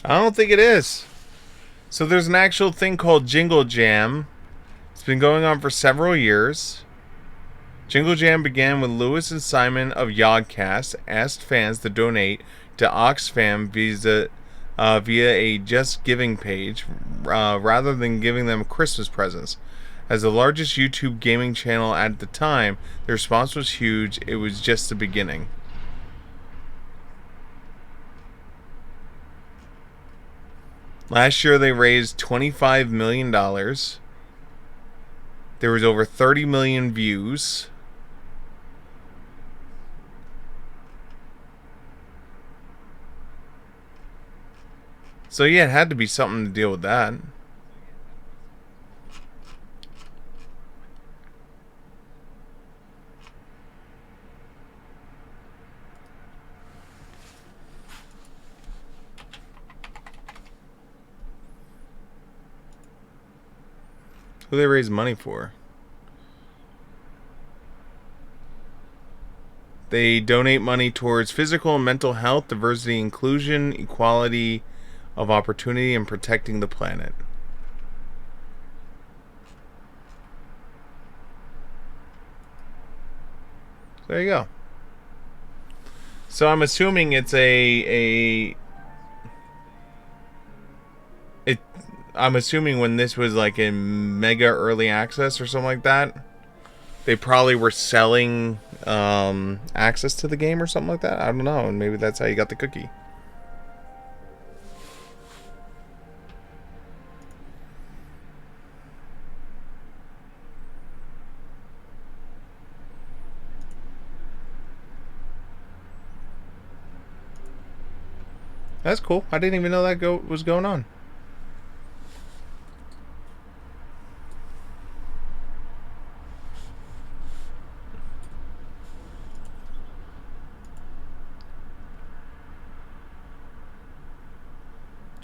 I don't think it is. So there's an actual thing called Jingle Jam. It's been going on for several years. Jingle Jam began when Lewis and Simon of Yogcast asked fans to donate to Oxfam via a Just Giving page rather than giving them Christmas presents. As the largest YouTube gaming channel at the time, the response was huge. It was just the beginning. Last year they raised $25 million. There was over 30 million views. So yeah, it had to be something to deal with that. Who they raise money for? They donate money towards physical and mental health, diversity, inclusion, equality of opportunity, and protecting the planet. There you go. So I'm assuming it's I'm assuming when this was like in mega early access or something like that, they probably were selling access to the game or something like that. I don't know, and maybe that's how you got the cookie. That's cool. I didn't even know that was going on.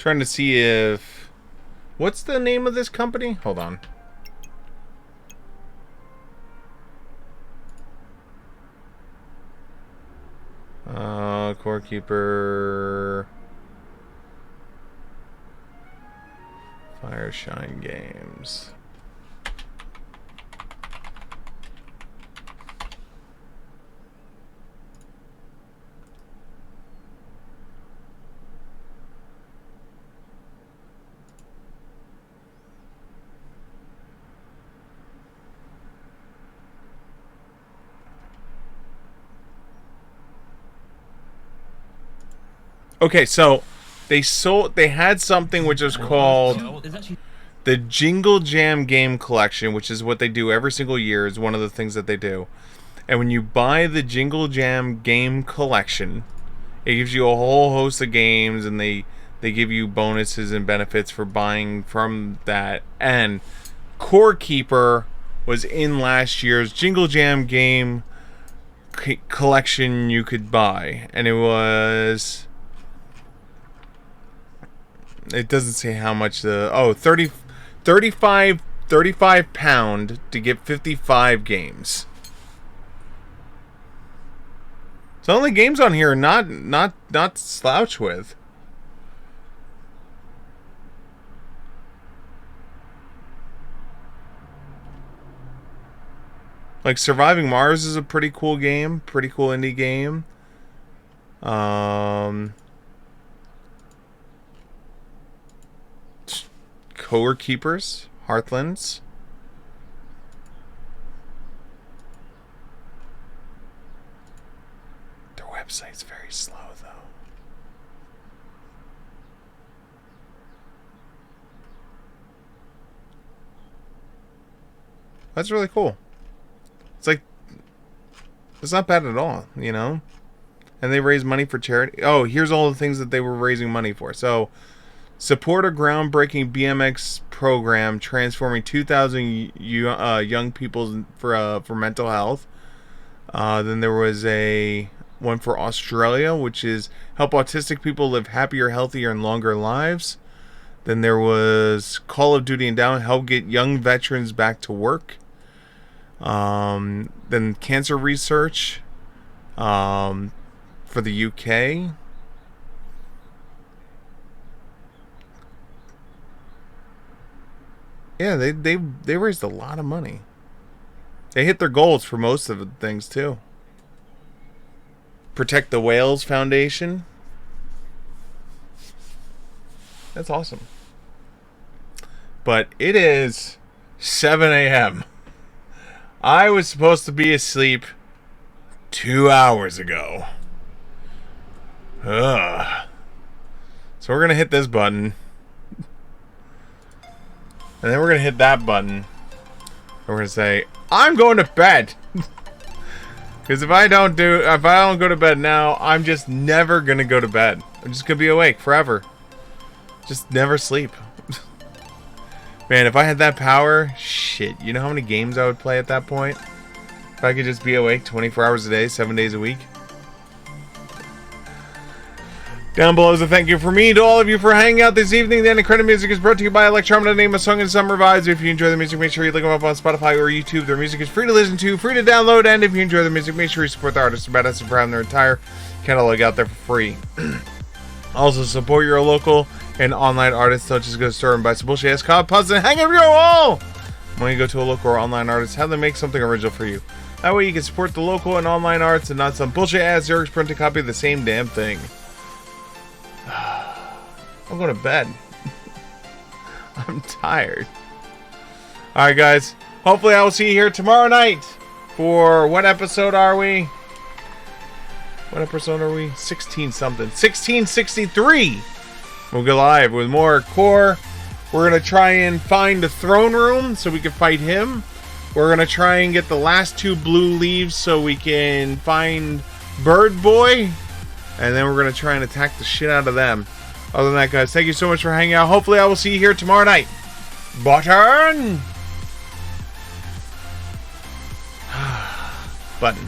Trying to see if... What's the name of this company? Hold on. Core Keeper... Fireshine Games. Okay, so they had something which was called the Jingle Jam Game Collection, which is what they do every single year, is one of the things that they do. And when you buy the Jingle Jam Game Collection, it gives you a whole host of games, and they give you bonuses and benefits for buying from that. And Core Keeper was in last year's Jingle Jam Game Collection you could buy. And it was... It doesn't say how much the... Oh, 35 pound to get 55 games. So only games on here not slouch with. Like Surviving Mars is a pretty cool game, pretty cool indie game. Core Keepers, Hearthlands. Their website's very slow, though. That's really cool. It's like, it's not bad at all, you know? And they raise money for charity. Oh, here's all the things that they were raising money for. So, support a groundbreaking BMX program transforming 2,000 young people for mental health. Then there was a one for Australia, which is help autistic people live happier, healthier, and longer lives. Then there was Call of Duty Endowment, help get young veterans back to work. Then cancer research for the UK. Yeah, they raised a lot of money. They hit their goals for most of the things too. Protect the Whales Foundation. That's awesome. But it is 7 a.m. I was supposed to be asleep 2 hours ago. Ugh. So we're going to hit this button. And then we're going to hit that button. And we're going to say, I'm going to bed. Because if I don't go to bed now, I'm just never going to go to bed. I'm just going to be awake forever. Just never sleep. Man, if I had that power, shit, you know how many games I would play at that point? If I could just be awake 24 hours a day, 7 days a week. Down below is a thank you for me to all of you for hanging out this evening. The end of credit music is brought to you by Electrometer. Name a song in Summer Vibes. If you enjoy the music, make sure you look them up on Spotify or YouTube. Their music is free to listen to, free to download, and if you enjoy the music, make sure you support the artists about us and for having their entire catalog out there for free. Also, support your local and online artists. Don't just go to the store and buy some bullshit ass cop puzzles and hang up your wall. When you go to a local or online artist, have them make something original for you. That way you can support the local and online arts and not some bullshit ass Xerox printed copy of the same damn thing. I'm going to bed. I'm tired. Alright guys, hopefully I will see you here tomorrow night for what episode are we? What episode are we? 16 something. 1663! We'll go live with more Core. We're going to try and find the throne room so we can fight him. We're going to try and get the last 2 blue leaves so we can find Bird Boy. And then we're going to try and attack the shit out of them. Other than that, guys, thank you so much for hanging out. Hopefully I will see you here tomorrow night. Button! Button.